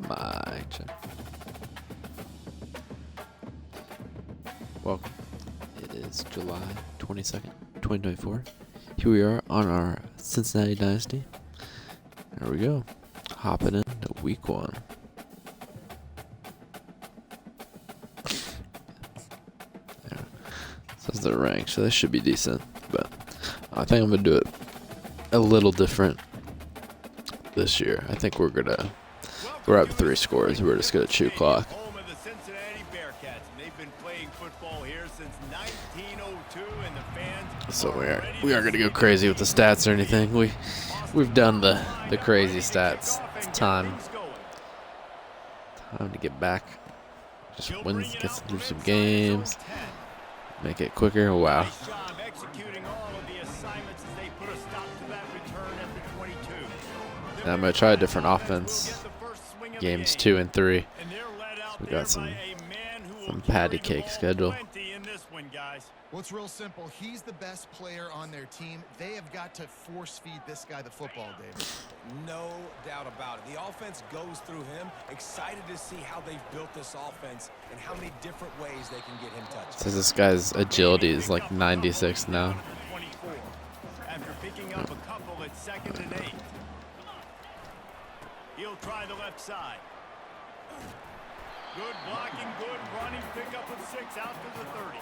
Mic check. Welcome. It is July 22nd, 2024. Here we are on our Cincinnati Dynasty. There we go. Hopping into week 1. There. This is the rank, so this should be decent. But I think I'm going to do it a little different this year. I think we're up 3 scores. We're just going to chew clock. Home of the Cincinnati Bearcats. They've been playing football here since 1902, and the fans So we aren't going to go crazy with the stats or anything. We've done the crazy stats. It's time to get back. Just get through some games. Make it quicker. Oh, wow. Now I'm going to try a different offense. Games 2 and 3. We got some patty cake schedule. Well, it's real simple. He's the best player on their team. They have got to force feed this guy the football, David. No doubt about it. The offense goes through him. Excited to see how they've built this offense and how many different ways they can get him touched. Says this guy's agility is like 96 now. After picking up a couple at 2nd and 8. He'll try the left side. Good blocking, good running, pick up with 6 out to the 30.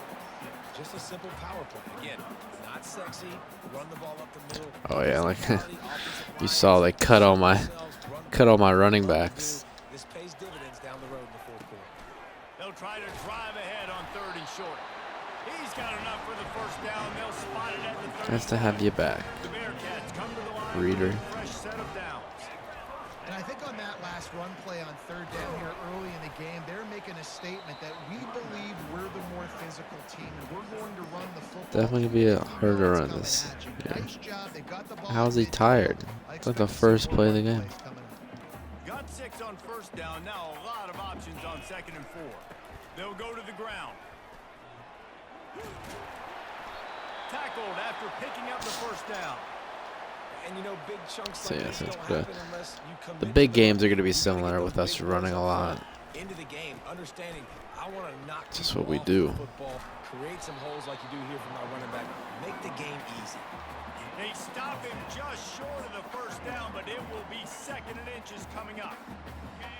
Just a simple power play. Again, not sexy. Run the ball up the middle. Oh yeah, like you saw they cut all my running backs. This pays dividends down the road in the fourth quarter. They'll try to drive ahead on 3rd and short. He's got enough for the first down. They'll spot it at the 30. Nice to have you back, The Bearcats come to the line Reader. with a fresh set of downs. And I think on that last run play on 3rd down here early in the game, they're making a statement that we believe we're the more physical team and we're going to run the football. Definitely gonna be a harder run this year. How's he tired? It's like the first play of the game. Got 6 on 1st down. Now a lot of options on 2nd and 4. They'll go to the ground. Tackled after picking up the 1st down. And you know, big chunks So like yeah, this so don't it's good. happen unless you commit The to big the games are run. gonna be similar with us running a lot. Into the game, understanding I want to knock Just people what we off do. the football, create some holes like you do here from our running back, make the game easy. They stop him just short of the 1st down, but it will be 2nd and inches coming up.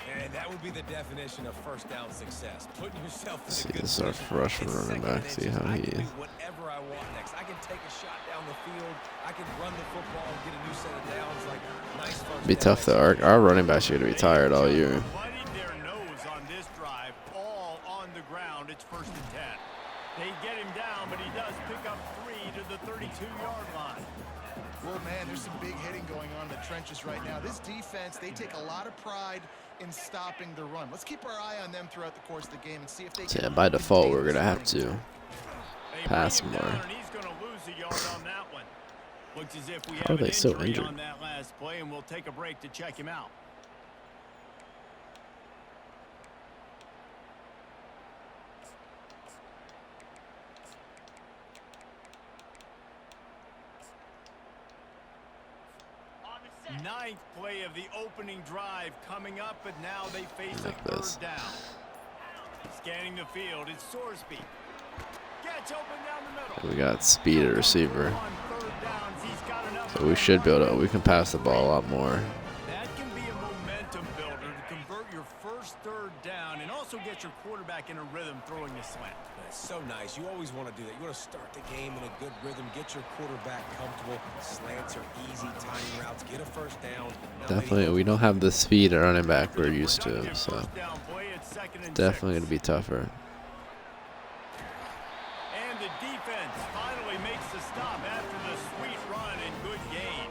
And that would be the definition of 1st down success. Putting yourself in See, a good this is our position. freshman It's running 2nd back. and See inches. how I he can do is. whatever I want next. I can take a shot down the field. I can run the football and get a new set of downs. Like nice first Be down tough though. Our running backs are gonna be tired all year. Bloodied their nose on this drive, all on the ground. It's 1st and 10. They get him down, but he does pick up 3 to the 32-yard line. Well, man, there's some big hitting going on in the trenches right now. This defense, they take a lot of pride in stopping the run. Let's keep our eye on them throughout the course of the game and see if they So can yeah, by default contain we're this gonna have running to They pass bring him more. down, and he's going to lose a yard on that one. Looks as if we How have are an they so injury injured? on that last play, and we'll take a break to check him out. Ninth play of the opening drive coming up, but now they face Like a this. 3rd down. Scanning the field, it's Sorsby. Gets open down the middle. We got speed at receiver, On 3rd downs, he's got enough so we should be able to. We can pass the ball a lot more. That can be a momentum builder to convert your first 3rd down and also get your quarterback in a rhythm throwing the slant. That's so nice. You always want to do that. You want to start the game in a good rhythm, get your quarterback comfortable. Slants are easy, timing routes, get a 1st down. Now Definitely, we don't have the speed at running back we're used to, Productive so 1st down play at 2nd and definitely 6. gonna be tougher. And the defense finally makes the stop after the sweet run and good gain.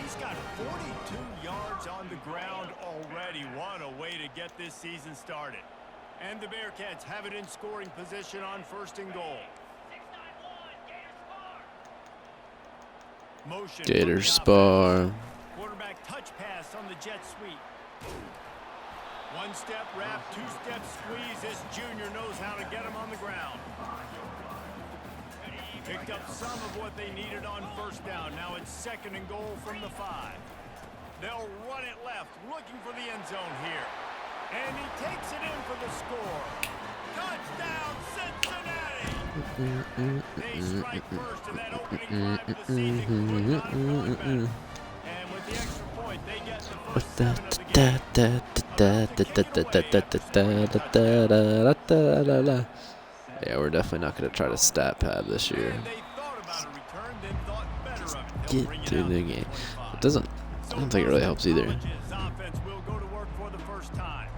He's got 42 yards on the ground already. What a way to get this season started. And the Bearcats have it in scoring position on 1st and goal. Motion from Gator the spar. offense. Quarterback touch pass on the jet sweep. 1-step wrap, 2-step squeeze. This junior knows how to get him on the ground. Picked up some of what they needed on 1st down. Now it's 2nd and goal from the 5. They'll run it left, looking for the end zone here. And he takes it in for the score. Touchdown, Cincinnati! They strike first in that opening drive of the season. Could not have gone better. And with the extra point, they get the first 7 of the game. Yeah, we're definitely not going to try to stat pad this year. And they thought about a return, then thought better of it. They'll Get bring it to out the to game. 25. It doesn't. I don't think it really helps either. College's offense will go to work for the first time.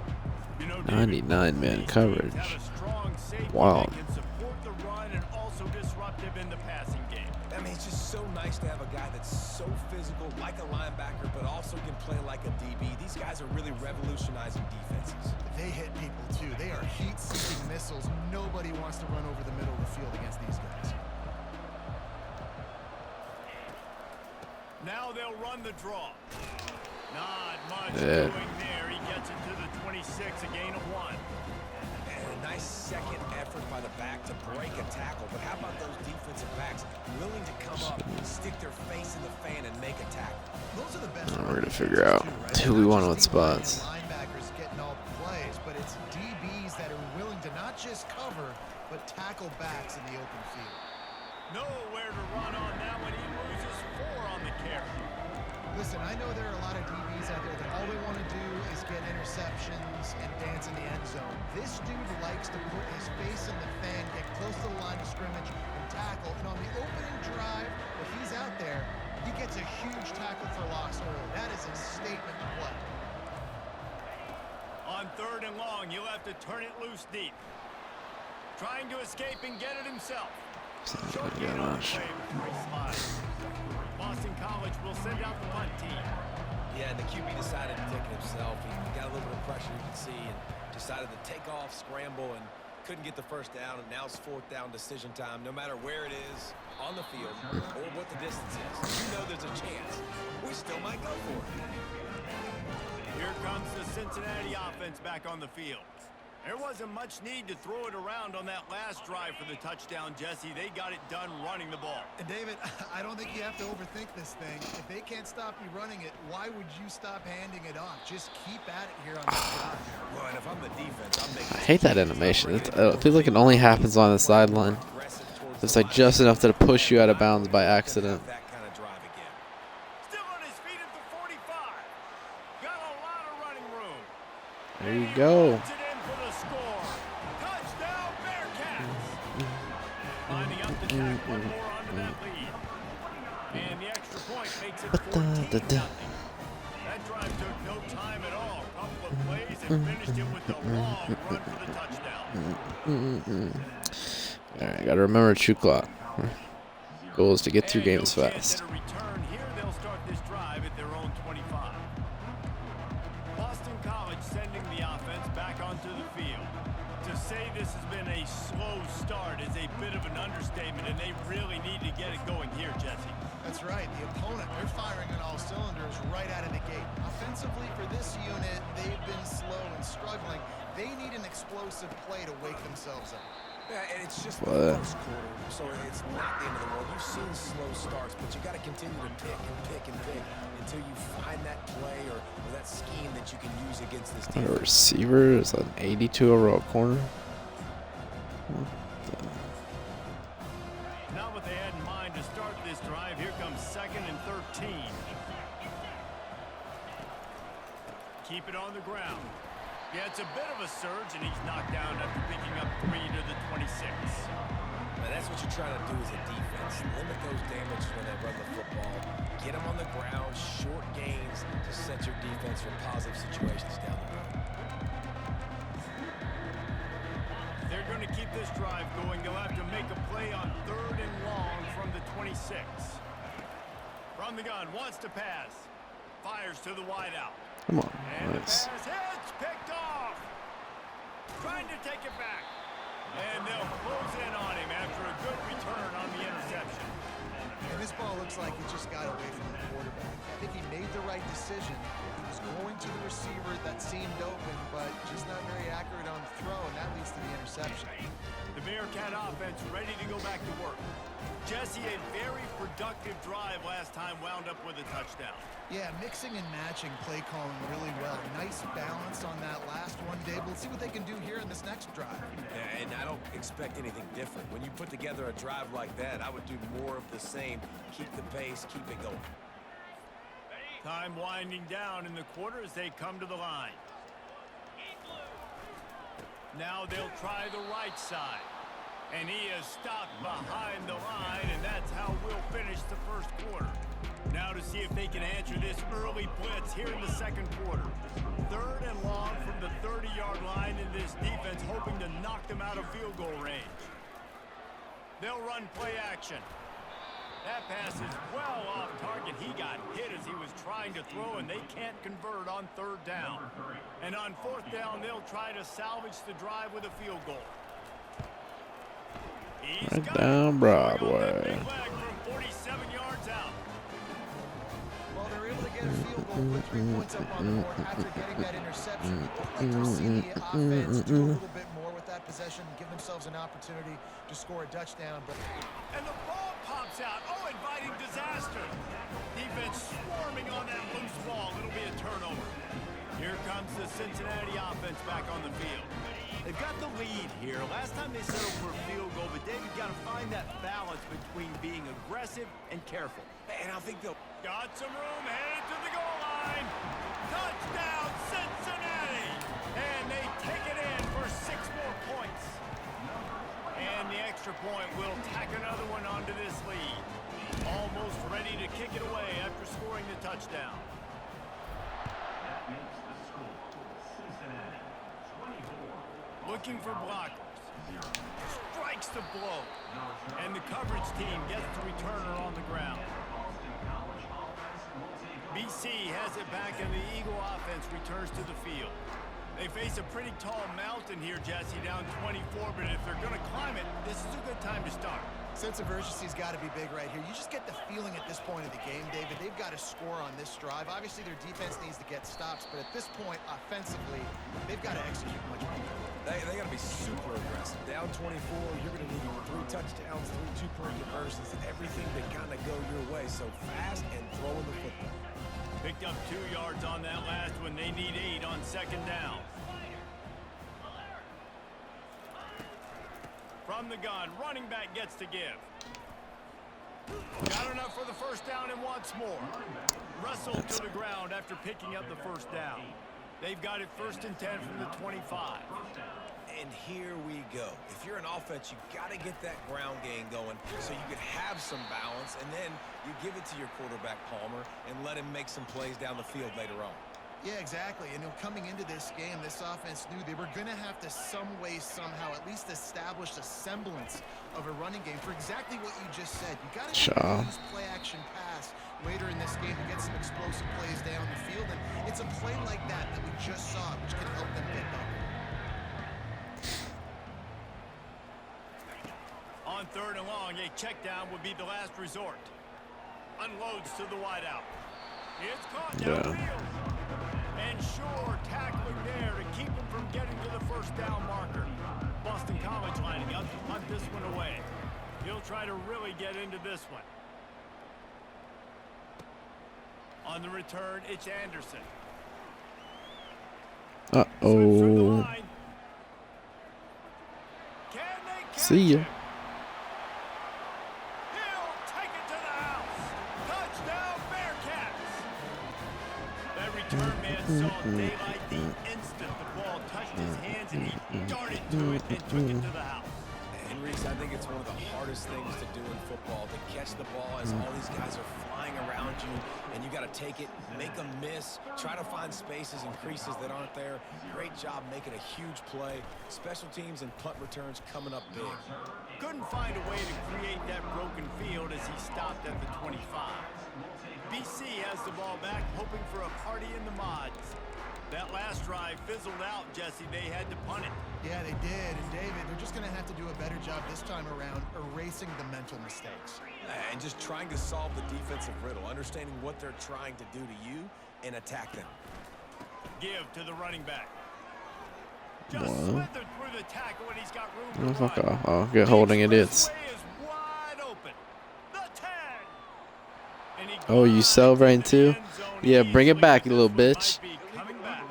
You know, 99 man these coverage. teams have a strong safety Wow. that can support the run and also disruptive in the passing game. I mean, it's just so nice to have a guy that's so physical, like a linebacker, but also can play like a DB. These guys are really revolutionizing defenses. They hit people, too. They are heat-seeking missiles. Nobody wants to run over the middle of the field against these guys. Now they'll run the draw. Not much Yeah. doing there. He gets it to the 26, a gain of 1. And a nice second effort by the back to break a tackle. But how about those defensive backs willing to come up, stick their face in the fan, and make a tackle? Those are the best. We're going to figure out who we want on spots. Linebackers getting all the plays, but it's DBs that are willing to not just cover, but tackle backs in the open field. Nowhere to run on that one. He loses 4 on the carry. Listen, I know there are a lot of DBs out there that all they want to do is get interceptions and dance in the end zone. This dude likes to put his face in the fan, get close to the line of scrimmage, and tackle. And on the opening drive, if he's out there, he gets a huge tackle for loss early. That is a statement play. On 3rd and long, he'll have to turn it loose deep. Trying to escape and get it himself. Short gain on the play before he slides. Boston College will send out the punt team. Yeah, and the QB decided to take it himself. He got a little bit of pressure, you can see, and decided to take off, scramble, and couldn't get the first down. And now it's 4th down decision time. No matter where it is on the field or what the distance is, you know there's a chance. We still might go for it. Here comes the Cincinnati offense back on the field. There wasn't much need to throw it around on that last drive for the touchdown, Jesse. They got it done running the ball. And David, I don't think you have to overthink this thing. If they can't stop you running it, why would you stop handing it off? Just keep at it here on this drive. Well, and if I'm the defense, I'm making I hate that animation. I feel like it only happens on the sideline. It's like just enough to push you out of bounds by accident. that kind of drive again. Still on his feet at the 45. Got a lot of running room. There you go. Puts it in for the score. Touchdown, Bearcats. Lining up to tack one more onto that lead. And the extra point makes it 14-0. That drive took no time at all. Couple of plays and finished it with a long run for the touchdown. All right, got to remember to shoot clock. Goal is to get through And games no chance fast. at a return here. They'll start this drive at their own 25. Boston College sending the offense back onto the field. To say this has been a slow start is a bit of an understatement, and they really need to get it going here, Jesse. That's right. The opponent, they're firing on all cylinders right out of the gate. Offensively, for this unit, they've been slow and struggling. They need an explosive play to wake themselves up. Yeah, and it's just the first quarter, so it's not the end of the world. You've seen slow starts, but you got to continue to pick and pick and pick until you find that play or that scheme that you can use against this team. A receiver is an 82 overall corner. Not what they had in mind to start this drive. Here comes 2nd and 13. Keep it on the ground. Yeah, it's a bit of a surge, and he's knocked down after picking up 3 to the 26. Now, that's what you're trying to do as a defense. Limit those damages when they run the football. Get them on the ground, short gains to set your defense for positive situations down the road. They're going to keep this drive going. They'll have to make a play on 3rd and long from the 26. From the gun, wants to pass. Fires to the wideout. Come on, And the nice. pass hits, picked off. Trying to take it back. And they'll close in on him after a good return on the interception. And this ball looks like it just got away from the quarterback. I think he made the right decision. He was was going to the receiver that seemed open, but just not very accurate on the throw, and that leads to the interception. The Bearcat offense ready to go back to work. Jesse, a very productive drive last time wound up with a touchdown. Yeah, mixing and matching play calling really well. Nice balance on that last one, Dave. We'll see what they can do here in this next drive. Yeah, and I don't expect anything different. When you put together a drive like that, I would do more of the same. Keep the pace, keep it going. Time winding down in the quarter as they come to the line. Now they'll try the right side. And he is stopped behind the line, and that's how we'll finish the first quarter. Now to see if they can answer this early blitz here in the second quarter. 3rd and long from the 30-yard line, in this defense hoping to knock them out of field goal range. They'll run play action. That pass is well off target. He got hit as he was trying to throw, and they can't convert on 3rd down. And on 4th down, they'll try to salvage the drive with a field goal. Right down Broadway. Big leg from 47 yards out. Well, they're able to get a field goal with 3 points up on the board after getting that interception. I'd like to see the offense do a little bit more with that possession, give themselves an opportunity to score a touchdown. And the ball pops out. Oh, inviting disaster. Defense swarming on that loose ball. It'll be a turnover. Here comes the Cincinnati offense back on the field. They've got the lead here. Last time they settled for a field goal, but David got to find that balance between being aggressive and careful. And I think they'll... Got some room, headed to the goal line. Touchdown, Cincinnati! And they take it in for 6 more points. And the extra point will tack another one onto this lead. Almost ready to kick it away after scoring the touchdown. Looking for blockers. Strikes the blow. And the coverage team gets the returner on the ground. BC has it back, and the Eagle offense returns to the field. They face a pretty tall mountain here, Jesse, down 24, but if they're going to climb it, this is a good time to start. Sense of urgency's got to be big right here. You just get the feeling at this point of the game, David, they've got to score on this drive. Obviously, their defense needs to get stops, but at this point, offensively, they've got to execute much more. They got to be super aggressive. Down 24, you're going to need 3 touchdowns, 3 two-point conversions, everything to kind of go your way. So fast and throwing the football. Picked up 2 yards on that last one. They need 8 on 2nd down. From the gun, running back gets to give. Got enough for the first down and wants more. Russell to the ground after picking up the first down. They've got it 1st and 10 from the 25. And here we go. If you're an offense, you got to get that ground game going so you can have some balance, and then you give it to your quarterback, Palmer, and let him make some plays down the field later on. Yeah, exactly. And coming into this game, this offense knew they were going to have to some way, somehow, at least establish a semblance of a running game for exactly what you just said. You got to use play-action pass later in this game to get some explosive plays down the field. And it's a play like that that we just saw, which can help them get better. On 3rd and long, a check down would be the last resort. Unloads to the wideout. It's caught downfield. And sure, tackling there to keep him from getting to the first down marker. Boston College lining up to punt this one away. He'll try to really get into this one. On the return, it's Anderson. Uh-oh. See ya. Return man saw daylight the instant the ball touched his hands, and he darted to it and took it to the house. And Reese, I think it's one of the hardest things to do in football, to catch the ball as all these guys are flying around you, and you got to take it, make them miss, try to find spaces and creases that aren't there. Great job making a huge play. Special teams and punt returns coming up big. Couldn't find a way to create that broken field as he stopped at the 25. BC has the ball back, hoping for a party in the mods. That last drive fizzled out, Jesse. They had to punt it. Yeah, they did. And David, they're just going to have to do a better job this time around erasing the mental mistakes. And just trying to solve the defensive riddle, understanding what they're trying to do to you and attack them. Give to the running back. Just What? slithered through the tackle and he's got room Oh, to fuck run. off. Oh, good holding it is. Expressway is wide open. The 10. And he Oh, you glides celebrating into the too? end zone Yeah, bring it easily, back, but you little this one bitch. might be coming back.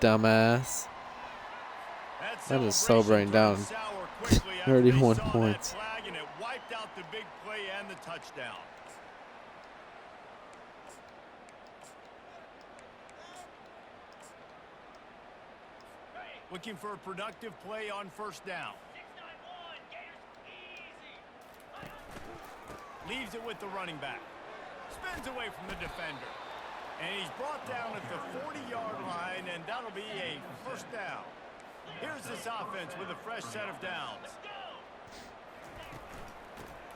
Dumbass. That is celebration celebrating down turned sour quickly after 31 they saw points. that flag, and it wiped out the big play and the touchdown. Looking for a productive play on first down. Leaves it with the running back. Spins away from the defender. And he's brought down at the 40-yard line, and that'll be a first down. Here's this offense with a fresh set of downs.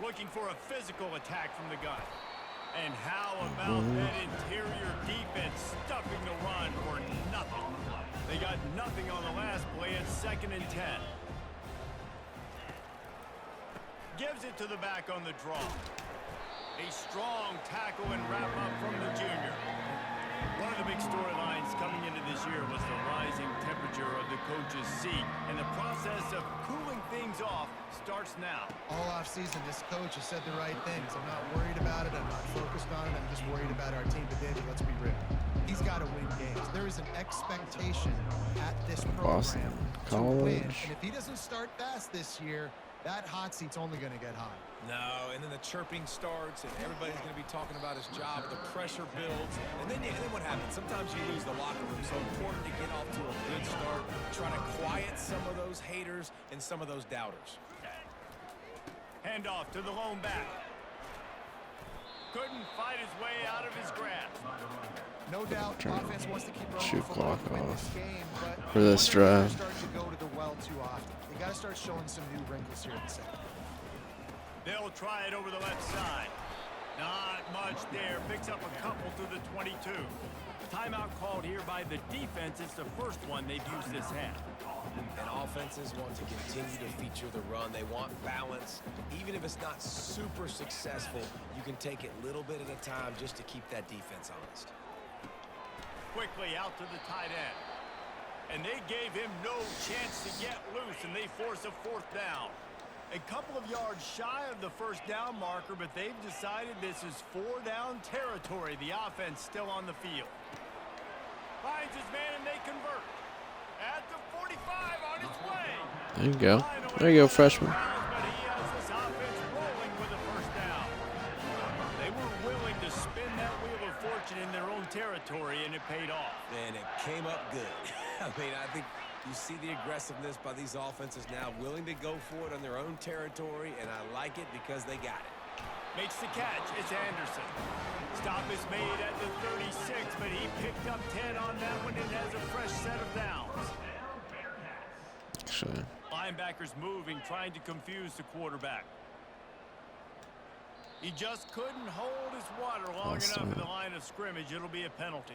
Looking for a physical attack from the gun. And how about that interior defense stuffing the run for nothing? They got nothing on the last play at 2nd and 10. Gives it to the back on the draw. A strong tackle and wrap up from the junior. One of the big storylines coming into this year was the rising temperature of the coach's seat, and the process of cooling things off starts now. All offseason, this coach has said the right things. I'm not worried about it. I'm not focused on it. I'm just worried about our team. But, David, let's be real. He's got to win games. There is an expectation at this program Boston to win. College. And if he doesn't start fast this year, that hot seat's only going to get hot. No, and then the chirping starts, and everybody's going to be talking about his job. The pressure builds, and then what happens? Sometimes you lose the locker room. So important to get off to a good start, trying to quiet some of those haters and some of those doubters. Handoff to the lone back. Couldn't fight his way out of his grasp. No doubt, offense wants to keep running shoot the football clock to win off this game, but for this I wonder if drive. they're starting to go to the well too often. They got to start showing some new wrinkles here in the second. They'll try it over the left side. Not much there. Picks up a couple to the 22. Timeout called here by the defense. It's the first one they've used this half. And offenses want to continue to feature the run. They want balance. Even if it's not super successful, you can take it a little bit at a time just to keep that defense honest. Quickly out to the tight end. And they gave him no chance to get loose, and they force a fourth down. A couple of yards shy of the first down marker, but they've decided this is 4-down territory. The offense still on the field. Finds his man, and they convert. At the 45 on its way. There you go. There you go, freshman. But he has this offense rolling with a first down. They were willing to spin that wheel of fortune in their own territory, and it paid off. And it came up good. I mean, I think you see the aggressiveness by these offenses now, willing to go for it on their own territory, and I like it because they got it. Makes the catch. It's Anderson. Stop is made at the 36, but he picked up 10 on that one and has a fresh set of downs. Actually, Linebackers moving, trying to confuse the quarterback. He just couldn't hold his water long enough in the line of scrimmage. It'll be a penalty.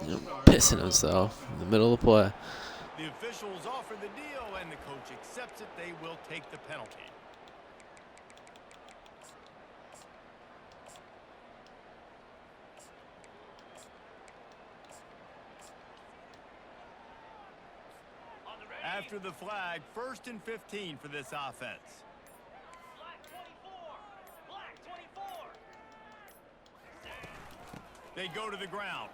yep, pissing himself in the middle of the play. The officials offer the deal, and the coach accepts it. They will take the penalty. After the flag, 1st and 15 for this offense. Black 24. Black 24. They go to the ground.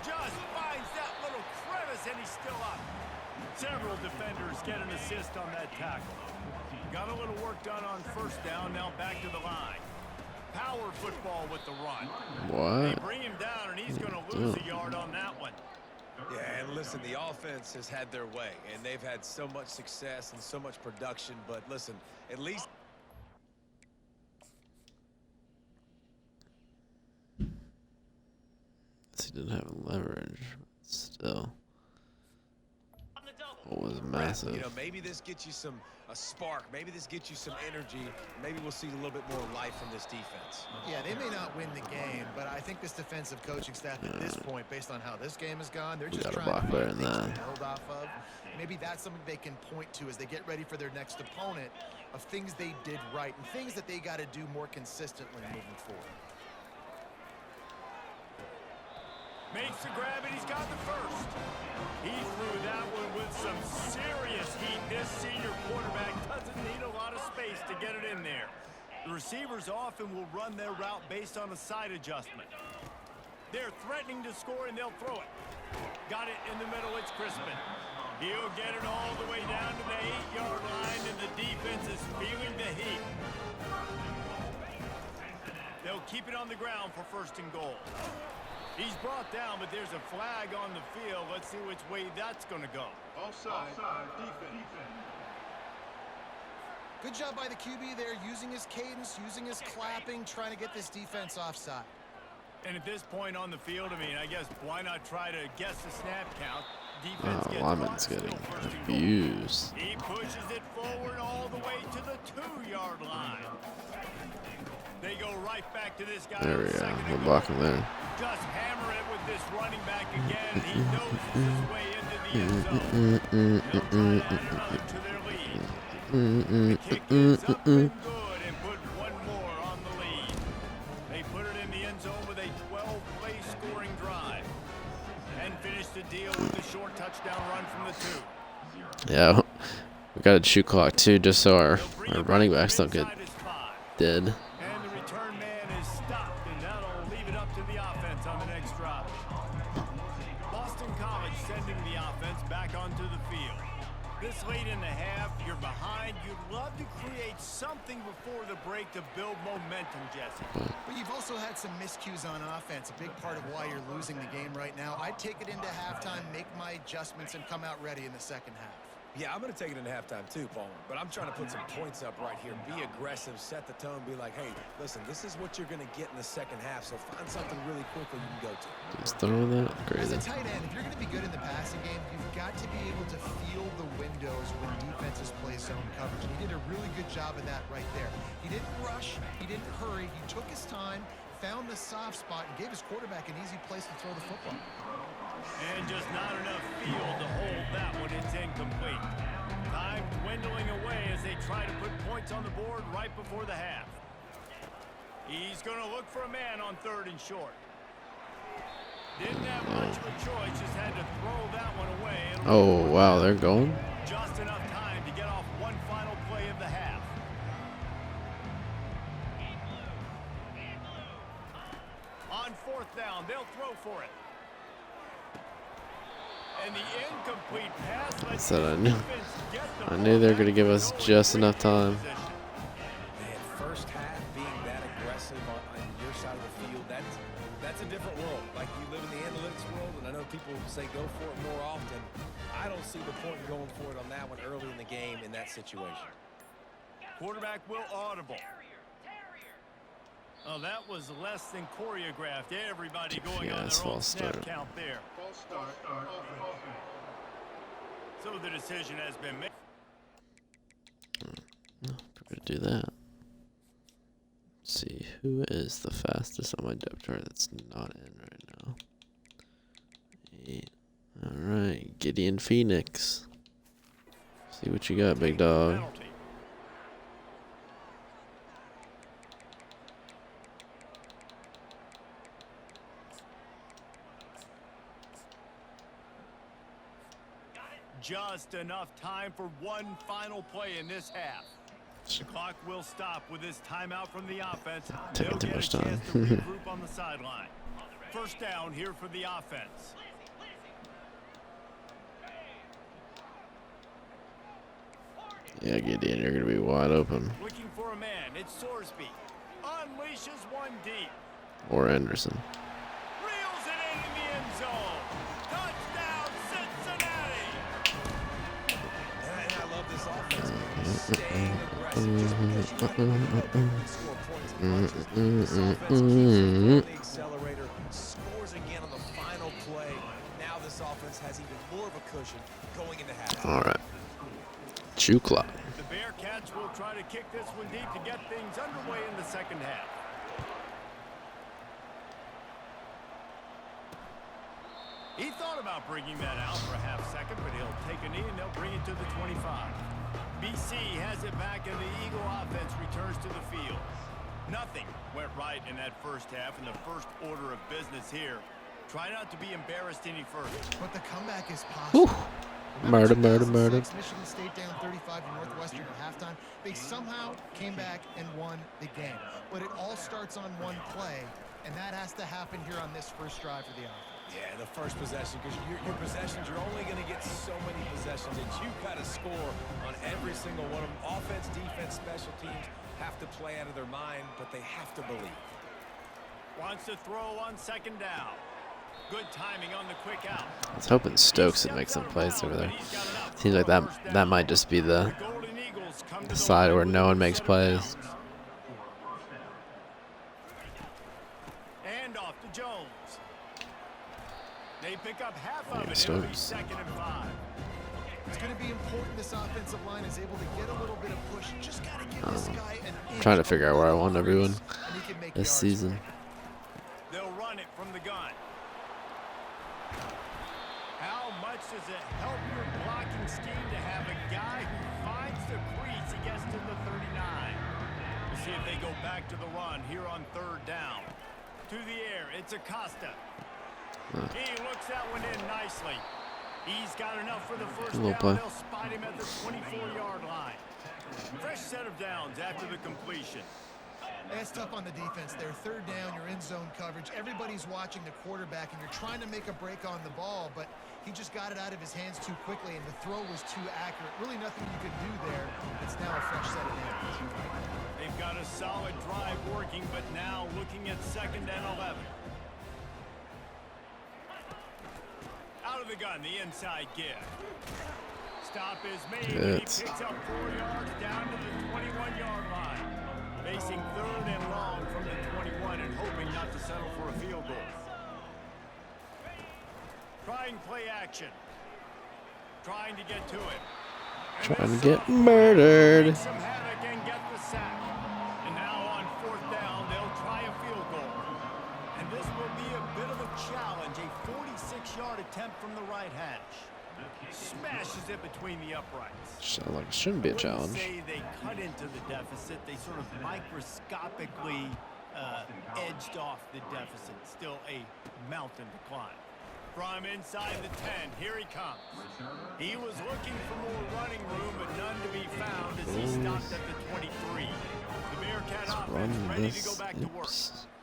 Just finds that little crevice, and he's still up. Several defenders get an assist on that tackle. Got a little work done on first down, now back to the line. Power football with the run. They What? bring him down, and he's going to lose a yard on that one. Yeah, and listen, the offense has had their way, and they've had so much success and so much production, but listen, at least... He didn't have leverage, but still. On the double. What was massive? massive. You know, maybe this gets you a spark. Maybe this gets you some energy. Maybe we'll see a little bit more life from this defense. Yeah, they may not win the game, but I think this defensive coaching staff at this point, based on how this game has gone, they're just got a trying to block find better than things to that. build off of. Maybe that's something they can point to as they get ready for their next opponent of things they did right and things that they got to do more consistently moving forward. Makes the grab, and he's got the first. He threw that one with some serious heat. This senior quarterback doesn't need a lot of space to get it in there. The receivers often will run their route based on a side adjustment. They're threatening to score, and they'll throw it. Got it in the middle. It's Crispin. He'll get it all the way down to the 8-yard line, and the defense is feeling the heat. They'll keep it on the ground for 1st and goal. He's brought down, but there's a flag on the field. Let's see which way that's going to go. Offside, defense. Good job by the QB there, using his cadence, using his clapping, trying to get this defense offside. And at this point on the field, I mean, I guess why not try to guess the snap count? Defense gets Lyman's caught, getting still 1st and goal. abused. He pushes it forward all the way to the 2-yard line. They go right back to this guy. There we on go. 2nd and We're goal. blocking there. Just hammer it with this running back again. He noses his way into the end zone. They'll try to add another to their lead. The kick is up and good and put one more on the lead. They put it in the end zone with a 12-play scoring drive and finish the deal with a short touchdown run from the 2. Yeah, we got a shoot clock too, just so our running backs don't get Inside his 5. dead. And the return man is stopped, and that'll leave it up to the offense on the next drive. Boston College sending the offense back onto the field. This late in the half, you're behind. You'd love to create something before the break to build momentum, Jesse. But you've also had some miscues on offense, a big part of why you're losing the game right now. I'd take it into halftime, make my adjustments, and come out ready in the second half. Yeah, I'm going to take it into halftime too, Palmer. But I'm trying to put some points up right here. Be aggressive, set the tone, be like, hey, listen, this is what you're going to get in the second half, so find something really quickly you can go to. Just throwing that As crazy. a tight end, if you're going to be good in the passing game, you've got to be able to feel the windows when defenses play zone coverage. He did a really good job of that right there. He didn't rush. He didn't hurry. He took his time, found the soft spot, and gave his quarterback an easy place to throw the football. And just not enough field to hold that one. It's incomplete. Time dwindling away as they try to put points on the board right before the half. He's going to look for a man on 3rd and short. Didn't have much of a choice, just had to throw that one away. Oh, wow, they're going. Just enough time to get off one final play of the half. On 4th down, they'll throw for it. And the incomplete pass lets Said the I knew. defense get the I ball knew they were back gonna give with us only just 3 enough time. position. Man, first half being that aggressive on your side of the field, that's a different world. Like, you live in the analytics world, and I know people say go for it more often. I don't see the point in going for it on that one early in the game in that situation. Quarterback will audible. Oh, that was less than choreographed. Everybody going on Yes, their own false snap start. count there. False start, offense. So the decision has been made. We're gonna do that. Let's see who is the fastest on my depth chart that's not in right now. 8. All right, Gideon Phoenix. See what you got, big dog. Penalty. Just enough time for one final play in this half. The clock will stop with this timeout from the offense. Taking They'll too get a much chance to time. regroup on the sideline. 1st down here for the offense. Yeah, Gideon, you're gonna be wide open. Looking for a man. It's Sorsby. Unleashes one deep. Or Anderson. Reels it in the end zone. Touchdown, Cincinnati. And I love this offense, man. Staying aggressive. Just because you have you can score points in bunches. This offense keeps it on the accelerator, scores again on the final play, Now this offense has even more of a cushion going into half. All right. Chew clock. The Bearcats will try to kick this one deep to get things underway in the second half. He thought about bringing that out for a half second, but he'll take a knee and they'll bring it to the 25. BC has it back and the Eagle offense returns to the field. Nothing went right in that first half, and the first order of business here. Try not to be embarrassed any further. But the comeback is possible. Murder, murder, murder. Michigan State down 35 to Northwestern at halftime. They somehow came back and won the game. But it all starts on one play, and that has to happen here on this first drive for the offense. Yeah, the first possession, because your possessions, you're only going to get so many possessions, and you've got to score on every single one of them. Offense, defense, special teams have to play out of their mind, but they have to believe. Wants to throw on second down. Good timing on the quick out. I was hoping Stokes would make some plays over there. Seems like that might just be the side where no one makes plays. And off to Jones. They pick up half of it. Stokes. It'll be second and 5. It's going to be important this offensive line is able to get a little bit of push. Just got to give this guy an I'm trying to figure out where I want everyone and he can make this yards. season. They'll run it from the gun. How much does it help your blocking scheme to have a guy who finds the crease? He gets to the 39. We'll see if they go back to the run here on third down. To the air, it's Acosta. He looks that one in nicely. He's got enough for the first down. Play. They'll spot him at the 24-yard line. Fresh set of downs after the completion. That's tough on the defense there. Third down, you're in zone coverage. Everybody's watching the quarterback, and you're trying to make a break on the ball, but he just got it out of his hands too quickly, and the throw was too accurate. Really nothing you could do there. It's now a fresh set of downs. They've got a solid drive working, but now looking at second and 11. Out of the gun, the inside give. Stop is made. He picks up 4 yards down to the 21-yard line. Facing third and long from the 21 and hoping not to settle for a field goal. Trying play action. Trying to get to it. Trying to get murdered. Make some havoc and get the sack. And now on fourth down, they'll try a field goal. And this will be a bit of a challenge. A 46-yard attempt from the right hash. Smashes it between the uprights. Sounds like it shouldn't be a challenge. Say they cut into the deficit. They sort of microscopically edged off the deficit. Still a mountain to climb. From inside the 10, here he comes. He was looking for more running room, but none to be found as he stopped at the 23. The Bearcat offense ready to go back to work.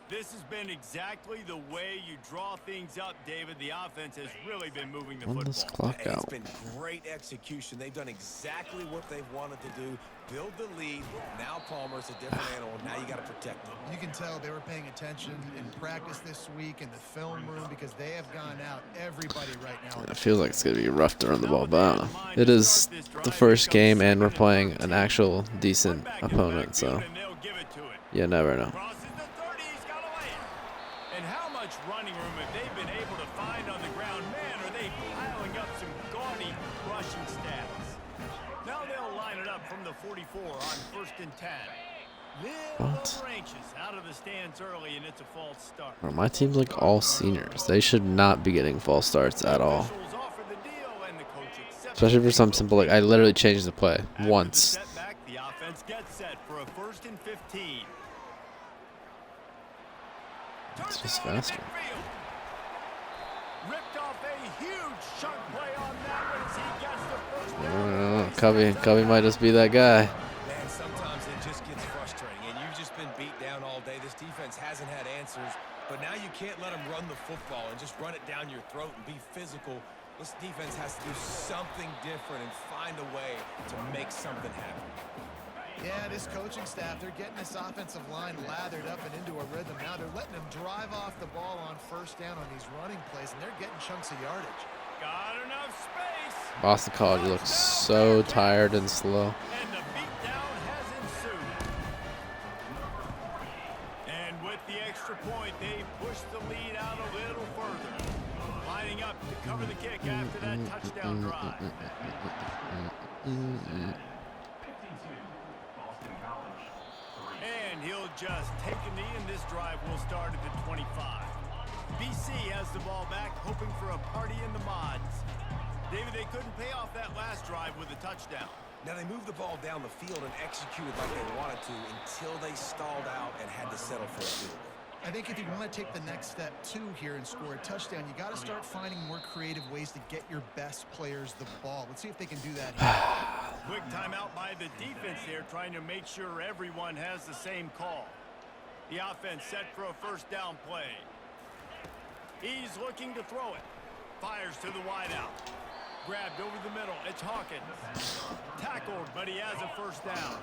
This has been exactly the way you draw things up, David. The offense has really been moving the Run this football. clock It's out. been great execution. They've done exactly what they've wanted to do. Build the lead. Now Palmer's a different animal. Now you got to protect him. You can tell they were paying attention in practice this week in the film room because they have gone out everybody right now. It feels like it's going to be rough to run the ball, but I don't know. It is the first game, and we're playing an actual decent opponent, so you never know. Crosses the 30, he's got to lay it. And how much running room have they been able to find on the ground? Man, are they piling up some gaudy rushing stats. Now they'll line it up from the 44 on first and 10. Little What? anxious out of the stands early, and it's a false start. Bro, my team's like all seniors. They should not be getting false starts at all. Officials offer the deal, and the coach accepts Especially for something simple like I literally changed the play After the once. setback, the offense gets set for a first and 15. It's just faster. Ripped off a huge chunk play on that one as he gets the first I down. don't know. Covey might just be that guy. Man, sometimes it just gets frustrating, and you've just been beat down all day. This defense hasn't had answers, but now you can't let them run the football and just run it down your throat and be physical. This defense has to do something different and find a way to make something happen. Yeah, this coaching staff, they're getting this offensive line lathered up and into a rhythm. Now they're letting them drive off the ball on first down on these running plays, and they're getting chunks of yardage. Got enough space. Boston College looks so tired and slow. And the beatdown has ensued. And with the extra point, they push the lead out a little further. Lining up to cover the kick after that touchdown drive. And he'll just take a knee, and this drive will start at the 25. BC has the ball back, hoping for a party in the mods. David, they couldn't pay off that last drive with a touchdown. Now they moved the ball down the field and executed like they wanted to until they stalled out and had to settle for a field goal. I think if you want to take the next step too here and score a touchdown, you got to start finding more creative ways to get your best players the ball. Let's see if they can do that here. Quick timeout by the defense there, trying to make sure everyone has the same call. The offense set for a first down play. He's looking to throw it. Fires to the wideout. Grabbed over the middle. It's Hawkins. Tackled, but he has a first down.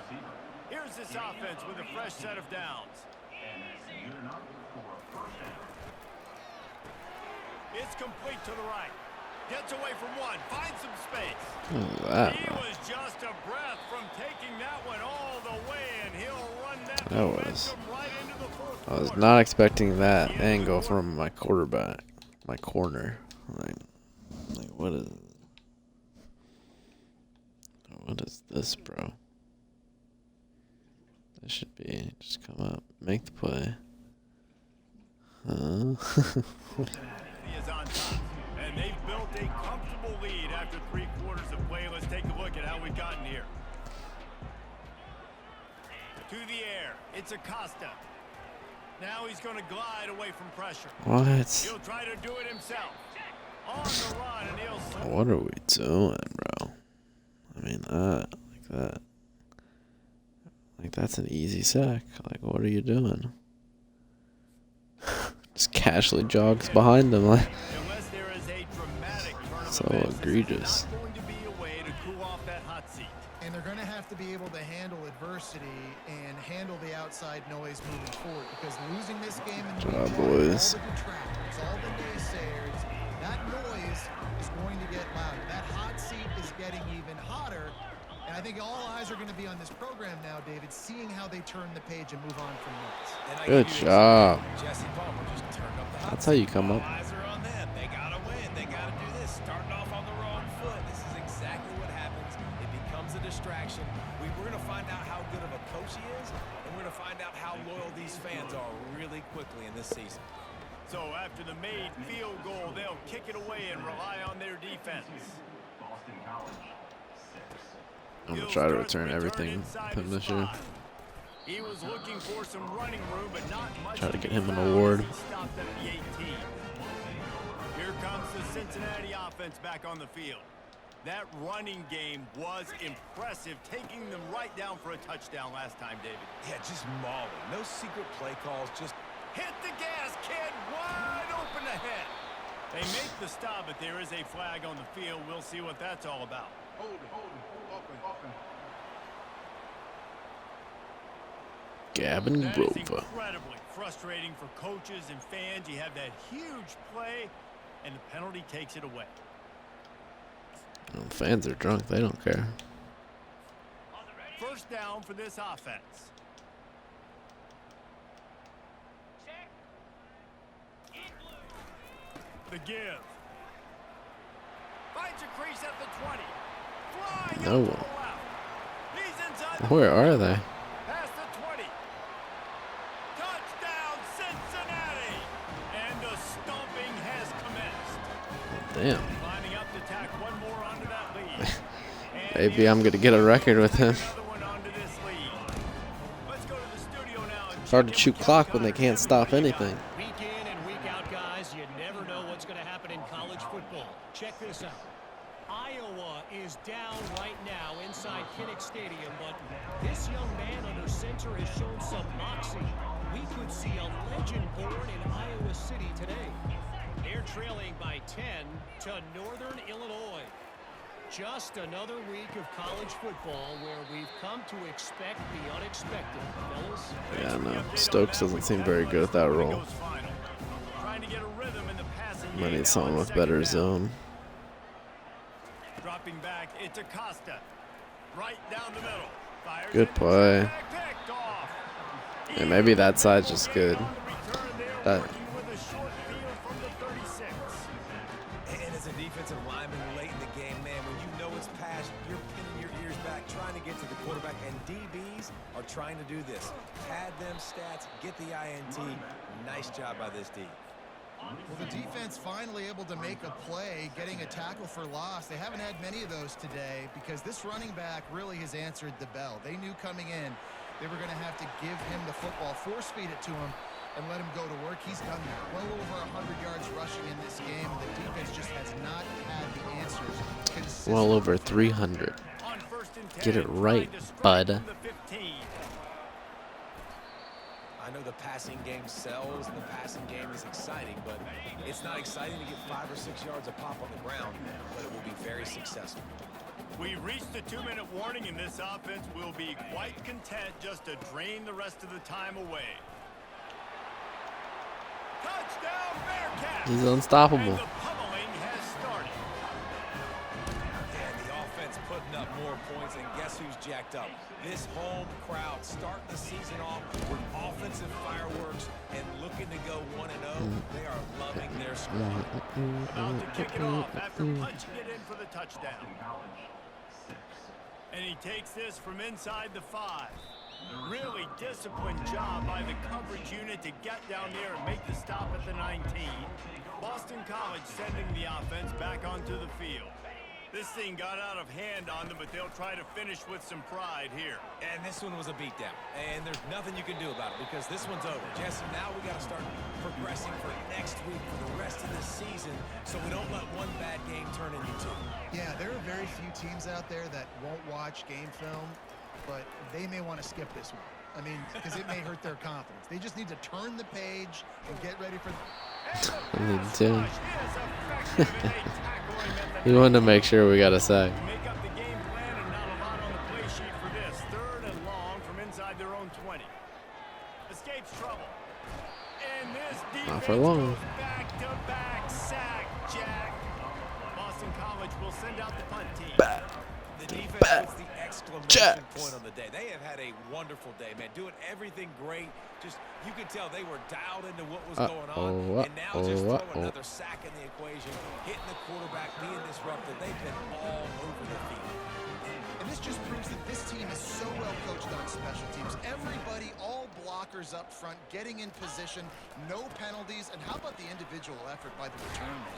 Here's this offense with a fresh set of downs. It's complete to the right. Gets away from one. Finds some space. He was just a breath from taking that one all the way, and he'll run that momentum right into the fourth quarter. I was not expecting that angle from my quarterback, my corner. Like what is this, bro? This should be just come up, make the play. He is on top, and they've built a comfortable lead after 3 quarters of play. Let's take a look at how we've gotten here. To the air, it's Acosta. Now he's going to glide away from pressure. What? He'll try to do it himself. On the run, and he'll slip. What are we doing, bro? I mean, like that's an easy sack. Like, what are you doing? Just casually jogs behind them. Like, Unless there is a dramatic turn of so events, egregious. this is not going to be a way to cool off that hot seat. And they're going to have to be able to handle adversity and handle the outside noise moving forward, because losing this game in Good job, all the boys. detractors, all the naysayers, that noise is going to get louder. That hot seat is getting even hotter. And I think all eyes are going to be on this program now, David, seeing how they turn the page and move on from this. Good job. Jesse Palmer just turned up the hot That's how you come seat. up. All eyes are on them. They got to win. They got to do this. Starting off on the wrong foot. This is exactly what happens. It becomes a distraction. We're going to find out how good of a coach he is, and we're going to find out how loyal these fans are really quickly in this season. So after the made field goal, they'll kick it away and rely on their defense. I'm gonna try to return everything with him this year. He was looking for some running room, but not much. Try to get him an award. He stopped at the 18. Here comes the Cincinnati offense back on the field. That running game was impressive, taking them right down for a touchdown last time, David. Yeah, just mauling. No secret play calls, just Hit the gas, kid. Wide open ahead. They make the stop, but there is a flag on the field. We'll see what that's all about. Hold it. Open. Gavin That is Grover. incredibly frustrating for coaches and fans. You have that huge play, and the penalty takes it away. Fans are drunk. They don't care. First down for this offense. Check. In blue. The give. Finds a crease at the 20. Flying No. out to the left. He's inside the Where are they? past the 20. Touchdown, Cincinnati! And the stomping has commenced. Damn. Lining up to tack one more onto that lead. And Maybe I'm gonna get a record with him. another one onto this lead. Let's go to the studio now and It's hard to check in shoot with clock Jeff when they Connors. can't stop anything. Week in and week out, guys, you never know what's going to happen in college football. Check this out. Iowa is down right now inside Kinnick Stadium, but this young man under center has shown some moxie. We could see a legend born in Iowa City today. They're trailing by 10 to Northern Illinois. Just another week of college football where we've come to expect the unexpected, fellas. Yeah, no. Stokes doesn't seem very good at that role. Trying to get a rhythm in the passing Might game need now someone on with second better down. zone. Dropping back, it's Acosta. Right down the middle. Fires Good into play. the picked off. Yeah, maybe that side's just good. On the return there, That- working with a short field from the 36. trying to do this. Pad them stats, get the INT. Nice job by this D. Well, the defense finally able to make a play, getting a tackle for loss. They haven't had many of those today because this running back really has answered the bell. They knew coming in they were going to have to give him the football, force feed it to him, and let him go to work. He's done that. Well over 100 yards rushing in this game, and the defense just has not had the answers. Well over 300. On 1st and 10, Get it right, trying to strike bud. from the 15. I know the passing game sells and the passing game is exciting, but it's not exciting to get 5 or 6 yards a pop on the ground, but it will be very successful. We've reached the 2-minute warning, and this offense will be quite content just to drain the rest of the time away. Touchdown, Bearcats! He's unstoppable. And the pummeling has started. And the offense putting up more points, and guess who's jacked up? This home crowd starting the season off with offensive fireworks and looking to go 1-0. They are loving their squad. About to kick it off after punching it in for the touchdown. And he takes this from inside the 5. Really disciplined job by the coverage unit to get down there and make the stop at the 19. Boston College sending the offense back onto the field. This thing got out of hand on them, but they'll try to finish with some pride here. And this one was a beatdown. And there's nothing you can do about it because this one's over. Jesse, now we got to start progressing for next week for the rest of the season so we don't let one bad game turn into 2. Yeah, there are very few teams out there that won't watch game film, but they may want to skip this one. I mean, because it may hurt their confidence. They just need to turn the page and get ready for He wanted to make sure we got a sack. Make up the game plan and not a lot on the play sheet for this. 3rd and long from inside their own 20. Escapes trouble. And this defense Not for long. goes back-to-back sack, Jack. Boston College will send out the punt team. The defense puts the exclamation point on the day. They have had a wonderful day, man. Doing everything great. Just, you could tell they were dialed into what was going on. And now just throw another sack in the equation, hitting the quarterback, being disrupted. They've been all over the field. And this just proves that this team is so well coached on special teams. Everybody, all blockers up front, getting in position, no penalties. And how about the individual effort by the return man?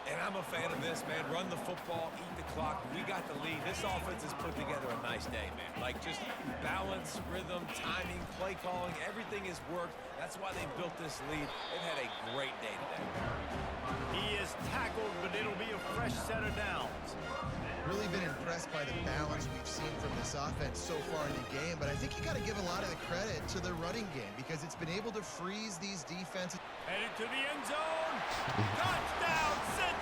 And I'm a fan of this, man. Run the football, eat the clock. We got the lead. This offense has put together a nice day, man. Like, just balance, rhythm, timing, play calling, everything has worked. That's why they built this lead. They've had a great day today. He is tackled, but it'll be a fresh set of downs. Really been impressed by the balance we've seen from this offense so far in the game, but I think you got to give a lot of the credit to the running game because it's been able to freeze these defenses. Headed to the end zone. Touchdown,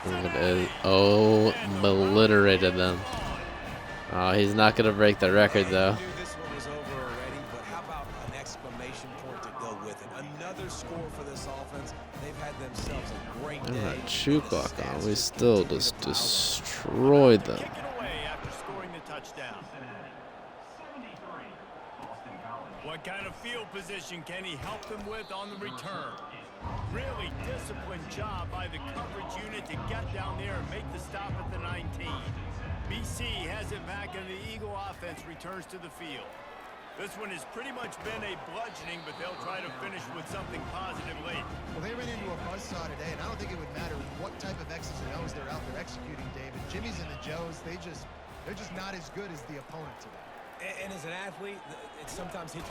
Look at Cincinnati. it. Oh, obliterated them. Oh, he's not going to break the record, though. I knew this one was over already, but how about an exclamation point to go with it? Another score for this offense. They've had themselves a great And day. that chew clock on. We still just destroyed them. Kick it away after scoring the touchdown. What kind of field position can he help them with on the return? Really disciplined job by the coverage unit to get down there and make the stop at the 19. BC has it back and the Eagle offense returns to the field. This one has pretty much been a bludgeoning, but they'll try to finish with something positive late. Well, they ran into a buzzsaw today, and I don't think it would matter what type of X's and O's they're out there executing, David. Jimmy's and the Joes, they're just not as good as the opponent today. And as an athlete, it's sometimes hit.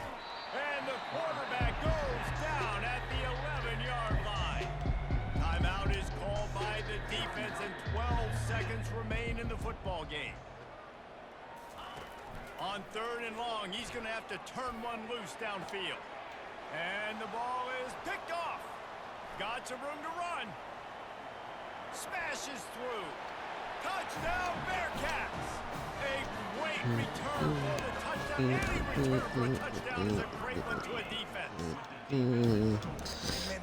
And the quarterback goes down at the 11-yard line. Timeout is called by the defense, and 12 seconds remain in the football game. On 3rd and long, he's going to have to turn one loose downfield. And the ball is picked off. Got some room to run. Smashes through. Touchdown, Bearcats. A great return for the touchdown. Any return for a touchdown is a great one to a defense.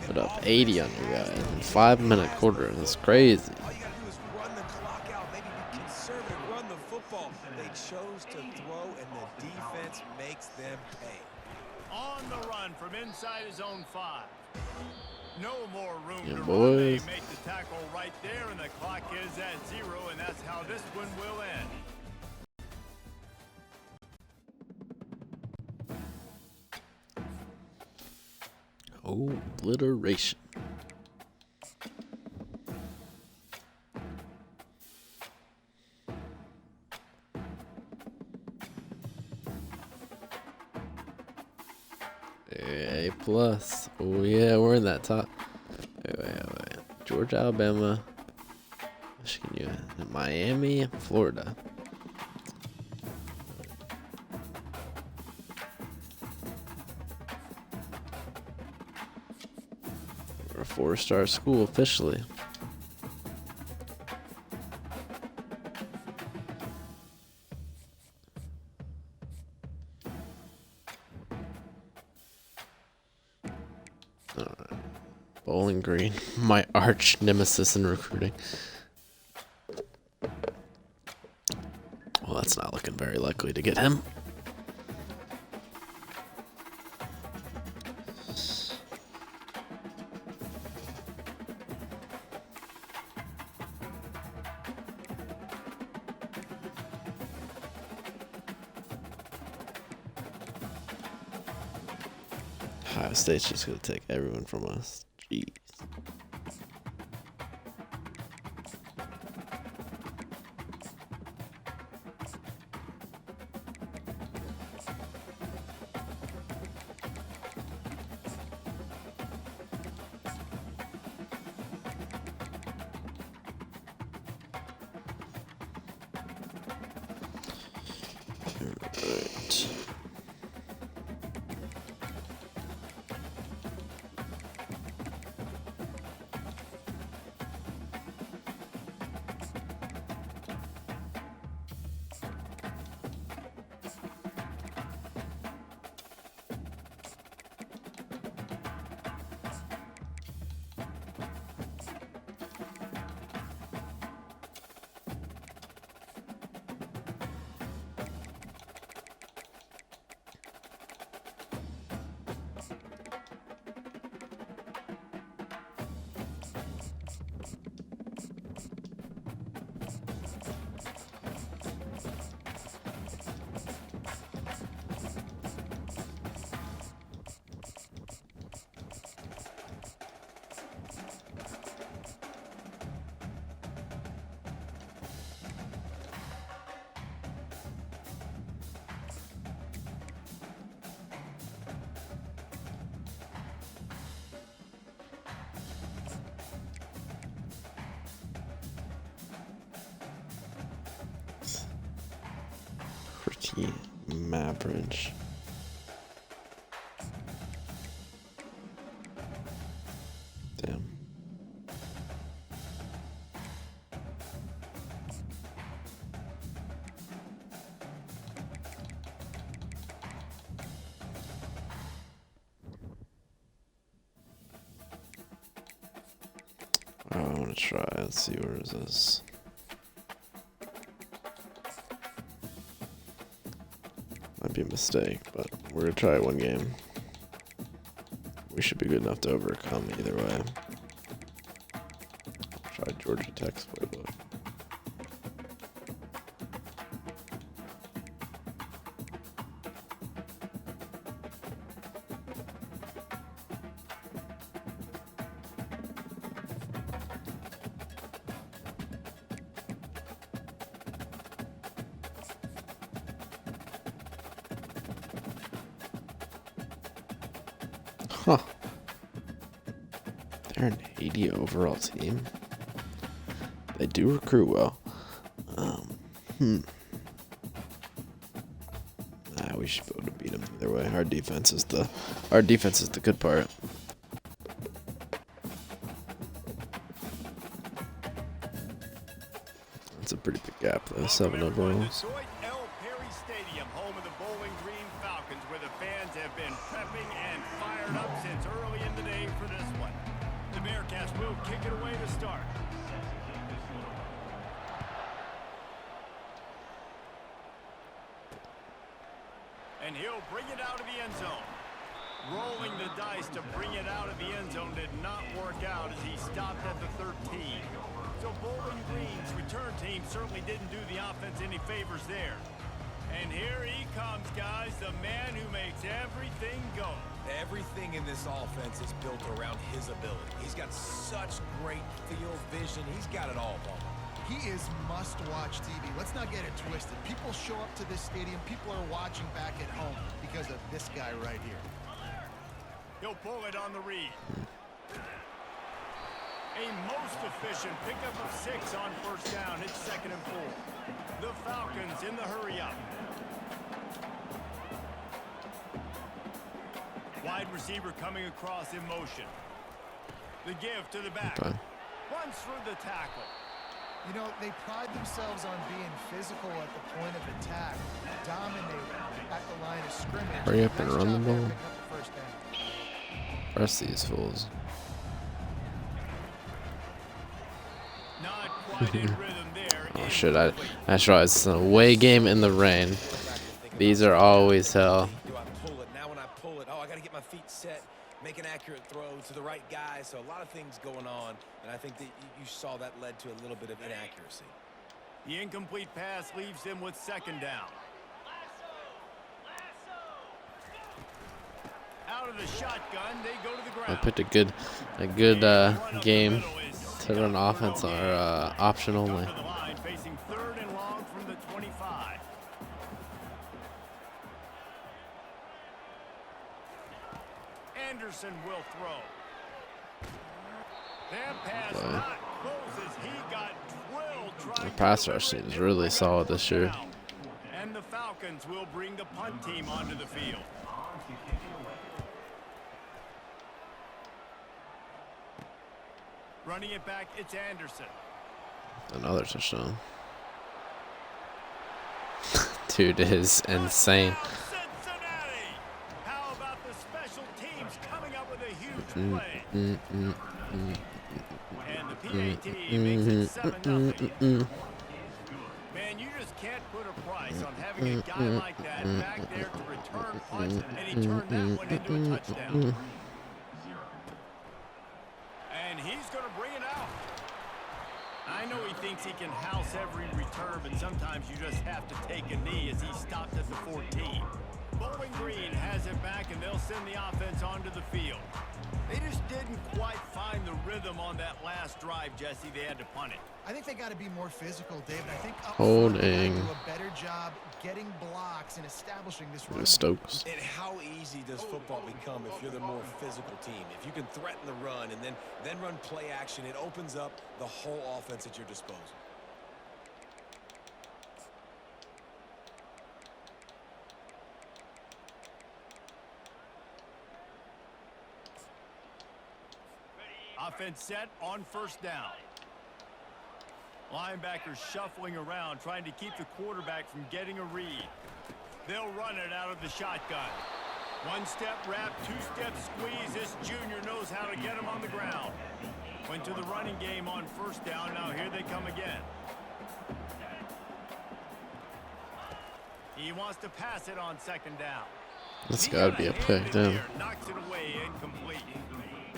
Put up 80 on you guys in 5-minute quarter. That's crazy. All you got to do is run the clock out, maybe be conservative, run the football. They chose to throw, and the defense makes them pay. On the run from inside his own 5. No more room Yeah, to boys. run. They make the tackle right there, and the clock is at 0, and that's how this one will end. Obliteration. A plus. Oh yeah, we're in that top. Wait. Georgia, Alabama, Michigan, Miami, Florida. We're a 4-star school officially. Bowling Green, my arch nemesis in recruiting. Well, that's not looking very likely to get him. Ohio State's just going to take everyone from us. Jeez. Alright. Pretty average. Damn. I want to try. Let's see, where is this? Might be a mistake, but we're gonna try one game. We should be good enough to overcome either way. Try Georgia Tech's playbook. Huh. They're an 80 overall team. They do recruit well. We should be able to beat them either way. Our defense is the good part. That's a pretty big gap though. 7 overall. Home of the Bowling Green Falcons, where the fans have been prepping and fired up since early in the day for this one. The Bearcats will kick it away to start. And he'll bring it out of the end zone. Rolling the dice to bring it out of the end zone did not work out as he stopped at the 13. So Bowling Green's return team certainly didn't do the offense any favors there. And here he comes, guys, the man who makes everything go. Everything in this offense is built around his ability. He's got such great field vision. He's got it all, Ball. He is must-watch TV. Let's not get it twisted. People show up to this stadium. People are watching back at home because of this guy right here. He'll pull it on the read. A most efficient pickup of 6 on first down. It's 2nd and 4. The Falcons in the hurry-up. Wide receiver coming across in motion. The give to the back. Okay. Runs through the tackle. You know, they pride themselves on being physical at the point of attack, dominating at the line of scrimmage. Hurry up and Nice run the job there ball. picking up the first down. Press these fools. Not quite in rhythm there. Oh shit, I realized it's an away game in the rain. These are always hell. Do I pull it? Now when I pull it, oh, I got to get my feet set, make an accurate throw to the right guy. So a lot of things going on, and I think that you saw that led to a little bit of inaccuracy. The incomplete pass leaves them with 2nd down. Out of the shotgun, they go to the I ground. picked a good game to run offense or option only. Up to the line, facing 3rd and long from the 25. Anderson will throw. That pass not close as he got drilled The trying pass to rush deliver seems it. really solid this year. And the Falcons will bring the punt team onto the field. Running it back, it's Anderson. Another touchdown. Dude is insane. Cincinnati! How about the special teams coming up with a huge play? And the PAT makes it 7-0. Man, you just can't put a price on having a guy like that back there to return punts, and he turned that one into a touchdown. And he's going to bring it out. I know he thinks he can house every return, but sometimes you just have to take a knee as he stopped at the 14. Bowling Green has it back, and they'll send the offense onto the field. They just didn't quite find the rhythm on that last drive, Jesse. They had to punt it. I think they got to be more physical, David. I think up Holding. front they gotta do a better job getting blocks and establishing this run. Stokes. And how easy does football become if you're the more physical team? If you can threaten the run and then run play action, it opens up the whole offense at your disposal. Offense set on first down. Linebackers shuffling around, trying to keep the quarterback from getting a read. They'll run it out of the shotgun. One-step wrap, two-step squeeze. This junior knows how to get him on the ground. Went to the running game on first down. Now here they come again. He wants to pass it on 2nd down. This He gotta got be a hand pick, in damn. there, knocks it away, incomplete.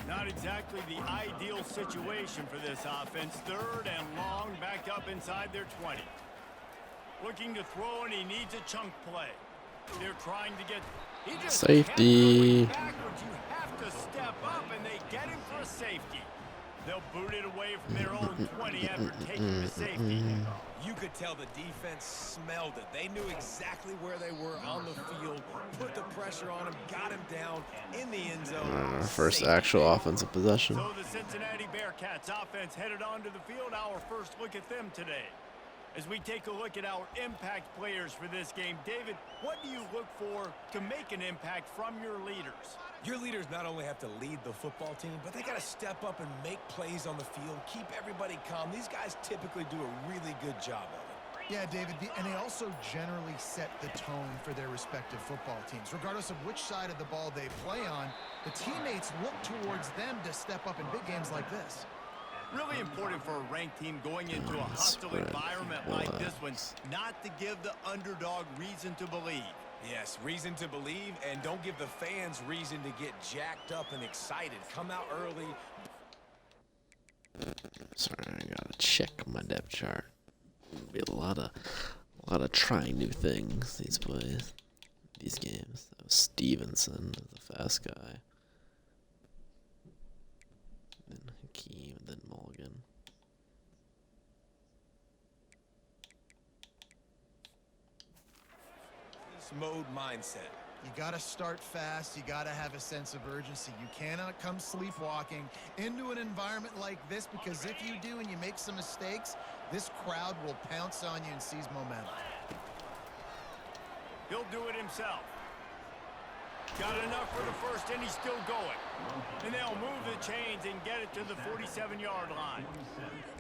Not exactly the ideal situation for this offense. 3rd and long, back up inside their 20. Looking to throw, and he needs a chunk play. They're trying to get... He just Safety. kept going backwards. You have to step up, and they get him for a safety. They'll boot it away from their own 20 after taking the safety. You could tell the defense smelled it. They knew exactly where they were on the field, put the pressure on him, got him down in the end zone. First Safety. actual offensive possession. So the Cincinnati Bearcats offense headed onto the field. Our first look at them today. As we take a look at our impact players for this game, David, what do you look for to make an impact from your leaders? Your leaders not only have to lead the football team, but they got to step up and make plays on the field, keep everybody calm. These guys typically do a really good job of it. Yeah, David, and they also generally set the tone for their respective football teams. Regardless of which side of the ball they play on, the teammates look towards them to step up in big games like this. Really important for a ranked team going into a hostile environment like this one, not to give the underdog reason to believe. Yes, reason to believe, and don't give the fans reason to get jacked up and excited. Come out early. Sorry, I gotta check my depth chart. Be a lot of trying new things these plays. these games. That was Stevenson, the fast guy. Then Hakeem, then Mulligan. This mode mindset. You got to start fast. You got to have a sense of urgency. You cannot come sleepwalking into an environment like this, because if you do and you make some mistakes, this crowd will pounce on you and seize momentum. He'll do it himself. Got enough for the first, and he's still going. And they'll move the chains and get it to the 47-yard line.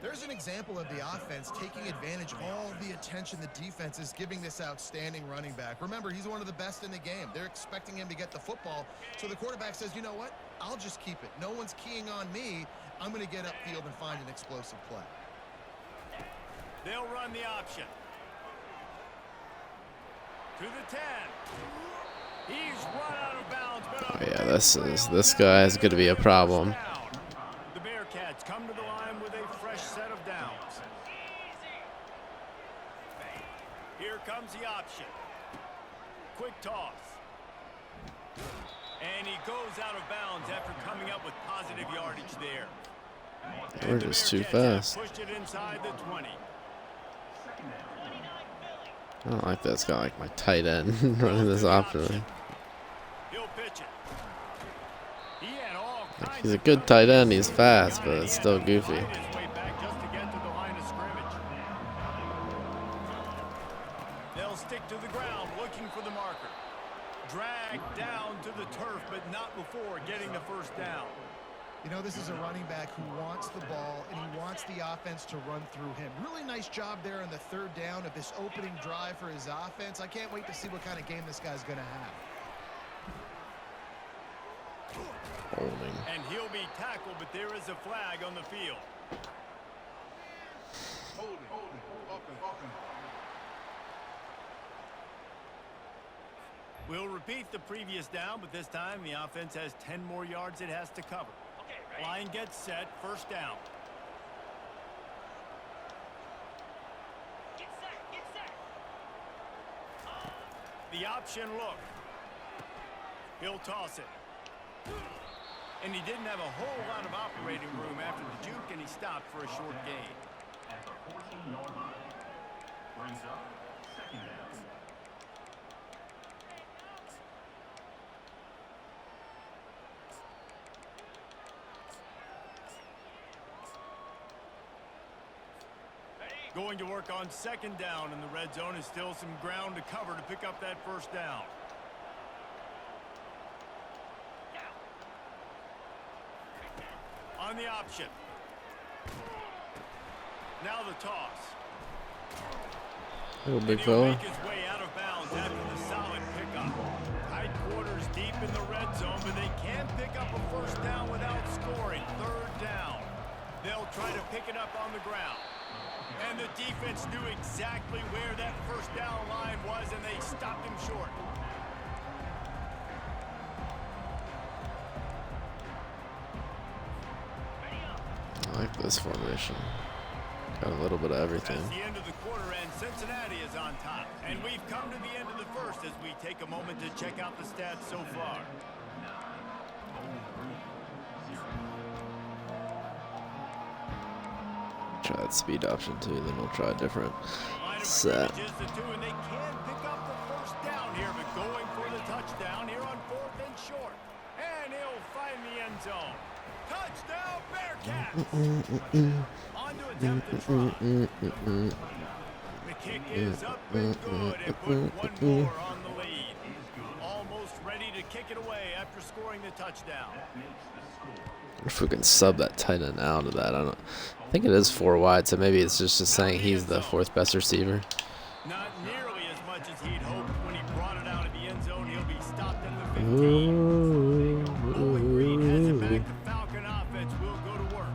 There's an example of the offense taking advantage of all the attention the defense is giving this outstanding running back. Remember, he's one of the best in the game. They're expecting him to get the football. So the quarterback says, you know what? I'll just keep it. No one's keying on me. I'm going to get upfield and find an explosive play. They'll run the option. To the 10. He's run out of bounds. Oh yeah, this guy is going to be a problem. The Bearcats come to the line with a fresh set of downs. Here comes the option. Quick toss. And he goes out of bounds after coming up with positive yardage there. We're just too fast. Pushed it inside the 20. I don't like that. It's got like my tight end running this option. He'll pitch it. He had all Like, kinds he's a of good tight end. He's fast, but it's still goofy. his way back just to get to the line of scrimmage. They'll stick to the ground looking for the marker. Dragged down to the turf, but not before getting the first down. You know, this is a running back who wants the ball, and he wants the offense to run through him. Really nice job there on the third down of this opening drive for his offense. I can't wait to see what kind of game this guy's going to have. Holding. And he'll be tackled, but there is a flag on the field. Holding. Offense. We'll repeat the previous down, but this time the offense has 10 more yards it has to cover. Line gets set, first down. Get set. The option look. He'll toss it. And he didn't have a whole lot of operating room after the juke, and he stopped for a short gain. At the 14-yard line, brings up second down. Going to work on second down, and the red zone is still some ground to cover to pick up that first down. On the option. Now the toss. Little big He'll fella. make his way out of bounds after the solid pickup. Tight quarters deep in the red zone, but they can pick up a first down without scoring. Third down. They'll try to pick it up on the ground. And the defense knew exactly where that first down line was, and they stopped him short. I like this formation. Got a little bit of everything. That's the end of the quarter, and Cincinnati is on top. And we've come to the end of the first as we take a moment to check out the stats so far. Try that speed option too, then we'll try a different Line of set. scrimmage is the two, and they can pick up the first down here, but going for the touchdown here on 4th and short. And he'll find the end zone. Touchdown, Bearcats! On to attempt the try. The kick is up and good, and put one more on the lead. Almost ready to kick it away after scoring the touchdown. If we can sub that tight end out of that, I think it is 4 wide, so maybe it's just saying he's the 4th best receiver. Not nearly as much as he'd hoped when he brought it out of the end zone. He'll be stopped at the 15. Bowling Green has it back. The Falcon offense will go to work.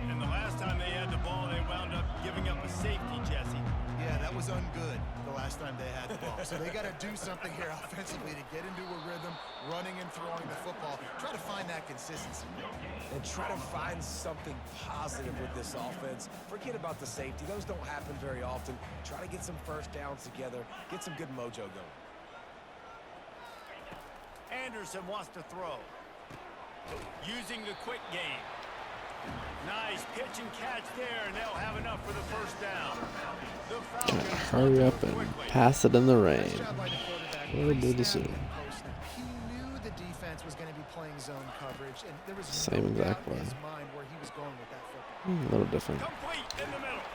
And the last time they had the ball, they wound up giving up a safety, Jesse. Yeah, that was ungood the last time they had the ball. So they got to do something here offensively to get into a rhythm, running and throwing the football. Try to find that consistency. And try to find something positive with this offense. Forget about the safety. Those don't happen very often. Try to get some first downs together. Get some good mojo going. Anderson wants to throw. Using the quick game. Nice pitch and catch there, and they'll have enough for the first down. The Falcons Hurry up and quickly. pass it in the Nice rain. job by the quarterback. What He did he snapped say? the post snap. He knew the defense was going to be playing zone coverage, and there was Same no exact doubt in play. his mind where he was going with that football. A little different. Complete in the middle.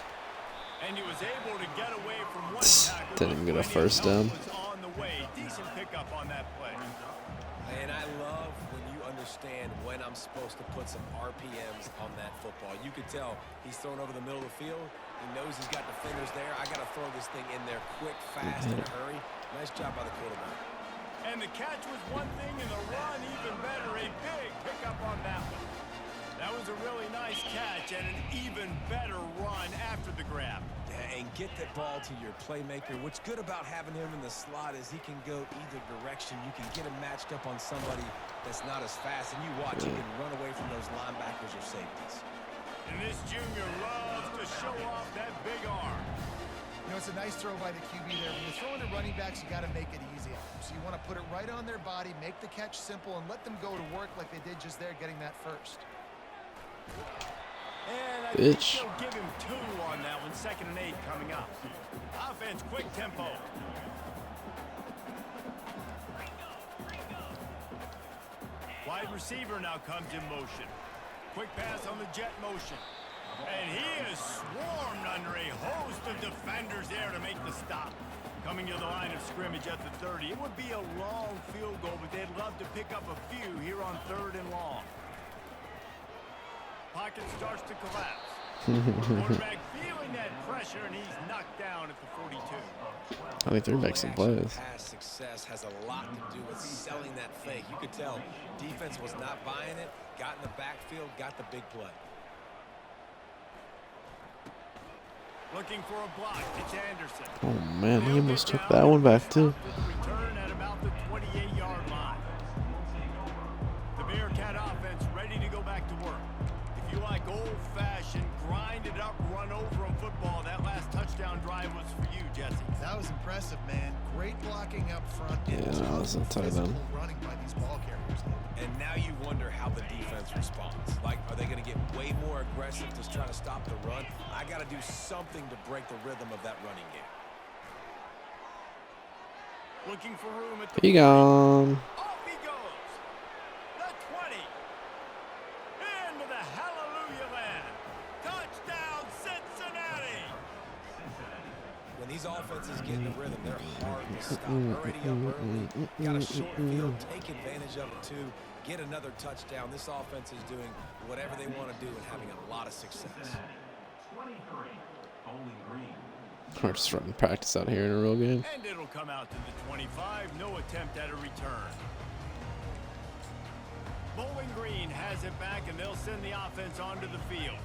And he was able to get away from one tackle. Didn't even get a but first plenty of down. help was on the way. Decent pickup on that play. And I love when you understand when I'm supposed to put some RPMs on that football. You could tell he's thrown over the middle of the field. He knows he's got defenders there. I got to throw this thing in there quick, fast, in a hurry. Nice job by the quarterback. And the catch was one thing, and the run even better. A big pickup on that one. That was a really nice catch and an even better run after the grab. Yeah, and get that ball to your playmaker. What's good about having him in the slot is he can go either direction. You can get him matched up on somebody that's not as fast, and you watch, he can run away from those linebackers or safeties. And this junior loves to show off that big arm. You know, it's a nice throw by the QB there. When you're throwing to running backs, you got to make it easy on them. So you want to put it right on their body, make the catch simple, and let them go to work like they did just there, getting that first. And I think they'll give him 2 on that one. 2nd and 8 coming up. Offense, quick tempo. Wide receiver now comes in motion. Quick pass on the jet motion. And he is swarmed under a host of defenders there to make the stop. Coming to the line of scrimmage at the 30. It would be a long field goal, but they'd love to pick up a few here on 3rd and long. Pocket starts to collapse. Quarterback feeling that pressure, and he's knocked down at the 42. 23 makes some plays. Pass success has a lot to do with selling that fake. You could tell defense was not buying it, got in the backfield, got the big play. Looking for a block. It's Anderson. Oh man, he almost took that one back too. Return at about the 28-yard line. The Bearcat offense ready to go back to work. If you like old-fashioned, grind it up, run over 'em football, that last touchdown drive was for you, Jesse. That was impressive, man. Great blocking up front. Yeah, and that was a tight physical end. running by these ball carriers. And now you wonder how the defense responds. Like, are they going to get way more aggressive to try to stop the run? I got to do something to break the rhythm of that running game. Looking for room at the He gone. Off he goes. The 20. Into the hallelujah land. Touchdown, Cincinnati. When these offenses get in the rhythm, they're hard to stop. Already up early, got a short field, take advantage of it too, get another touchdown. This offense is doing whatever they want to do and having a lot of success. 23, Bowling Green. We're just running practice out here in a real game. And it'll come out to the 25. No attempt at a return. Bowling Green has it back, and they'll send the offense onto the field.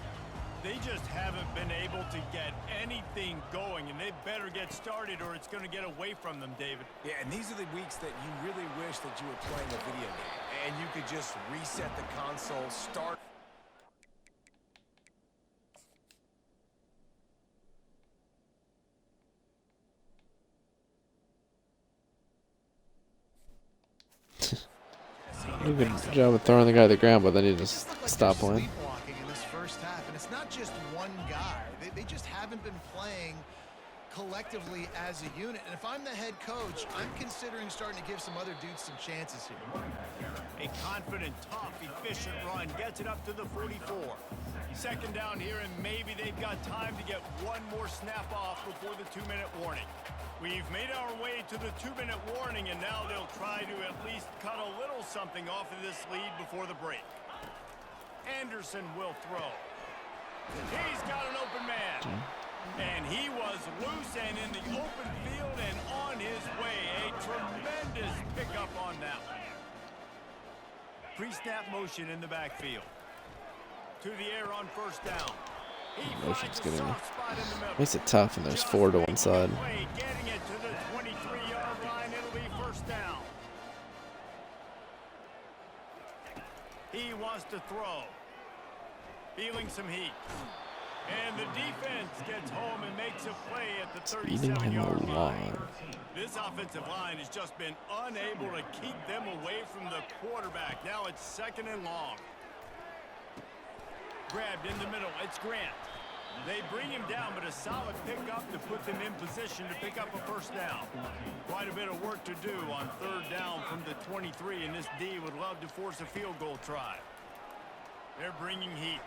They just haven't been able to get anything going, and they better get started or it's going to get away from them, David. Yeah, and these are the weeks that you really wish that you were playing a video game and you could just reset the console, start. Do a good job of throwing the guy to the ground, but then he just stopped playing. Sleepwalking in this first half, and it's not just one guy. They just haven't been playing collectively as a unit. And if I'm the head coach, I'm considering starting to give some other dudes some chances here. A confident, tough, efficient run gets it up to the 44. 2nd down here, and maybe they've got time to get one more snap off before the 2-minute warning. We've made our way to the 2-minute warning, and now they'll try to at least cut a little something off of this lead before the break. Anderson will throw. He's got an open man. And he was loose and in the open field and on his way. A tremendous pickup on that one. Pre-snap motion in the backfield. To the air on 1st down. Motion's getting makes it tough, and there's 4 to one side. Getting it to the 23-yard line. It'll be 1st down. He wants to throw. Feeling some heat. And the defense gets home and makes a play at the Eating him 37-yard line. alive. This offensive line has just been unable to keep them away from the quarterback. Now it's 2nd and long. Grabbed in the middle. It's Grant. They bring him down, but a solid pickup to put them in position to pick up a first down. Quite a bit of work to do on 3rd down from the 23, and this D would love to force a field goal try. They're bringing heat.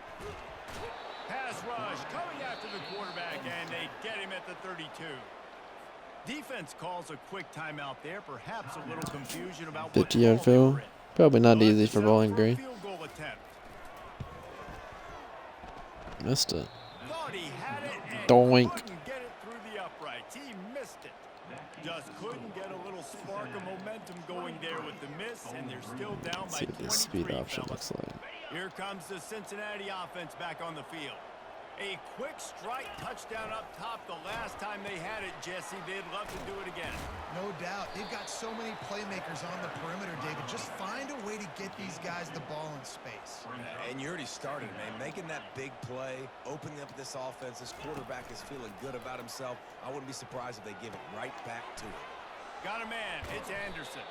Pass rush coming after the quarterback, and they get him at the 32. Defense calls a quick timeout there. Perhaps a little confusion about what 50-yard call they were field. in. Probably not Well, easy it's for set Bowling a Green. field goal attempt. Missed it. Thought he had it and Doink. couldn't get it through the uprights. He missed it. Just couldn't get a little spark of momentum going there with the miss, and they're still down Let's by see what this 23, speed option fellas. looks like. Here comes the Cincinnati offense back on the field. A quick strike touchdown up top the last time they had it, Jesse. They'd love to do it again. No doubt. They've got so many playmakers on the perimeter, David. Just find a way to get these guys the ball in space. And you already started, man. Making that big play, opening up this offense. This quarterback is feeling good about himself. I wouldn't be surprised if they give it right back to him. Got a man. It's Anderson.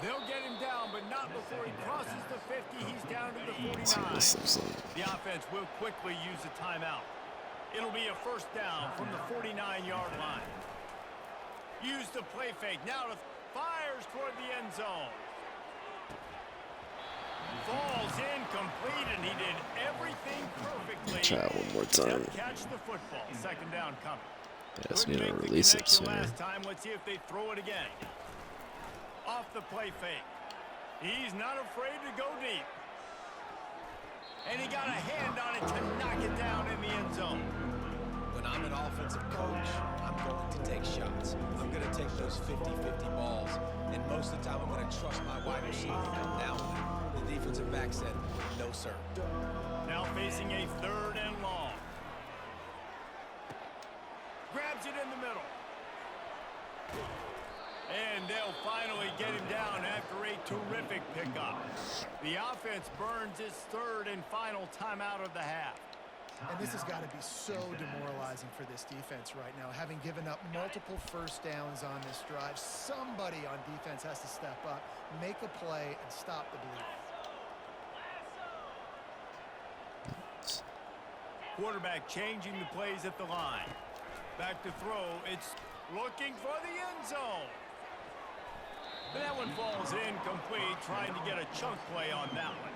They'll get him down, but not before he crosses the 50. He's down to the 49. Let's see what this looks like. The offense will quickly use a timeout. It'll be a first down from the 49-yard line. Use the play fake. Now fires toward the end zone. Falls incomplete, and he did everything perfectly. Try it one more time. Except catch the football. 2nd down coming. Yeah, it's Couldn't gonna make the release it connection sooner. last time. Let's see if they throw it again. Off the play fake. He's not afraid to go deep. And he got a hand on it to knock it down in the end zone. When I'm an offensive coach, I'm going to take shots. I'm going to take those 50-50 balls. And most of the time, I'm going to trust my wide receiver to come down with it. The defensive back said, no, sir. Now facing a 3rd and long. Grabs it in the middle. And they'll finally get him down after a terrific pickup. The offense burns its 3rd and final timeout of the half. And this has got to be so demoralizing for this defense right now. Having given up multiple first downs on this drive, somebody on defense has to step up, make a play, and stop the bleeding. Quarterback changing the plays at the line. Back to throw. It's looking for the end zone. But that one falls incomplete, trying to get a chunk play on that one.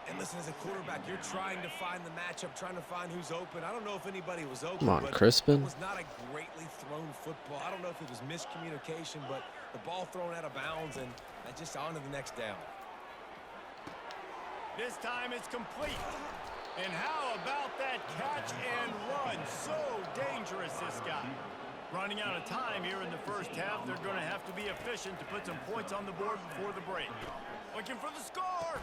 And listen, as a quarterback, you're trying to find the matchup, trying to find who's open. I don't know if anybody was open. Come on, but Crispin. It was not a greatly thrown football. I don't know if it was miscommunication, but the ball thrown out of bounds and just on to the next down. This time it's complete. And how about that catch and run? So dangerous, this guy. Running out of time here in the first half. They're going to have to be efficient to put some points on the board before the break. Looking for the score.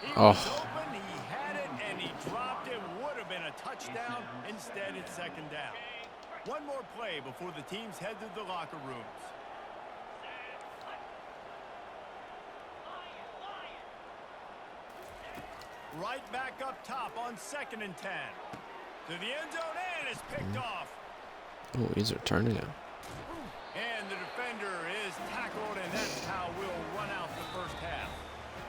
He was open, he had it, and he dropped it. Would have been a touchdown. Instead, it's 2nd down. One more play before the teams head to the locker rooms. Right back up top on 2nd and 10. To the end zone, and it's picked off. Oh, he's returning it. And the defender is tackled, and that's how we'll run out the first half.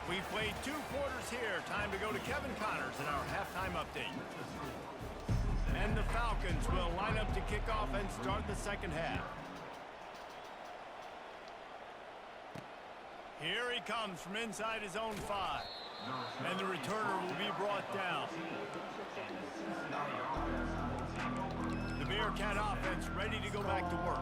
We played 2 quarters here. Time to go to Kevin Connors in our halftime update. And the Falcons will line up to kick off and start the 2nd half. Here he comes from inside his own 5. And the returner will be brought down. The Bearcat offense ready to go back to work.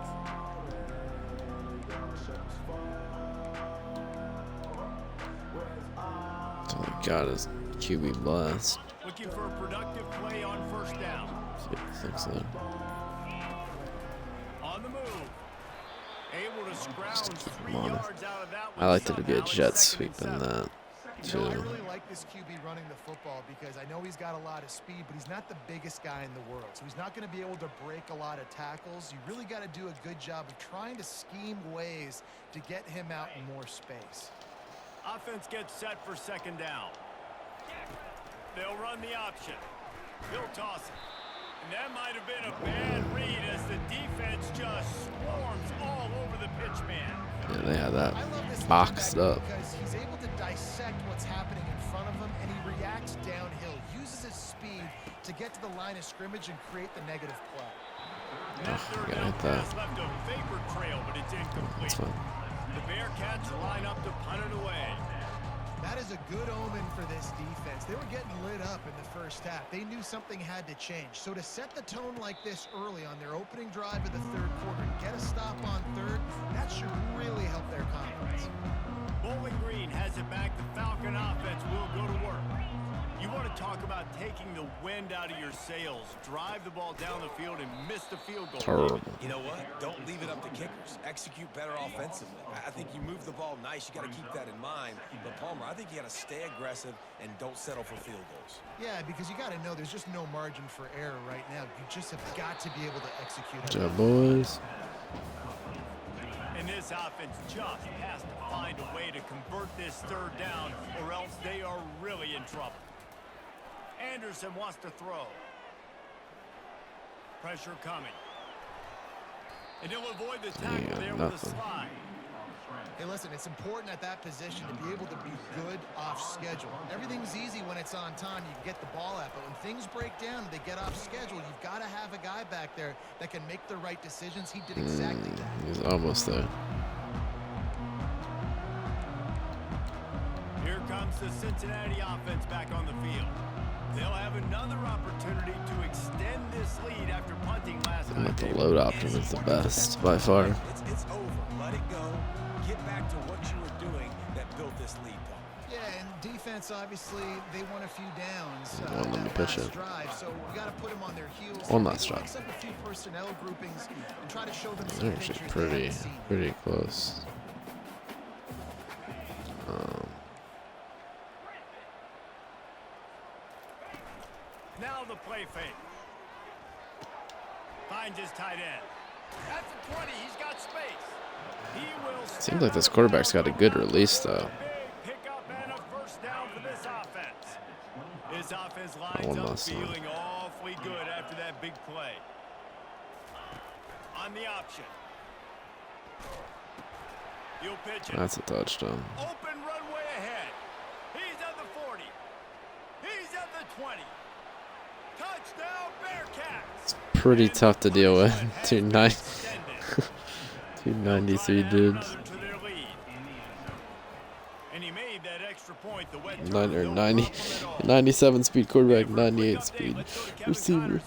That's all he got is QB blast. Looking for a productive play on 1st down. See what he thinks then. On the move. Able to scrounge 3 on it. yards out of that one. I like there to be a Somehow it's jet 2nd sweep and in 7. that, You know, I too. really like this QB running the football because I know he's got a lot of speed, but he's not the biggest guy in the world. So he's not going to be able to break a lot of tackles. You really got to do a good job of trying to scheme ways to get him out in more space. Offense gets set for 2nd down. They'll run the option. He'll toss it. And that might have been a bad read as the defense just swarms all over the pitch man. Yeah, they had that I love this boxed linebacker up. because he's able to dissect what's happening in front of him, and he reacts downhill, uses his speed to get to the line of scrimmage and create the negative play. And that third gotta down hit that. pass left a vapor trail, but it's incomplete. That's fine. The Bearcats line up to punt it away. That is a good omen for this defense. They were getting lit up in the first half. They knew something had to change. So to set the tone like this early on their opening drive of the third quarter and get a stop on third, that should really help their confidence. Bowling Green has it back. The Falcon offense will go to work. You want to talk about taking the wind out of your sails. Drive the ball down the field and miss the field goal. Terrible. You know what? Don't leave it up to kickers. Execute better offensively. I think you move the ball nice. You got to keep that in mind. But Palmer, I think you got to stay aggressive and don't settle for field goals. Yeah, because you got to know there's just no margin for error right now. You just have got to be able to execute. Good job, boys. And this offense just has to find a way to convert this third down, or else they are really in trouble. Anderson wants to throw. Pressure coming. And he'll avoid the tackle there with a slide. Hey, listen, it's important at that position to be able to be good off schedule. Everything's easy when it's on time. You can get the ball out, but when things break down and they get off schedule, you've got to have a guy back there that can make the right decisions. He did exactly that. He's almost there. Here comes the Cincinnati offense back on the field. They'll have another opportunity to extend this lead after punting last night. The load option is the best by far. It's over. Let it go. Get back to what you were doing that built this lead, Paul. Yeah, and defense, obviously, they won a few downs Won't let me that pitch last it. drive, so you got to put them on their heels. One last Maybe drive. mix up a few personnel groupings and try to show them some They're actually pictures they pretty, haven't seen. pretty close. Now the play fake. Finds his tight end. At the 20, he's got space. He will Seems like this quarterback's got a good release, though. big pickup and a first down for this offense. This offense lines One up last time. feeling awfully good after that big play. On the option. You'll pitch it. That's a touchdown. Open runway ahead. He's at the 40. He's at the 20. Touchdown Bearcats. Pretty tough to deal with. Two 293 dudes. And he made that extra point. The wet 97 speed quarterback, 98 speed receiver.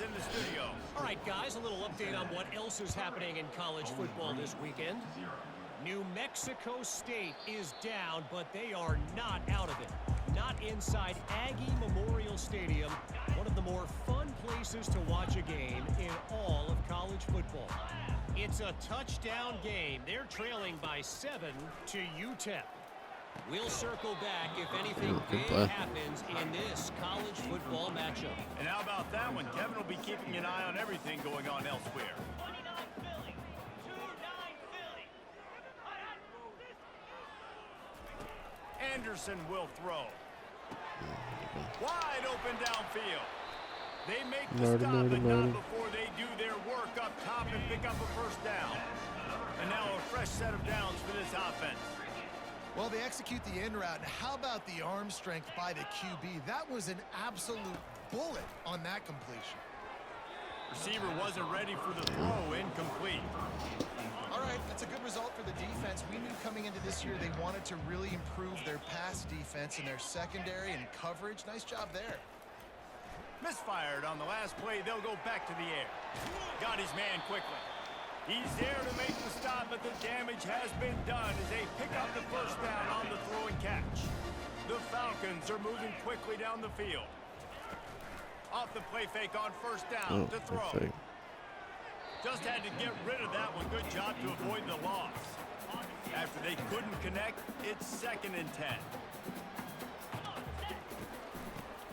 All right, guys, a little update on what else is happening in college football this weekend. New Mexico State is down, but they are not out of it. Not inside Aggie Memorial Stadium, one of the more fun places to watch a game in all of college football. It's a touchdown game. They're trailing by 7 to UTEP. We'll circle back if anything big play. happens in this college football matchup. And how about that one? Kevin will be keeping an eye on everything going on elsewhere. 29 Philly. 29 Philly. Anderson will throw. Wide open downfield. They make the stop, but not before they do their work up top and pick up a first down. And now a fresh set of downs for this offense. Well, they execute the in route. And how about the arm strength by the QB? That was an absolute bullet on that completion. Receiver wasn't ready for the throw, incomplete. All right, that's a good result for the defense. We knew coming into this year they wanted to really improve their pass defense and their secondary and coverage. Nice job there. Misfired on the last play. They'll go back to the air. Got his man quickly. He's there to make the stop, but the damage has been done as they pick up the first down on the throw and catch. The Falcons are moving quickly down the field. Off the play fake on first down to throw. Perfect. Just had to get rid of that one. Good job to avoid the loss. After they couldn't connect, it's 2nd and 10.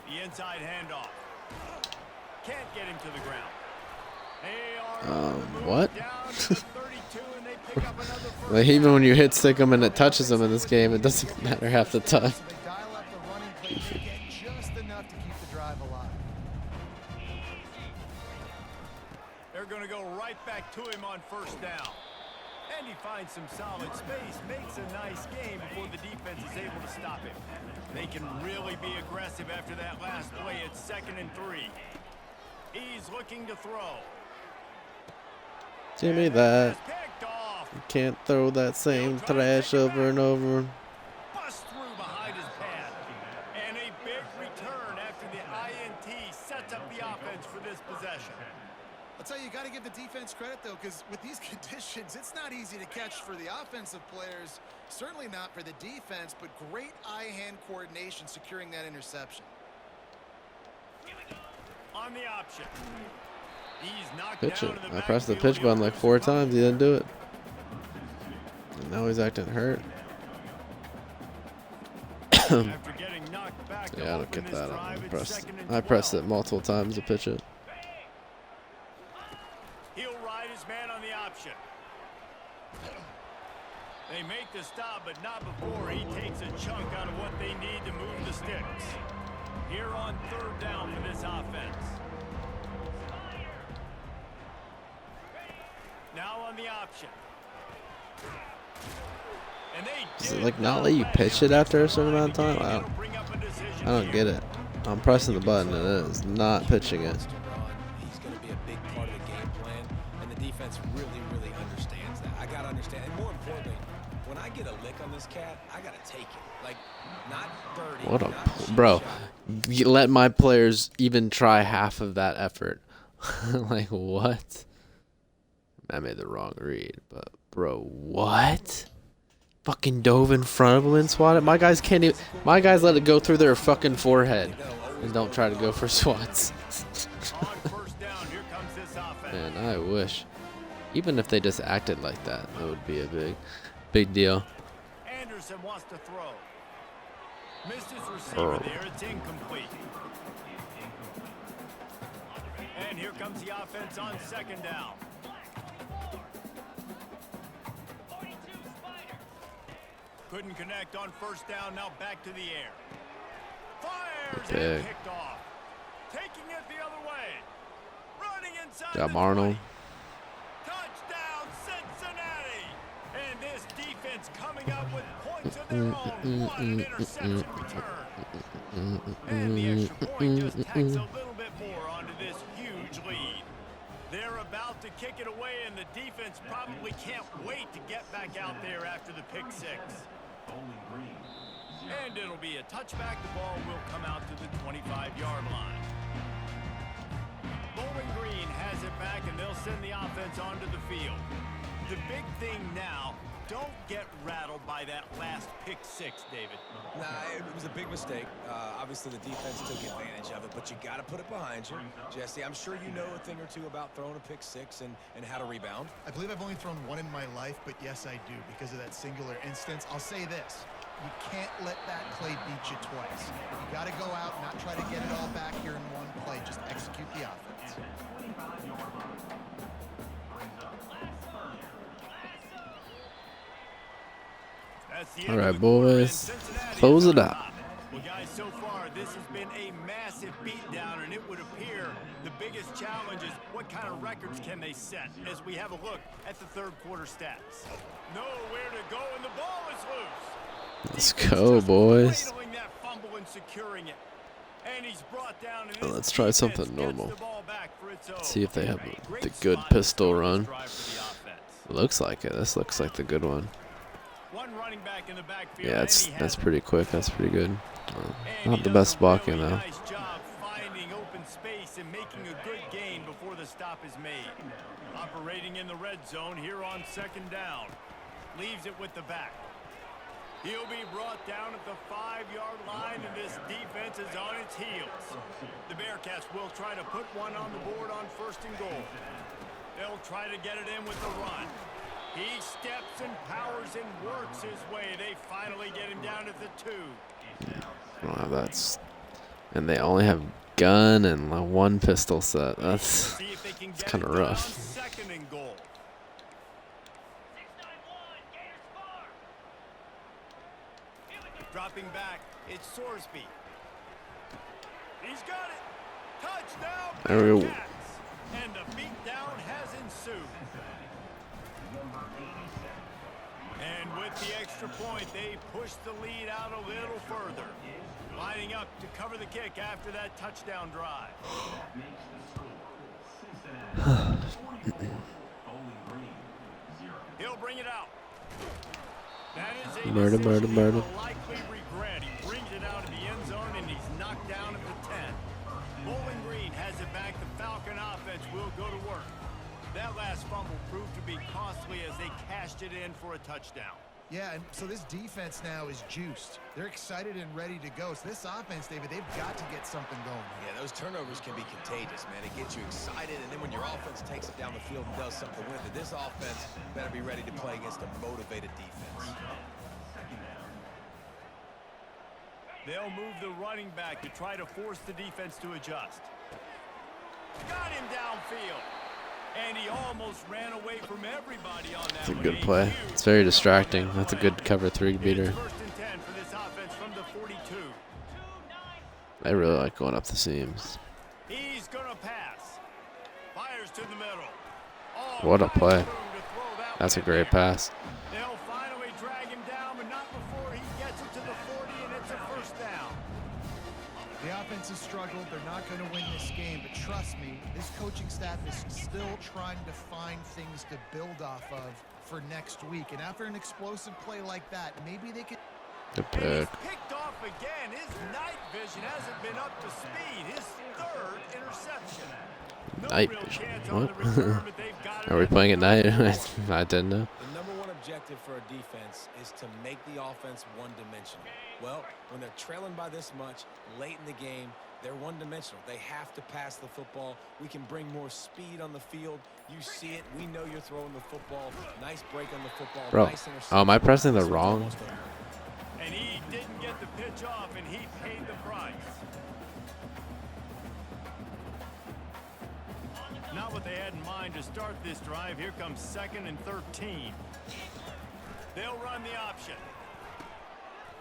The inside handoff. Can't get him to the ground. They are What? down to the 32, and they pick up another first Like, even down. when you hit stick them and it touches them in this game, it doesn't matter half the time. So they dial up the running play. They get just enough to keep the drive alive. They're going to go right back to him on first down. And he finds some solid space, makes a nice game before the defense is able to stop him. They can really be aggressive after that last play at 2nd and 3. He's looking to throw. Give me that. You can't throw that same trash over and over. Bust through behind his pad. And a big return after the INT sets up the offense for this possession. I'll tell you, you got to give the defense credit, though, because with these conditions, it's not easy to catch for the offensive players. Certainly not for the defense, but great eye-hand coordination securing that interception. On the option. He's knocked Pitch it. down in the I pressed the backfield. pitch button like 4 times. He didn't do it. And now he's acting hurt. After getting knocked back to Yeah, I don't open get this that. drive, it's 2nd and I pressed 12. it multiple times to pitch it. He'll ride his man on the option. They make the stop, but not before he takes a chunk out of what they need to move the sticks. Here on 3rd down for this offense. Now on the option. And they Does it like not let you pitch it after a certain amount of time? I don't get it. I'm pressing the button and it is not pitching it. He's going to be a big part of the game plan, and the defense really, really understands that. I got to understand, and more importantly, when I get a lick on this cat, I got to take it. Like, not 30. What not a cheap bro! shot. You let my players even try half of that effort. Like what? I made the wrong read, but bro, what? Fucking dove in front of him and swatted. My guys can't even. My guys let it go through their fucking forehead and don't try to go for swats. On first down, here comes this offense. Man, I wish. Even if they just acted like that, that would be a big deal. Anderson wants to throw. Missed his receiver there. It's incomplete. And here comes the offense on 2nd down. 42 Spider. Couldn't connect on first down. Now back to the air. Fires Big. and picked off. Taking it the other way. Running inside Job the Arnold. 20. Touchdown Cincinnati. And this defense coming up with points of their own. What an interception return. And the extra point just tacks a little bit more onto this huge lead. They're about to kick it away, and the defense probably can't wait to get back out there after the pick 6. And it'll be a touchback. The ball will come out to the 25-yard line. Bowling Green has it back, and they'll send the offense onto the field. The big thing now, don't get rattled by that last pick 6, David. Nah, it was a big mistake. Obviously, the defense took advantage of it, but you got to put it behind you. Jesse, I'm sure you know a thing or two about throwing a pick 6 and how to rebound. I believe I've only thrown one in my life, but yes, I do because of that singular instance. I'll say this. You can't let that play beat you twice. You got to go out, not try to get it all back here in one play. Just execute the offense. That's the All end of right, the quarter, and boys. Cincinnati Close is it on up. top. Well, guys, so far this has been a massive beatdown, and it would appear the biggest challenge is what kind of records can they set as we have a look at the 3rd quarter stats. Nowhere to go, and the ball is loose. Let's Defense go, just boys. cradling that fumble and securing it. And he's brought down, and Well, this let's try defense something gets normal. the ball back for its own. Let's see if they have Great the good spot to pistol start this run. drive for the offense. Looks like it. This looks like the good one. One running back in the backfield, Yeah, and he that's has it. pretty quick. That's pretty good. And Not he the does best a blocking really though. Nice job finding open space and making a good gain before the stop is made. Operating in the red zone here on 2nd down. Leaves it with the back. He'll be brought down at the 5-yard line, and this defense is on its heels. The Bearcats will try to put one on the board on 1st and goal. They'll try to get it in with the run. He steps and powers and works his way. They finally get him down at the 2. I don't have that. And they only have gun and like 1 pistol set. That's See if they can it's get kind it of done rough. on 2nd and goal. 691, Gators Farm. Here we go. Dropping back, it's Sorsby. He's got it. Touchdown. There we go. Bearcats. And the beatdown has ensued. And with the extra point, they push the lead out a little further. Lining up to cover the kick after that touchdown drive. That makes the score Cincinnati 44, Bowling Green 0. He'll bring it out. That is a Murder, murder, decision murder. he will likely regret. He brings it out of the end zone and he's knocked down at the 10. Bowling Green has it back. The Falcon offense will go to work. That last fumble proved to be costly as they cashed it in for a touchdown. Yeah, and so this defense now is juiced. They're excited and ready to go. So this offense, David, they've got to get something going. Yeah, those turnovers can be contagious, man. It gets you excited, and then when your offense takes it down the field and does something with it, this offense better be ready to play against a motivated defense. They'll move the running back to try to force the defense to adjust. Got him downfield. And he almost ran away from everybody on that. It's a good play. It's very distracting. That's a good cover 3 beater. First and 10 for this offense from the 42. I really like going up the seams. He's gonna pass. Fires to the middle. What a play. That's a great pass. They'll finally drag him down, but not before he gets it to the 40, and it's a first down. The offense has struggled. They're not going to win this game, but trust me, this coaching staff is still trying to find things to build off of for next week. And after an explosive play like that, maybe they could. Good And he's pick. picked off again. His night vision hasn't been up to speed. His third interception. No Night real vision. chance What? on the return, but they've got it Are we under playing at night? control. I didn't know. The number one objective for a defense is to make the offense one-dimensional. Well, when they're trailing by this much late in the game, they're one-dimensional. They have to pass the football. We can bring more speed on the field. You see it. We know you're throwing the football. Nice break on the football. Bro, Nice interception. am I pressing the This one's wrong? almost over. And he didn't get the pitch off, and he paid the price. Not what they had in mind to start this drive. Here comes 2nd and 13. They'll run the option.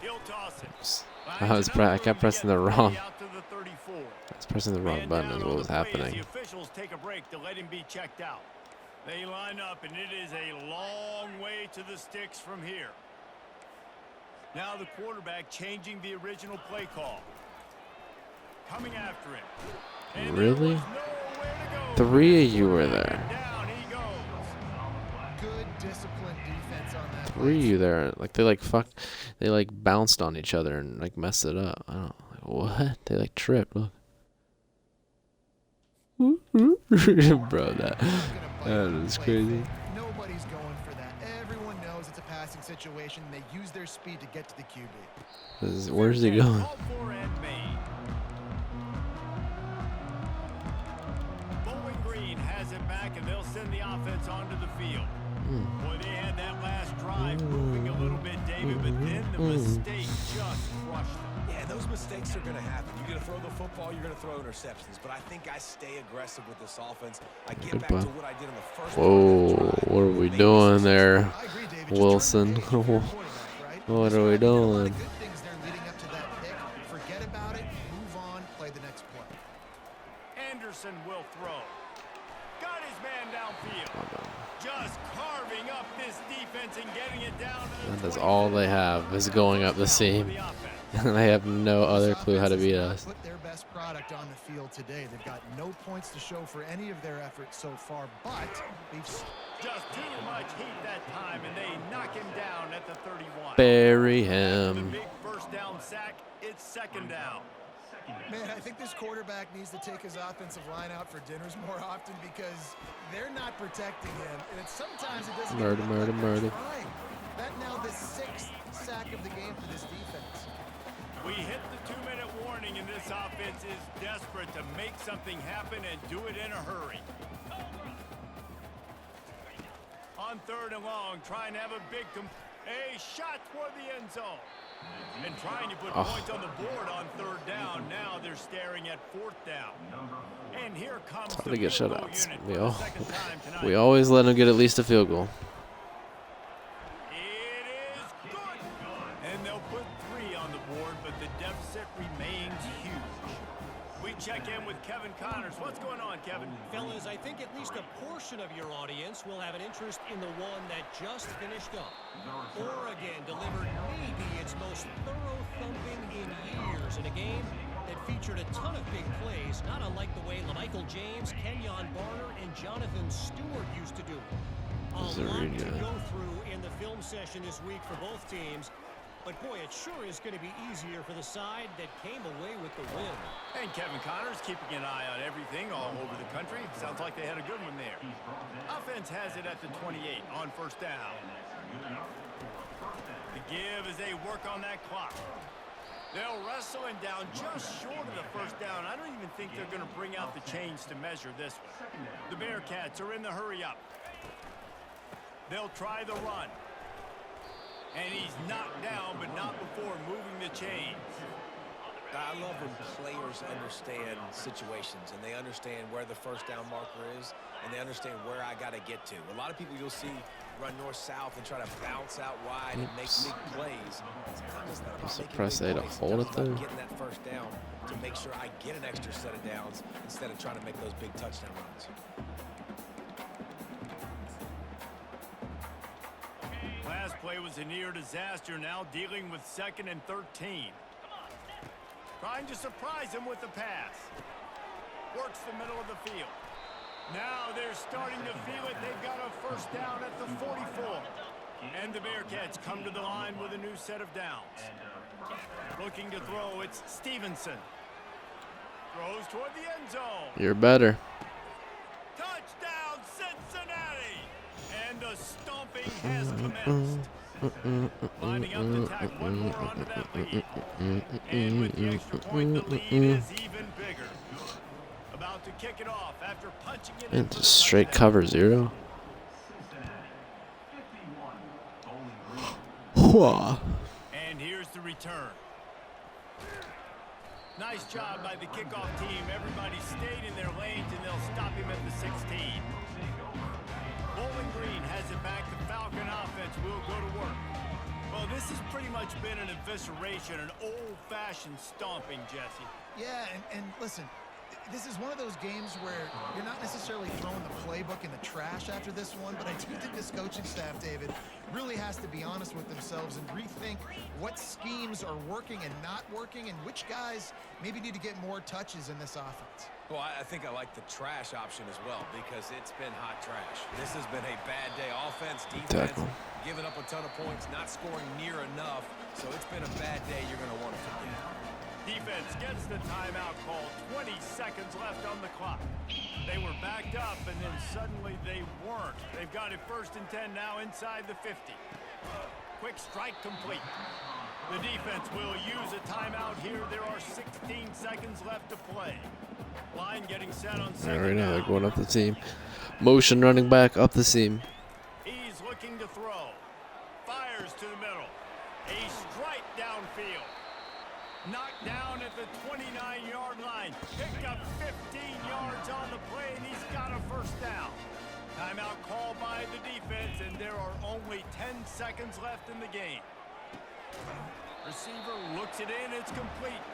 He'll toss it. I kept pressing the wrong. Out to the 34. I was pressing the wrong Man button down is on what was the play as happening. The officials take a break to let him be checked out. They line up, and it is a long way to the sticks from here. Now the quarterback changing the original play call. Coming after him. And there Really? was nowhere to go. 3 of you were there. Down he goes. Good disciplined defense on that. 3 of you there. Like they like bounced on each other and like messed it up. I don't like what? They like tripped. Look. Bro, that is crazy. Nobody's going for that. Everyone knows it's a passing situation. They use their speed to get to the QB. Where's he going? Called for and made. Bowling Green has it back, and they'll send the offense onto the field. Boy, they had that last drive moving a little bit, David, but then the mistake just crushed them. Yeah, those mistakes are going to happen. You're going to throw the football, you're going to throw interceptions. But I think I stay aggressive with this offense. I get Good back play. to what I did in the first Whoa, part of that drive. what are we Make doing mistakes. there, I agree, David. Just Wilson? turn the page if you're a quarterback, right? What This are we guy did a lot of doing? good things there leading up to that pick. Forget about it. Move on. Play the next play. Anderson will throw. Got his man downfield. Just carving up this defense and getting it down to the That is 20. all they have is going up the seam. They have no other clue how to beat us. Put their best product on the field today. They've got no points to show for any of their efforts so far, but they've Just too much heat that time, and they knock him down at the 31. Bury The him. big first down sack. It's 2nd down. Man, I think this quarterback needs to take his offensive line out for dinners more often because they're not protecting him. And sometimes it doesn't Murder, even look murder, like they're murder. trying. That now the 6th sack of the game for this defense. We hit the 2-minute warning, and this offense is desperate to make something happen and do it in a hurry. On 3rd and long, trying to have a big a shot toward the end zone. And trying to put points on the board on 3rd down. Now they're staring at 4th down. And here comes Hard the to get field goal shutouts. unit We for the all, 2nd time tonight. we always let them get at least a field goal. It is good. And they'll put 3 on the board, but the deficit remains huge. We check in with Kevin Connors. What's going on, Kevin? Fellas, I think at least a portion of your audience will have an interest in the one that just finished up. Oregon delivered maybe its most thorough thumping in years in a game that featured a ton of big plays, not unlike the way LaMichael James, Kenyon Barner, and Jonathan Stewart used to do it. A lot to go through in the film session this week for both teams. But, boy, it sure is going to be easier for the side that came away with the win. And Kevin Connors keeping an eye on everything all over the country. Sounds like they had a good one there. Offense has it at the 28 on first down. The give as they work on that clock. They'll wrestle him down just short of the first down. I don't even think they're going to bring out the chains to measure this one. The Bearcats are in the hurry up. They'll try the run. And he's knocked down, but not before moving the chains. I love when players understand situations and they understand where the first down marker is and they understand where I got to get to. A lot of people you'll see run north-south and try to bounce out wide and make big plays. Sometimes it's not about making big plays. It's about getting that first down to make sure I get an extra set of downs instead of trying to make those big touchdown runs. Last play was a near disaster, now dealing with 2nd and 13. Trying to surprise him with the pass. Works the middle of the field. Now they're starting to feel it. They've got a first down at the 44. And the Bearcats come to the line with a new set of downs. Looking to throw, it's Stevenson. Throws toward the end zone. You're better. Touchdown, Cincinnati! And the stomping has commenced. Lining up to tack one more onto that lead. And with the extra point, the lead is even bigger. About to kick it off after punching it into straight cover 0. And here's the return. Nice job by the kickoff team. Everybody stayed in their lanes, and they'll stop him at the 16. Bowling Green has it back. The Falcon offense will go to work. Well, this has pretty much been an evisceration, an old-fashioned stomping, Jesse. Yeah, and listen, this is one of those games where you're not necessarily throwing the playbook in the trash after this one, but I do think this coaching staff, David, really has to be honest with themselves and rethink what schemes are working and not working and which guys maybe need to get more touches in this offense. Well, I think I like the trash option as well because it's been hot trash. This has been a bad day. Offense, defense, giving up a ton of points, not scoring near enough. So it's been a bad day you're going to want to forget. Defense gets the timeout call. 20 seconds left on the clock. They were backed up, and then suddenly they weren't. They've got it 1st and 10 now inside the 50. Quick strike complete. The defense will use a timeout here. There are 16 seconds left to play. Line getting set on 2nd Right now they're down. going up the seam. Motion running back up the seam. He's looking to throw. Fires to the middle. A strike downfield. Knocked down at the 29-yard line. Picked up 15 yards on the play, and he's got a first down. Timeout called by the defense, and there are only 10 seconds left in the game. Receiver looks it in. It's complete.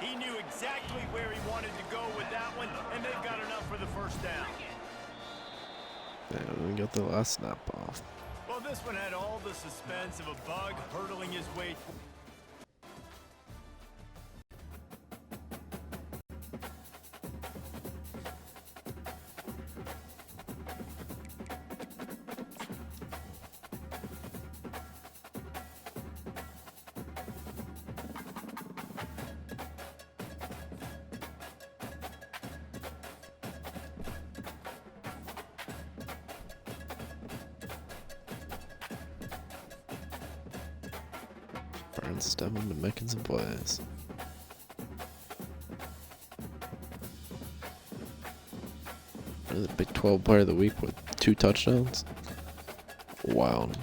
He knew exactly where he wanted to go with that one, and they've got enough for the first down. Yeah, we got the last snap off. Well, this one had all the suspense of a bug hurtling his way. Burns stepping and making some plays. The Big 12 player of the week with 2 touchdowns. Wild.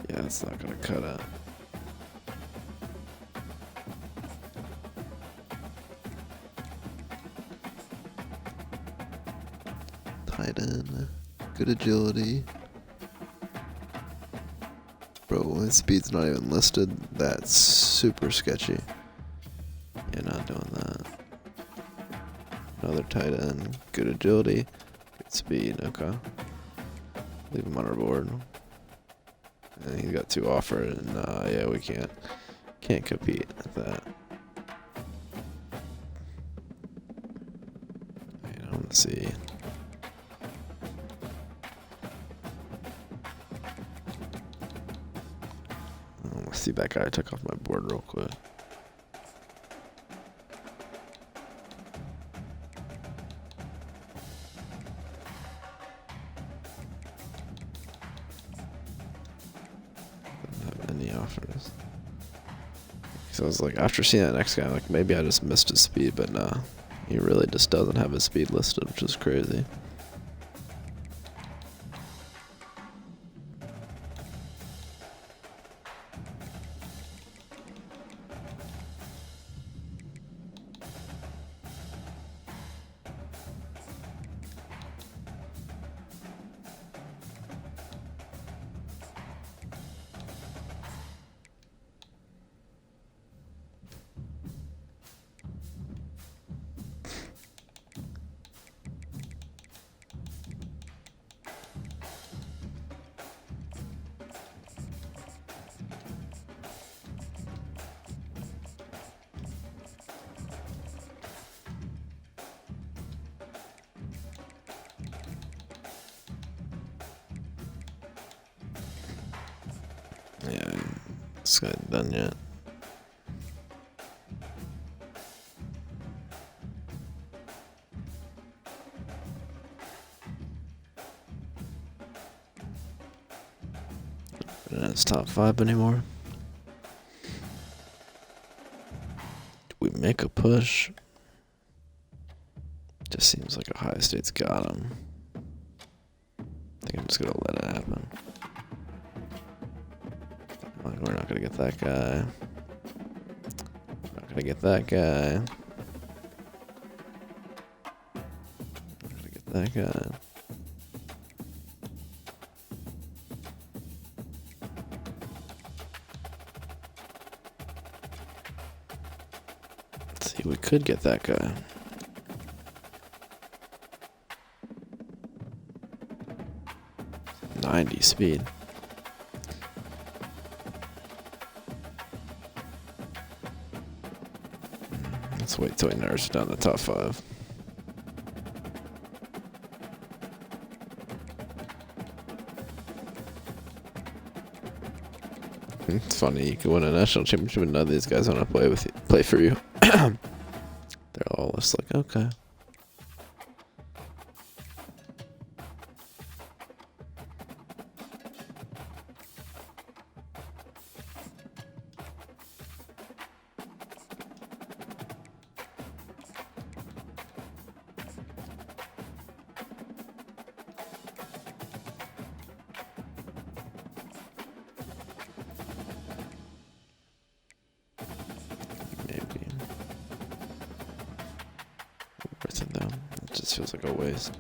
Yeah, it's not gonna cut it. Tight end, good agility. Bro, his speed's not even listed. That's super sketchy. You're not doing that. Another tight end, good agility, good speed. Okay, leave him on our board. And he's got 2 offered, and yeah, we can't compete with that. I want to see. I want to see that guy I took off my board real quick. Any offers. So I was like, after seeing that next guy, like maybe I just missed his speed, but nah, he really just doesn't have his speed listed, which is crazy. Yeah, this guy ain't done yet. But it's top 5 anymore. Do we make a push? Just seems like Ohio State's got him. I think I'm just gonna let it happen. Like, we're not gonna get that guy. We're not gonna get that guy. We're not gonna get that guy. Let's see, we could get that guy. .90 speed. Let's wait till he narrows down the top 5. It's funny, you can win a national championship and none of these guys want to play for you. They're all just like, okay. Maybe. Worth it though. It just feels like a waste.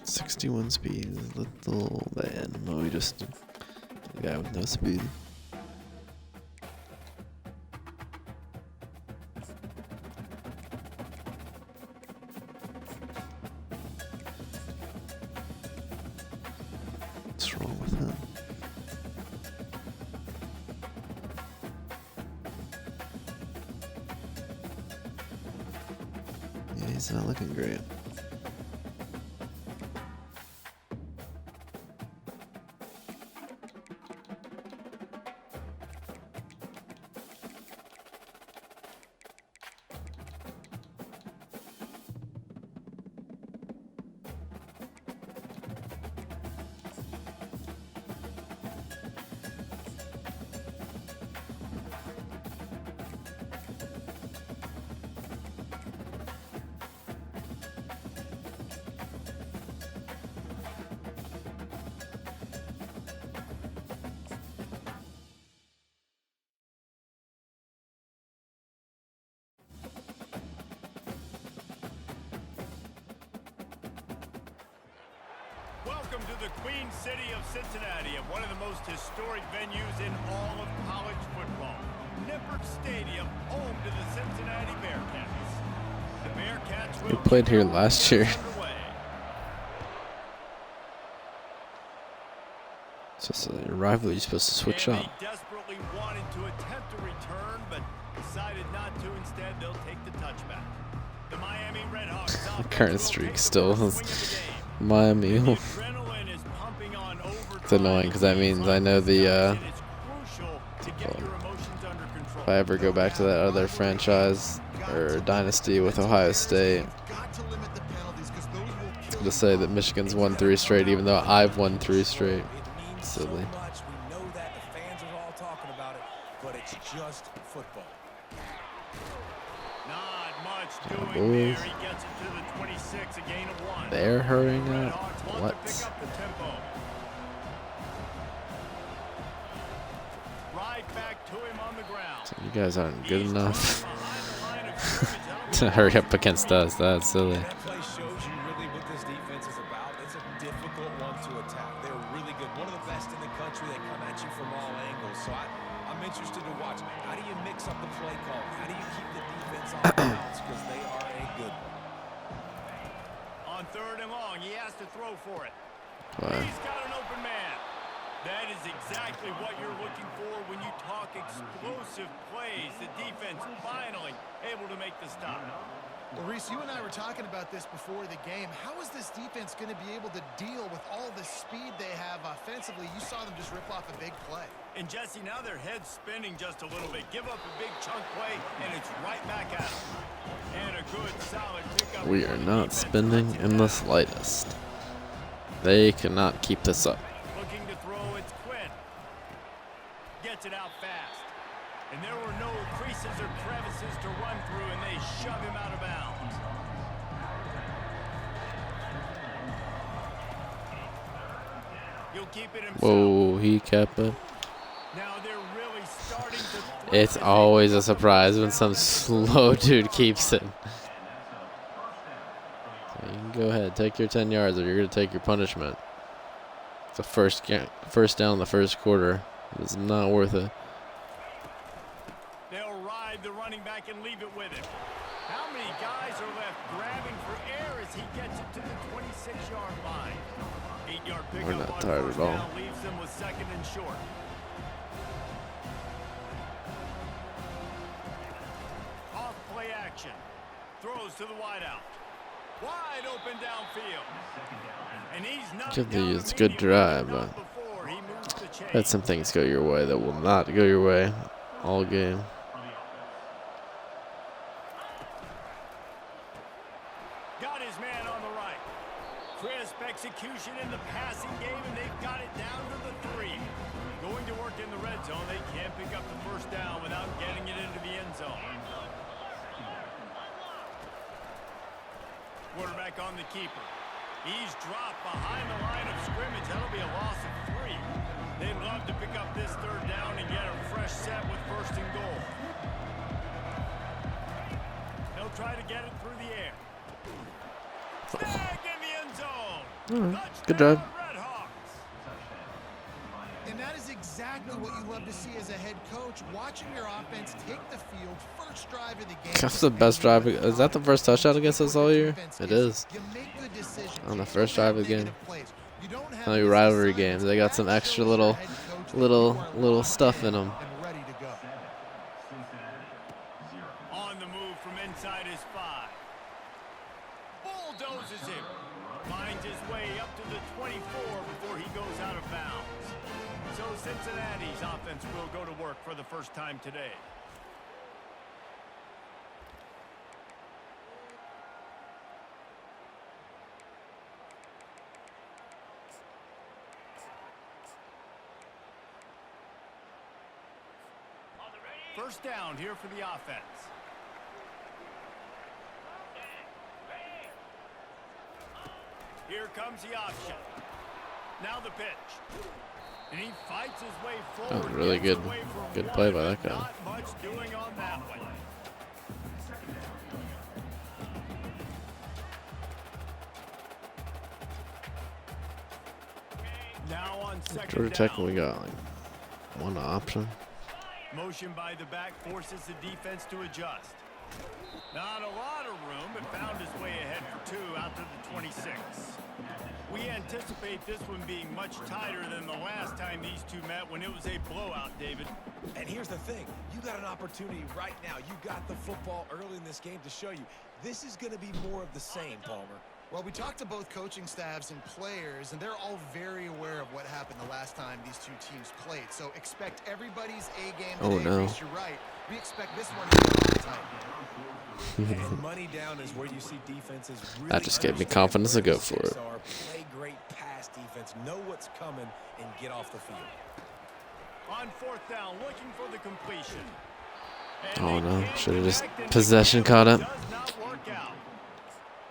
61 speed is a little bad. Well, we just a guy with no speed. What's wrong with him? Yeah, he's not looking great. Welcome to the Queen City of Cincinnati, and one of the most historic venues in all of college football. Nippert Stadium, home to the Cincinnati Bearcats. The Bearcats will We played here last year. It's just a rivalry you're supposed to switch and up. They desperately wanted to attempt a return, but decided not to. Instead, they'll take the touchback. The Miami Redhawks. The current streak still is Miami. Adrenaline is pumping on overdrive. It's annoying because that means I know the And it's crucial to get your emotions under control. if I ever go back to that other franchise or Dynasty with Ohio State, Got to limit the penalties because those will kill to say that Michigan's won 3 straight, even though I've won 3 straight. It means Silly. so much. We know that the fans are all talking about it, but it's just football. Not much Bulls. doing there. He gets it to the 26, a gain of 1. They're hurrying Redhawks up. want to What? pick up the tempo. Right back to him on the ground. You guys aren't good He's enough running behind the line of scrimmage. That'll be to a hurry loss up of against 3. us. That's silly. That play shows you really what this defense is about. It's a difficult one to attack. They're really good. One of the best in the country. They come at you from all angles. So I'm interested to watch. How do you mix up the play call? How do you keep the defense on balance? Because they are a good one. On 3rd and long, he has to throw for it. Wow. He's got an open man. That is exactly what you're looking for when you talk explosive plays. The defense finally able to make the stop. Well, Reese, you and I were talking about this before the game. How is this defense going to be able to deal with all the speed they have offensively? You saw them just rip off a big play. And Jesse, now their head's spinning just a little bit. Give up a big chunk play, and it's right back at them. And a good, solid pickup. We for are the not defense. spending in the slightest. They cannot keep this up. Looking to throw, it's Quinn. Gets it out fast. And there were no creases or crevices to run through, and they shove him out of bounds. He'll keep it himself. Whoa, he kept it. Now they're really starting to throw It's as they always a put surprise when some themselves slow dude keeps it. So you can go ahead, take your 10 yards, or you're going to take your punishment. It's a first down in the first quarter. It's not worth it. They'll ride the running back and leave it with him. How many guys are left grabbing for air as he gets it to the 26-yard line? 8-yard pickup We're not on tired first at all. down leaves them with 2nd and short. Off play action. Throws to the wideout. Wide open downfield. And he's not Give down these a good immediately, drive, not but before he moves the chain. had some things go your way that will not go your way all game. Got his man on the right. Crisp execution in the passing game, and they've got it down to the 3. Going to work in the red zone. They can't pick up the first down without getting it into the end zone. Quarterback on the keeper. He's dropped behind the line of scrimmage. That'll be a loss of 3. They'd love to pick up this 3rd down and get a fresh set with 1st and goal. They'll try to get it through the air. Snagged in the end zone. Good job. And that is exactly what you love to see as a head coach, watching your offense take the field first drive of the game. That's the best drive. Is that the first touchdown against us all year? It is. You make good decisions. On the first drive of the game. You don't have Like rivalry games, they got some extra little stuff in them. and ready to go. On the move from inside his 5. Bulldozes him. Finds his way up to the 24 before he goes out of bounds. So Cincinnati's offense will go to work for the first time today. First down here for the offense. Here comes the option. Now the pitch. And he fights his way forward. That was really gets good. away from Good one, play by but that guy. Not much doing on that one. Now on second Georgia down. Tech, we got like one option. Motion by the back forces the defense to adjust. Not a lot of room, but found his way ahead for 2 out to the 26. We anticipate this one being much tighter than the last time these two met when it was a blowout, David. And here's the thing. You got an opportunity right now. You got the football early in this game to show you. This is going to be more of the same, Palmer. Well, we talked to both coaching staffs and players, and they're all very aware of what happened the last time these two teams played. So expect everybody's A game today. Oh, no. Reese, you're right. We expect this one to be tight. And money down is where you see defenses really That just gave me understand confidence to where go the for stakes it. are, play great pass defense, know what's coming, and get off the field. On fourth down, looking for the completion. Oh no, should have just possession caught up. Does not work out.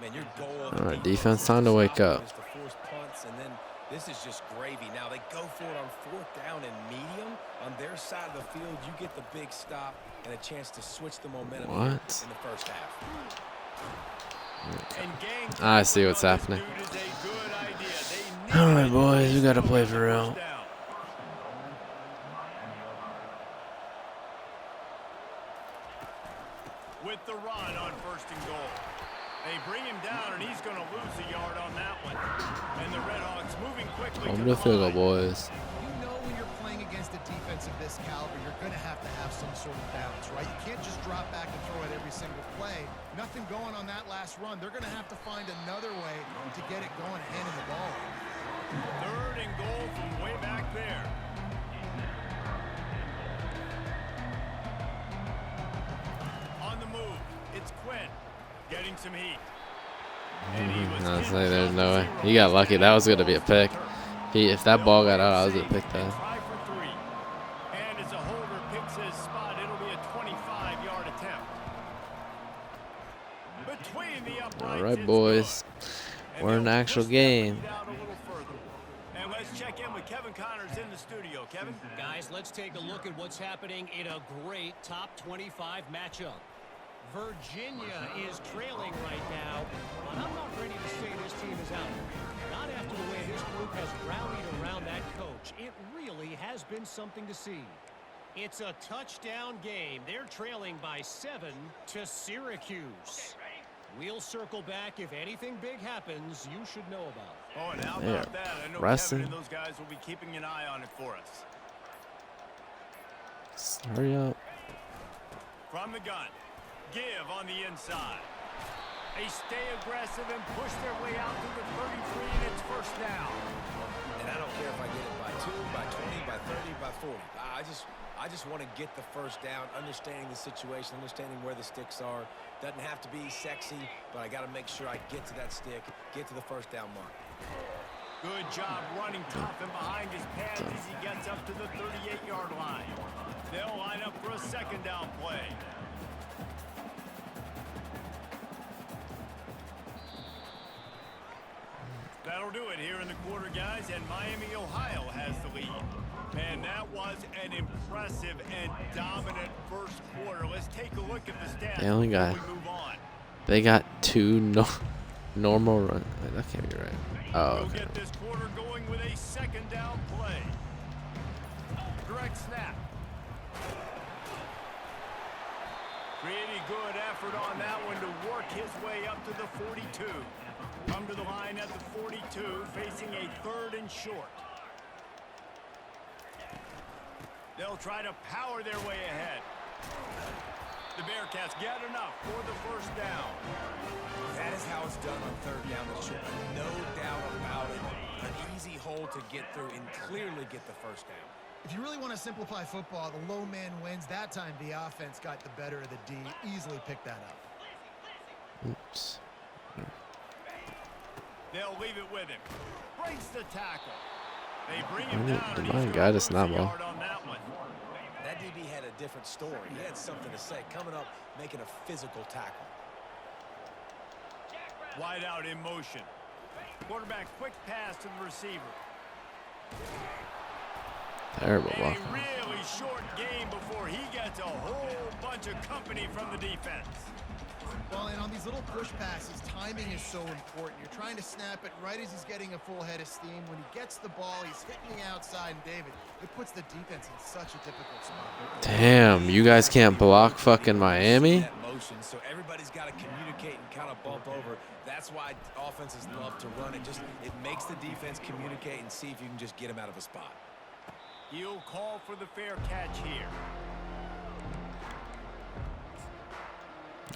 Man, your goal All right, defense, time to wake up. is to force punts, and then this is just gravy. Now they go for it on fourth down and medium. On their side of the field, you get the big stop and a chance to switch the momentum What? in the first half. And gang, I see what's this happening. dude is a good idea. They All need right, to boys, we get gotta this play on for real. first down. With the run on first and goal. They bring him down, and he's going to lose a yard on that one. And the Redhawks moving quickly Home to to the field goal, line. boys. You know when you're playing against a defense of this caliber, you're going to have some sort of balance, right? You can't just drop back and throw it every single play. Nothing going on that last run. They're going to have to find another way to get it going, handing the ball. Third and goal from way back there. On the move, it's Quinn getting some heat. And he was I was hit like, there's on no way. 0. He got lucky. That was going to be a pick. If that ball got out, I was going to pick And that. try for 3. And as a holder picks his spot, it'll be a 25-yard attempt. Between the uprights, All right, it's boys. good. We're in the they'll actual push that game. lead out a little further. And let's check in with Kevin Connors in the studio. Kevin? Guys, let's take a look at what's happening in a great top 25 matchup. Virginia is trailing right now, but I'm not ready to say this team is out. Not after the way this group has rallied around that coach. It really has been something to see. It's a touchdown game. They're trailing by 7 to Syracuse. We'll circle back. If anything big happens, you should know about. Oh, and how They're about that? I know pressing. Kevin and those guys will be keeping an eye on it for us. Hurry up. From the gun. Give on the inside. They stay aggressive and push their way out to the 33, and it's first down. And I don't care if I get it by 2, by 20, by 30, by 40. I just want to get the first down, understanding the situation, understanding where the sticks are. Doesn't have to be sexy, but I got to make sure I get to that stick, get to the first down mark. Good job running tough and behind his pads as he gets up to the 38-yard line. They'll line up for a second down play. That'll do it here in the quarter, guys, and Miami, Ohio has the lead. And that was an impressive and dominant first quarter. Let's take a look at the stats They only got- before we move on. They got two normal run. Wait, that can't be right. Oh, We'll okay. get this quarter going with a second down play. Direct snap. Pretty good effort on that one to work his way up to the 42. Come to the line at the 42, facing a 3rd and short. They'll try to power their way ahead. The Bearcats get enough for the first down. That is how it's done on 3rd down and short. No doubt about it. An easy hole to get through and clearly get the first down. If you really want to simplify football, the low man wins. That time the offense got the better of the D. Easily picked that up. Oops. They'll leave it with him. Breaks the tackle. They bring him down. The And he's mine gonna guy lose does not a well. yard on that one. That DB had a different story. He had something to say. Coming up, making a physical tackle. Wide out in motion. Quarterback quick pass to the receiver. Terrible A block. really short game before he gets a whole bunch of company from the defense. Well, and on these little push passes, timing is so important. You're trying to snap it right as he's getting a full head of steam. When he gets the ball, he's hitting the outside, and David, it puts the defense in such a difficult spot. Damn, you guys can't block fucking Miami? That motion, so everybody's got to communicate and kind of bump over. That's why offenses love to run it. It makes the defense communicate and see if you can just get him out of a spot. He'll call for the fair catch here.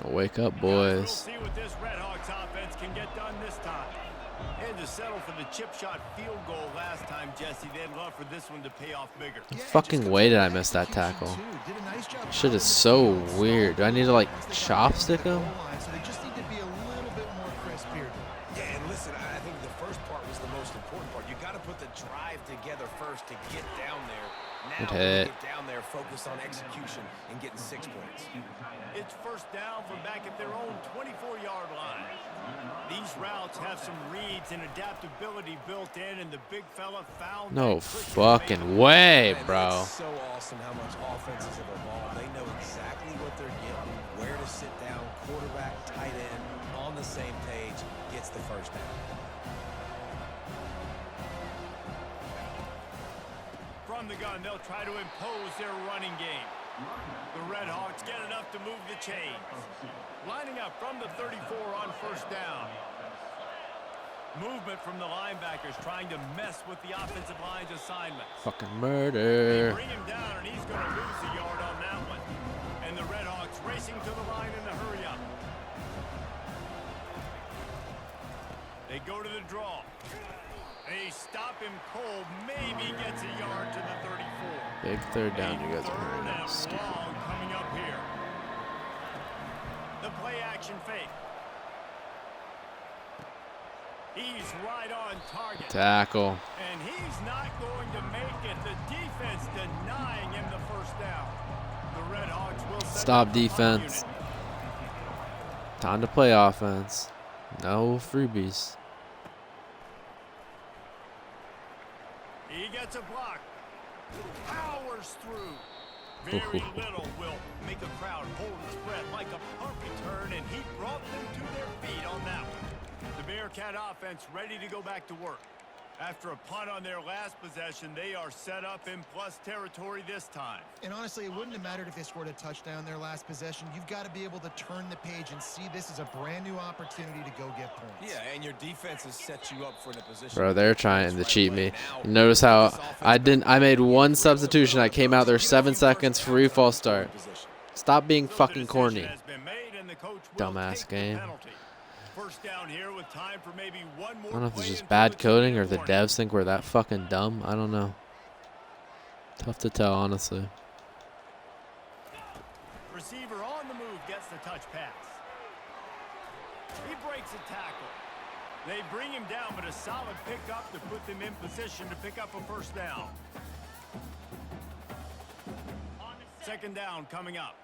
Wake up, We'll boys. see what this Red Hawks offense can get done this time. Had to settle for the chip shot field goal last time, Jesse. They'd love for this one to pay off bigger. Yeah, it Fucking just way comes did down I to miss that execution, tackle. too. Did a nice job Shit is covering so the weird. Do I need to like Once they got chopstick to the him? goal line, so they just need to be a little bit more crisp here. Yeah, and listen, I think the first part was the most important part. You got to put the drive together first to get down there. Now, Good when you hit. get down there, focus on execution and getting 6 points. It's first down from back at their own 24-yard line. These routes have some reads and adaptability built in, and the big fella found No that quick fucking way, Man, bro. It's so awesome how much offenses have evolved. They know exactly what they're getting, where to sit down, quarterback, tight end, on the same page, gets the first down. From the gun, they'll try to impose their running game. The Red Hawks get enough to move the chains. Lining up from the 34 on first down. Movement from the linebackers trying to mess with the offensive line's assignments. Fucking They murder. bring him down, and he's going to lose a yard on that one. And the Red Hawks racing to the line in the hurry up. They go to the draw. They stop him cold. Maybe gets a yard to the 34. Big third down. You guys are Third hurting and us. Stupid. long coming up here. The play action fake. He's right on target. Tackle. And he's not going to make it. The defense denying him the first down. The Red Hawks will set Stop up the punt defense. unit. Time to play offense. No freebies. He gets a block. Powers through. Very little will make a crowd hold its breath like a punt return, and he brought them to their feet on that one. The Bearcat offense ready to go back to work. After a punt on their last possession, they are set up in plus territory this time. And honestly, it wouldn't have mattered if they scored a touchdown their last possession. You've got to be able to turn the page and see this as a brand new opportunity to go get points. Yeah, and your defense has set you up for the position. Bro, they're trying to cheat me. Notice how I made one substitution. I came out there 7 seconds, free fall start. Stop being So the fucking decision corny. has been made, and the coach will Dumbass take the game. penalty. First down here with time for maybe one more I don't know if it's play just until bad the coding or 2-minute the warning. devs think we're that fucking dumb. I don't know. Tough to tell, honestly. Receiver on the move gets the touch pass. He breaks a tackle. They bring him down, but a solid pickup to put them in position to pick up a first down. Second down coming up.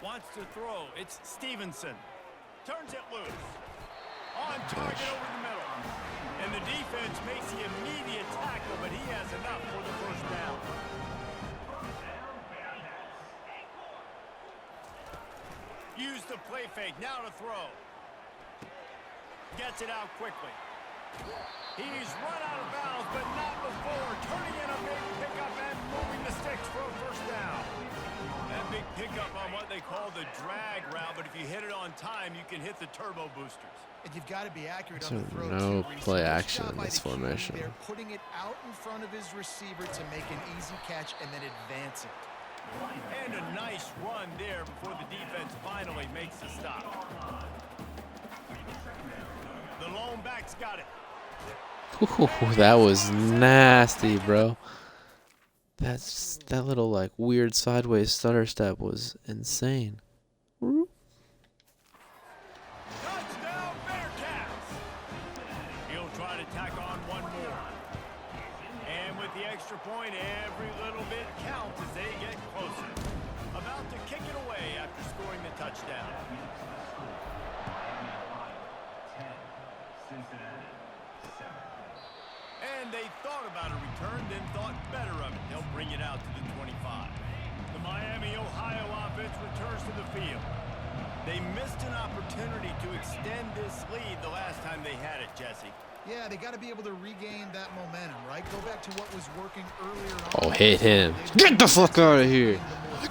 Wants to throw. It's Stevenson. Turns it loose. On target over the middle. And the defense makes the immediate tackle, but he has enough for the first down. the play fake. Now to throw. Gets it out quickly. He's run out of bounds, but not before. Turning in a big pickup and moving the sticks for a first down. That big pickup on what they call the drag route, but if you hit it on time, you can hit the turbo boosters. And you've got to be accurate So on the throw. no too, Reese. play Nice action job in by this the QB formation. there, putting it out in front of his receiver to make an easy catch and then advance it. And a nice run there before the defense finally makes the stop. The lone back's got it. Ooh, that was nasty, bro. That little like weird sideways stutter step was insane. Touchdown Bearcats! He'll try to tack on one more. And with the extra point, every little bit counts as they get closer. About to kick it away after scoring the touchdown. Cincinnati, 7. And they thought about a return, then thought better of it. They'll bring it out to the 25. The Miami, Ohio offense returns to the field. They missed an opportunity to extend this lead the last time they had it, Jesse. Yeah, they got to be able to regain that momentum, right? Go back to what was working earlier on. Oh, hit him. Get the fuck out of here.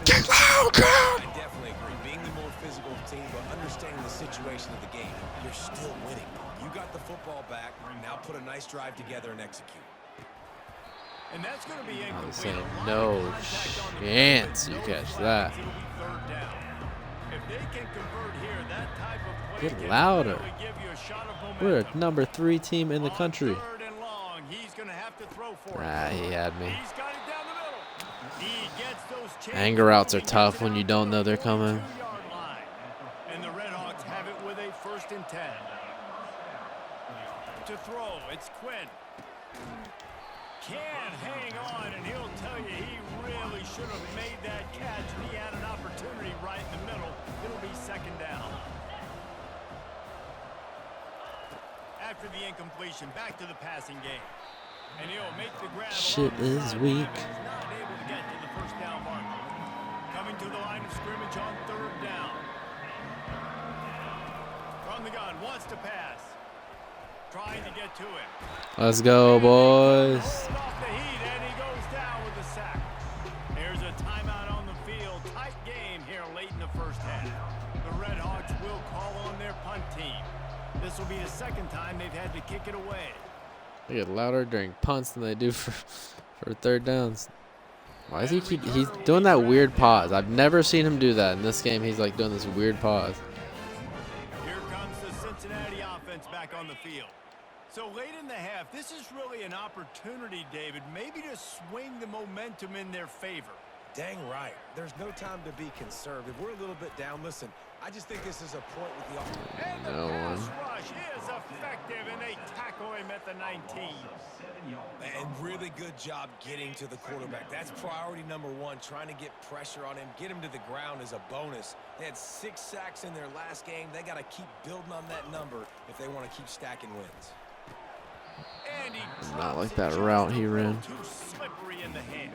Get out, I definitely agree. Being the more physical team, but understanding the situation of the game, you're still winning. You got the football back. Now put a nice drive together and execute. And that's going to be I was incomplete. saying no chance you catch that. It'll be third down. If they can convert here, that type of play Get can louder. really give you a shot of We're momentum. a number 3 team in the On country. third and long, he's going to have to throw for it. Ah, he had me. He's got it down the middle. He gets those chains Anger routes are moving, tough gets it when you out don't to know the they're coming. 42-yard line. And the Redhawks have it with a 1st and 10. To throw, it's Quinn. Can't hang on, and he'll tell you he really should have made that catch. He had an opportunity right in the middle. It'll be 2nd down. After the incompletion, back to the passing game. And he'll make the grab. Shit along the is sideline, weak. but he's not able to get to the 1st down marker. Coming to the line of scrimmage on 3rd down. From the gun, wants to pass. Trying to get to him. Let's go, boys. Hold off the heat, and he goes down with a sack. There's a timeout on the field. Tight game here late in the 1st half. The Redhawks will call on their punt team. This will be the 2nd time they've had to kick it away. They get louder during punts than they do for 3rd downs. Why is he's doing that weird pause? I've never seen him do that. In this game, he's like doing this weird pause. Here comes the Cincinnati offense back on the field. So late in the half, this is really an opportunity, David, maybe to swing the momentum in their favor. Dang right. There's no time to be conservative. We're a little bit down. Listen, I just think this is a point with the offense. And the No pass one. rush is effective, and they tackle him at the 19. And really good job getting to the quarterback. That's priority number 1, trying to get pressure on him. Get him to the ground is a bonus. They had 6 sacks in their last game. They got to keep building on that number if they want to keep stacking wins. And he Not drops like it that just route a he little ran. Too slippery in the hands.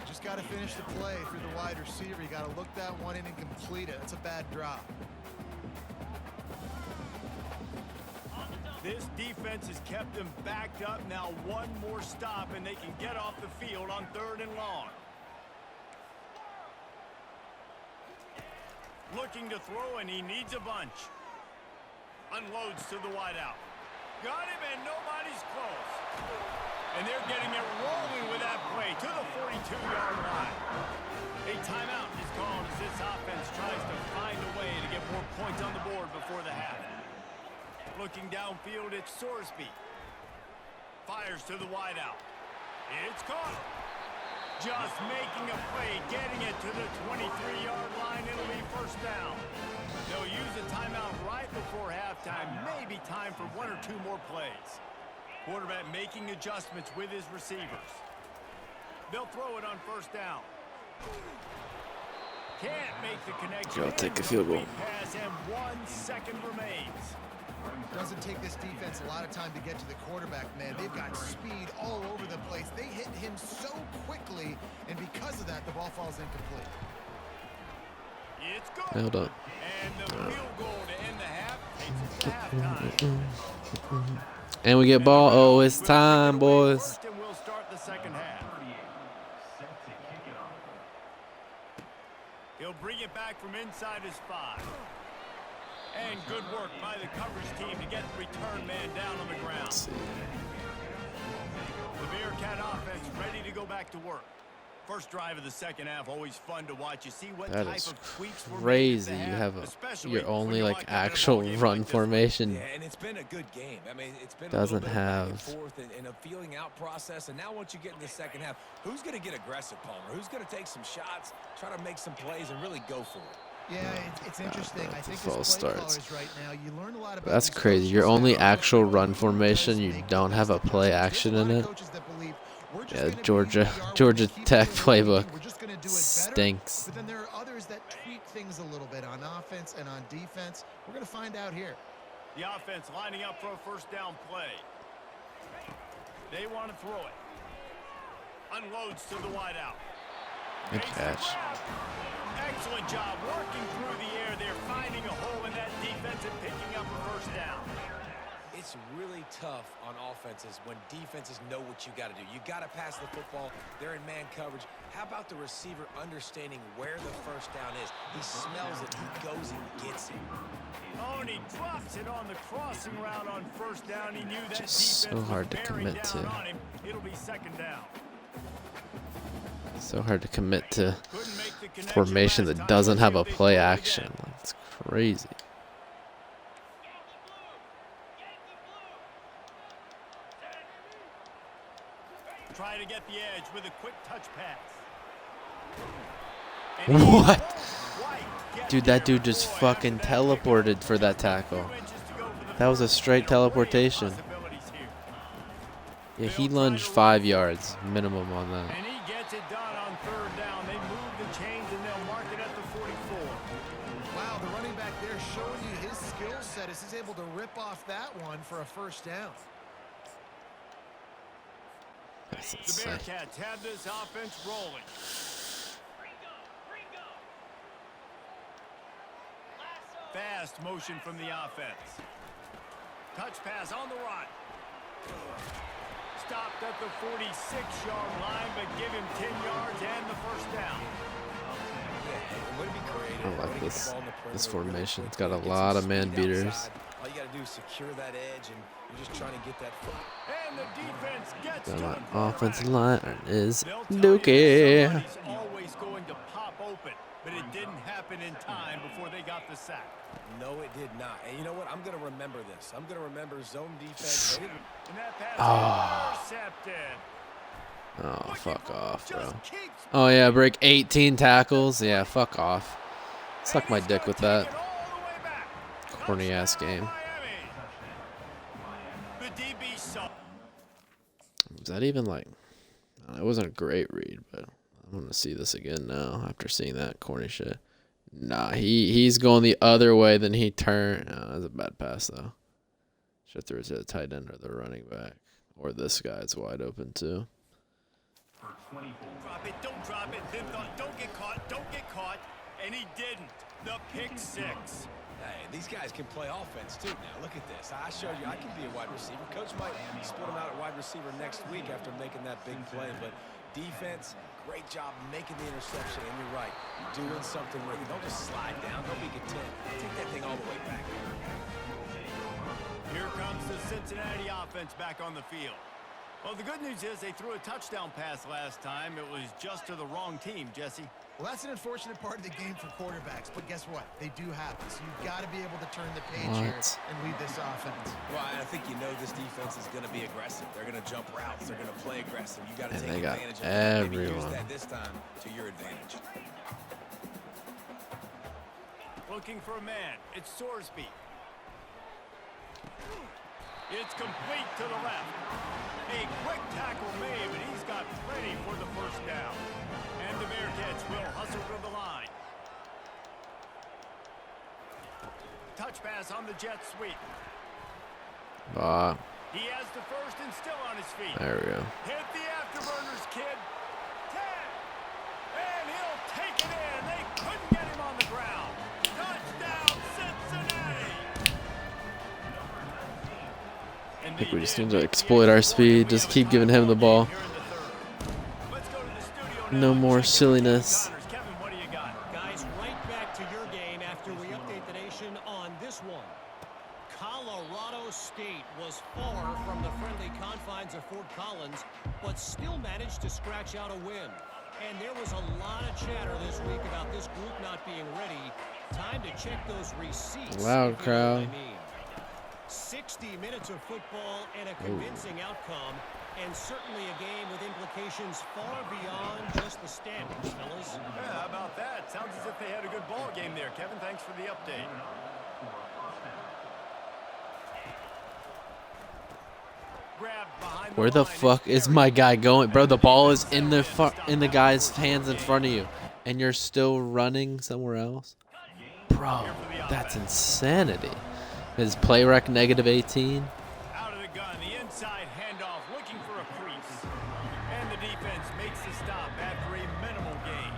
Just got to finish the play through the wide receiver. You got to look that one in and complete it. That's a bad drop. This defense has kept them backed up. Now one more stop, and they can get off the field on 3rd and long. Looking to throw, and he needs a bunch. Unloads to the wideout. Got him, and nobody's close. And they're getting it rolling with that play to the 42-yard line. A timeout is called as this offense tries to find a way to get more points on the board before the half. Looking downfield, it's Sorsby. Fires to the wideout. It's caught. Just making a play, getting it to the 23-yard line. It'll be 1st down. They'll use a timeout right before halftime. Maybe time for 1 or 2 more plays. Quarterback making adjustments with his receivers. They'll throw it on 1st down. Can't make the connection. Go take a field goal. Pass, and 1 second remains. Doesn't take this defense a lot of time to get to the quarterback, man. They've got speed all over the place. They hit him so quickly, and because of that, the ball falls incomplete. It's good. Hold up. And the field goal to end the half takes us to halftime. And we get ball. Oh, it's time, boys. First, and we'll start the second half. Set to kick it off. He'll bring it back from inside his 5. And good work by the coverage team to get the return man down on the ground. Let's see. The Bearcat offense ready to go back to work. First drive of the second half, always fun to watch. You see what That type is of tweaks were crazy. made at the You half, have especially your when only you're like locked up in a actual ball game run like this. formation Yeah, and it's been a good game. I mean, it's been Doesn't a little bit of back and have- forth and a feeling out process. And now once you get in the second half, who's going to get aggressive, Palmer? Who's going to take some shots, try to make some plays, and really go for it? Yeah, it's interesting. I that's a think false as play start. callers right now, you learn a lot about That's these crazy. coaches Your that only are actual really run does formation, you make don't the have a best play decisions. action There's a in lot it. of coaches that believe we're just Yeah, gonna be Georgia who we are, we're Georgia gonna keep Tech doing what we do, playbook we're just gonna do it better. stinks. But then there are others that tweak things a little bit on offense and on defense. We're going to find out here. The offense lining up for a first down play. They want to throw it. Unloads to the wideout. Good catch. Excellent job working through the air there, finding a hole in that defense and picking up a first down. It's really tough on offenses when defenses know what you got to do. You got to pass the football. They're in man coverage. How about the receiver understanding where the first down is? He smells it. He goes and gets it. Oh, and he drops it on the crossing route on first down. He knew that Just so defense was hard to bearing commit down to. on him. It'll be second down. So hard to commit to Couldn't make the connection formation last that time. doesn't Let's have see a if they play throw it action. again. That's crazy. Try to get the edge with a quick touch pass. And he What? won't quite get Dude, there that dude just before after fucking that teleported pickup. for that Just a few tackle. inches to go for the That was a first straight and array of teleportation. possibilities here. Yeah, he lunged 5 yards minimum on that. And he gets it done on third down. They move the chains and they'll mark it at the 44. Wow, the running back there showing you his skill set as he's able to rip off that one for a first down. That's The insane. Bearcats have this offense rolling. Fast motion from the offense. Touch pass on the run. Stopped at the 46-yard line, but give him 10 yards and the first down. Yeah, way to be creative. I Way to like get the this ball in the this perimeter really formation. It's quickly, got a get some lot of man speed beaters. outside. All you got to do is secure that edge, and you're just trying to get that foot. And the defense gets to Got the my offensive line is They'll tell you that Dookie. somebody's always going to pop open, but it didn't happen in time before they got the sack. No, it did not. And you know what? I'm going to remember this. I'm going to remember zone defense. They didn't- And that pass Oh. intercepted. Oh, fuck off, bro. Just keeps Oh, yeah, break 18 tackles. Yeah, fuck off. Suck and my he's dick gonna with take that. it all the way back. Corny ass Touchdown, game. Miami. The DB saw. Was that even like... It wasn't a great read, but I'm going to see this again now after seeing that corny shit. Nah, he's going the other way than he turned. No, that was a bad pass, though. Should throw it to the tight end or the running back. Or this guy's wide open, too. For 24. Drop it, don't drop it. Then thought, don't get caught, don't get caught. And he didn't. The pick six. Hey, these guys can play offense, too, now. Look at this. I showed you I can be a wide receiver. Coach might split him out at wide receiver next week after making that big play. But defense, great job making the interception. And you're right, doing something with it. Don't just slide down. Don't be content. Take that thing all the way back. Here comes the Cincinnati offense back on the field. Well, the good news is they threw a touchdown pass last time. It was just to the wrong team, Jesse. Well, that's an unfortunate part of the game for quarterbacks, but guess what? They do happen. So you've got to be able to turn the page here What? and lead this offense. Well, I think you know this defense is going to be aggressive. They're going to jump routes. They're going to play aggressive. You got to And take they got advantage of that. Maybe use everyone. that this time to your advantage. Looking for a man. It's Sorsby. It's complete to the left. A quick tackle made, but he's got plenty for the first down. And the Bearcats will hustle to the line. Touch pass on the jet sweep. He has the first and still on his feet. There we go. Hit the afterburners, kid. 10. And he'll take it in. They couldn't get him on the ground. Touchdown, I think we just need to exploit our speed. Just keep giving him the ball. No more silliness. Kevin, what do you got? Guys, right back to your game after we update the nation on this one. Colorado State was far from the friendly confines of Fort Collins, but still managed to scratch out a win. And there was a lot of chatter this week about this group not being ready. Time to check those receipts. Loud if you know what I crowd. mean. 60 minutes of football and a convincing outcome, and certainly a game with implications far beyond just the standings, fellas. Yeah, how about that? Sounds as if they had a good ball game there. Kevin, thanks for the update. Grabbed behind Where the line. fuck is my guy going, bro? The ball is in the guy's hands in front of you, and you're still running somewhere else, bro. That's insanity. His play rec negative 18. Out of the gun, the inside handoff, looking for a crease. And the defense makes the stop after a minimal gain.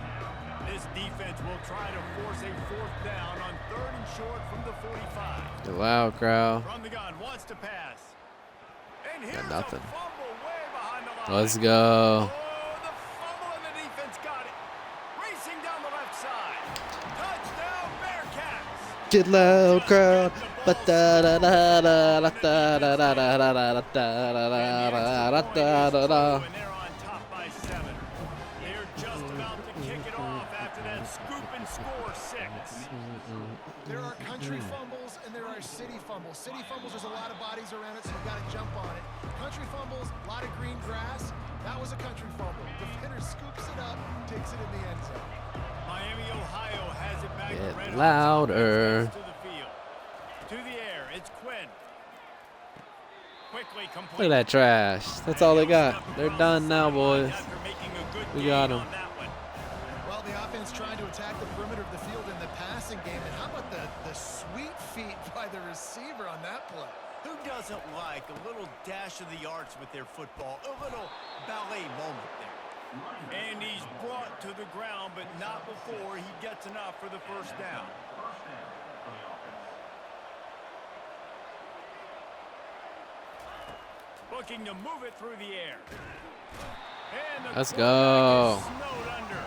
This defense will try to force a fourth down on 3rd and short from the 45. The loud crowd. From the gun, wants to pass. And here's nothing. a fumble way behind the line. Let's go. Oh, the fumble and the defense got it. Racing down the left side. Touchdown, Bearcats. Get loud crowd. And they're on top by 7. They're just about to kick it off after that scoop and score 6. There are country fumbles and there are city fumbles. City fumbles, there's a lot of bodies around it, so you've got to jump on it. Country fumbles, a lot of green grass. That was a country fumble. Defender scoops it up, takes it in the end zone. Miami, Ohio has it back. Get right on louder. top, to the field. To the air, it's Quinn. Quickly complete. Look at that trash. That's all they got. They're done now, boys. After making a good We gain got 'em. on that one. Well, the offense trying to attack the perimeter of the field in the passing game. And how about the sweet feet by the receiver on that play? Who doesn't like a little dash of the arts with their football? A little ballet moment there. And he's brought to the ground, but not before he gets enough for the first down. Looking to move it through the air. And the Let's quarterback go. is snowed under.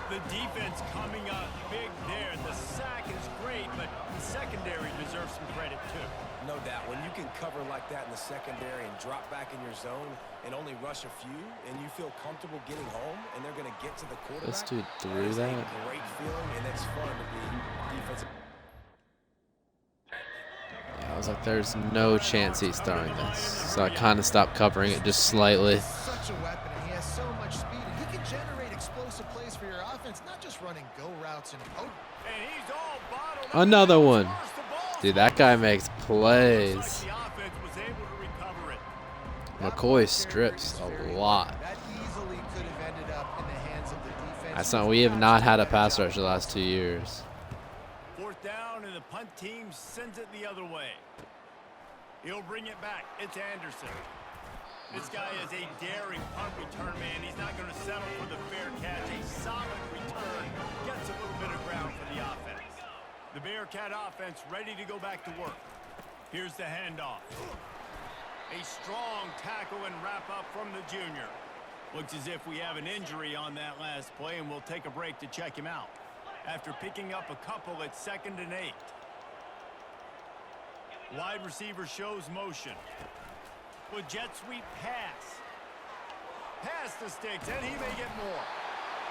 The defense coming up big there. The sack is great, but the secondary deserves some credit too. No doubt. When you can cover like that in the secondary and drop back in your zone and only rush a few, and you feel comfortable getting home, and they're going to get to the quarterback. This dude That threw is a that. great feeling, and it's fun to be defensive. I was like, there's no chance he's throwing this. So I kind of stopped covering it just slightly. He's such a weapon, and he has so much speed. And he can generate explosive plays for your offense, not just running go routes and And he's all bottled up. Another one. First, the ball's Dude, that guy makes Looks plays. like the offense was able to recover it. McCoy strips a lot. That easily could have ended up in the hands of the defense. That's not. We have not had a pass rush the last 2 years. Fourth down, and the punt team sends it the other way. He'll bring it back. It's Anderson. This guy is a daring punt return man. He's not going to settle for the fair catch. A solid return. Gets a little bit of ground for the offense. The Bearcat offense ready to go back to work. Here's the handoff. A strong tackle and wrap up from the junior. Looks as if we have an injury on that last play, and we'll take a break to check him out. After picking up a couple at 2nd and 8. Wide receiver shows motion. With jet sweep pass. Pass the sticks, and he may get more.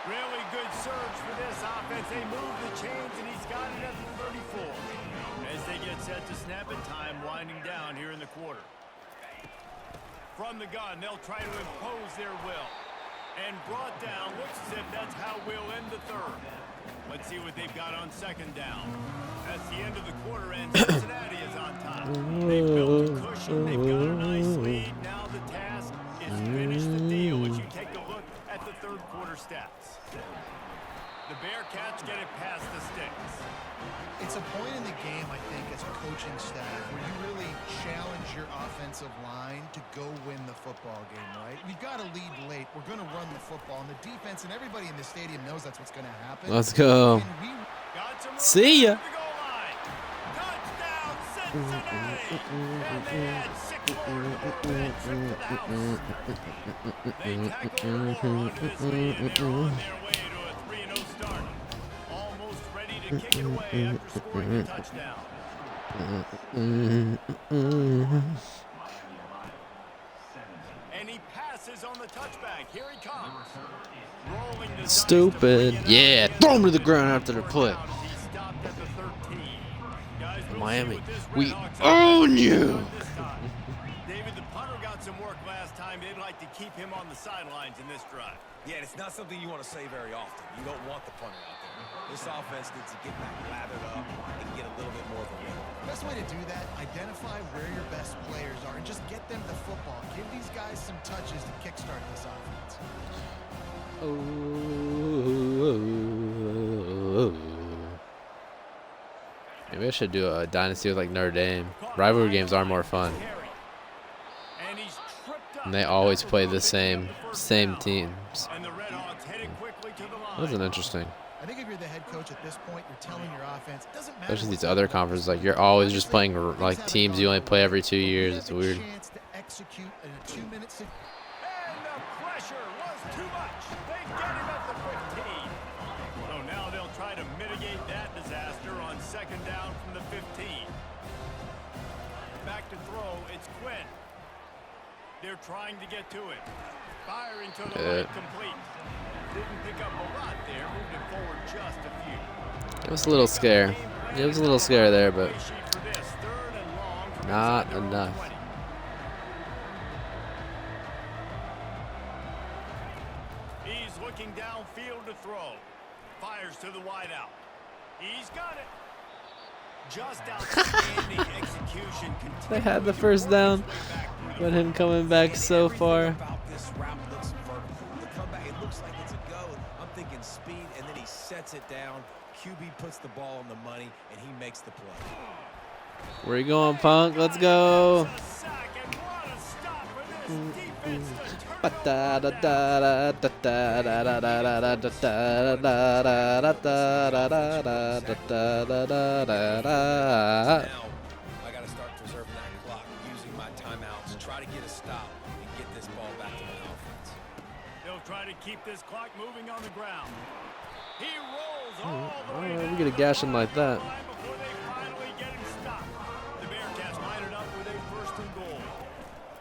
Really good surge for this offense. They move the chains, and he's got it at the 34. As they get set to snap it, time winding down here in the quarter. From the gun, they'll try to impose their will. And brought down, looks as if that's how we'll end the 3rd. Let's see what they've got on 2nd down. That's the end of the quarter, and Cincinnati is on top. They've built a cushion, they've got a nice lead. Now the task is finish the deal as you take a look at the 3rd quarter stats. The Bearcats get it past the sticks. It's a point in the game, I think, as a coaching staff where you really challenge your offensive line to go win the football game, right? We've got to lead late. We're going to run the football, and the defense and everybody in the stadium knows that's what's going to happen. Let's go. And we Got some See ya. room to the goal line. Touchdown, Cincinnati. And they add 6 more to their trip to the house. They tack a little more onto this lead, and they're on their way to a 3-0 start. Almost ready to kick it away after scoring the touchdown. And he passes on the touchback. Here he comes. Rolling the dice to Stupid. bring it out. Yeah, throw him to the ground after the play. He stopped at the 13. Guys, we'll see Miami, what this we Redhawks own are you. doing this time. David, the punter got some work last time. They'd like to keep him on the sidelines in this drive. Yeah, and it's not something you want to say very often. You don't want the punter out there. This offense needs to get back lathered up and get a little bit more of a win. Best way to do that, identify where your best players are and just get them the football. Give these guys some touches to kickstart this offense. Maybe I should do a Dynasty with like Notre Dame. Rivalry games are more fun. And he's tripped up. And they always play the same teams. And the Redhawks headed quickly to the line. That wasn't interesting. I think if you're the head coach at this point, you're telling your offense, it doesn't matter. Especially these other conferences, like you're always just playing like teams you only play every 2 years. It's weird. Chance to execute in a 2-minute And the pressure was too much. They get him at the 15. So now they'll try to mitigate that disaster on second down from the 15. Back to throw, it's Quinn. They're trying to get to it. Firing to the right, complete. Didn't pick up a lot there, moved it forward just a few. It was a little scare. It was a little scare there, but Play sheet for this, 3rd and long from not inside their own enough. 20. He's looking downfield to throw. Fires to the wideout. He's got it. Just outstanding execution. they had the first down, but him coming back so far. About this route looks vertical. The comeback, it looks like it's a go. I'm thinking speed, and then he sets it down. QB puts the ball on the money, and he makes the play. Where you going, Punk? Let's go. A sack, and what a stop for this defense to turn it Now, I got to start preserving that clock, using my timeouts, try to get a stop, and get this ball back to my offense. They'll try to keep this clock moving on the ground. He rolls all the way Alright, down we gotta gash him like that. the line before they finally get him stopped. The Bearcats line it up with a 1st and goal.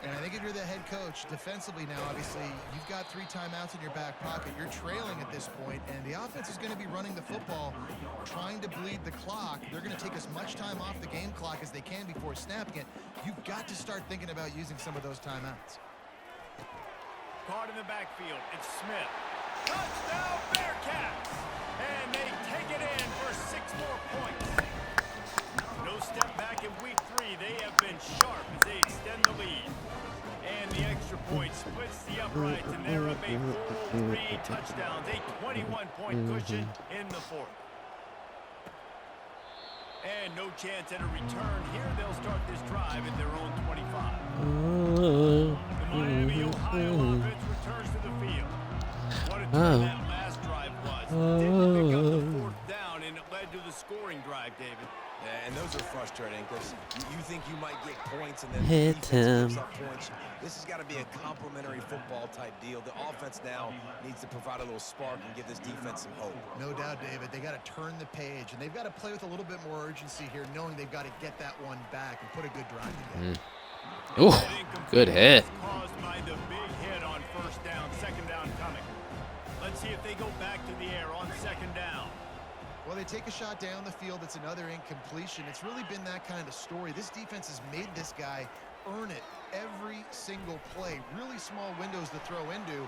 And I think if you're the head coach, defensively now, obviously, you've got 3 timeouts in your back pocket. You're trailing at this point, and the offense is going to be running the football, trying to bleed the clock. They're going to take as much time off the game clock as they can before snapping it. You've got to start thinking about using some of those timeouts. Caught in the backfield. It's Smith. Touchdown Bearcats! And they take it in for 6 more points. No step back in week 3. They have been sharp as they extend the lead. And the extra point splits the uprights, and they're up a full 3 touchdowns. A 21-point cushion in the 4th. And no chance at a return here. They'll start this drive at their own 25. The Miami, Ohio offense returns to the field. What a turn that last drive was. Didn't pick up the 4th down, and it led to the scoring drive, David. Yeah, and those are frustrating because you think you might get points and then Hit the defense him. picks up points. This has got to be a complementary football type deal. The offense now needs to provide a little spark and give this defense some hope. No doubt, David. They got to turn the page, and they've got to play with a little bit more urgency here, knowing they've got to get that one back and put a good drive together. Ooh, good hit. Caused by the big hit on 1st down, 2nd down coming. Let's see if they go back to the air on 2nd down. Well, they take a shot down the field. It's another incompletion. It's really been that kind of story. This defense has made this guy earn it every single play. Really small windows to throw into.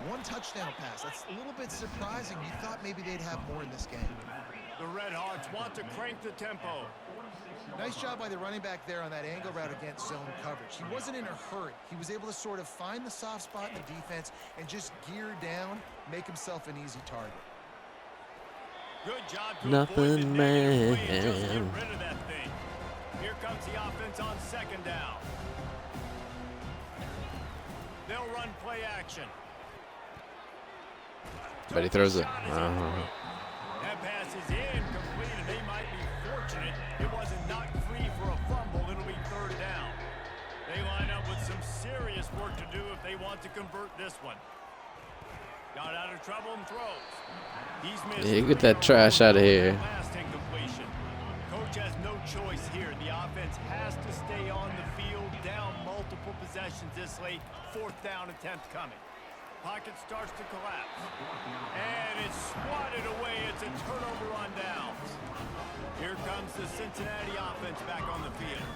1 touchdown pass. That's a little bit surprising. You thought maybe they'd have more in this game. The Redhawks want to crank the tempo. Nice job by the running back there on that angle route against zone coverage. He wasn't in a hurry. He was able to sort of find the soft spot in the defense and just gear down, make himself an easy target. Good job to Nothing, avoid the negative play and just get man. rid of that thing. Here comes the offense on 2nd down. They'll run play action. But he throws it. And That pass is incomplete, and they might be fortunate it wasn't knocked free for a fumble. It'll be third down. They line up with some serious work to do if they want to convert this one. Got out of trouble and throws. He's missed. Yeah, get that trash out of here. Last incompletion. Coach has no choice here. The offense has to stay on the field, down multiple possessions this late. Fourth down attempt coming. Pocket starts to collapse. And it's swatted away. It's a turnover on downs. Here comes the Cincinnati offense back on the field.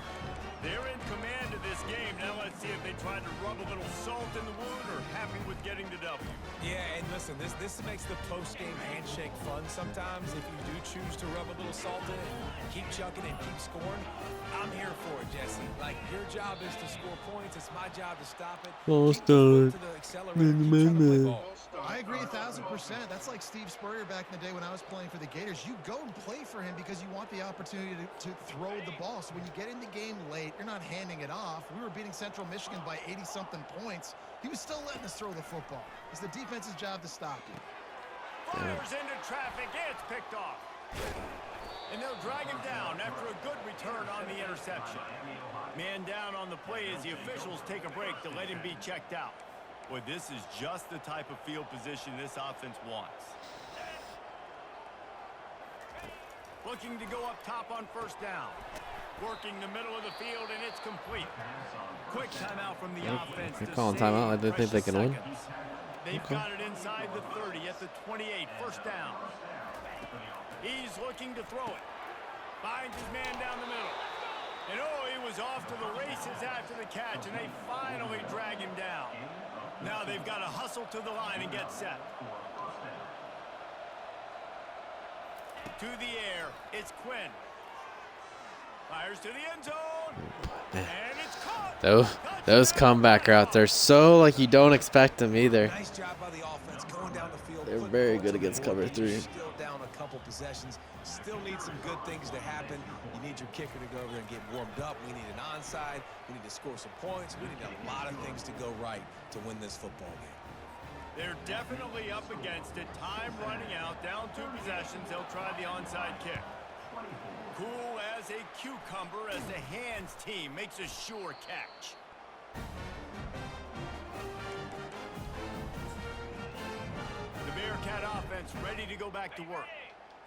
They're in command of this game. Now let's see if they try to rub a little salt in the wound or happy with getting the W. Yeah, and listen, this makes the post-game handshake fun sometimes if you do choose to rub a little salt in it and keep chucking and keep scoring. I'm here for it, Jesse. Like, your job is to score points. It's my job to stop it. Keep the foot to the accelerator, keep trying to play ball. I agree 1,000%. That's like Steve Spurrier back in the day when I was playing for the Gators. You go and play for him because you want the opportunity to throw the ball. So when you get in the game late, you're not handing it off. We were beating Central Michigan by 80-something points. He was still letting us throw the football. It's the defense's job to stop you. Fires into traffic. It's picked off. And they'll drag him down after a good return on the interception. Man down on the play as the officials take a break to let him be checked out. Boy, this is just the type of field position this offense wants. Looking to go up top on first down. Working the middle of the field, and it's complete. Quick timeout from the offense. They're calling timeout. I didn't think they can win. They've got it inside the 30 at the 28. First down. He's looking to throw it. Finds his man down the middle. And oh, he was off to the races after the catch, and they finally drag him down. Now they've got to hustle to the line and get set. To the air, it's Quinn. Fires to the end zone. And it's caught. Those comebacker out there, so like you don't expect them either. Nice job by the offense going down the field. They're very good against cover 3. Still down a couple possessions. Still need some good things to happen. You need your kicker to go over there and get warmed up. We need an onside. We need to score some points. We need a lot of things to go right to win this football game. They're definitely up against it. Time running out. Down 2 possessions. They'll try the onside kick. Cool as a cucumber as the hands team makes a sure catch. The Bearcat offense ready to go back to work.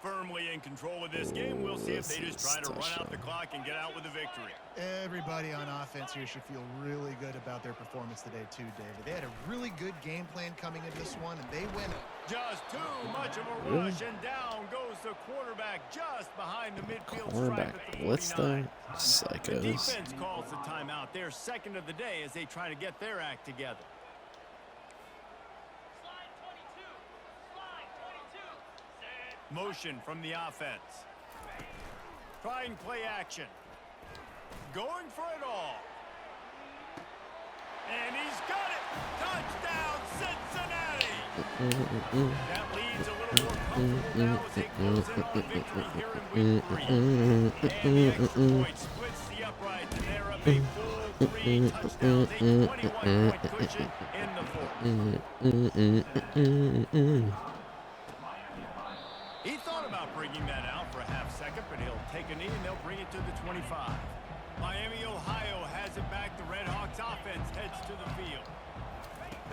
Firmly in control of this game. We'll see if they just try to run out the clock and get out with a victory. Everybody on offense here should feel really good about their performance today too, David. They had a really good game plan coming into this one, and they win it. Just too much of a rush, and down goes the quarterback just behind the midfield stripe at the 49. What's the The psychos? defense calls the timeout. They're second of the day as they try to get their act together. Slide 22. Slide 22. Set. Motion from the offense. Try and play action. Going for it all. And he's got it. Touchdown, Cincinnati. That leads a little more comfortable now as they close in on a victory here in week 3. And the extra point splits the uprights, and they're up a full 3 touchdowns, a 21-point cushion in the fourth. He thought about bringing that out for a half second, but he'll take a knee and they'll bring it to the 25. Miami, Ohio has it back. The Red Hawks offense heads to the field.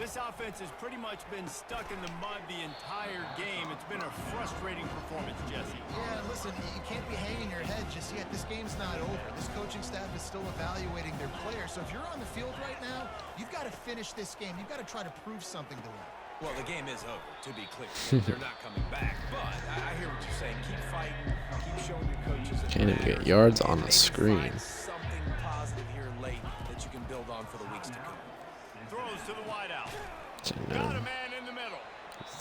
This offense has pretty much been stuck in the mud the entire game. It's been a frustrating performance, Jesse. Yeah, listen, you can't be hanging your head just yet. This game's not over. This coaching staff is still evaluating their players. So if you're on the field right now, you've got to finish this game. You've got to try to prove something to them. Well, the game is over, to be clear. They're not coming back, but I hear what you're saying. Keep fighting. Keep showing your coaches. Can't even get yards on the screen. Find something positive here late that you can build on for the weeks to come. Throws to the wideout. Got a man in the middle.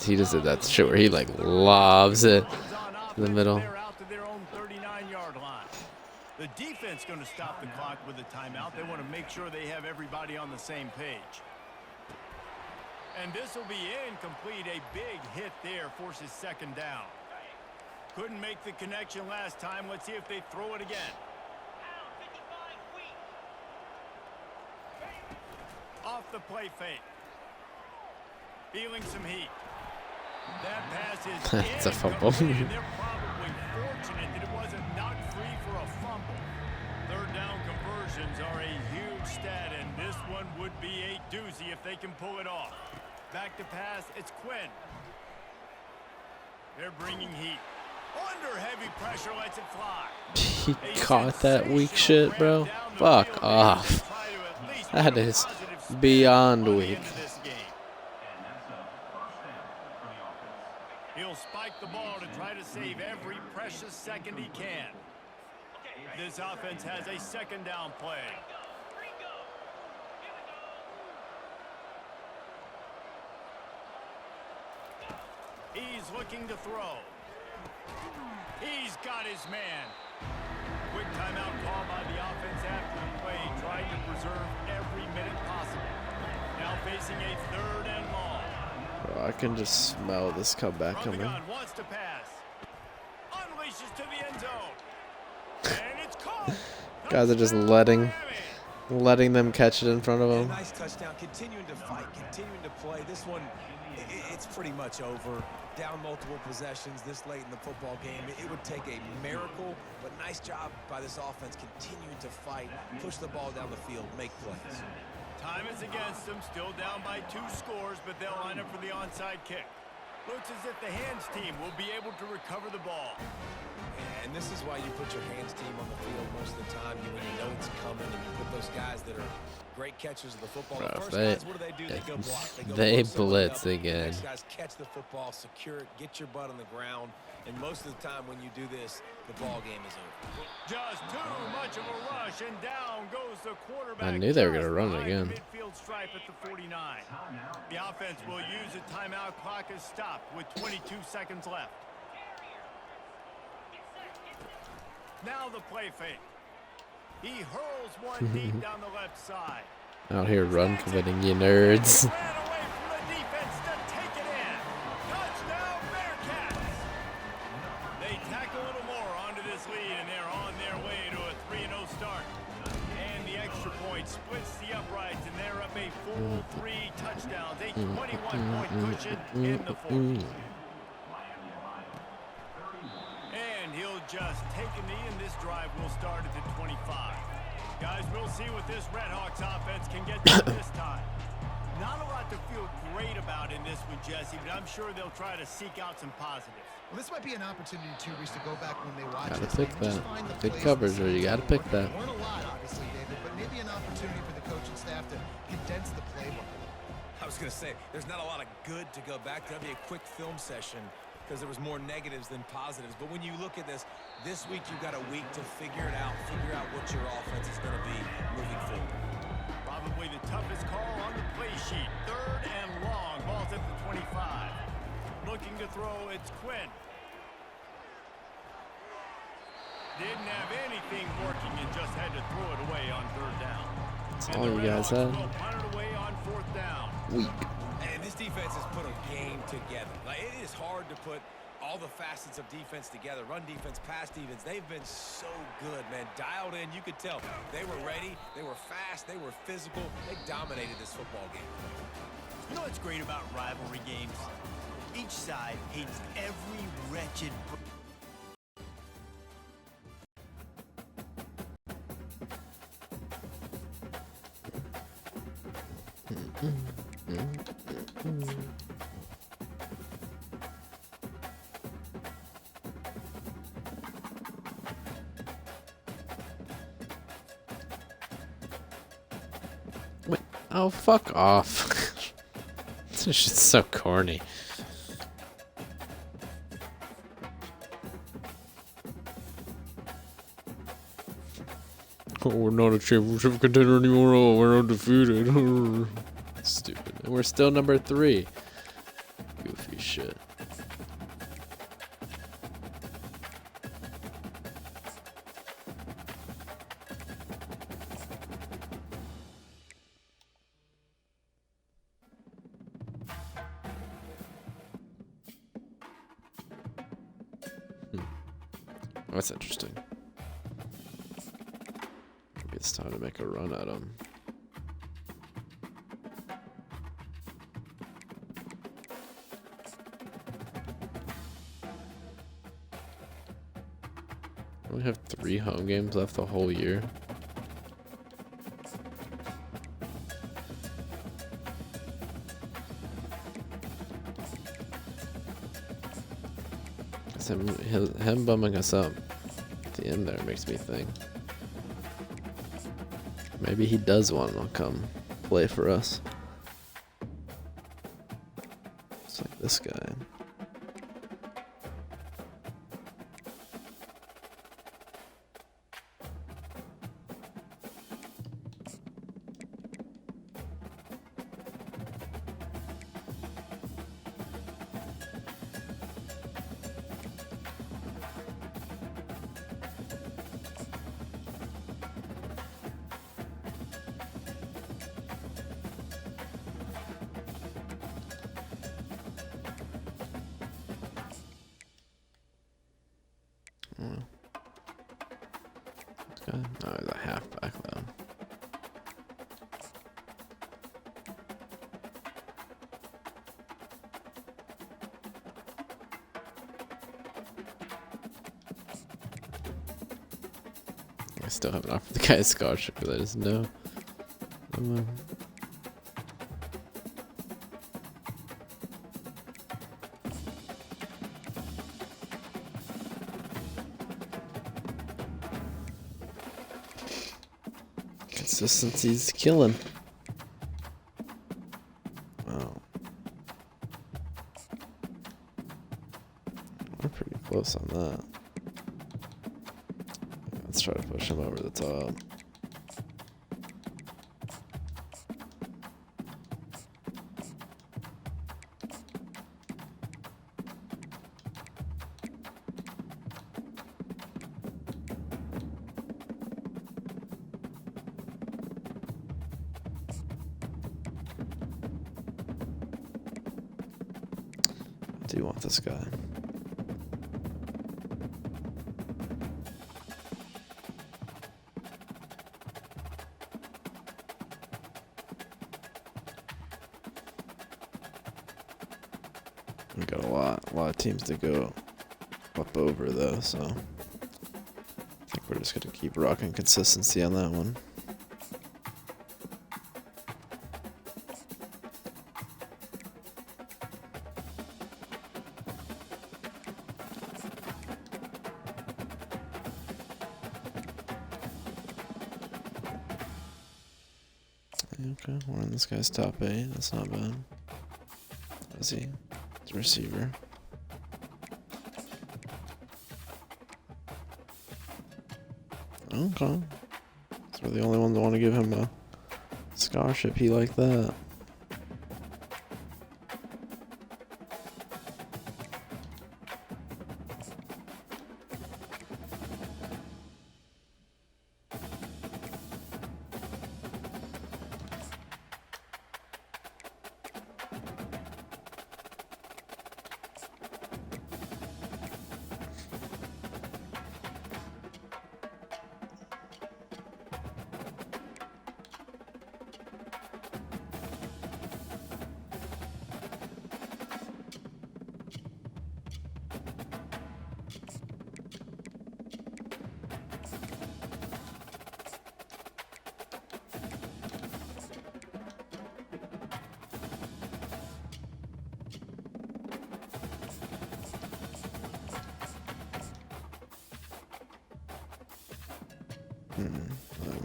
He just did that shit where he like lobs it to the middle. They're out to their own 39-yard line. The defense going to stop the clock with a timeout. They want to make sure they have everybody on the same page. And this will be incomplete. A big hit there forces second down. Couldn't make the connection last time. Let's see if they throw it again. Pound 55 weak. Off the play fake. Feeling some heat. That pass is That's a fumble. incomplete, and they're probably fortunate that it wasn't knocked free for a fumble. Third down conversions are a huge stat, and this one would be a doozy if they can pull it off. Back to pass, it's Quinn. They're bringing heat. Under heavy pressure, lets it fly. He caught that weak shit, bro. Fuck off. That is beyond weak. And that's a first down for the offense. He'll spike the ball to try to save every precious second he can. This offense has a second down play. He's looking to throw. He's got his man. Quick timeout call by the offense after the play, trying to preserve every minute possible. Now facing a third and long. Bro, I can just smell this comeback From the coming. gun, wants to pass. Unleashes to the end zone. And it's caught. Guys are just letting them catch it in front of A them. nice touchdown, continuing to fight, continuing to play. This one, it's pretty much over. Down multiple possessions this late in the football game. It would take a miracle, but nice job by this offense continuing to fight, push the ball down the field, make plays. Time is against them, still down by 2 scores, but they'll line up for the onside kick. Looks as if the hands team will be able to recover the ball. And this is why you put your hands team on the field most of the time, when you know it's coming, and you put those guys that are great catchers of the football. Bro, The first they- guys, what do? They go block. they blow somebody blitz up. again. The next guys catch the football, secure it, get your butt on the ground. And most of the time when you do this, the ball game is over. Just too much of a rush, and down goes the quarterback. I knew they were gonna just run it behind again. the midfield stripe at the 49. The offense will use a timeout. Clock is stopped with 22 seconds left. Now the play fake. He hurls one deep down the left side. Out here run committing, you nerds. Ran away from the defense to take it in. Touchdown Bearcats. They tack a little more onto this lead, and they're on their way to a 3-0 start. And the extra point splits the uprights, and they're up a full 3 touchdowns, a 21-point cushion in the fourth. And he'll just take a knee, and this drive will start at the 25. Guys, we'll see what this Redhawks offense can get done this time. Not a lot to feel great about in this one, Jesse, but I'm sure they'll try to seek out some positives. Well, this might be an opportunity, too, Reese, to go back when they watch Gotta this pick game and just that. find the Good plays coverage, and or you see gotta what pick worked. that. There weren't a lot, obviously, David, but maybe an opportunity for the coaching staff to condense the playbook a little. I was going to say, there's not a lot of good to go back to. That'd be a quick film session because there was more negatives than positives. But when you look at this week you've got a week to figure it out, figure out what your offense is going to be moving forward. Probably the toughest call on the play sheet. Third and long. Ball's at the 25. Looking to throw, it's Quinn. Didn't have anything working and just had to throw it away on third down. That's And all the you guys Redhawks had. will punt it away on 4th down. Weak. And this defense has put a game together. Like, it is hard to put all the facets of defense together. Run defense, pass defense. They've been so good, man. Dialed in. You could tell they were ready. They were fast. They were physical. They dominated this football game. You know what's great about rivalry games? Each side hates every wretched... Wait. Oh, fuck off. This is just so corny. Oh, we're not a championship contender anymore. Oh, we're undefeated. Stupid. And we're still number 3. Goofy shit. That's interesting. Maybe it's time to make a run at him. 3 home games left the whole year. Him bumming us up at the end there makes me think maybe he does want to come play for us. It's like this guy. No, he's a halfback though. I still haven't offered the guy a scholarship because I just know. Consistency's killing. Wow. We're pretty close on that. Let's try to push him over the top. Do you want this guy? We got a lot of teams to go up over though, so I think we're just gonna keep rocking consistency on that one. Okay, we're in this guy's top 8. That's not bad. Is he? It's a receiver. Okay. So we're the only ones that want to give him a scholarship. He like that.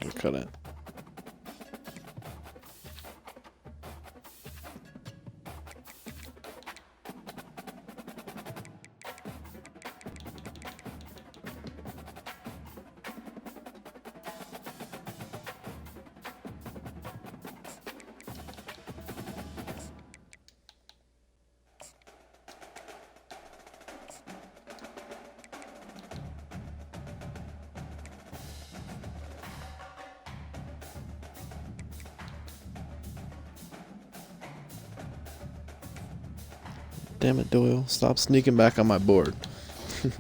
We'll cut it. Damn it, Doyle. Stop sneaking back on my board. Yeah,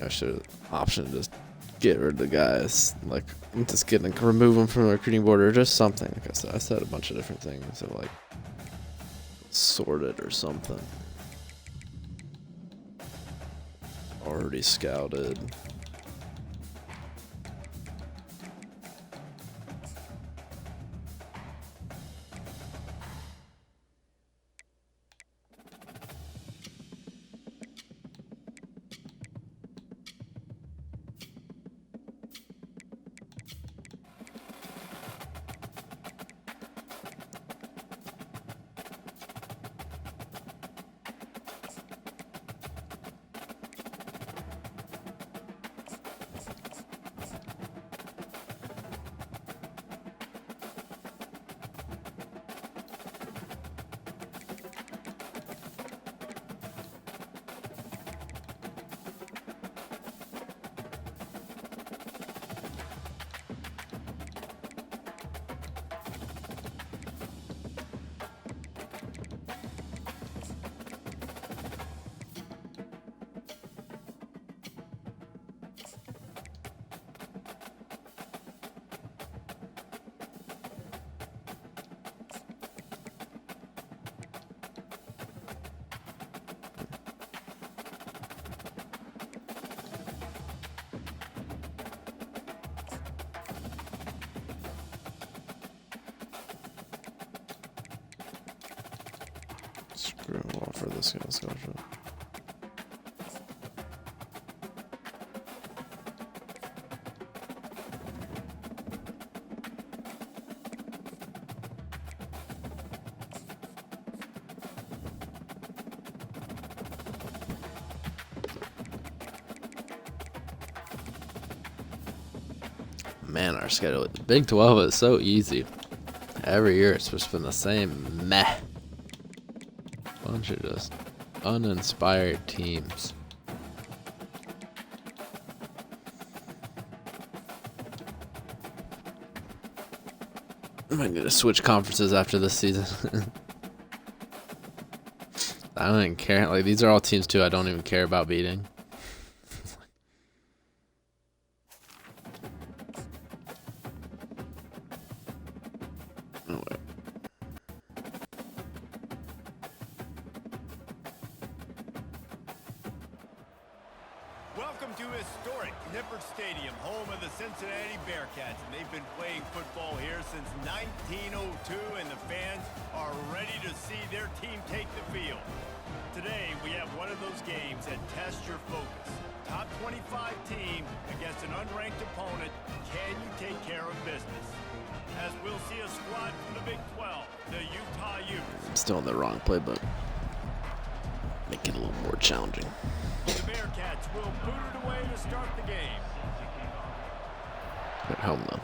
I should have option to just get rid of the guys. Like, just remove them from the recruiting board or just something. Like I said a bunch of different things. So, like, sort it or something. Already scouted. Screw off for this guy. Let's go for it. Man, our schedule. Big 12 is so easy. Every year it's just been the same meh. Bunch of just uninspired teams. I might need to switch conferences after this season. I don't even care. Like, these are all teams too I don't even care about beating. Welcome to historic Nippert Stadium, home of the Cincinnati Bearcats. And they've been playing football here since 1902, and the fans are ready to see their team take the field. Today, we have one of those games that tests your focus. Top 25 team against an unranked opponent. Can you take care of business? As we'll see a squad from the Big 12, the Utah Utes. I'm still in the wrong playbook. Make it a little more challenging. The Bearcats will boot it away to start the game. At home though.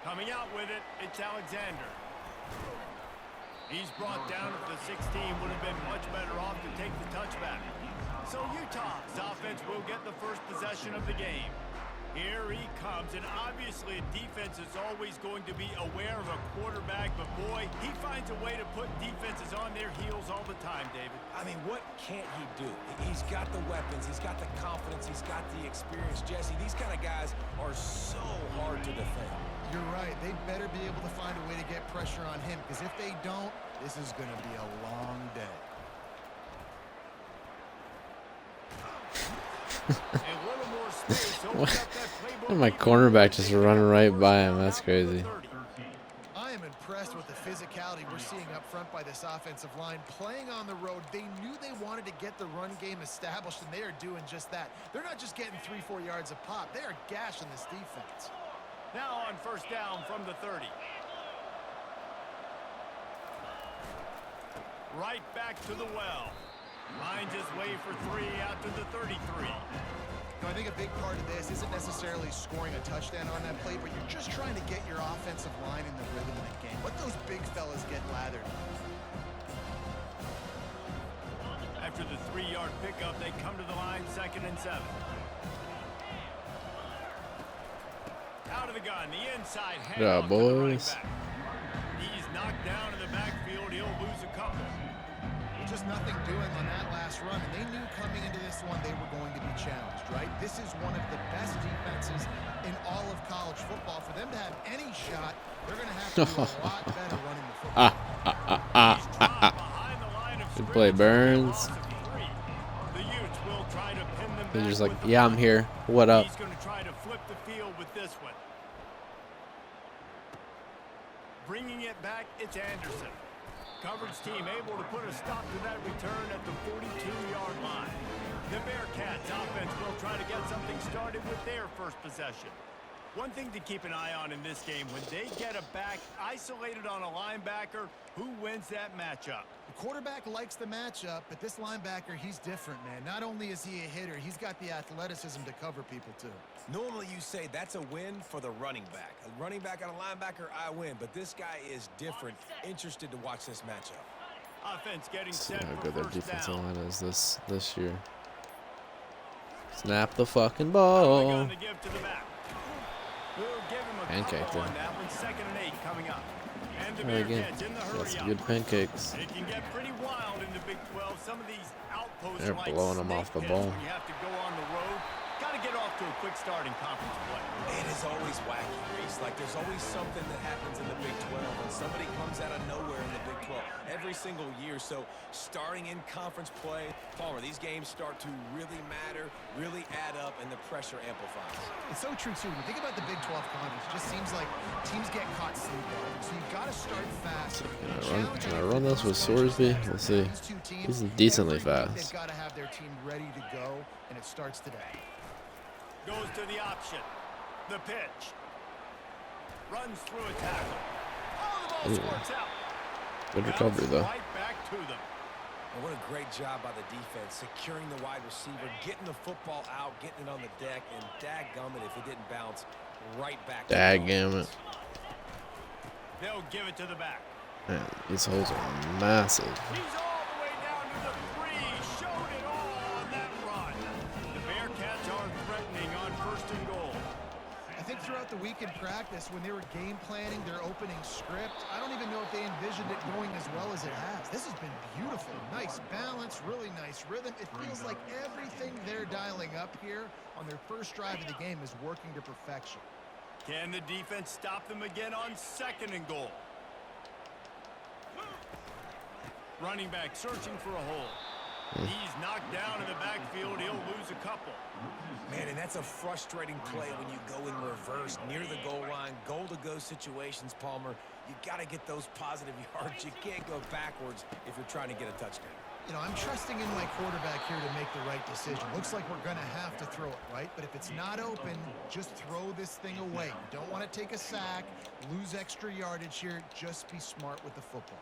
Coming out with it, it's Alexander. He's brought down at the 16, would have been much better off to take the touchback. So Utah's offense will get the first possession of the game. Here he comes, and obviously defense is always going to be aware of a quarterback, but boy, he finds a way to put defenses on their heels all the time, David. I mean, what can't he do? He's got the weapons, he's got the confidence, he's got the experience. Jesse, these kind of guys are so hard to defend. You're right. They better be able to find a way to get pressure on him, because if they don't, this is going to be a long day. My cornerback just running right by him. That's crazy. I am impressed with the physicality we're seeing up front by this offensive line. Playing on the road, they knew they wanted to get the run game established, and they are doing just that. They're not just getting 3-4 yards a pop. They are gashing this defense. Now on first down from the 30. Right back to the well. Finds his way for 3 out to the 33. I think a big part of this isn't necessarily scoring a touchdown on that play, but you're just trying to get your offensive line in the rhythm of the game. Let those big fellas get lathered. After the 3-yard pickup, they come to the line, 2nd and 7. Out of the gun, the inside handoff to the running back. He's knocked down in the backfield. He'll lose a couple. Just nothing doing on that last run, and they knew coming into this one they were going to be challenged, right? This is one of the best defenses in all of college football. For them to have any shot, they're going to have to do a lot better running the football. Good play, Burns. The Utes will try to pin them They're back just like, with the yeah, I'm ball. here. What up? He's going to try to flip the field with this one. Bringing it back, it's Anderson. Coverage team able to put a stop to that return at the 42-yard line. The Bearcats offense will try to get something started with their first possession. One thing to keep an eye on in this game, when they get a back isolated on a linebacker, who wins that matchup? The quarterback likes the matchup, but this linebacker, he's different, man. Not only is he a hitter, he's got the athleticism to cover people, too. Normally you say that's a win for the running back. A running back on a linebacker, I win. But this guy is different. Interested to watch this matchup. Offense getting See set how for good their first defensive down. line is this year. Snap the fucking They're ball. going to give to the back. We'll give him a Pancake couple there. on that one. 2nd and 8 coming up. And the There again. Bearcats in the Got hurry some up. good pancakes. It can get pretty wild in the Big 12. Some of these outposts They're are like blowing them snake off the pits ball. when you have to go on the road. Got to to get off to a quick start in conference play. It is always wacky, Reese. Like, there's always something that happens in the Big 12, and somebody comes out of nowhere in the Big 12 every single year. So, starting in conference play, Palmer, these games start to really matter, really add up, and the pressure amplifies. It's so true, too. When you think about the Big 12 conference, it just seems like teams get caught sleeping. So you've got to start fast. Can I run this with Sorsby? We'll see. He's decently fast. They've got to have their team ready to go, and it starts today. Goes to the option. The pitch. Runs through a tackle. Oh, the ball squirts out. Good recovery, though. Right back to them. And what a great job by the defense, securing the wide receiver, getting the football out, getting it on the deck, and dadgummit if it didn't bounce right back. Dadgummit. They'll give it to the back. Man, these holes are massive. He's all the way down to the 3. Showed it all on that run. The Bearcats are threatening on 1st and goal. I think throughout the week in practice, when they were game planning their opening script, I don't even know if they envisioned it going as well as it has. This has been beautiful. Nice balance, really nice rhythm. It feels like everything they're dialing up here on their first drive of the game is working to perfection. Can the defense stop them again on 2nd and goal? Running back searching for a hole. He's knocked down in the backfield. He'll lose a couple. Man, and that's a frustrating play when you go in reverse near the goal line. Goal-to-go situations, Palmer. You got to get those positive yards. You can't go backwards if you're trying to get a touchdown. You know, I'm trusting in my quarterback here to make the right decision. Looks like we're going to have to throw it, right? But if it's not open, just throw this thing away. You don't want to take a sack, lose extra yardage here. Just be smart with the football.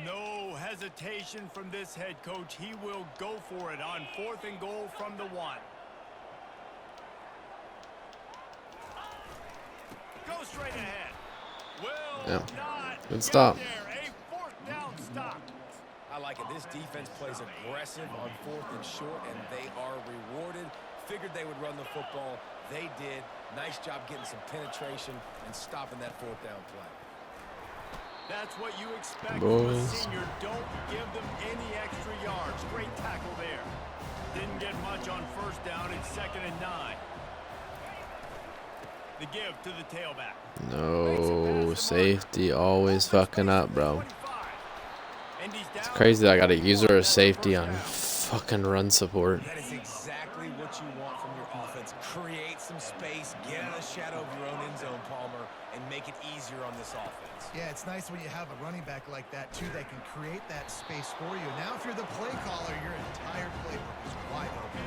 No hesitation from this head coach. He will go for it on 4th and goal from the 1. Go straight ahead. Will not good stop. get there. A 4th down stop. I like it. This defense plays aggressive on 4th and short, and they are rewarded. Figured they would run the football. They did. Nice job getting some penetration and stopping that 4th down play. That's what you expect from a senior. Don't give them any extra yards. Great tackle there. Didn't get much on 1st down. It's 2nd and 9. The give to the tailback. No, safety always fucking up, bro. It's crazy that I gotta use her as safety on fucking run support. That is exactly what you want from your offense. Create some space, get out of the shadow of your own end zone, Palmer, and make it easier on this offense. Yeah, it's nice when you have a running back like that, too, that can create that space for you. Now, if you're the play caller, your entire playbook is wide open.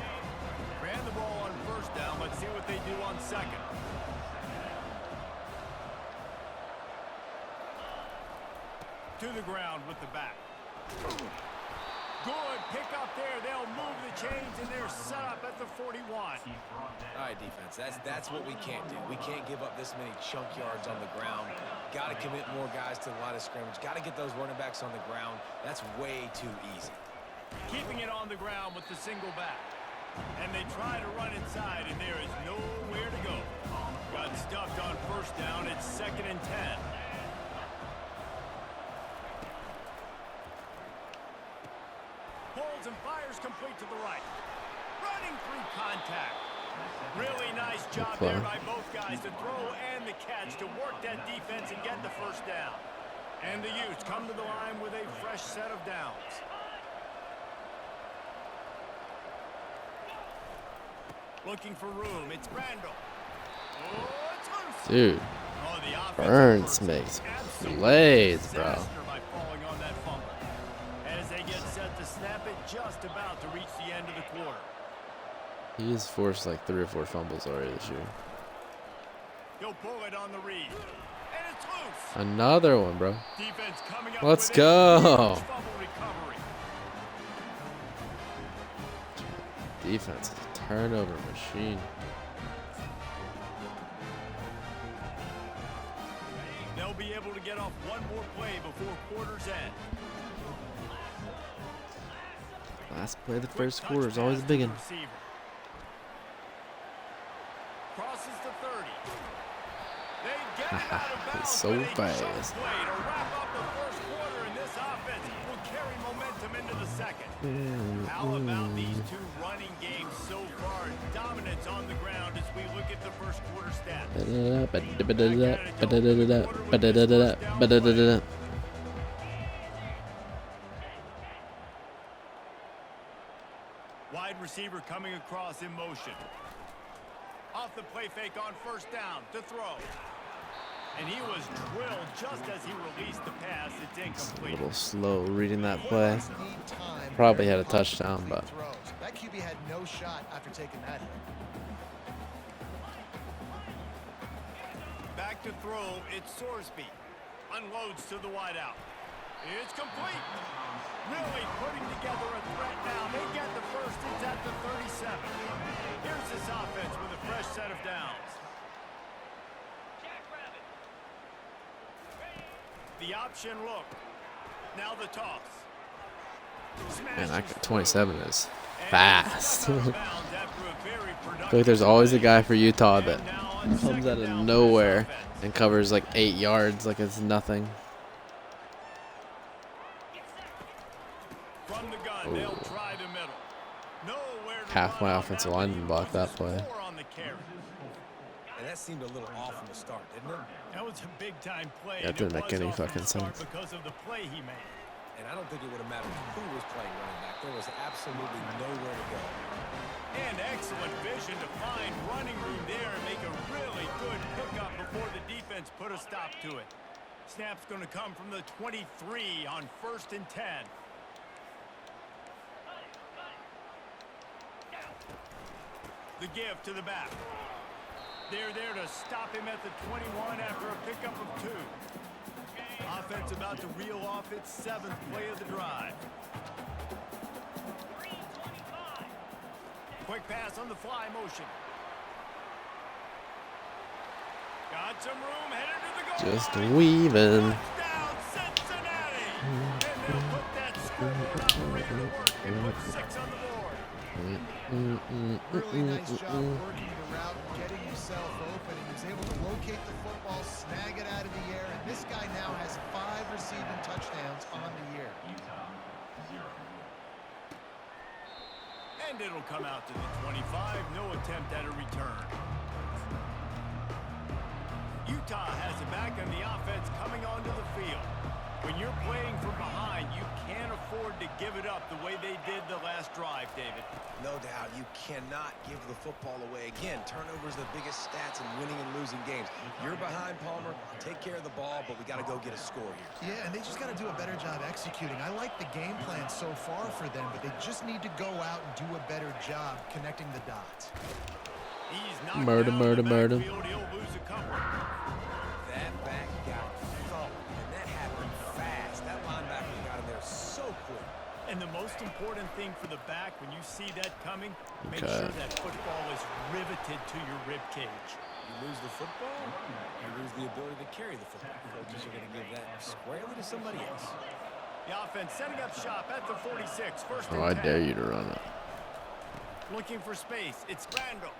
Ran the ball on 1st down. Let's see what they do on 2nd. To the ground with the back. Good pick up there. They'll move the chains, and they're set up at the 41. All right, defense, that's what we can't do. We can't give up this many chunk yards on the ground. Got to commit more guys to the line of scrimmage. Got to get those running backs on the ground. That's way too easy. Keeping it on the ground with the single back. And they try to run inside, and there is nowhere to go. Got stuffed on 1st down. It's 2nd and 10. Pulls and fires complete to the right. Running through contact. Really nice job there by both guys to throw and the catch to work that defense and get the 1st down. And the Utes come to the line with a fresh set of downs. Looking for room. It's Randall. Oh, it's loose. Dude, Oh, the offensive Burns person makes absolutely plays, bro. disaster by falling on that fumble. As they get set to snap it, just about to reach the end of the quarter. He's forced like 3 or 4 fumbles already this year. He'll pull it on the read. And it's loose. Another one, bro. Defense coming up Let's with go. a huge fumble recovery. Defense is a turnover machine. They'll be able to get off one more play before quarter's end. Last play of the first quarter is always a big one. Crosses the 30. They get it out of bounds, So but a fast. shot play to wrap up the first quarter, and this offense will carry momentum into the second. How about these two running games so far? Dominance on the ground as we look at the first quarter stats. Wide receiver coming across in motion. Off the play fake on first down to throw. And he was drilled just as he released the pass. It's A incomplete. little slow reading that play. Quarterbacks need time Probably to had a complete touchdown, but throws. That QB had no shot after taking that hit. Back to throw, it's Sorsby. Unloads to the wideout. It's complete. Really putting together a threat now. They get the first. It's at the 37. Here's this offense with a fresh set of downs. The option look. Now the toss. man, that 27 is fast. I feel like there's always a guy for Utah that comes out of nowhere and covers like 8 yards like it's nothing. From the gun, they'll try the middle. Nowhere to Half my run on offensive that lineman one. blocked that play. 4 on the carry. And that seemed a little off from the start, didn't it? That was a big-time play. That and didn't it make was any off the fucking start sense. Because of the play he made. And I don't think it would have mattered who was playing running back. There was absolutely nowhere to go. And excellent vision to find running room there and make a really good pickup before the defense put a stop to it. Snap's going to come from the 23 on 1st and 10. The give to the back. They're there to stop him at the 21 after a pickup of 2. Offense about to reel off its 7th play of the drive. Quick pass on the fly motion. Got some room, headed to the goal Just line. weaving. Touchdown, Cincinnati! And they'll put that scoreboard operator to work and put 6 on the board. Really nice job working the route, getting himself open, and he was able to locate the football, snag it out of the air, and this guy now has 5 receiving touchdowns on the year. And it'll come out to the 25. No attempt at a return. Utah has it back on the offense coming onto the field. When you're playing from behind, you can't afford to give it up the way they did the last drive, David. No doubt, you cannot give the football away. Again, turnovers are the biggest stats in winning and losing games. You're behind, Palmer. Take care of the ball, but we got to go get a score here. Yeah, and they just got to do a better job executing. I like the game plan so far for them, but they just need to go out and do a better job connecting the dots. He's knocked Murder, down murder, in the murder. backfield. He'll lose a couple. That back got thumped, and that happened fast. That linebacker got in there so quick. And the most important thing for the back, when you see that coming, make Okay. sure that football is riveted to your rib cage. You lose the football, you lose the ability to carry the football. Coaches are going to give that squarely to somebody else. The offense setting up shop at the 46. 1st and Oh, I 10. dare you to run it. Looking for space. It's Randall.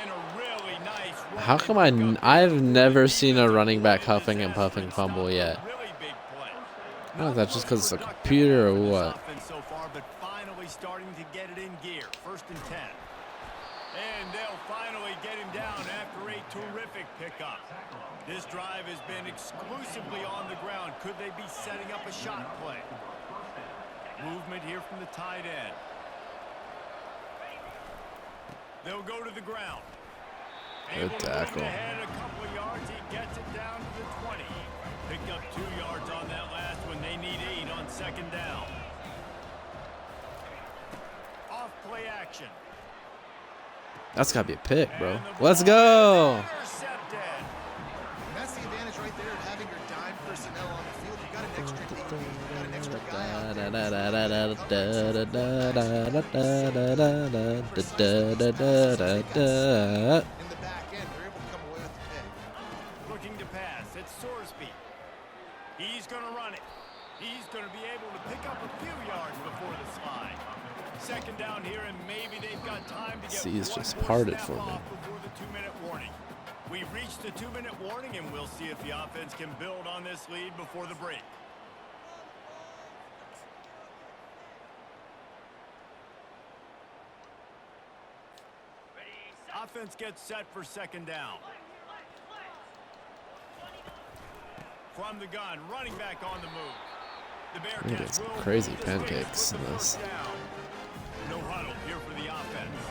And a really nice run How come I've never seen a running back huffing and puffing fumble yet? Really big play. I don't know if that's just because it's a computer or what. Offense so far, but finally starting to get it in gear. 1st and 10. And they'll finally get him down after a terrific pickup. This drive has been exclusively on the ground. Could they be setting up a shot play? Movement here from the tight end. They'll go to the ground. Good Able to move tackle. ahead a couple of yards. He gets it down to the 20. Picked up 2 yards on that last one. They need 8 on 2nd down. Off play action. That's gotta be a pick, bro. Let's go. Intercepted. And that's the advantage right there of having your dime personnel on the field. You've got an extra DB, you've got an extra guy out there. In the back end, they're able to come away with the pick. Looking to pass. It's Sorsby. He's going to run it. He's going to be able to pick up a few yards before the slide. 2nd down here, and maybe they've got time to get Seas one just more parted snap for me. off before the 2-minute warning. We've reached the 2-minute warning, and we'll see if the offense can build on this lead before the break. Offense gets set for second down. From the gun, running back on the move. The Bearcats will crazy move the pancakes sticks with in the this. first down. No huddle here for the offense.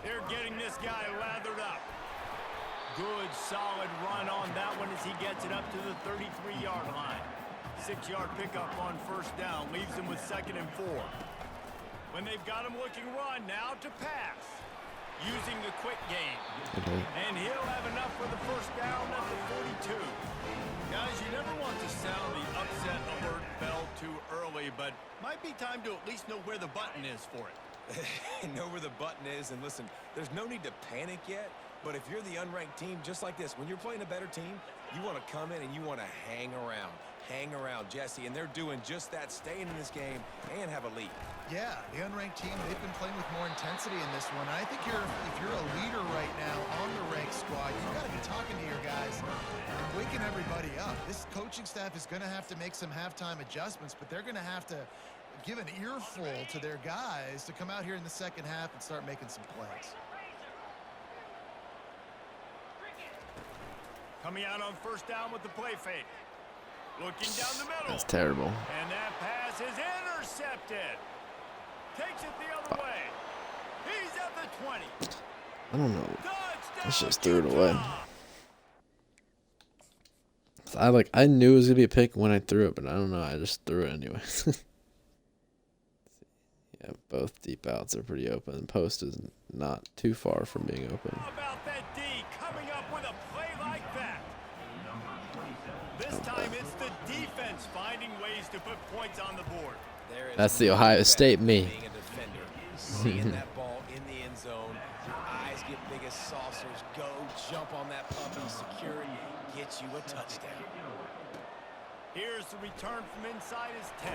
They're getting this guy lathered up. Good, solid run on that one as he gets it up to the 33-yard line. 6-yard pickup on first down leaves him with 2nd and 4. When they've got him looking run, now to pass. Using the quick game. And he'll have enough for the first down at the 42. Guys, you never want to sound the upset alert bell too early, but might be time to at least know where the button is for it. Know where the button is, and listen, there's no need to panic yet, but if you're the unranked team, just like this, when you're playing a better team, you want to come in and you want to hang around, Jesse, and they're doing just that, staying in this game and have a lead. Yeah, the unranked team, they've been playing with more intensity in this one. And I think if you're a leader right now on the ranked squad, you've got to be talking to your guys and waking everybody up. This coaching staff is going to have to make some halftime adjustments, but they're going to have to give an earful to their guys to come out here in the second half and start making some plays. Coming out on first down with the play fake. Looking down the middle. That's terrible. And that pass is intercepted. Takes it the other way. He's at the 20. I don't know. Touchdown, I just threw it away. Utah. I knew it was gonna be a pick when I threw it, but I don't know. I just threw it anyway. Yeah, both deep outs are pretty open. Post is not too far from being open. How about that D coming up with a play like that? This time it's the defense finding ways to put points on the board. That's the Ohio State me. Being a defender, seeing that ball in the end zone, your eyes get big as saucers. Go jump on that puppy, secure it, get you a touchdown. Here's the return from inside his 10.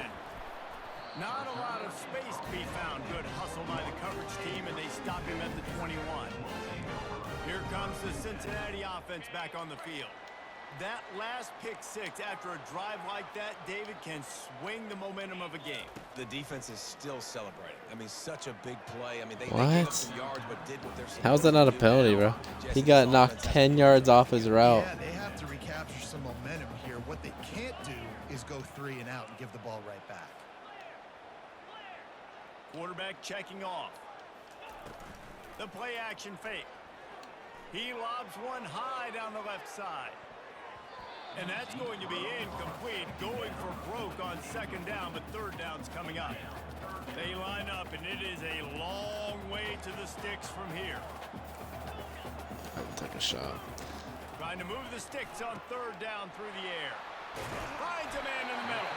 Not a lot of space to be found. Good hustle by the coverage team, and they stop him at the 21. Here comes the Cincinnati offense back on the field. That last pick six after a drive like that, David, can swing the momentum of a game. The defense is still celebrating. I mean, such a big play. I mean, they What? gave up some yards, but did what they're supposed How's that not a to do penalty, now. bro? He Jesse's got knocked offense has 10 to yards off his route. Yeah, they have to recapture some momentum here. What they can't do is go 3 and out and give the ball right back. Quarterback checking off. The play action fake. He lobs one high down the left side. And that's going to be incomplete. Going for broke on second down, but third down's coming up. They line up, and it is a long way to the sticks from here. I will take a shot. Trying to move the sticks on third down through the air. Finds a man in the middle.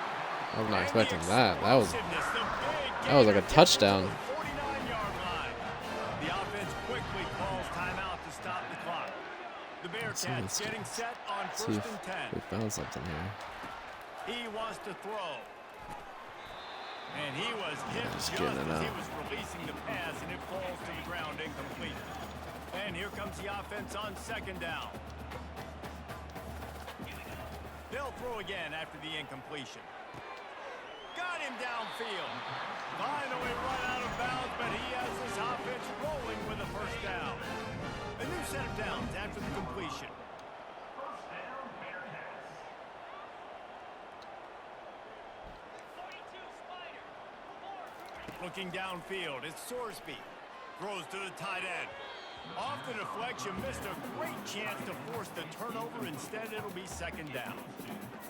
I was not And expecting the that. That was explosiveness, the big that was like a gainer gets touchdown. to the 49-yard line. The offense quickly calls timeout to stop the clock. The Bearcats getting set on see first if and 10. we found something here. He wants to throw. And he was hit Just just getting it as he out. was releasing the pass, and it falls to the ground incomplete. And here comes the offense on second down. They'll throw again after the incompletion. Got him downfield. Finally run out of bounds, but he has this offense rolling with a first down. A new set of downs after the completion. First down, Bearcats. 42 Spider. Looking downfield, it's Sorsby. Throws to the tight end. Off the deflection, missed a great chance to force the turnover. Instead, it'll be second down.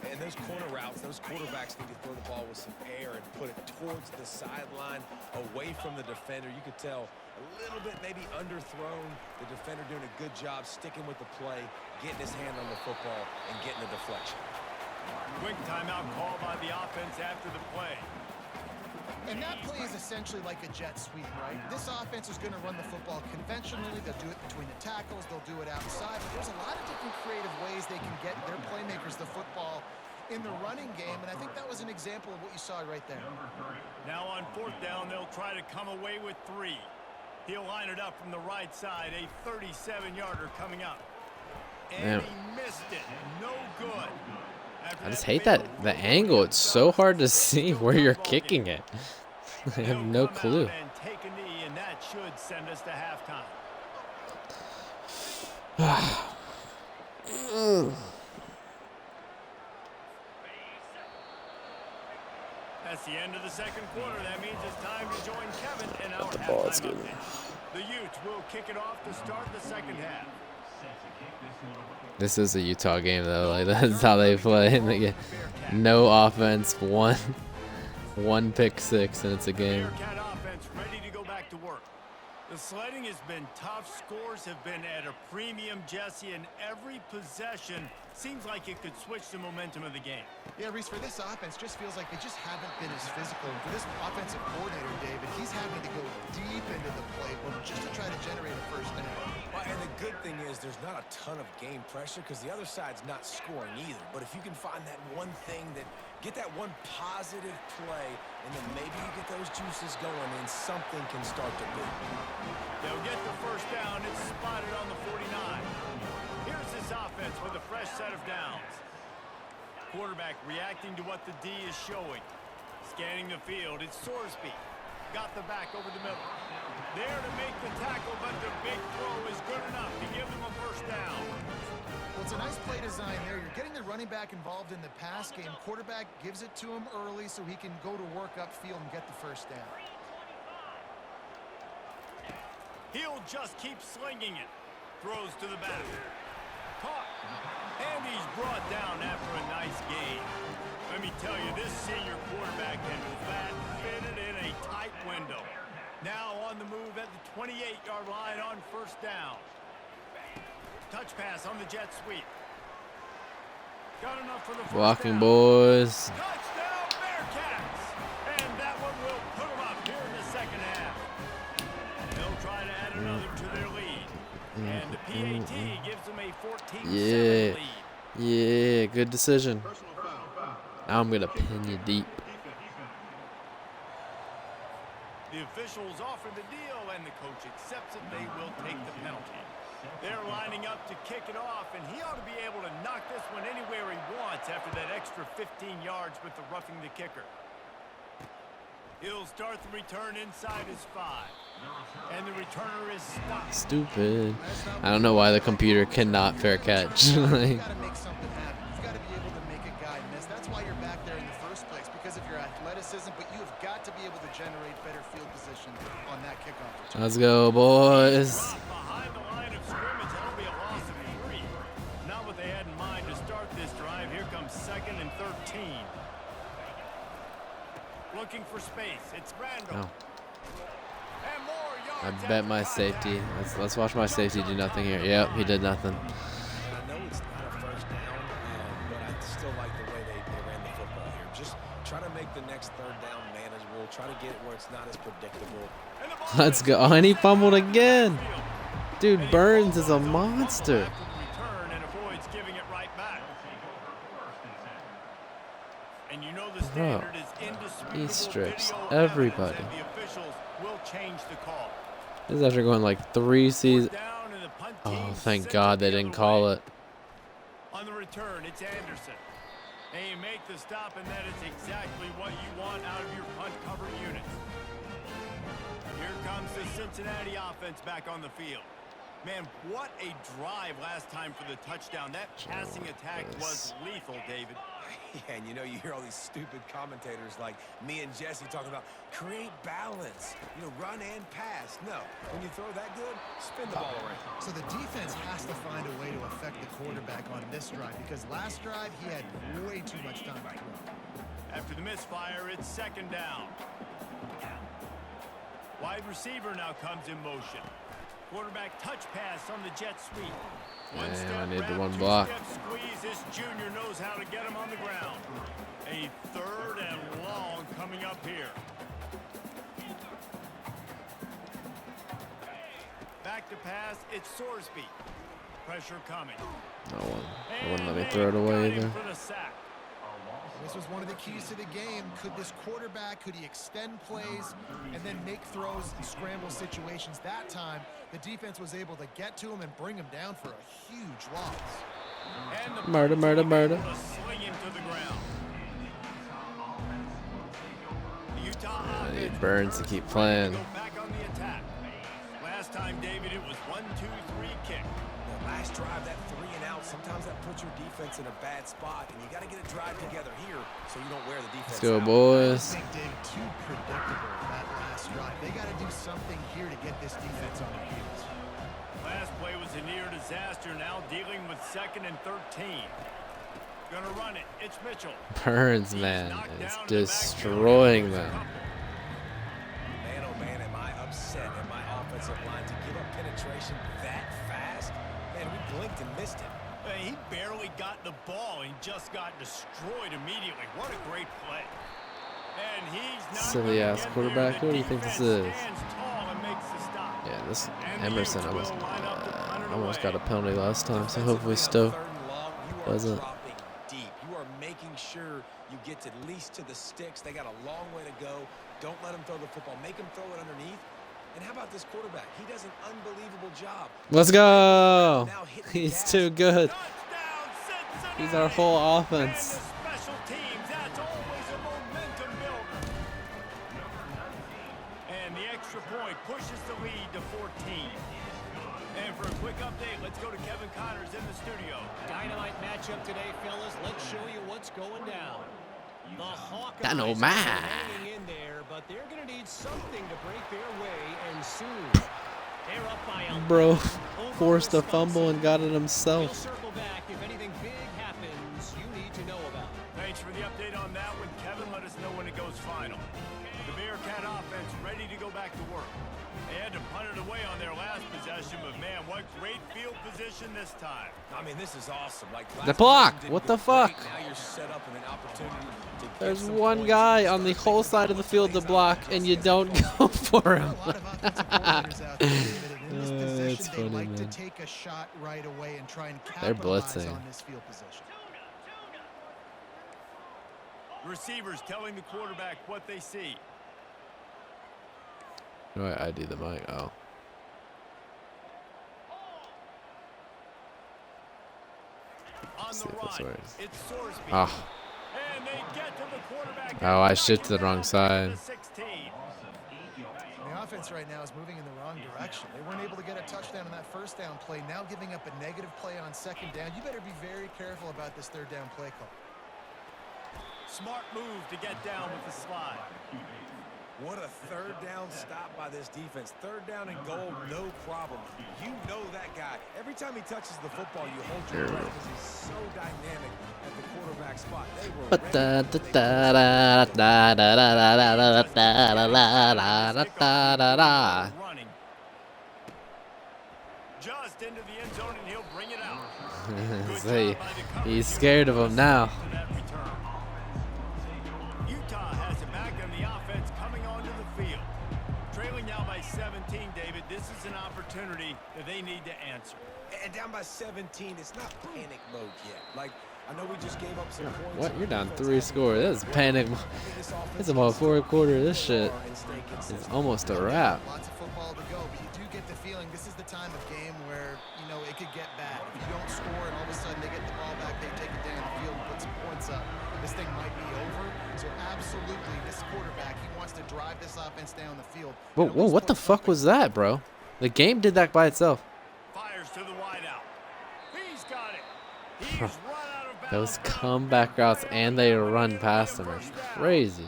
And those corner routes, those quarterbacks need to throw the ball with some air and put it towards the sideline, away from the defender. You could tell a little bit maybe underthrown. The defender doing a good job sticking with the play, getting his hand on the football, and getting the deflection. Quick timeout call by the offense after the play. And that play is essentially like a jet sweep, right? This offense is going to run the football conventionally. They'll do it between the tackles. They'll do it outside. But there's a lot of different creative ways they can get their playmakers the football in the running game. And I think that was an example of what you saw right there. Now on fourth down, they'll try to come away with 3. He'll line it up from the right side, a 37-yarder coming up. Damn. he missed it. No good. After I just that hate fatal the angle. It's so hard to see where you're kicking it. I have He'll no come clue. out and take a knee, and that should send us to halftime. That's the end of the second quarter. That means it's time to join Kevin in our ball's halftime good. update. The Utes will kick it off to start the second half. This is a Utah game though. Like that's how they play. And they get no offense, one pick six, and it's a game. Bearcat offense ready to go back to work. The sledding has been tough. Scores have been at a premium, Jesse, and every possession seems like it could switch the momentum of the game. Yeah, Reese, for this offense, just feels like they just haven't been as physical. And for this offensive coordinator, David, he's having to go deep into the playbook just to try to generate a first down. Well, and the good thing is there's not a ton of game pressure because the other side's not scoring either. But if you can find that one thing that get that one positive play, and then maybe you get those juices going and something can start to move. They'll get the first down. It's spotted on the 49. Here's this offense with a fresh set of downs. Quarterback reacting to what the D is showing. Scanning the field. It's Sorsby. Got the back over the middle. There to make the tackle, but the big throw is good enough to give them a first down. Well, it's a nice play design there. You're getting the running back involved in the pass game. Quarterback gives it to him early so he can go to work upfield and get the first down. He'll just keep slinging it. Throws to the back. Caught. And he's brought down after a nice gain. Let me tell you, this senior quarterback can fit it in a tight window. Now on the move at the 28-yard line on first down. Touch pass on the jet sweep. Got enough for the first Walking down. boys. Touchdown Bearcats! And that one will put them up here in the second half. They'll try to add another to their lead. And the PAT gives them a 14-7 Yeah. lead. Yeah, good decision. Personal foul. Now I'm gonna pin you deep. The officials offer the deal, and the coach accepts it. They will take the penalty. They're lining up to kick it off, and he ought to be able to knock this one anywhere he wants after that extra 15 yards with the roughing the kicker. He'll start the return inside his 5. And the returner is stopped. Stupid. I don't know why the computer cannot fair catch. You've Like, got to make something happen. You've got to be able to make a guy miss. That's why you're back there in the first place, because of your athleticism, but you have got to be able to generate better field position on that kickoff return. let's go, boys. Dropped behind the line of scrimmage. That'll be a loss of 3. Not what they had in mind to start this drive. Here comes 2nd and 13. Looking for space. It's Randall. Oh. And more I yards bet after my contact. safety. Let's watch my safety do nothing here. Yep, he did nothing. And I know it's not a first down, but I still like the way they ran the football here. Just try to make the next third down manageable. Try to get it where it's not as predictable. And the ball Let's is go. Oh, and he fumbled again. And Dude, he Burns is a fumbles the fumble monster. after the return and avoids giving it right back. And you know the standard is indisputable. he strips video everybody. evidence, and the officials will change the call. This is after going like 3 seasons. Down and the punt Oh, team thank sends God it they the didn't other call way. it. On the return, it's Anderson. They make the stop, and that is exactly what you want out of your punt cover units. Here comes the Cincinnati offense back on the field. Man, what a drive last time for the touchdown. That passing attack was lethal, David. Yeah, and you know, you hear all these stupid commentators like me and Jesse talking about create balance, you know, run and pass. No, when you throw that good, spin the ball around. So the defense has to find a way to affect the quarterback on this drive, because last drive he had way too much time to throw. After the misfire, it's 2nd down. Wide receiver now comes in motion. Quarterback touch pass on the jet sweep. One Damn, step I need the wrap, one 2 block. step squeeze. This junior knows how to get him on the ground. A 3rd and long coming up here. Back to pass, it's Sorsby. Pressure coming. No one. They And wouldn't let me they throw it away got him either. for the sack. This was one of the keys to the game. Could this quarterback, could he extend plays and then make throws in scramble situations? That time, the defense was able to get to him and bring him down for a huge loss. And the Murder, murder, murder. able to sling him to the ground. The Utah I need offense Burns to keep playing. go back on the attack. Last time, David, it was 1-2-3 kick. The last drive, that 3 and out, sometimes that puts your defense in a bad spot, and you got to get a drive together here so you don't wear the defense Let's go, out. I boys. think, David, too predictable that last drive. They got to do something here to get this defense on their heels. Last play was a near disaster. Now dealing with 2nd and 13. Gonna run it. It's Mitchell. Burns, man, is destroying them. Man, oh man, am I upset at my offensive line to give up penetration that fast? Man, we blinked and missed it. He barely got the ball and just got destroyed immediately. What a great play. And he's not Silly gonna ass get quarterback. there. What do The you think this defense is? stands tall and makes the stop. Yeah, this And the Emerson Utes almost, will line up to punt it almost away. got a penalty last time, so Defensively hopefully on Stowe 3rd and long, you are doesn't. dropping deep. You are making sure you get at least to the sticks. They got a long way to go. Don't let them throw the football. Make them throw it underneath. And how about this quarterback? He does an unbelievable job. Let's go. Now hit the He's gas. too good. Touchdown, Cincinnati! He's our whole And offense. the special teams, that's always a momentum builder. And the extra point pushes the lead to 14. And for a quick update, let's go to Kevin Connors in the studio. Dynamite matchup today, fellas. Let's show you what's going down. The Hawkeyes Dynamite. are hanging in there, but they're going to need something to break their way, and soon. They're up by a Bro, over forced a fumble Wisconsin. and got it We'll himself. circle back if anything big happens you need to know about. Thanks for the update on that one, Kevin. Let us know when it goes final. The Bearcat offense ready to go back to work. They had to punt it away on their last possession, but man, what great field position this time. I mean, this is awesome. Like The last block. possession didn't What go the fuck? great. Now you're set up with an opportunity to get There's some one points guy and on the start whole thinking side about of the what field to plays block, out and you against don't the go for There are him. a lot of offensive coordinators out there, David, and in this It's position, funny, they like to man. take a shot right away and try and They're capitalize blitzing. on this field position. Receivers telling the quarterback what they see. Do I ID the mic? Oh. On See the if that's run, where it is. it's Sorsby. Ah. And they get to the quarterback. Oh, I and shifted to the wrong down side. to 16. The offense right now is moving in the wrong direction. They weren't able to get a touchdown on that first down play. Now giving up a negative play on 2nd down. You better be very careful about this 3rd down play call. Smart move to get down with the slide. What a 3rd down stop by this defense. 3rd down and goal, no problem. You know that guy. Every time he touches the football, you hold your breath because he's so dynamic at the quarterback spot. They were Running. Just into the end zone, and he'll bring it out. Good See, job by the coverage he's unit scared of him now. to that return. Utah has it back on the offense coming onto the field. Trailing now by 17, David. This is an opportunity that they need to answer. And down by 17, it's not panic mode yet. Like, I know we just gave up some points. What? You're down Defense 3 has score. to This is panic. It's about 4th quarter. This shit is almost a wrap. Lots of football to go, but you do get the feeling this is the time of game where, you know, it could get bad. If you don't score and all of a sudden they get the ball back, they take it down the field and put some points up, this thing might be over. So absolutely, this quarterback, he wants to drive this offense down the field. Whoa, whoa, what the fuck was that, bro? The game did that by itself. Fires to the wideout. He's got it. He's run out of bounds. Those comeback routes and they run past him are crazy.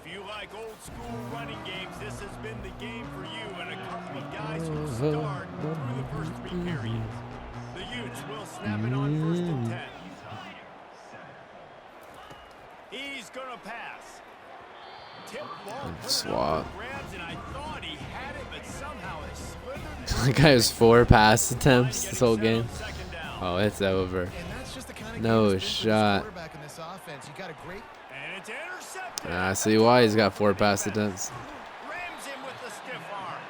If you like old school running games, this has been the game for you and a couple of guys who start through the first 3 periods. The Utes will snap it on 1st and 10. He's gonna pass. Tip ball put it Swat. up for grabs, and I thought he had it, but somehow it slithered. The guy has 4 pass attempts Getting this whole set game. on 2nd down. Oh, it's over. And that's just the kind of No game it's been for this shot. quarterback in this offense. You got a great And it's intercepted. I see why he's got 4 pass attempts. Rams him with the stiff arm.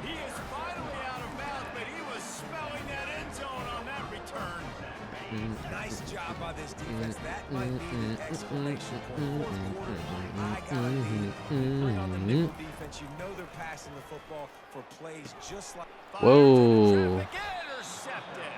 He is finally out of bounds, but he was smelling that end zone on that return. Nice job by this defense. That might be the exclamation point. Fourth quarter, I got a lead. Bring on the nickel defense. You know they're passing the football for plays just like. Whoa. Traffic intercepted.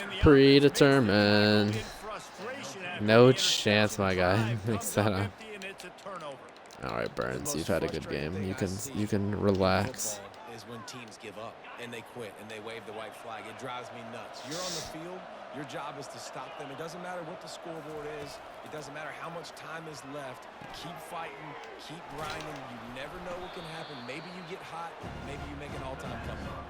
And the Predetermined. offense makes the tackle in frustration after No the chance, my guy. interception. Makes Drive that comes up. empty and it's a turnover. All right, Burns, The you've most had a good frustrating game. thing I see You can relax. football is when teams give up and they quit and they wave the white flag. It drives me nuts. You're on the field. Your job is to stop them. It doesn't matter what the scoreboard is. It doesn't matter how much time is left. Keep fighting. Keep grinding. You never know what can happen. Maybe you get hot. Maybe you make an all-time comeback.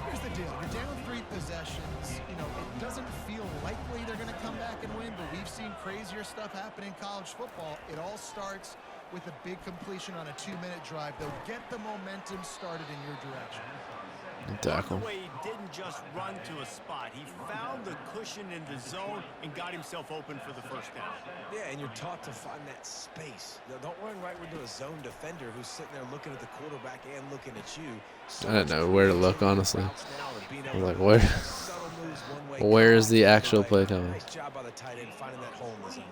Here's the deal. You're down 3 possessions. You know, it doesn't feel likely they're going to come back and win, but we've seen crazier stuff happen in college football. It all starts with a big completion on a 2-minute drive. They'll get the momentum started in your direction. Tackle. By the way, he didn't just run to a spot. He found the cushion in the zone and got himself open for the first down. Yeah, and you're taught to find that space. Don't run right into a zone defender who's sitting there looking at the quarterback and looking at you. So I didn't know where to look, honestly. I was like, where's the actual play coming? Nice job by the tight end finding that hole in the zone.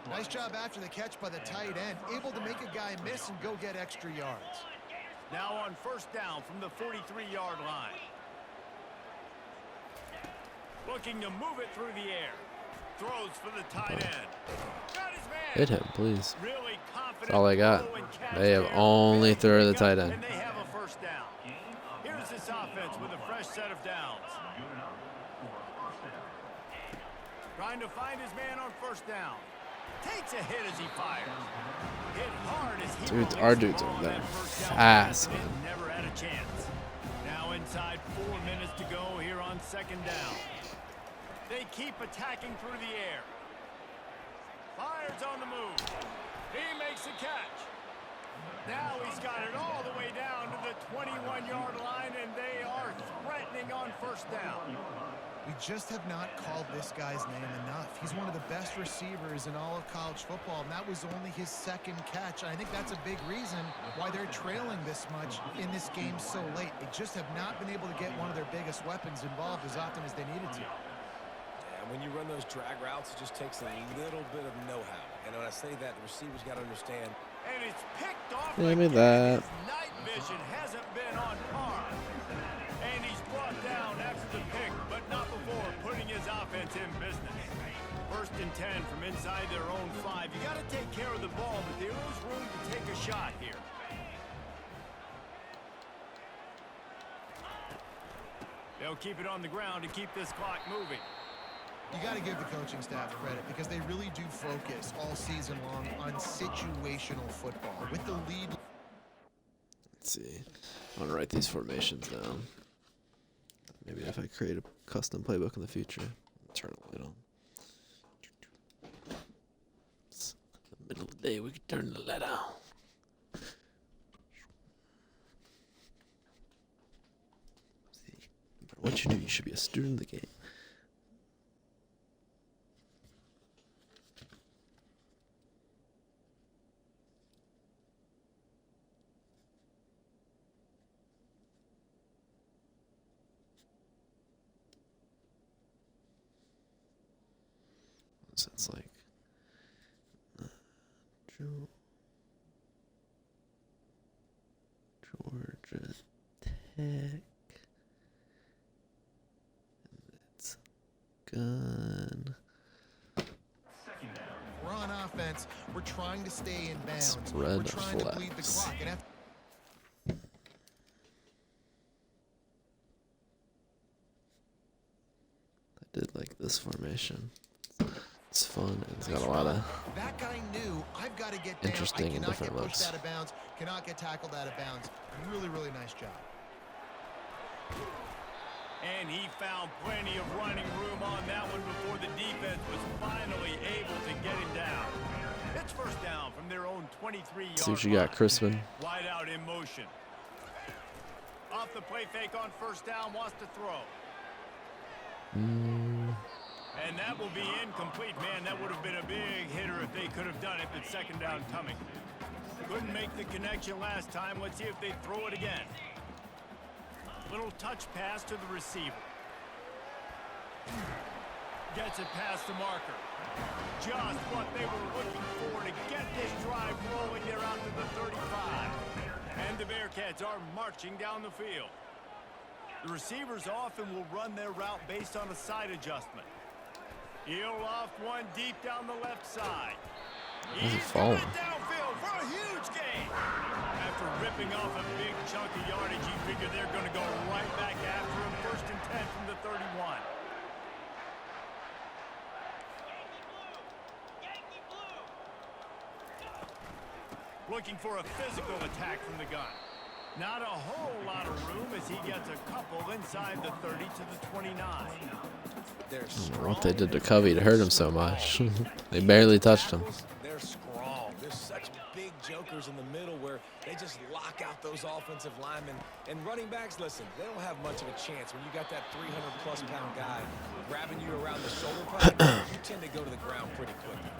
Nice job after the catch by the tight end. Able to make a guy miss and go get extra yards. Now on first down from the 43-yard line. Looking to move it through the air. Throws for the tight end. Got his man. Hit him, please. Really confident. That's all I got. throw and catch They have there. only thrown to the tight end. And they have a first down. Here's this offense with a fresh set of downs. Trying to find his man on first down. Takes a hit as he fires. Hit hard as he Dude, released our the dudes ball are on there that first down fast, pass, and man. Never had a chance. Now inside 4 minutes to go here on second down. They keep attacking through the air. Fires on the move. He makes the catch. Now he's got it all the way down to the 21-yard line, and they are threatening on first down. We just have not called this guy's name enough. He's one of the best receivers in all of college football, and that was only his second catch. And I think that's a big reason why they're trailing this much in this game so late. They just have not been able to get one of their biggest weapons involved as often as they needed to. And when you run those drag routes, it just takes a little bit of know-how. And when I say that, the receivers got to understand. And it's picked off. Give me again. that. His night vision hasn't been on par. And he's brought down after the pick, but not before putting his offense in business. First and 10 from inside their own 5. You got to take care of the ball, but there is room to take a shot here. They'll keep it on the ground to keep this clock moving. You got to give the coaching staff credit because they really do focus all season long on situational football. With the lead. Let's see. I want to write these formations down. Maybe if I create a custom playbook in the future, turn the light on. It's the middle of the day, we can turn the light on. See, what you do, you should be a student of the game. So it's like Georgia Tech. It's gun. We're on offense. We're trying to stay in bounds. Red We're trying to bleed the flags. clock. And after I did like this formation. It's fun and it's got a lot of that guy knew I've got to get down. interesting I and cannot different get looks. pushed out of bounds. Cannot get tackled out of bounds. Really, really nice job. And he found plenty of running room on that one before the defense was finally able to get him down. It's first down from their own 23-yard See what you got, Crispin. Wide out in motion. Off the play fake on first down, wants to throw. And that will be incomplete, man. That would have been a big hitter if they could have done it, but second down coming. Couldn't make the connection last time. Let's see if they throw it again. Little touch pass to the receiver. Gets it past the marker. Just what they were looking for to get this drive rolling there out to the 35. And the Bearcats are marching down the field. The receivers often will run their route based on a side adjustment. He'll loft one deep down the left side. He's got it downfield for a huge gain. After ripping off a big chunk of yardage, you figure they're going to go right back after him. 1st and 10 from the 31. Looking for a physical attack from the gun. Not a whole lot of room as he gets a couple inside the 30 to the 29. What they did to Covey to hurt him so much. They barely touched him. They're strong. There's such big jokers in the middle where they just lock out those offensive linemen. And running backs, listen, they don't have much of a chance. When you got that 300-plus pound guy grabbing you around the shoulder pad, you tend to go to the ground pretty quickly.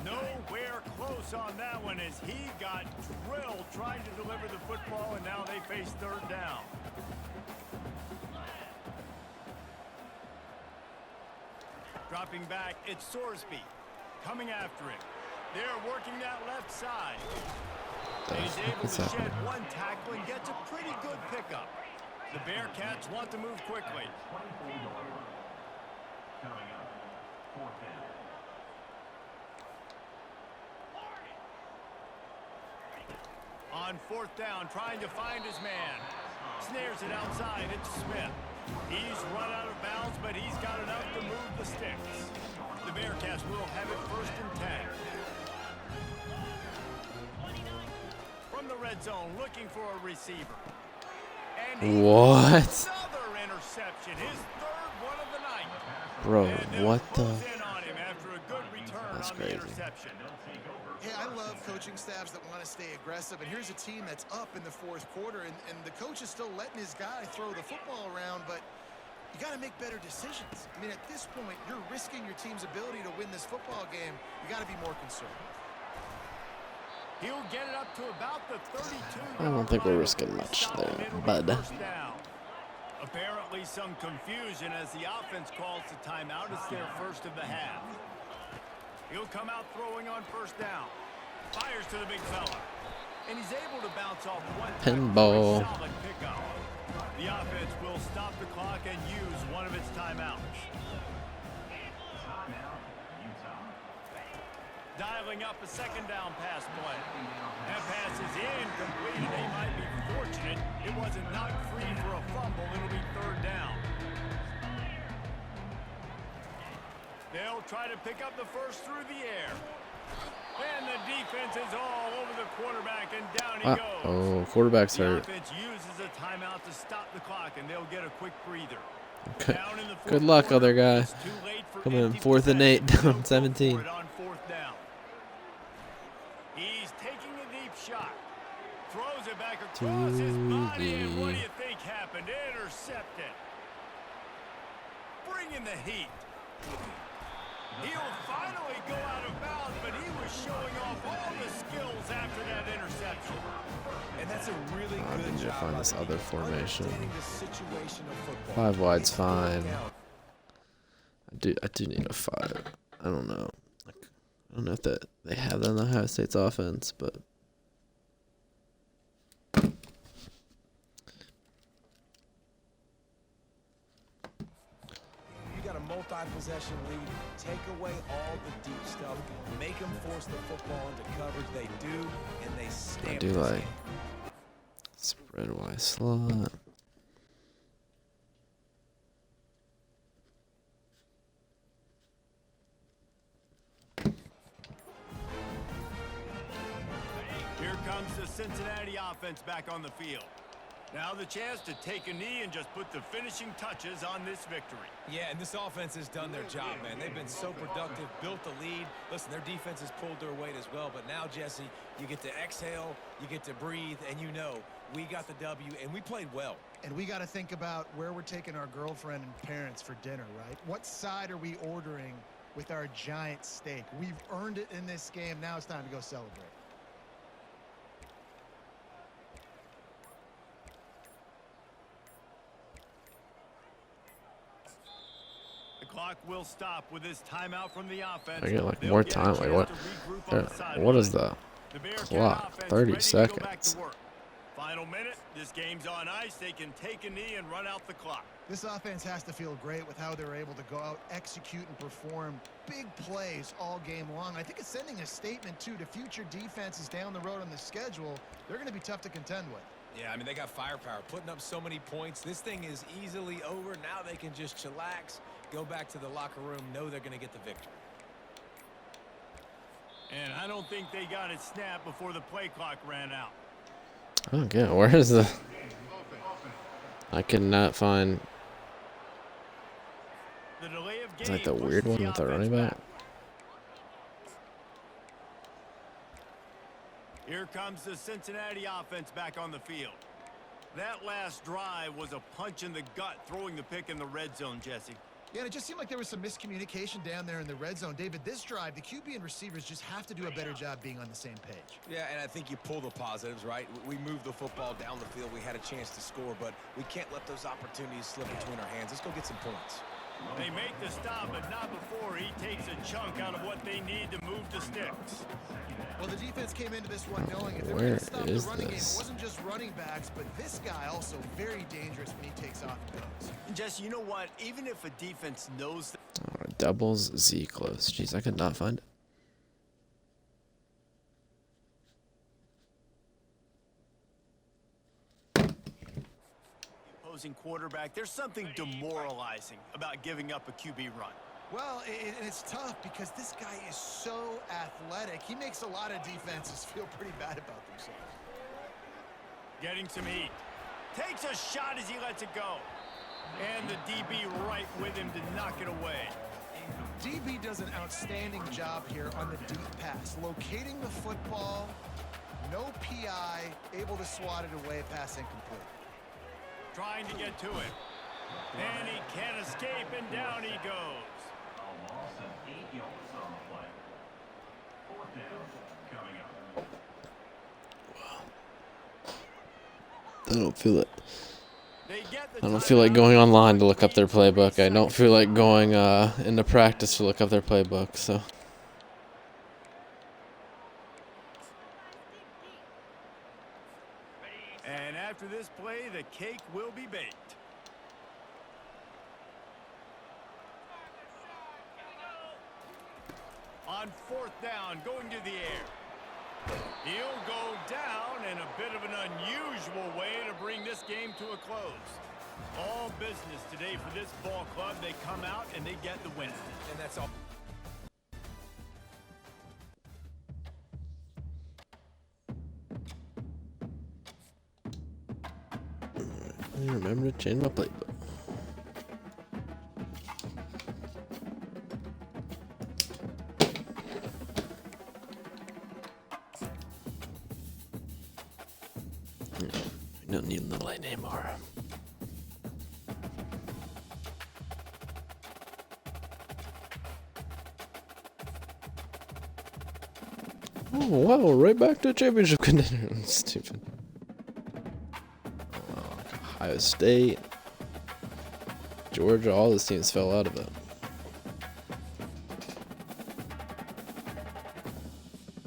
Nowhere close on that one as he got drilled trying to deliver the football, and now they face 3rd down. Dropping back, it's Sorsby coming after him. They're working that left side. And he's able to shed one tackle and gets a pretty good pickup. The Bearcats want to move quickly. Coming up, 4th down. On 4th down, trying to find his man. Snares it outside. It's Smith. He's run out of bounds, but he's got enough to move the sticks. The Bearcats will have it 1st and 10. From the red zone, looking for a receiver. And he What? another interception. His 3rd one of the night. Bro, And what the? close in on him after a good return That's on crazy. the interception. Hey, I love coaching staffs that want to stay aggressive, and here's a team that's up in the 4th quarter, and the coach is still letting his guy throw the football around, but you got to make better decisions. I mean, at this point, you're risking your team's ability to win this football game. You got to be more conservative. He'll get it up to about the 32. I don't think we're risking much there, bud. Apparently some confusion as the offense calls the timeout. It's their 1st of the half. He'll come out throwing on 1st down. Fires to the big fella. And he's able to bounce off one Pinball. solid pickup. The offense will stop the clock and use one of its timeouts. Dialing up a 2nd down pass play. That pass is incomplete, and they might be fortunate it wasn't knocked free for a fumble. It'll be 3rd down. They'll try to pick up the 1st through the air. And the defense is all over the quarterback, and down he goes. Oh, quarterback's The hurt. offense uses a timeout to stop the clock, and they'll get a quick breather. Okay. Down in the 4th Good luck, quarter, other guy. it's too late for Come in, empty 4th and 8, possession. down They'll go 17. for it on 4th down. He's taking a deep shot. Throws it back across his body, and what do you think happened? Intercepted. Bring in the heat. He'll finally go out of bounds, but he was showing off all the skills after that interception. And that's a really I good need to job find by this the other defense, formation. understanding the situation of football. 5 wide's It's fourth fine. down. I do need a 5. I don't know. Like, I don't know if that they have that in Ohio State's offense, but You got a multi-possession lead. Take away all the deep stuff. Make them force the football into coverage. They do, and they I stamp do this like game. spread wide slot. Here comes the Cincinnati offense back on the field. Now the chance to take a knee and just put the finishing touches on this victory. Yeah, and this offense has done their job, man. They've been so productive, built the lead. Listen, their defense has pulled their weight as well. But now, Jesse, you get to exhale, you get to breathe, and you know we got the W, and we played well. And we got to think about where we're taking our girlfriend and parents for dinner, right? What side are we ordering with our giant steak? We've earned it in this game. Now it's time to go celebrate. Clock will stop with this timeout from the offense. I get like They'll more get a time. Like chance what? to regroup on the sideline. What is the The Bearcat clock? offense 30 ready to go back seconds. to work. Final minute. This game's on ice. They can take a knee and run out the clock. This offense has to feel great with how they're able to go out, execute, and perform big plays all game long. I think it's sending a statement, too, to future defenses down the road on the schedule. They're going to be tough to contend with. Yeah, I mean, they got firepower, putting up so many points. This thing is easily over. Now they can just chillax, go back to the locker room, know they're going to get the victory. And I don't think they got it snapped before the play clock ran out. Okay, where is the? I cannot find. The delay of game Is that the pushes weird one with the offense running back? Here comes the Cincinnati offense back on the field. That last drive was a punch in the gut, throwing the pick in the red zone, Jesse. Yeah, and it just seemed like there was some miscommunication down there in the red zone. David, this drive, the QB and receivers just have to do a better job being on the same page. Yeah, and I think you pull the positives, right? We moved the football down the field. We had a chance to score, but we can't let those opportunities slip between our hands. Let's go get some points. They make the stop, but not before he takes a chunk out of what they need to move the sticks. Well, the defense came into this one knowing if they were Where going to stop the is running game, it this? wasn't just running backs, but this guy also very dangerous when he takes off and goes. And Jesse, you know what? Even if a defense knows that Doubles Z close. Jeez, I could not find it. opposing quarterback, there's something demoralizing about giving up a QB run. Well, it's tough because this guy is so athletic. He makes a lot of defenses feel pretty bad about themselves. Getting some heat. Takes a shot as he lets it go. And the DB right with him to knock it away. DB does an outstanding job here on the deep pass. Locating the football, no PI, able to swat it away, pass incomplete. Trying to get to it. And he can't escape, and down he goes. A loss of 8 yards on the play. 4th down coming up. I don't feel it. They get the I don't feel like going online to look up their playbook. I don't feel like going into practice to look up their playbook. So. And after this play, the cake will be baked. On 4th down, going to the air. He'll go down in a bit of an unusual way to bring this game to a close. All business today for this ball club. They come out and they get the win. And that's all. I remember to change my playbook. We don't need the light anymore. Oh wow! Right back to championship contender. Stupid. Ohio State, Georgia, all those teams fell out of it.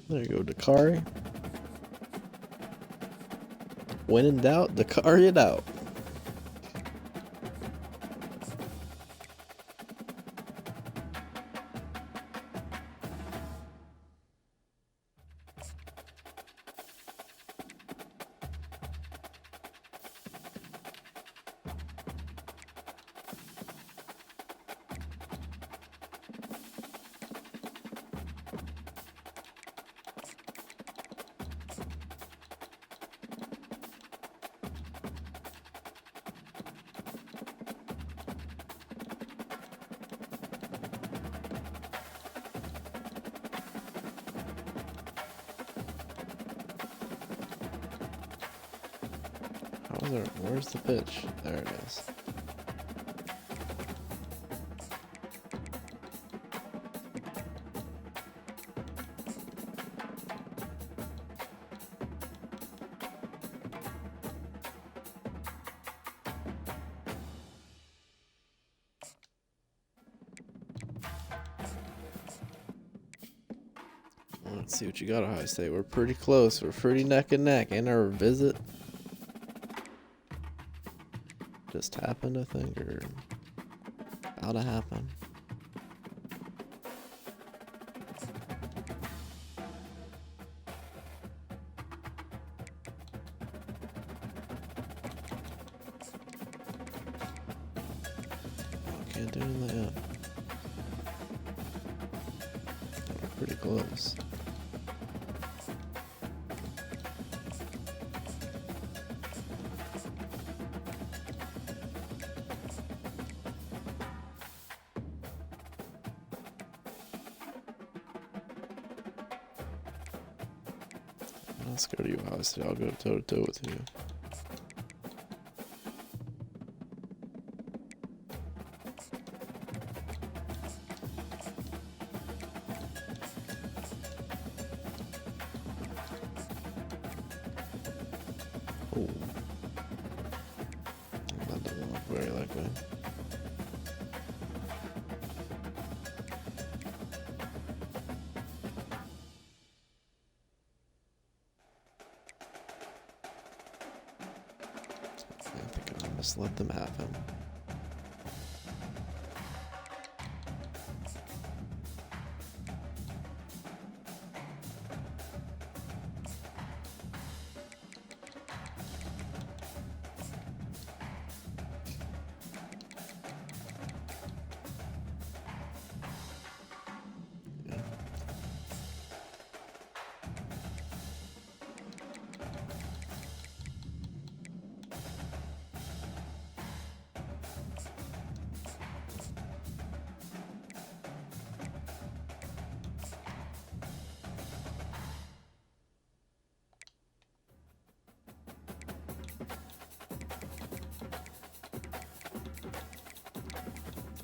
There you go, Dakari. When in doubt, Dakari it out. Where's the pitch? There it is. Let's see what you got, Ohio State. We're pretty close. We're pretty neck and neck. And our visit just happened, I think, or about to happen. Can't do anything yet. We're pretty close. Let's go to you, Ohio State. I'll go toe to toe with you. Oh, that doesn't look very likely. I think I'll just let them have him.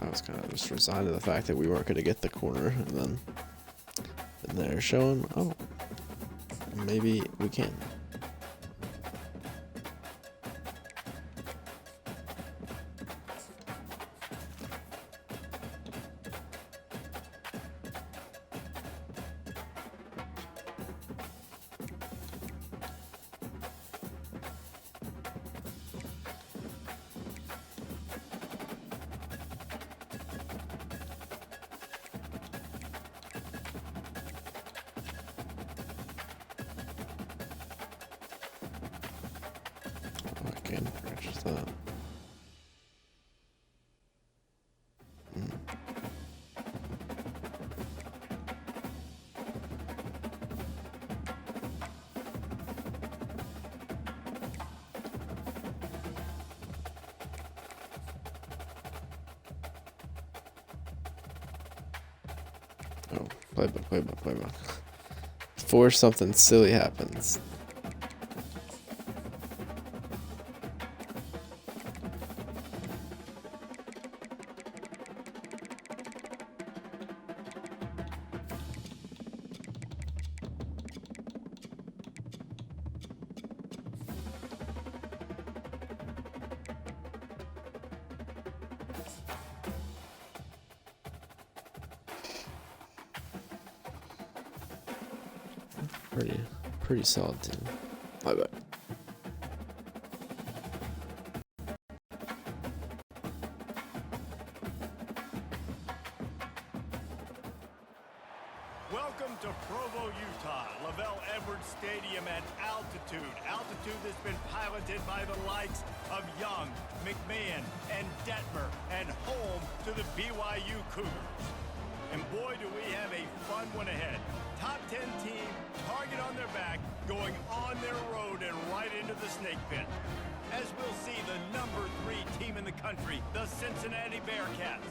I was kind of just resigned to the fact that we weren't going to get the corner, and they're showing, oh, maybe we can. I can purchase that. Oh, playbook. Before something silly happens. Pretty solid team. Bye bye. Welcome to Provo, Utah, Lavelle Edwards Stadium at altitude. Altitude that's been piloted by the likes of Young, McMahon, and Detmer, and home to the BYU Cougars. And boy, do we have a fun one ahead. Top 10 team, target on their back, going on their road and right into the snake pit. As we'll see the number 3 team in the country, the Cincinnati Bearcats,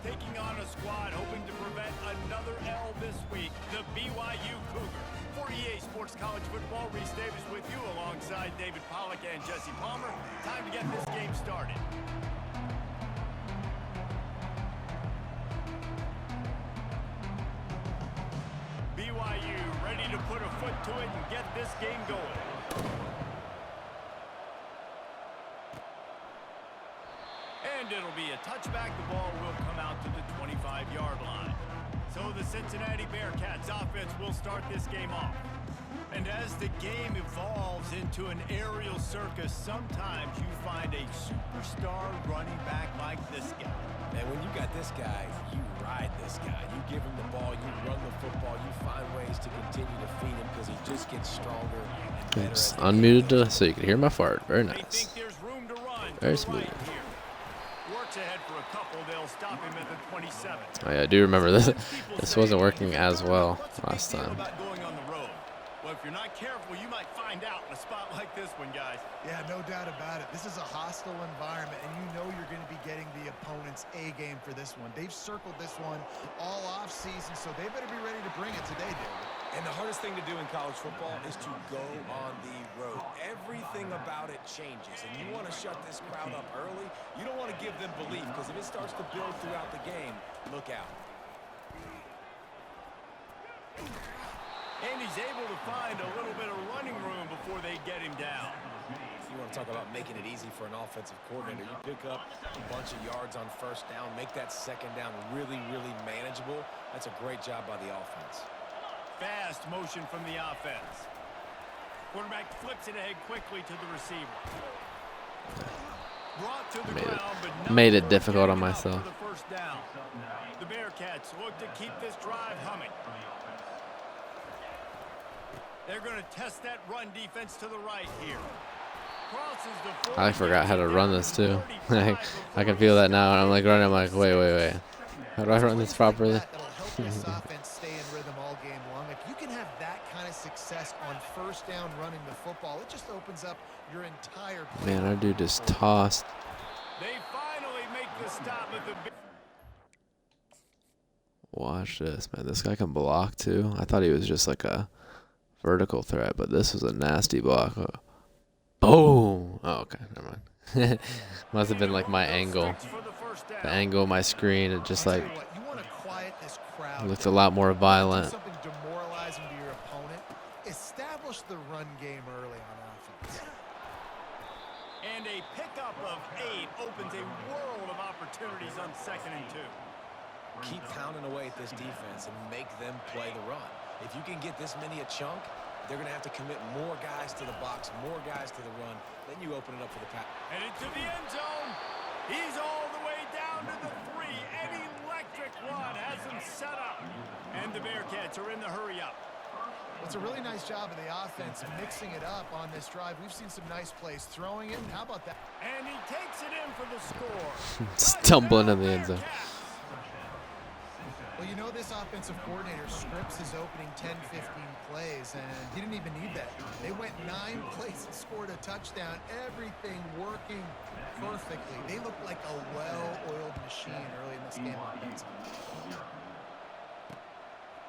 taking on a squad hoping to prevent another L this week, the BYU Cougars. For EA Sports College Football, Reese Davis with you alongside David Pollack and Jesse Palmer. Time to get this game started. BYU ready to put a foot to it and get this game going. And it'll be a touchback. The ball will come out to the 25-yard line. So the Cincinnati Bearcats offense will start this game off. And as the game evolves into an aerial circus, sometimes you find a superstar running back like this guy. And when you got this guy, you ride this guy. You give him the ball, you run the football, you find ways to continue to feed him because he just gets stronger and better. Oops, unmuted so you can hear my fart. Very They nice. think there's room to run. Very to the smooth. right here. Works ahead for a couple. They'll stop him at the 27. Oh yeah, I do remember this. This wasn't working as well last time. About going on the road. Well, if you're not careful, you might find out in a spot like this one, guys. Yeah, no doubt about it. This is a hostile environment, and you know you're going to be getting the opponent's A game for this one. They've circled this one all off season, so they better be ready to bring it today, David. And the hardest thing to do in college football is to go on the road. Everything about it changes, and you want to shut this crowd up early. You don't want to give them belief, because if it starts to build throughout the game, look out. And he's able to find a little bit of running room before they get him down. You want to talk about making it easy for an offensive coordinator. You pick up a bunch of yards on first down, make that second down really, really manageable. That's a great job by the offense. Fast motion from the offense. Quarterback flips it ahead quickly to the receiver. Brought to the ground, but not Made it for difficult on getting out myself. for the first down. The Bearcats look to keep this drive humming. They're going to test that run defense to the right here. Crosses the 40, I forgot how to run this too. I can feel that now, and I'm like running. I'm like, wait. How do I run this properly? That'll help this offense stay in rhythm all game long. If you can have that kind of success on first down running the football, it just opens up your entire play. Man, our dude just tossed. They finally make the stop at the... Watch this, man. This guy can block too. I thought he was just like a vertical threat, but this was a nasty block. Boom! Oh, okay, never mind. Must have been like my angle. The angle of my screen, it just like You want to quiet this crowd looked a lot more violent. something demoralizing to your opponent. Establish the run game early on offense. And a pickup of 8 opens a world of opportunities on 2nd and 2. Keep pounding away at this defense and make them play the run. If you can get this many a chunk, they're going to have to commit more guys to the box, more guys to the run. Then you open it up for the pass. Headed to the end zone. He's all the way down to the 3. An electric run has him set up. And the Bearcats are in the hurry up. It's a really nice job of the offense mixing it up on this drive. We've seen some nice plays throwing it. How about that? And he takes it in for the score. Stumbling in the end zone. Well, you know this offensive coordinator scripts his opening 10, 15 plays, and he didn't even need that. They went 9 plays and scored a touchdown. Everything working perfectly. They look like a well-oiled machine early in this game offensively.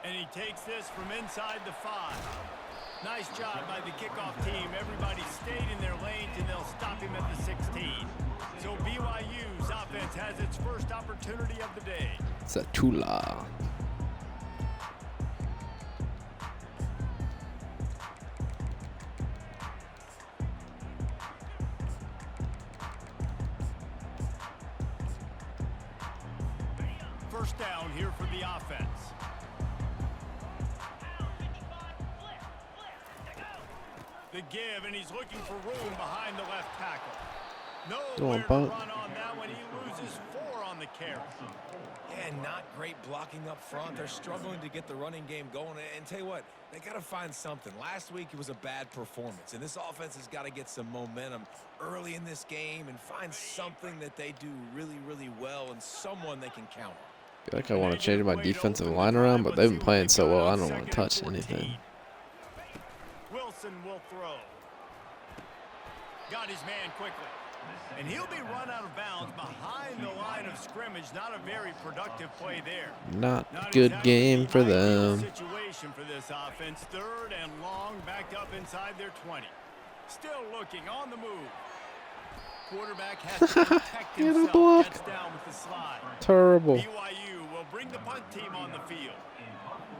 And he takes this from inside the 5. Nice job by the kickoff team. Everybody stayed in their lanes, and they'll stop him at the 16. So BYU's offense has its first opportunity of the day. It's a Tula. First down here for the offense. The give, and he's looking for room behind the left tackle. Nowhere to run on that one. He loses 4 on the carry. And not great blocking up front. They're struggling to get the running game going. And tell you what, they got to find something. Last week it was a bad performance, and this offense has got to get some momentum early in this game and find something that they do really, really well and someone they can count on. I feel like I want to change my defensive line around, but they've been playing so well, I don't want to touch anything. Wilson will throw. Got his man quickly. And he'll be run out of bounds behind the line of scrimmage. Not a very productive play there. Not good game for them. Situation for this offense. 3rd and long, backed up inside their 20. Still looking on the move. Quarterback has to protect Get a himself. block. Gets down with the slide. Terrible. BYU will bring the punt team on the field.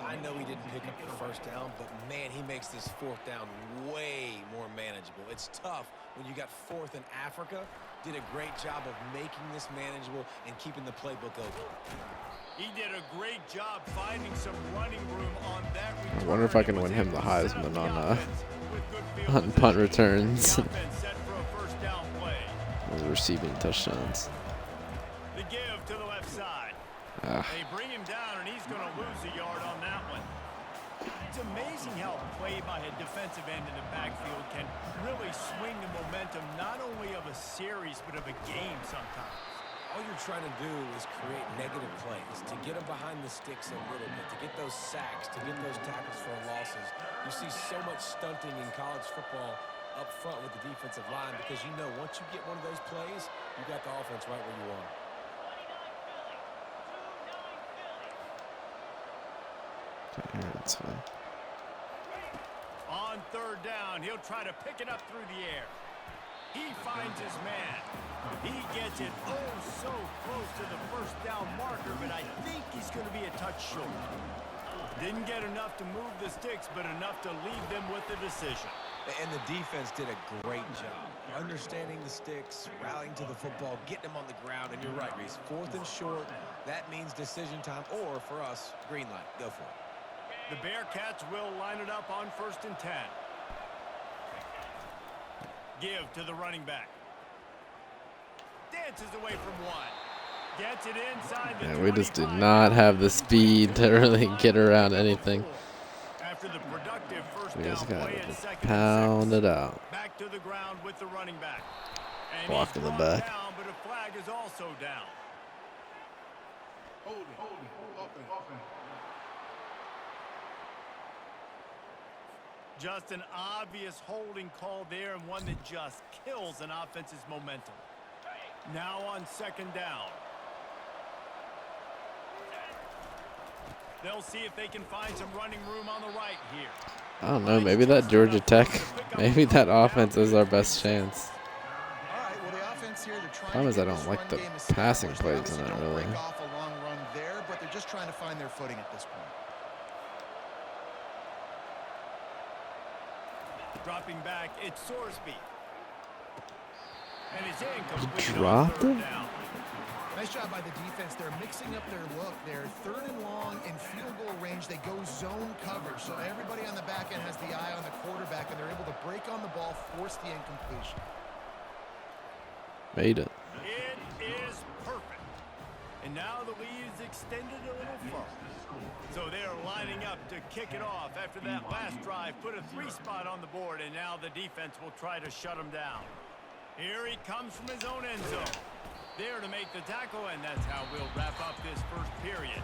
I know he didn't pick up the first down, but man, he makes this fourth down way more manageable. It's tough when you got fourth in Africa. Did a great job of making this manageable and keeping the playbook open. He did a great job finding some running room on that return. I wonder if I can win him the Heisman on punt returns. The offense set for a first down play. Those receiving touchdowns. The give to the left side. Ah. They bring him down, and he's going to lose a yard on that one. It's amazing how play by a defensive end in the backfield can really swing the momentum not only of a series but of a game sometimes. All you're trying to do is create negative plays, to get them behind the sticks a little bit, to get those sacks, to get those tackles for losses. You see so much stunting in college football up front with the defensive line because you know once you get one of those plays, you got the offense right where you want. Yeah, that's fine. On third down, he'll try to pick it up through the air. He finds his man. He gets it so close to the first down marker, but I think he's going to be a touch short. Didn't get enough to move the sticks, but enough to leave them with the decision. And the defense did a great job understanding the sticks, rallying to the football, getting them on the ground. And you're right, Reese. Fourth and short, that means decision time, or for us, green light. Go for it. The Bearcats will line it up on 1st and 10. Give to the running back. Dances away from one. Gets it inside the Yeah, we just did 25. not have the speed to really get around anything. After the productive first We down just got play to at 2nd and pound 6. it out. Back to the ground with the running back. And Block he's in the brought back. down, but a flag is also down. Hold it. Offense. Just an obvious holding call there, and one that just kills an offense's momentum. Now on 2nd down. They'll see if they can find some running room on the right here. I don't know. Maybe that Georgia Tech, maybe that offense is our best chance. All right, well, the offense here, they're trying Problem to is I get don't this like run the game passing established. plays Obviously in it, don't really. break off a long run there, but they're just trying to find their footing at this point. Dropping back, it's Sorsby. And it's incomplete. Dropped on him? 3rd down. Nice job by the defense. They're mixing up their look. They're 3rd and long in field goal range. They go zone coverage. So everybody on the back end has the eye on the quarterback, and they're able to break on the ball, force the incompletion. Made it. It is perfect. And now the lead is extended a little further. So they're lining up to kick it off after that last drive. Put a 3 spot on the board, and now the defense will try to shut him down. Here he comes from his own end zone. There to make the tackle, and that's how we'll wrap up this first period.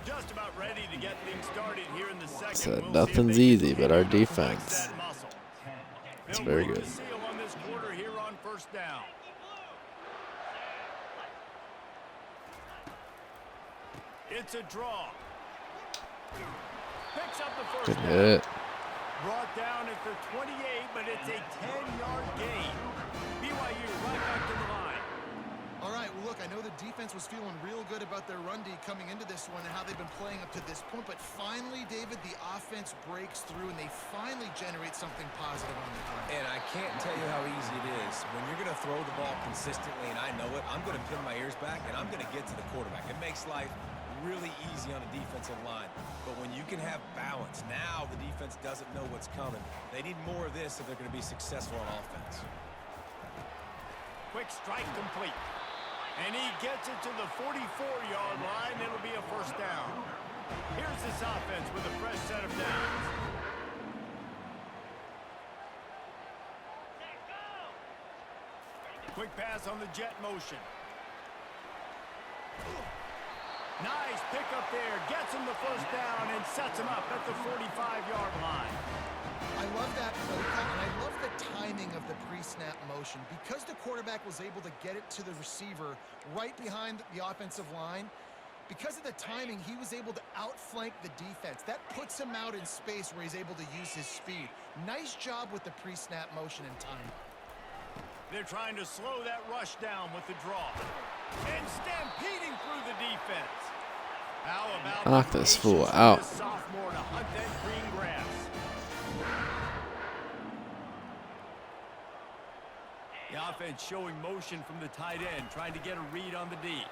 Just about ready to get things started here in the second. Said We'll nothing's see if they easy, can but our continue to flex defense, that muscle. it's They'll very break good. the seal on this quarter here on 1st down. It's a draw. Picks up the first Good down. hit. Brought down at the 28, but it's a 10-yard gain. BYU right back to the line. All right, well, look, I know the defense was feeling real good about their run D coming into this one and how they've been playing up to this point, but finally, David, the offense breaks through and they finally generate something positive on the ground. And I can't tell you how easy it is. When you're going to throw the ball consistently, and I know it, I'm going to pin my ears back, and I'm going to get to the quarterback. It makes life really easy on a defensive line. But when you can have balance, now the defense doesn't know what's coming. They need more of this if they're going to be successful on offense. Quick strike complete. And he gets it to the 44-yard line. It'll be a first down. Here's this offense with a fresh set of downs. Quick pass on the jet motion. Nice pickup there. Gets him the first down and sets him up at the 45-yard line. I love that play call, and I love the timing of the pre-snap motion. Because the quarterback was able to get it to the receiver right behind the offensive line, because of the timing, he was able to outflank the defense. That puts him out in space where he's able to use his speed. Nice job with the pre-snap motion and timing. They're trying to slow that rush down with the draw. And stampeding through the defense. How about Knock the this patience fool of out. this sophomore to hunt that green grass? The offense showing motion from the tight end, trying to get a read on the D.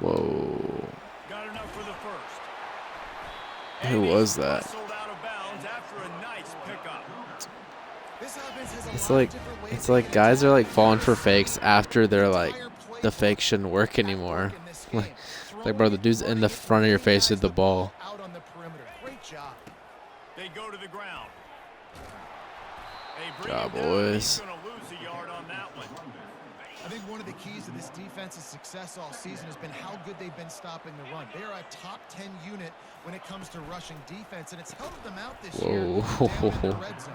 Whoa. Got enough for the first. Who And was he's that? wrestled out of bounds after a nice pickup. This offense has a It's lot like of different ways it's to like get guys are attacked. like falling for fakes after they're like Entire play the fake shouldn't work at anymore. work in this game. Like bro, the dude's in the front of your face with the ball. Out on the perimeter. Great job. They go to the ground. They bring Job, him down. He's boys. going to lose a yard on that one. I think one of the keys to this defense's success all season has been how good they've been stopping the run. They're a top 10 unit when it comes to rushing defense, and it's helped them out this year Whoa. down in the red zone.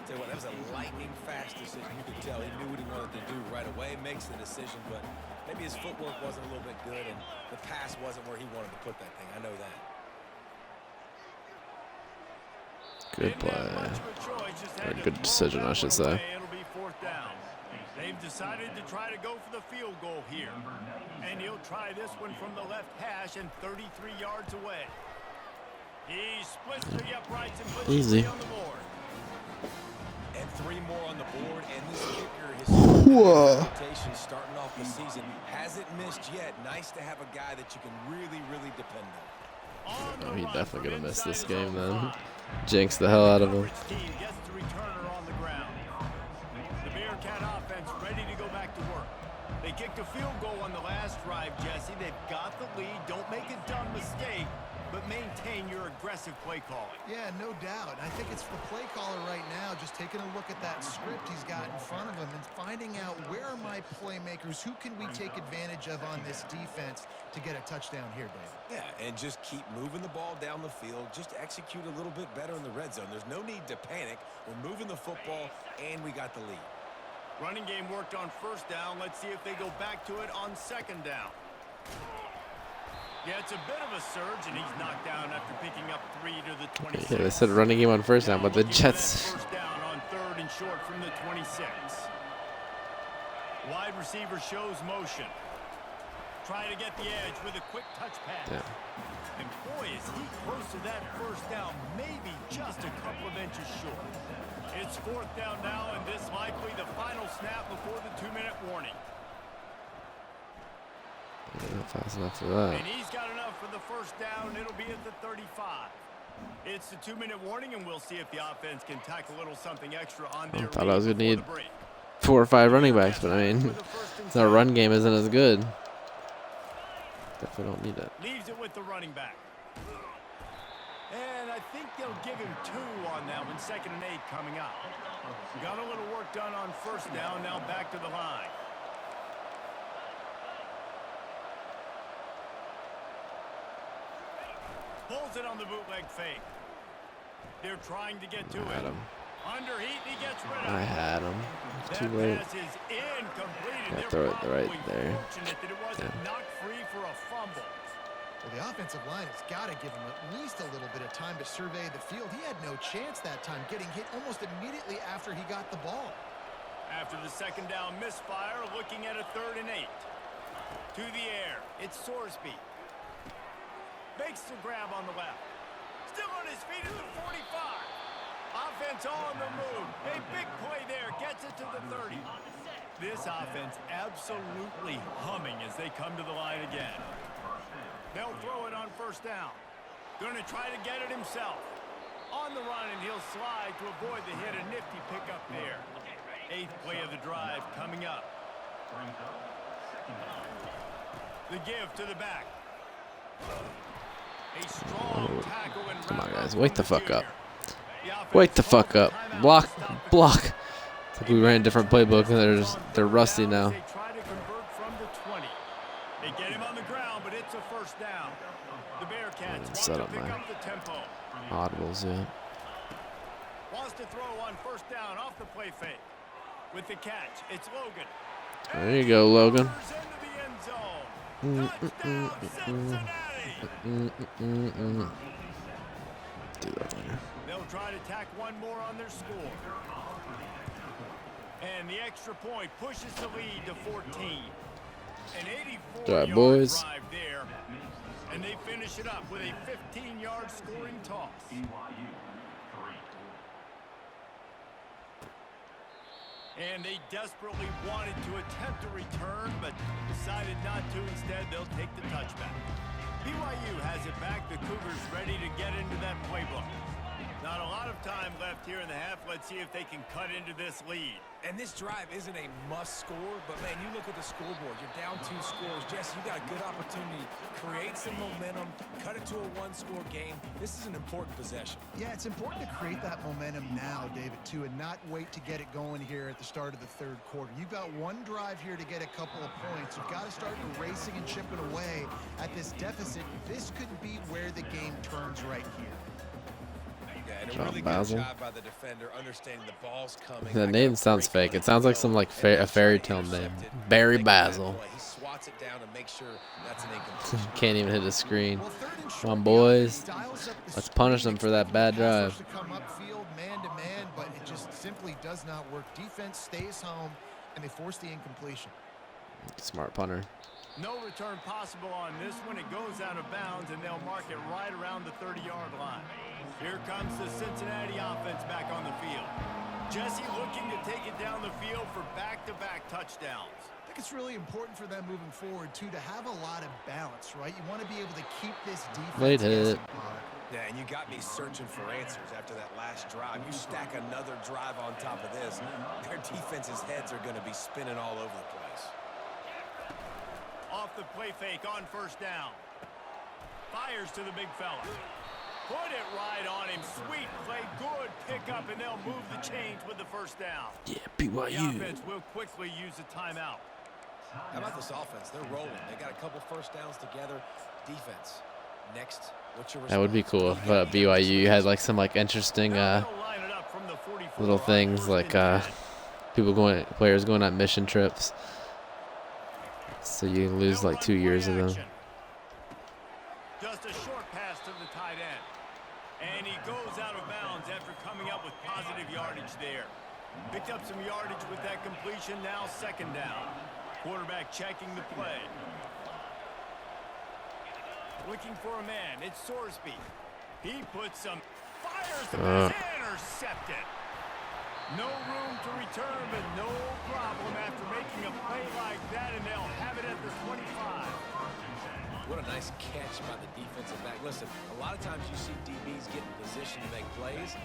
Tell you what, that was a lightning fast decision. You could tell he knew what he wanted to do right away. Makes the decision, but maybe his footwork wasn't a little bit good, and the pass wasn't where he wanted to put that thing. I know that. Good Didn't have play. much of a choice, just Or had to good throw decision, that I should one say. away. It'll be fourth down. They've decided to try to go for the field goal here. And he'll try this one from the left hash and 33 yards away. He splits the uprights and puts Easy. three on the board. And 3 more on the board, and this kicker, his Whoa. reputation starting off the season, hasn't missed yet. Nice to have a guy that you can really, really depend on. On the Oh, he's run definitely from gonna miss inside this his game own then. 5. Jinx the hell out of him. Coverage team gets the returner on the ground. The Bearcat offense ready to go back to work. They kicked a field goal on the last drive, Jesse. They've got the lead. Don't make a dumb mistake, but maintain your aggressive play calling. Yeah, no doubt. I think it's the play caller right now just taking a look at that script he's got in front of him and finding out where are my playmakers, who can we take advantage of on this defense to get a touchdown here, Dave. Yeah, and just keep moving the ball down the field. Just execute a little bit better in the red zone. There's no need to panic. We're moving the football, and we got the lead. Running game worked on first down. Let's see if they go back to it on second down. Yeah, it's a bit of a surge, and he's knocked down after picking up 3 to the 26. Yeah, they said running game on first down, but the Looking for that Jets. First down on third and short from the 26. Wide receiver shows motion. Trying to get the edge with a quick touch pass. Yeah. And boy, is he close to that first down, maybe just a couple of inches short. It's fourth down now, and this likely the final snap before the 2-minute warning. Not fast enough for that. And he's got enough for the first down. It'll be at the 35. It's the 2-minute warning, and we'll see if the offense can tack a little something extra on their thought I was lead gonna before need the break. 4 or 5 running backs, but I mean, our run game isn't as good. Definitely don't need it. Leaves it with the running back. And I think they'll give him 2 on that one. 2nd and 8 coming up. Got a little work done on first down. Now back to the line. Pulls it on the bootleg fake. They're trying to get to I had it. him. Under heat, and he gets rid of I it. had him. That Too late. pass is incomplete. and Yeah, they're throw it right probably there. fortunate that it wasn't knocked free for a fumble. Well, the offensive line has got to give him at least a little bit of time to survey the field. He had no chance that time, getting hit almost immediately after he got the ball. After the second down misfire, looking at a 3rd and 8. To the air, it's Sorsby. Makes the grab on the left. Still on his feet at the 45. Offense on the move. A big play there. Gets it to the 30. This offense absolutely humming as they come to the line again. They'll throw it on first down. Going to try to get it himself. On the run, and he'll slide to avoid the hit. A nifty pickup there. 8th play of the drive coming up. The give to the back. A strong tackle and Come on, wrap guys. up Wake from the fuck up. The offense Wake the calls fuck a up. timeout Block. to stop the Block. clock. It's like we ran a different playbook and they're rusty now. They try to convert from the 20. They get him on the ground, but it's a first down. The Bearcats want Set to up pick my up the tempo. audibles, yeah. Wants to throw on first down off the play fake. With the catch, it's Logan. There you go, Logan. Into the end zone. Touchdown, Cincinnati. Do that later. They'll try to tack one more on their score. And the extra point pushes the lead to 14. An 84-yard Drive, boys. drive there. And they finish it up with a 15-yard scoring toss. BYU 3. And they desperately wanted to attempt a return, but decided not to. Instead, they'll take the touchback. BYU has it back. The Cougars ready to get into that playbook. Not a lot of time left here in the half. Let's see if they can cut into this lead. And this drive isn't a must score, but man, you look at the scoreboard, you're down 2 scores. Jesse, you got a good opportunity. Create some momentum, cut it to a 1-score game. This is an important possession. Yeah, it's important to create that momentum now, David, too, and not wait to get it going here at the start of the third quarter. You've got one drive here to get a couple of points. You've got to start racing and chipping away at this deficit. This could be where the game turns right here. Yeah, and a John really Basil. good job by the defender, understanding the ball's coming. The name sounds fake. It sounds like some like a fairy tale name. Barry Basil. He swats it down and makes sure that's an incompletion. Can't even hit the screen. Well, third and Come on, short, boys. dials up the Let's punish them for that bad passers drive. to come upfield man to man, but it just simply does not work. Defense stays home, and they force the incompletion. Smart punter. No return possible on this one. It goes out of bounds, and they'll mark it right around the 30-yard line. Here comes the Cincinnati offense back on the field. Jesse looking to take it down the field for back-to-back touchdowns. I think it's really important for them moving forward, too, to have a lot of balance, right? You want to be able to keep this defense Late hit. guessing, Pollard. Yeah, and you got me searching for answers after that last drive. You stack another drive on top of this, their defense's heads are going to be spinning all over the place. Off the play fake on first down. Fires to the big fella. Put it right on him. Sweet play. Good pickup, and they'll move the chains with the first down. Yeah, The BYU. offense will quickly use a timeout. How about this offense? They're rolling. They got a couple first downs together. Defense. Next, what's your response? That would be cool if BYU had like some like interesting Now they'll line it up from the 44 little on things first like and 10. players going on mission trips. So you lose They'll like run 2 years play of them. action. Just a short pass to the tight end. And he goes out of bounds after coming up with positive yardage there. Picked up some yardage with that completion. Now second down. Quarterback checking the play. Looking for a man. It's Sorsby. He puts some fires to pass. Intercepted. No room to return, but no problem after making a play like that, and they'll have it at the 25. What a nice catch by the defensive back. Listen, a lot of times you see DBs get in position to make plays,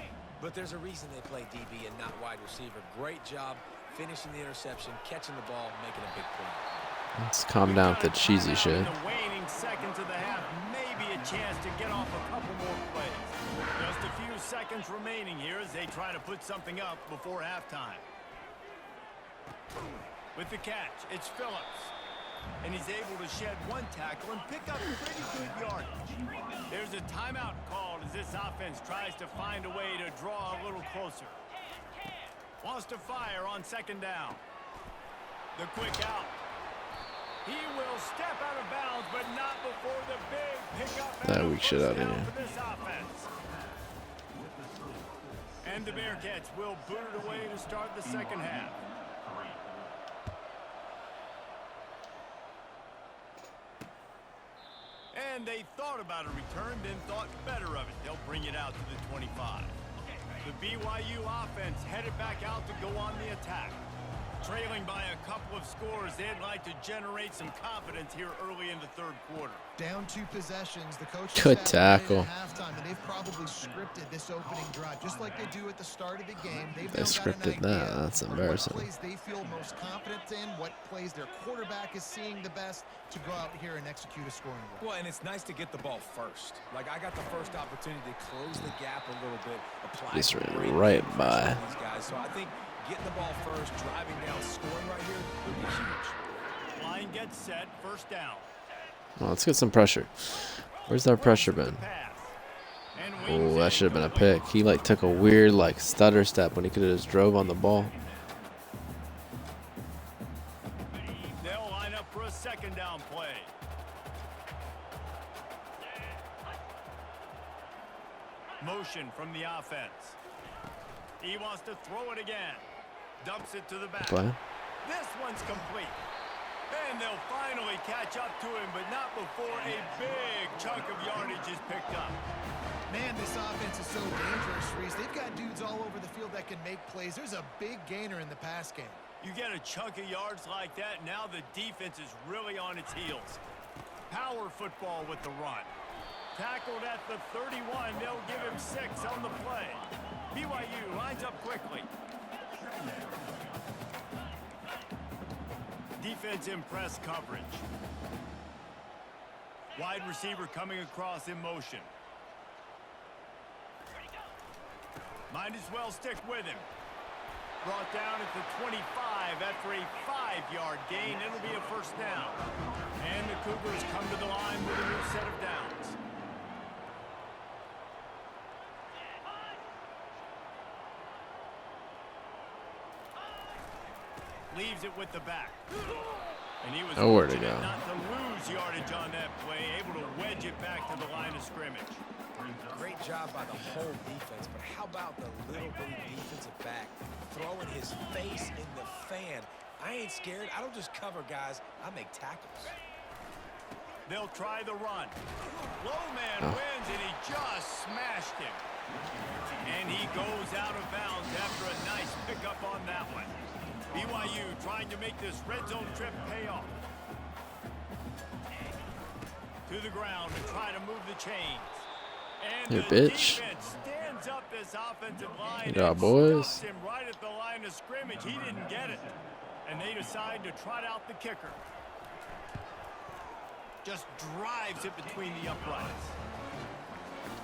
but there's a reason they play DB and not wide receiver. Great job finishing the interception, catching the ball, making a big play. Let's calm down with the cheesy shit. In the waning seconds of the half, maybe a chance to get off a couple more plays. Just a few seconds remaining here as they try to put something up before halftime. With the catch, it's Phillips. And he's able to shed one tackle and pick up pretty good yardage. There's a timeout called as this offense tries to find a way to draw a little closer. Wants to fire on second down. The quick out. He will step out of bounds, but not before the big pickup. That weak shit out of here. here. For this offense. And the Bearcats will boot it away to start the second half. And they thought about a return, then thought better of it. They'll bring it out to the 25. The BYU offense headed back out to go on the attack. Trailing by a couple of scores, they'd like to generate some confidence here early in the third quarter. Down 2 possessions. The coach Good tackle. at halftime, and they've probably scripted this opening drive just like they do at the start of the game. They've They now got scripted an that. idea That's of embarrassing. What plays they feel most confident in, what plays their quarterback is seeing the best to go out here and execute a scoring drive. Well, and it's nice to get the ball first. Like, I got the first opportunity to close the gap a little bit. Apply This some ran great right pressure by. on these guys. So I think getting the ball first, driving down, scoring right here would be huge. Line gets set, first down. Well, let's get some pressure. Where's our pressure been? Oh, that should have been a pick. He like took a weird like stutter step when he could have just drove on the ball. They'll line up for a second down play. Motion from the offense. He wants to throw it again. Dumps it to the back. Play. This one's complete. And they'll finally catch up to him, but not before a big chunk of yardage is picked up. Man, this offense is so dangerous, Reese. They've got dudes all over the field that can make plays. There's a big gainer in the pass game. You get a chunk of yards like that, now the defense is really on its heels. Power football with the run. Tackled at the 31. They'll give him 6 on the play. BYU lines up quickly. Defense in press coverage. Wide receiver coming across in motion. Might as well stick with him. Brought down at the 25 after a 5-yard gain. It'll be a first down. And the Cougars come to the line with a new set of downs. Leaves it with the back. And he was Nowhere to fortunate go. not to lose yardage on that play, able to wedge it back to the line of scrimmage. Great job by the whole defense, but how about the little bitty defensive back throwing his face in the fan? I ain't scared. I don't just cover guys. I make tackles. They'll try the run. Low man wins, and he just smashed him. And he goes out of bounds after a nice pickup on that one. BYU trying to make this red zone trip pay off. To the ground and try to move the chains. And You the bitch. defense stands up this offensive line Good job, and boys. stops him right at the line of scrimmage. He didn't get it. And they decide to trot out the kicker. Just drives it between the uprights.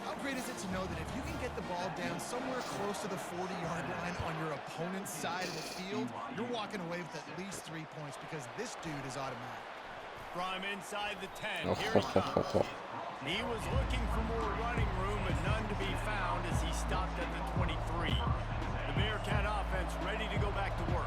How great is it to know that if you can get the ball down somewhere close to the 40-yard line on your opponent's side of the field, you're walking away with at least 3 points because this dude is automatic. From inside the 10, here he comes. He was looking for more running room, but none to be found as he stopped at the 23. The Bearcat offense ready to go back to work.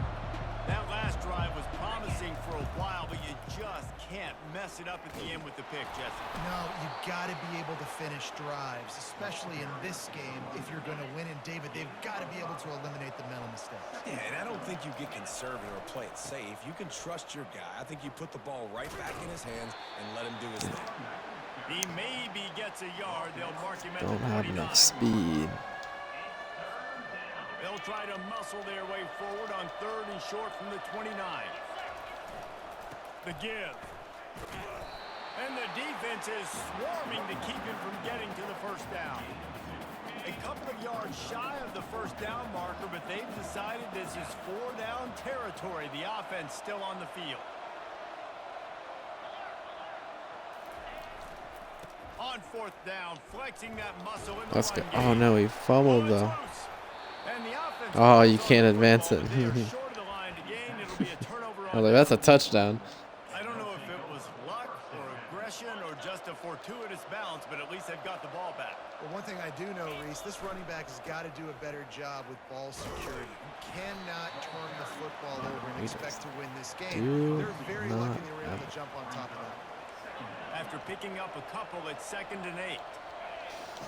That last drive was promising for a while, but you just can't mess it up at the end with the pick, Jesse. No, you got to be able to finish drives, especially in this game. If you're going to win, and David, they've got to be able to eliminate the mental mistakes. Yeah, and I don't think you get conservative or play it safe. You can trust your guy. I think you put the ball right back in his hands and let him do his thing. He maybe gets a yard. They'll mark him at Don't the have 29. enough speed. They'll try to muscle their way forward on 3rd and short from the 29. The give. And the defense is swarming to keep him from getting to the first down. A couple of yards shy of the first down marker, but they've decided this is 4-down territory. The offense still on the field. On 4th down, flexing that muscle in the Let's go. run Oh game. no, he fumbled It's though. loose. And the offense Oh, you goes can't on the advance football, it. but they are short of the line to gain. It'll be a turnover I on was like, that's a touchdown. I don't know if it was luck or aggression or just a fortuitous bounce, but at least they've got the ball back. Well, one thing I do know, Reese, this running back has got to do a better job with ball security. You cannot turn the football over and We expect to win this do game. They're very not lucky they were able have- to jump on top of that. After picking up a couple at 2nd and 8.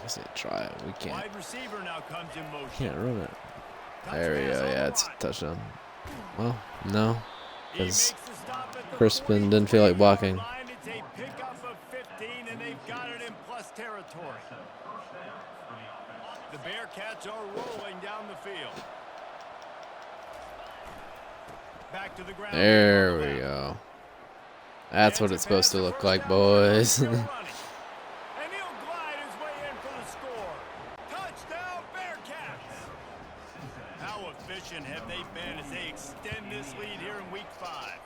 I say try it. We can't. Wide receiver now comes in motion. Can't run it. Touch There we pass go. on Yeah, the it's a line. touchdown. Well, no, He because makes the stop at the Crispin didn't feel like 43-yard blocking. line. It's a pickup of 15, and they've got it in plus territory. The Bearcats are rolling down the field. Back to the ground. There we go. That's what it's supposed to look like, boys. And he'll glide his way in for the score. Touchdown, Bearcats! How efficient have they been as they extend this lead here in Week 5?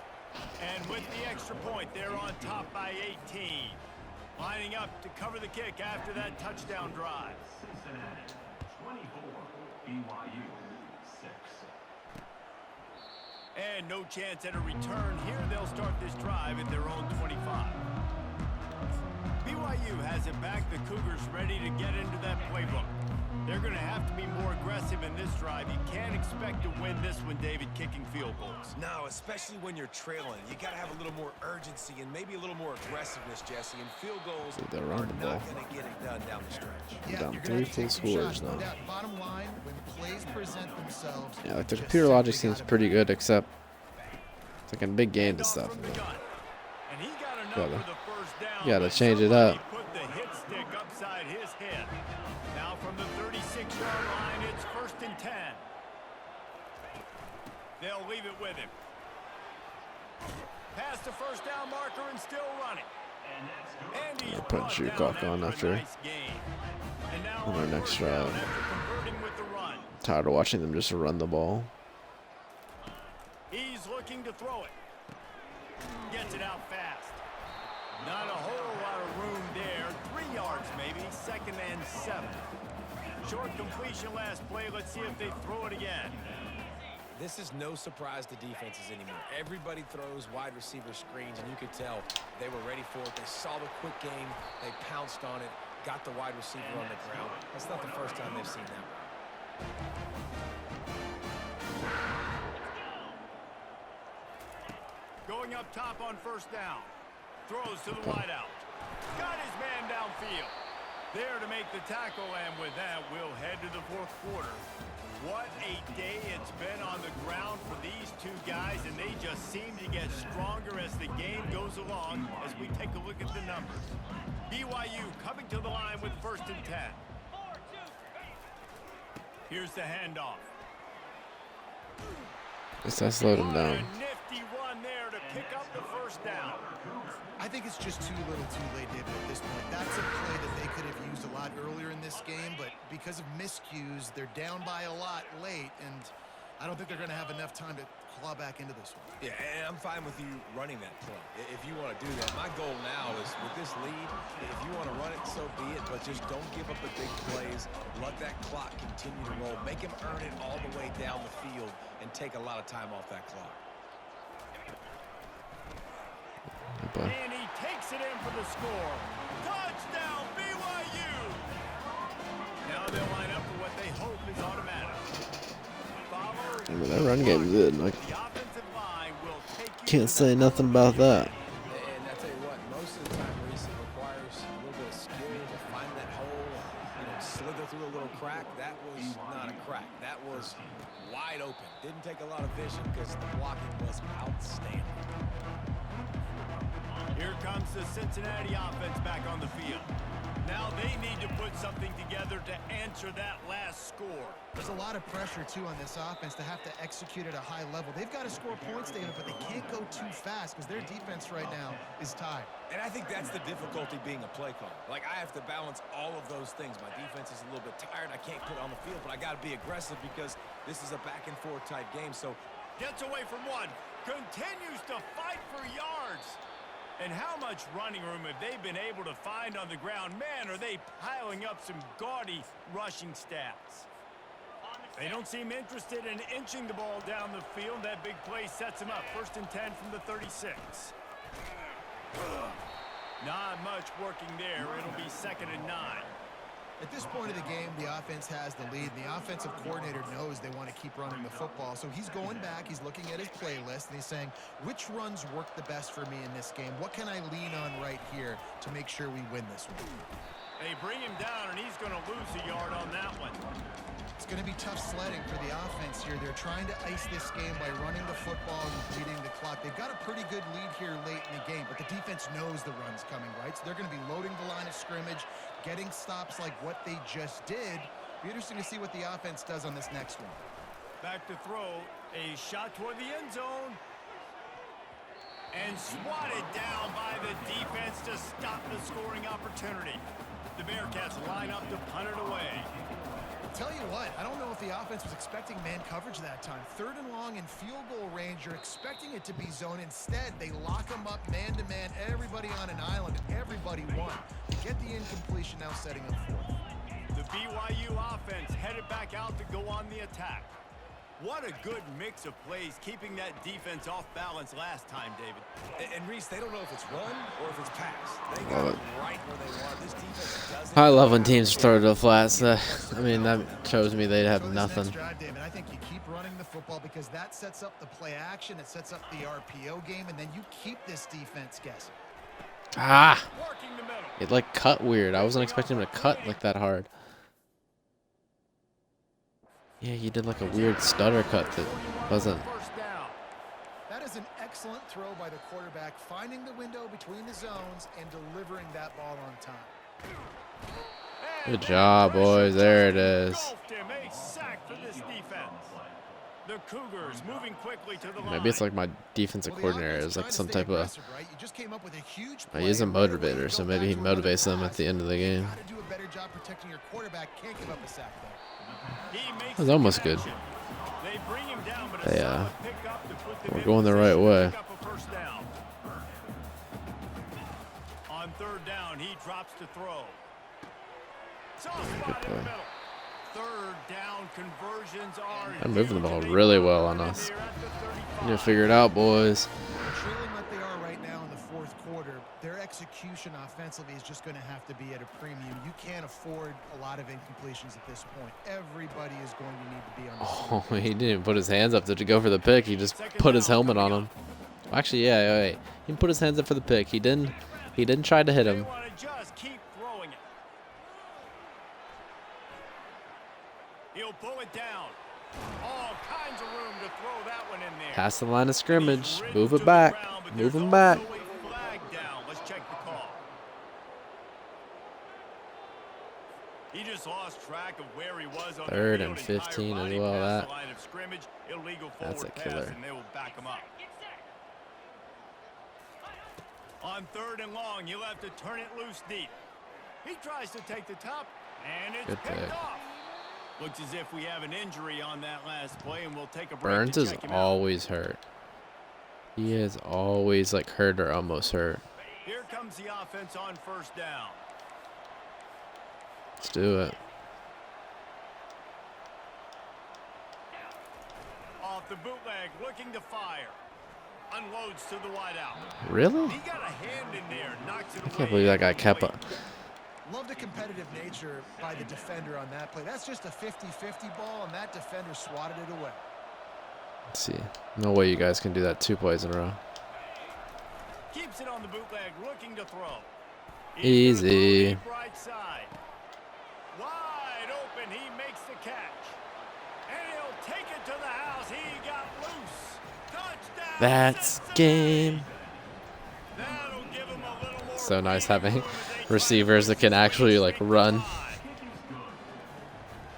And with the extra point, they're on top by 18. Lining up to cover the kick after that touchdown drive. Cincinnati 24, BYU 6. And no chance at a return here. They'll start this drive at their own 25. BYU has it back. The Cougars ready to get into that playbook. They're going to have to be more aggressive in this drive. You can't expect to win this one, David, kicking field goals. No, especially when you're trailing. You got to have a little more urgency and maybe a little more aggressiveness, Jesse. And field goals They're are on the ball. not going to get it done down the stretch. Down you're 3 gonna have to full take some scores shots, no now. doubt. Bottom line, when plays present themselves, Yeah, like the you just computer logic simply seems gotta pretty be- good, except it's like in big games and Handoff stuff. from the gun. And he got enough Gotta- for the first down, gotta but change it somebody up. Put the hit stick upside his head. Now from the 36-yard line, it's 1st and 10. They'll leave it with him. Past the first down marker and still running. And he's putting brought shoe down clock on after a after nice gain. And now on our on next first down drive. after converting with the run. Tired of watching them just run the ball. He's looking to throw it. Gets it out fast. Not a whole lot of room there. 3 yards maybe. 2nd and 7. Short completion last play. Let's see if they throw it again. This is no surprise to defenses anymore. Everybody throws wide receiver screens, and you could tell they were ready for it. They saw the quick game. They pounced on it, got the wide receiver on the ground. That's not the first time they've seen that. Going up top on first down. Throws to the wideout. Got his man downfield. There to make the tackle, and with that, we'll head to the 4th quarter. What a day it's been on the ground for these two guys, and they just seem to get stronger as the game goes along as we take a look at the numbers. BYU coming to the line with 1st and 10. Here's the handoff. Guess I slowed him What a down. nifty run there to pick up the first down. I think it's just too little too late, David, at this point. That's a play that they could have used a lot earlier in this game, but because of miscues, they're down by a lot late, and I don't think they're going to have enough time to claw back into this one. Yeah, and I'm fine with you running that play if you want to do that. My goal now is with this lead, if you want to run it, so be it, but just don't give up the big plays. Let that clock continue to roll. Make him earn it all the way down the field and take a lot of time off that clock. And he takes it in for the score. Touchdown, BYU! Now they'll line up for what they hope is automatic. I mean, that run game's good. Like, The offensive line will take you can't to say the nothing front about that. And I tell you what, most of the time, Reese, it requires a little bit of skill to find that hole, slither through a little crack. That was not a crack. That was wide open. Didn't take a lot of vision because the blocking was outstanding. Here comes the Cincinnati offense back on the field. Now they need to put something together to answer that last score. There's a lot of pressure, too, on this offense to have to execute at a high level. They've got to score points, David, but they can't go too fast because their defense right now is tied. And I think that's the difficulty being a play caller. Like, I have to balance all of those things. My defense is a little bit tired. I can't put it on the field, but I got to be aggressive because this is a back-and-forth type game. So Gets away from one. Continues to fight for yards. And how much running room have they been able to find on the ground? Man, are they piling up some gaudy rushing stats. They don't seem interested in inching the ball down the field. That big play sets them up. 1st and 10 from the 36. Not much working there. It'll be 2nd and 9. At this point of the game, the offense has the lead. The offensive coordinator knows they want to keep running the football. So he's going back, he's looking at his playlist, and he's saying, which runs work the best for me in this game? What can I lean on right here to make sure we win this one? They bring him down, and he's going to lose a yard on that one. It's going to be tough sledding for the offense here. They're trying to ice this game by running the football and bleeding the clock. They've got a pretty good lead here late in the game, but the defense knows the run's coming, right? So they're going to be loading the line of scrimmage, getting stops like what they just did. Be interesting to see what the offense does on this next one. Back to throw. A shot toward the end zone. And swatted down by the defense to stop the scoring opportunity. The Bearcats line up to punt it away. Tell you what, I don't know if the offense was expecting man coverage that time. 3rd and long in field goal range, you're expecting it to be zone. Instead, they lock them up man-to-man, everybody on an island, and everybody won. Get the incompletion now setting up 4th. The BYU offense headed back out to go on the attack. What a good mix of plays, keeping that defense off balance last time, David. And Reese, they don't know if it's run or if it's pass. They Love got it. right where they want. This defense doesn't. I love when teams throw to the flats. I mean, that shows me they So have this nothing. next drive, David, I think you keep running the football because that sets up the play action, it sets up the RPO game, and then you keep this defense guessing. Ah! Working the middle. It like cut weird. I wasn't expecting him to cut like that hard. Yeah, he did like a weird stutter cut that wasn't. First down. That is an excellent throw by the quarterback, finding the window between the zones and delivering that ball on time. Good job, boys. There it is. Engulfed him. A sack for this defense. The Cougars moving quickly to the line. Maybe it's like my defensive Well, the coordinator offense is like trying to some stay type of. aggressive, right? You just came up with a huge play, He's a and right away you motivator, go so back maybe he to another motivates them at pass. the end of the game. Gotta do a better job protecting your quarterback. Can't give up a sack there. He makes That was the almost good. connection. They bring him down, but a They, solid pickup to put them we're in going the right position to way. pick up a first down. On third down, he drops to throw. Soft spot in the middle. Third down conversions are They're moving the ball huge. really well on us. They're at the You need to 35. figure it out, boys. They're trailing like they are right now in the fourth quarter. Their execution offensively is just going to have to be at a premium. You can't afford a lot of incompletions at this point. Everybody is going to need to be on the Oh, field. he didn't put his hands up to go for the pick. He just put his helmet on him. Actually, yeah, wait. He put his hands up for the pick. He didn't try to hit They him. want to just keep throwing it. He'll pull it down. All kinds of room to throw that one in there. Past the line of scrimmage. He's Move ridden it to the back. ground, but Move there's him back. also a flag down. Let's check the call. He just lost track of where he was on the Third field. and Entire 15 as body well, past that. the line of scrimmage. Illegal That's a forward pass, killer. and they will back him up. Get set. On third and long, you'll have to turn it loose deep. He tries to take the top, and it's Good picked pick. off. Looks as if we have an injury on that last play, and we'll take a break Burns to is check him out. always hurt. He is always like hurt or almost hurt. Here comes the offense on first down. Let's do it. Off the bootleg, looking to fire. Unloads to the wideout. Really? He got a hand in there, knocks it I away. can't believe that guy kept up. Love the competitive nature by the defender on that play. That's just a 50-50 ball, and that defender swatted it away. Let's see. No way you guys can do that 2 plays in a row. Keeps it on the bootleg, looking to throw. He's Easy. gonna throw deep right side. Wide open, he makes the catch. And he'll take it to the house. He got loose. Touchdown. That's game. That'll give him a little more So nice breathing having room as they try to receivers that can push actually this like thing run. to the line.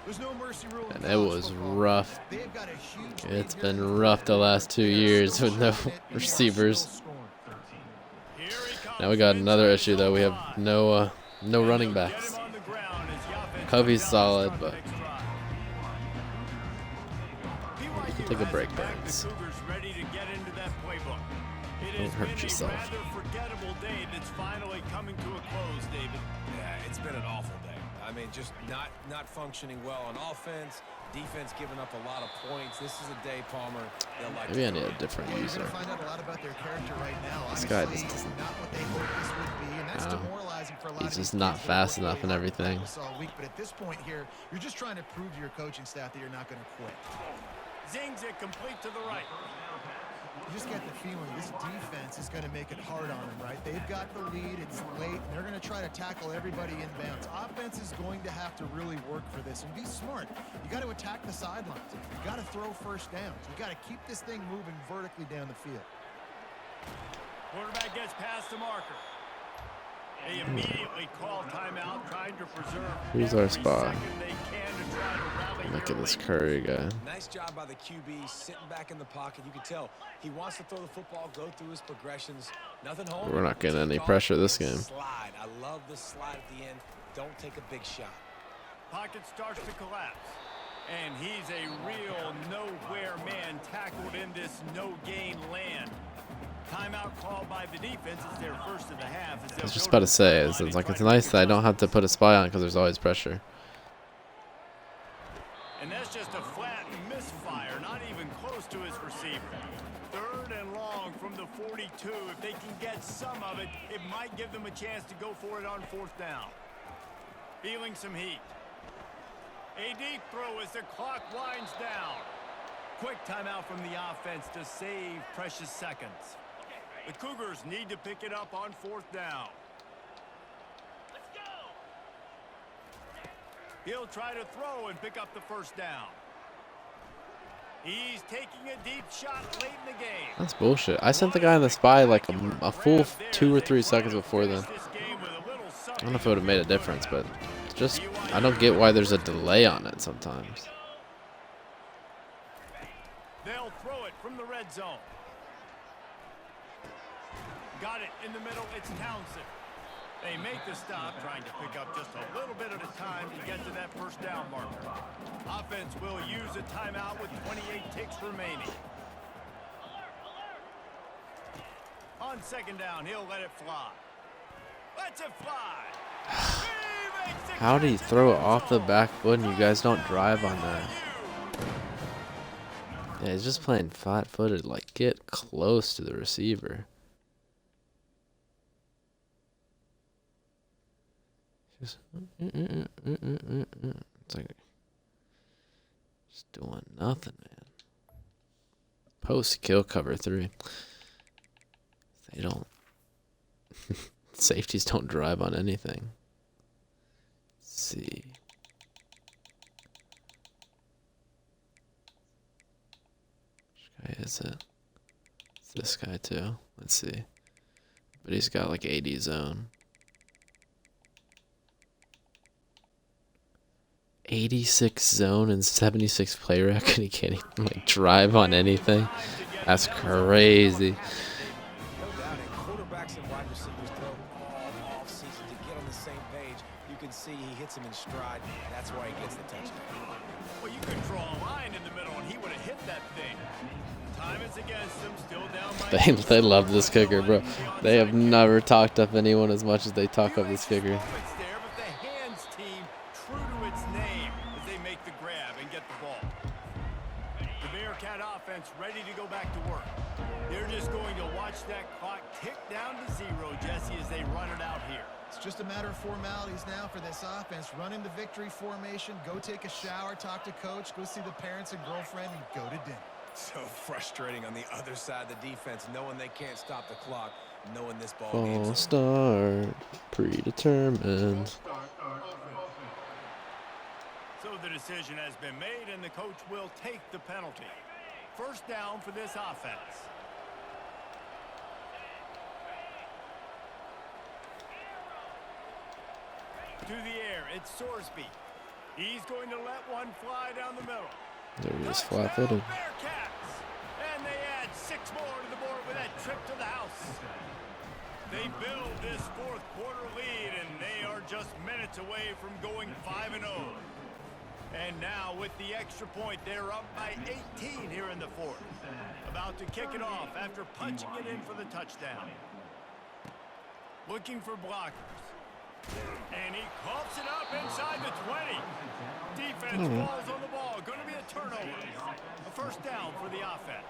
There's no mercy rule in And it college was football. rough. They've got a huge lead It's here been in the rough fourth the last 2 quarter. They are years still with no shoving it, and they are receivers. still scoring. Here he comes Now we got from another inside issue his though. own We have line. no And running they'll get backs. him on the ground as the offense Covey's goes down to solid, start the but next drive. BYU take a has break, it back. Burns. The Cougars ready to get into that playbook. It Don't has hurt been yourself. a rather forgettable day that's finally coming to a close, David. Yeah, it's been an awful day. I mean, just not functioning well on offense. Defense giving up a lot of points. This is a day, Palmer. They'll like Maybe I to need throw a it. different Well, you're user. going to find out a lot about their character right now. This guy Obviously, just doesn't- not what they hoped this would be, and that's No. demoralizing for a lot He's of just these not kids that fast work enough really and hard to everything. practice all week, but at this point here, you're just trying to prove to your coaching staff that you're not going to quit. Zings it complete to the right. You just get the feeling this defense is going to make it hard on them, right? They've got the lead. It's late. And they're going to try to tackle everybody inbounds. Offense is going to have to really work for this and be smart. You got to attack the sidelines. You got to throw first downs. You got to keep this thing moving vertically down the field. Quarterback gets past the marker. They immediately call timeout, trying to preserve Who's our every spot? second they can to try to rally Look here at this late. Curry guy. Nice job by the QB, sitting back in the pocket. You can tell he wants to throw the football, go through his progressions. Nothing home. We're not getting Take any off pressure this and game. Slide. I love the slide at the end. Don't take a big shot. Pocket starts to collapse. And he's a real nowhere man tackled in this no-gain land. Timeout called by the defense. It's their first of the half. I was just about to say, it's like it's nice that I don't have to put a spy on because there's always pressure. And that's just a flat misfire, not long from the 42. If they can get some of it, it might give them a chance to go for it on 4th down. Feeling some heat. A deep throw as the clock winds down. Quick timeout from the offense to save precious seconds. The Cougars need to pick it up on 4th down. Let's go. He'll try to throw and pick up the 1st down. He's taking a deep shot late in the game. That's bullshit. I sent the guy in the spy like a full 2 or 3 seconds before then. I don't know if it would have made a difference, but just I don't get why there's a delay on it sometimes. They'll throw it from the red zone. Got it in the middle. It's Townsend. They make the stop, trying to pick up just a little bit at a time to get to that 1st down marker. Offense will use a timeout with 28 ticks remaining. On 2nd down, he'll let it fly. Lets it fly. How do you throw it off the back foot and you guys don't drive on that? Yeah, he's just playing flat-footed. Like, get close to the receiver. Just, it's like just doing nothing, man. Post kill cover 3. They don't. Safeties don't drive on anything. Let's see. Which guy is it? It's this guy too. Let's see. But he's got like 80 zone. 86 zone and 76 play rec, and he can't even like drive on anything. That's crazy. No doubt, and quarterbacks and wide receivers throw all off season to get on the same page. You can see he hits him in stride. That's why he gets the touchdown. Well, you could draw a line in the middle, and he would have hit that thing. Time is against them, still down by They love this kicker, bro. They have never talked up anyone as much as they talk up this kicker. It's there, but the hands team, true to its name, as they make the grab and get the ball. The Bearcat offense ready to go back to work. They're just going to watch that clock tick down to 0, Jesse, as they run it out here. It's just a matter of formalities now for this offense. Run in the victory formation, go take a shower, talk to coach, go see the parents and girlfriend, and go to dinner. So frustrating on the other side of the defense, knowing they can't stop the clock, knowing this ball False game's over. start, predetermined. So the decision has been made, and the coach will take the penalty. 1st down for this offense. To the air, it's Sorsby. He's going to let one fly down the middle. There he is, flat-footed. Bearcats! And they add 6 more to the board with that trip to the house. They build this 4th quarter lead, and they are just minutes away from going 5-0. And now with the extra point, they're up by 18 here in the 4th. About to kick it off after punching it in for the touchdown. Looking for blockers. And he coughs it up inside the 20. Defense falls on the ball. Going to be a turnover. A 1st down for the offense.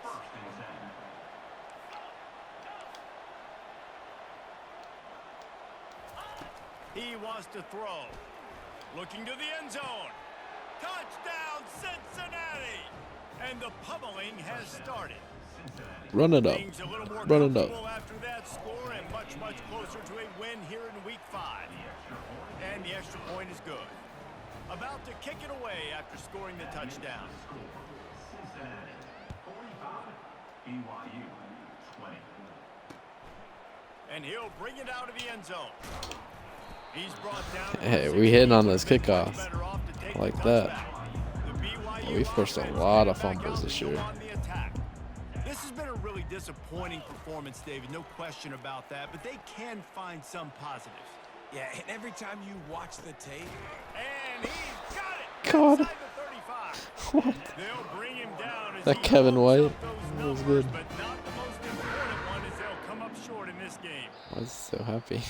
He wants to throw. Looking to the end zone. Touchdown, Cincinnati! And the pummeling has started. Run it up. Things a little more Run it comfortable up. after that score, and much closer to a win here in Week 5. And the extra point is good. About to kick it away after scoring the touchdown. Cincinnati 45, BYU 20. And he'll bring it out of the end zone. He's brought down. Hey, we hitting on those kickoffs. Like that. We've forced a lot of fumbles this year. This has been a really disappointing performance, David. No question about that. But they can find some positives. Yeah, and every time you watch the tape, and he's got it. God. Inside the 35. They'll bring him down as That he Kevin holds White, up those that was numbers, good. But not the most important one, as they'll come up short in this game. I was so happy.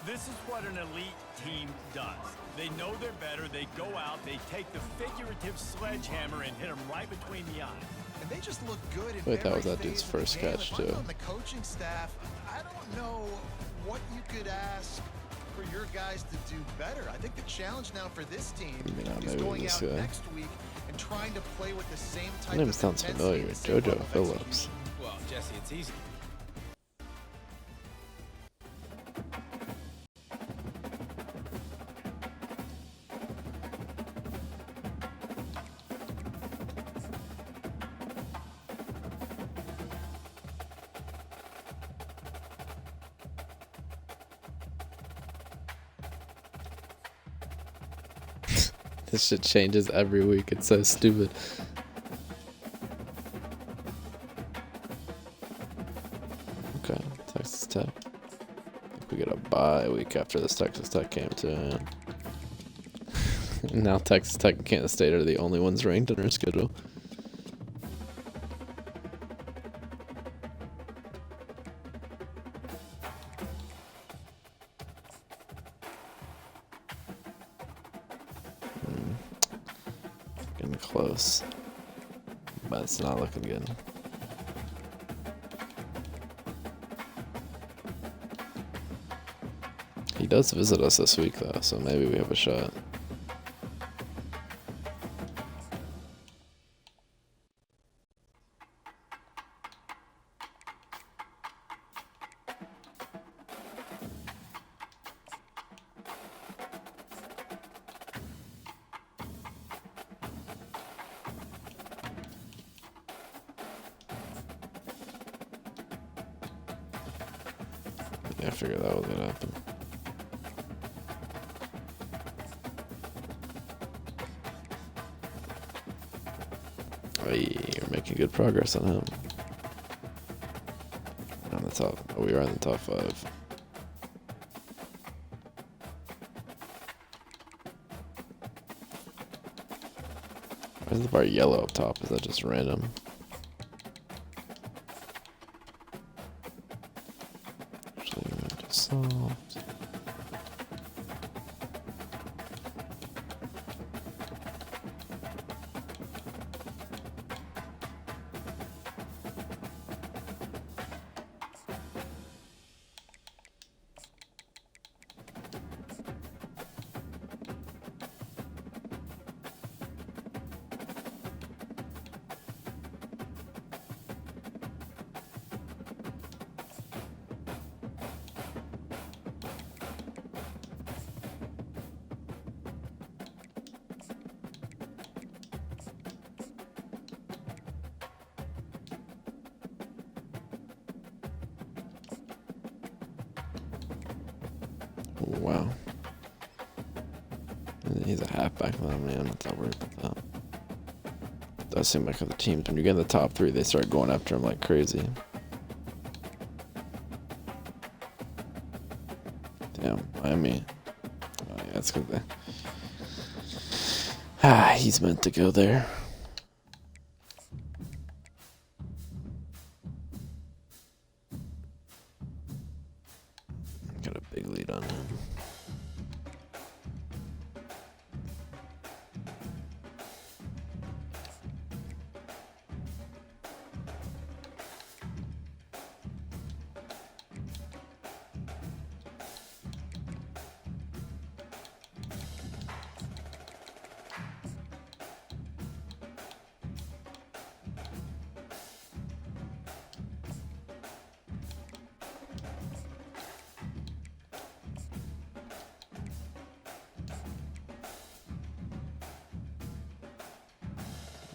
This is what an elite team does. They know they're better. They go out, they take the figurative sledgehammer and hit them right between the eyes. And they just look good in Wait, that was every that dude's phase of the first game. catch, If I'm too. on the coaching staff, I don't know what you could ask for your guys to do better. I think the challenge now for this team Yeah, is maybe going this out guy. next week and trying to play with the same type Name of sounds intensity familiar. and the same JoJo level of Phillips. execution. Well, Jesse, it's easy. This shit changes every week. It's so stupid. Okay, Texas Tech. I think we get a bye week after this Texas Tech game too. Now Texas Tech and Kansas State are the only ones ranked in our schedule. Getting close, but it's not looking good. He does visit us this week though, so maybe we have a shot. Yeah, I figured that was gonna happen. Hey, you're making good progress on him. On the top. Oh, we are in the top 5. Why is the bar yellow up top? Is that just random? Actually, soft. Wow. He's a halfback now, man. I'm not that worried about that. It does seem like other teams, when you get in the top 3, they start going after him like crazy. Damn, Miami. Oh, yeah, that's good. He's meant to go there. Got a big lead on him.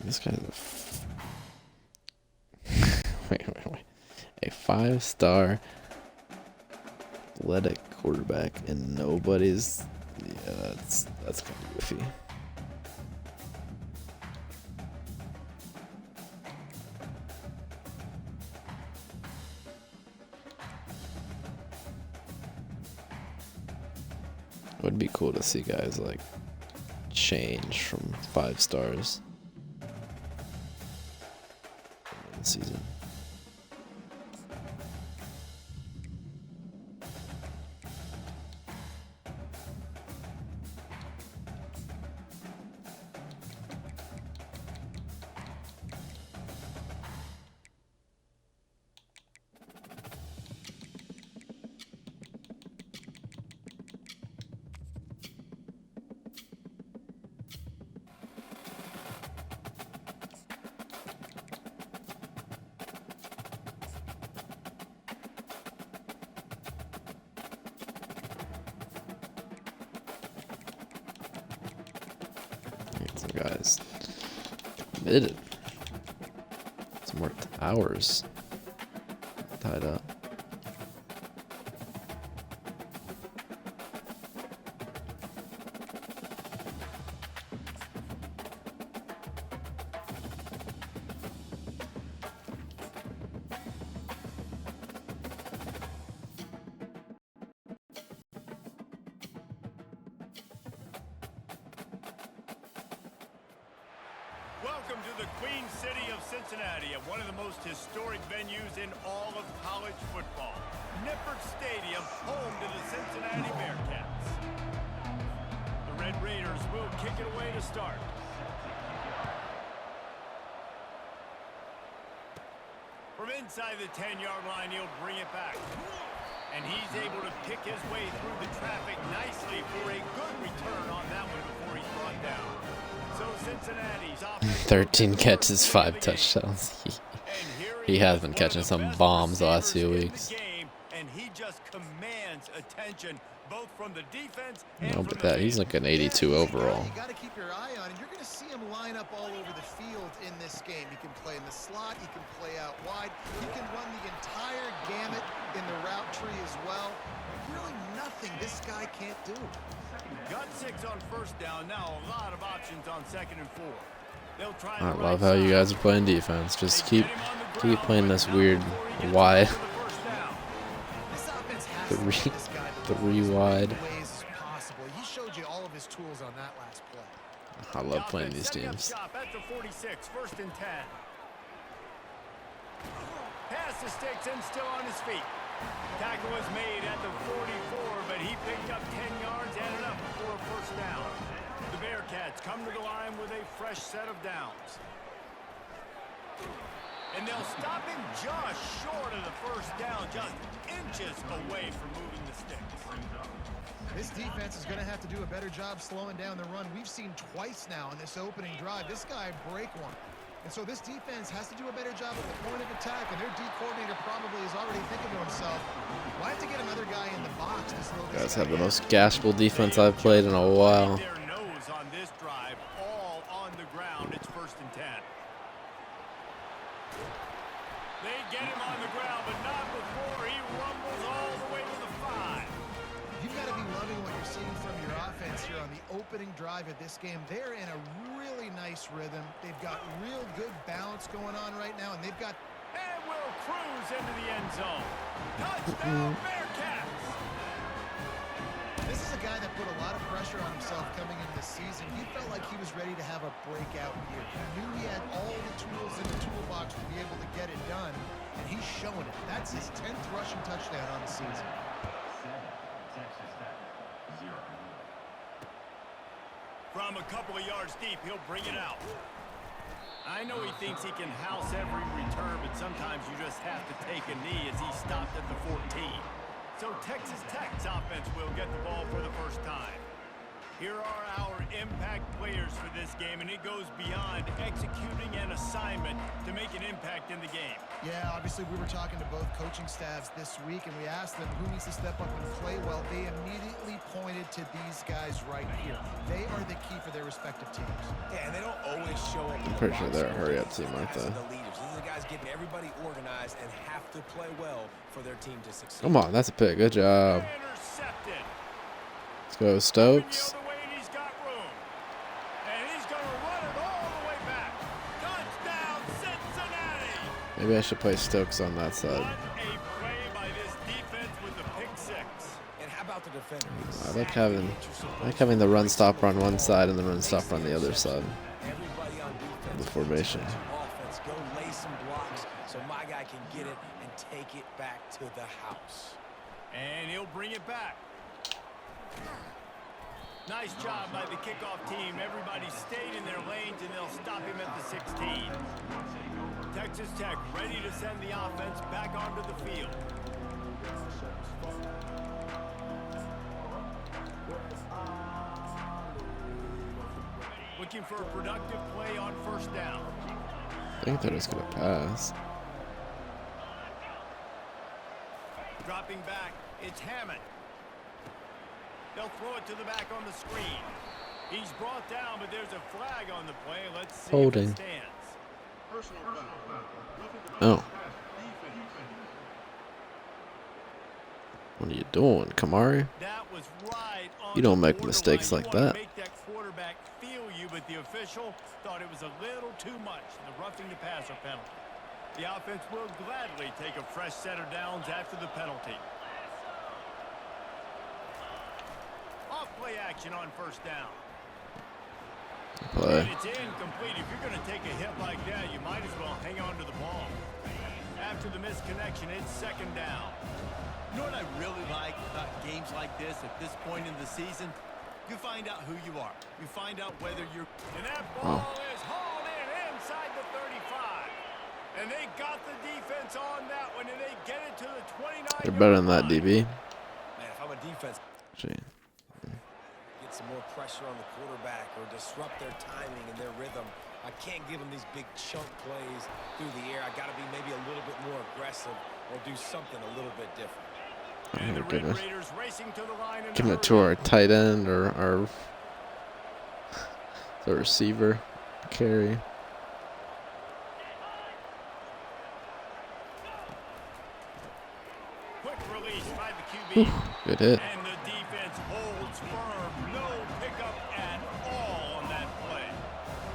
This guy's wait. A 5-star athletic quarterback and nobody's. Yeah, that's kind of goofy. It would be cool to see guys like change from 5 stars in the season. Some guys committed. Some more hours tied up. Welcome to the Queen City of Cincinnati, at one of the most historic venues in all of college football. Nippert Stadium, home to the Cincinnati Bearcats. The Red Raiders will kick it away to start. From inside the 10-yard line, he'll bring it back. And he's able to pick his way through the traffic nicely for a good return on that one before he's brought down. So Cincinnati's offense 13 catches, 5 touchdowns. He has been catching some bombs the last few weeks. And he just commands attention both from the defense and No, but that he's like an 82 overall. You got to keep your eye on him. You're going to see him line up all over the field in this game. He can play in the slot. He can play out wide. He can run the entire gamut in the route tree as well. Really nothing this guy can't do. Got 6 on first down. Now a lot of options on 2nd and 4. They'll try I love how you guys are playing defense. Just keep playing this weird wide. This offense has to Three- get this guy the three ball as wide. many ways as possible. He showed you all of his tools on that last play. I love playing these teams. At the 46, 1st and 10. Pass to Sticks and still on his feet. Tackle was made at the 44, but he picked up 10 yards and enough for a first down. The Bearcats come to the line with a fresh set of downs. And they'll stop him just short of the first down, just inches away from moving the sticks. This defense is going to have to do a better job slowing down the run. We've seen twice now in this opening drive. This guy break one. And so this defense has to do a better job at the point of attack, and their D coordinator probably is already thinking to himself, why have to get another guy in the box to slow You guys this guy have the down? most gashable defense I've played in a while. Their nose on this drive, all on the ground. It's 1st and 10. They get him on the ground, but not before he rumbles all the way to the 5. You've got to be loving what you're seeing from your offense here on the opening drive of this game. They're in a really nice rhythm. They've got real good balance going on right now, and they've got... And will cruise into the end zone. Touchdown, Bearcats! This is a guy that put a lot of pressure on himself coming into the season. He felt like he was ready to have a breakout year. He knew he had all the tools in the toolbox to be able to get it done, and he's showing it. That's his 10th rushing touchdown on the season. 7, Texas Tech, 0. From a couple of yards deep, he'll bring it out. I know he thinks he can house every return, but sometimes you just have to take a knee as he stopped at the 14. So Texas Tech's offense will get the ball for the first time. Here are our impact players for this game, and it goes beyond executing an assignment to make an impact in the game. Yeah, obviously we were talking to both coaching staffs this week, and we asked them who needs to step up and play well. They immediately pointed to these guys right here. They are the key for their respective teams. Yeah, and they don't always show up. I'm pretty sure they're a hurry-up team, aren't they? The leaders. These are the guys getting everybody organized and have to play well for their team to succeed. Come on, that's a pick. Good job. Intercepted. Let's go, Stokes. Maybe I should play Stokes on that side. What a play by this defense with the pick 6. And how about the defender? I like having the run stopper on one side and the run stopper on the other side. Everybody on defense. The formation. Offense, go lay some blocks so my guy can get it and take it back to the house. And he'll bring it back. Nice job by the kickoff team. Everybody stayed in their lanes, and they'll stop him at the 16. Texas Tech ready to send the offense back onto the field. Looking for a productive play on first down. I think they're just going to pass. Dropping back, it's Hammond. They'll throw it to the back on the screen. He's brought down, but there's a flag on the play. Let's see Holding. if it stands. Personal foul. Oh. What are you doing, Kamari? That was right on You don't the make mistakes borderline. like You wanna that. Make that quarterback feel you, but the official thought it was a little too much. The roughing the passer penalty. The offense will gladly take a fresh set of downs after the penalty. Off play action on first down. Play. And it's incomplete. If you're going to take a hit like that, you might as well hang on to the ball. After the misconnection, it's second down. You know what I really like about games like this at this point in the season? You find out who you are. You find out whether you're... And that ball is hauled in inside the 35. And they got the defense on that one, and they get it to the 29. You're better than that, DB. Man, if I'm a defense, Gee. get some more pressure on the quarterback or disrupt their timing and their rhythm. I can't give them these big chunk plays through the air. I got to be maybe a little bit more aggressive or do something a little bit different. And the Oh, Red goodness. Raiders racing to the line. Give it to our tight end or our the receiver carry. Quick release by the QB. Good hit. And the defense holds firm. No pickup at all on that play.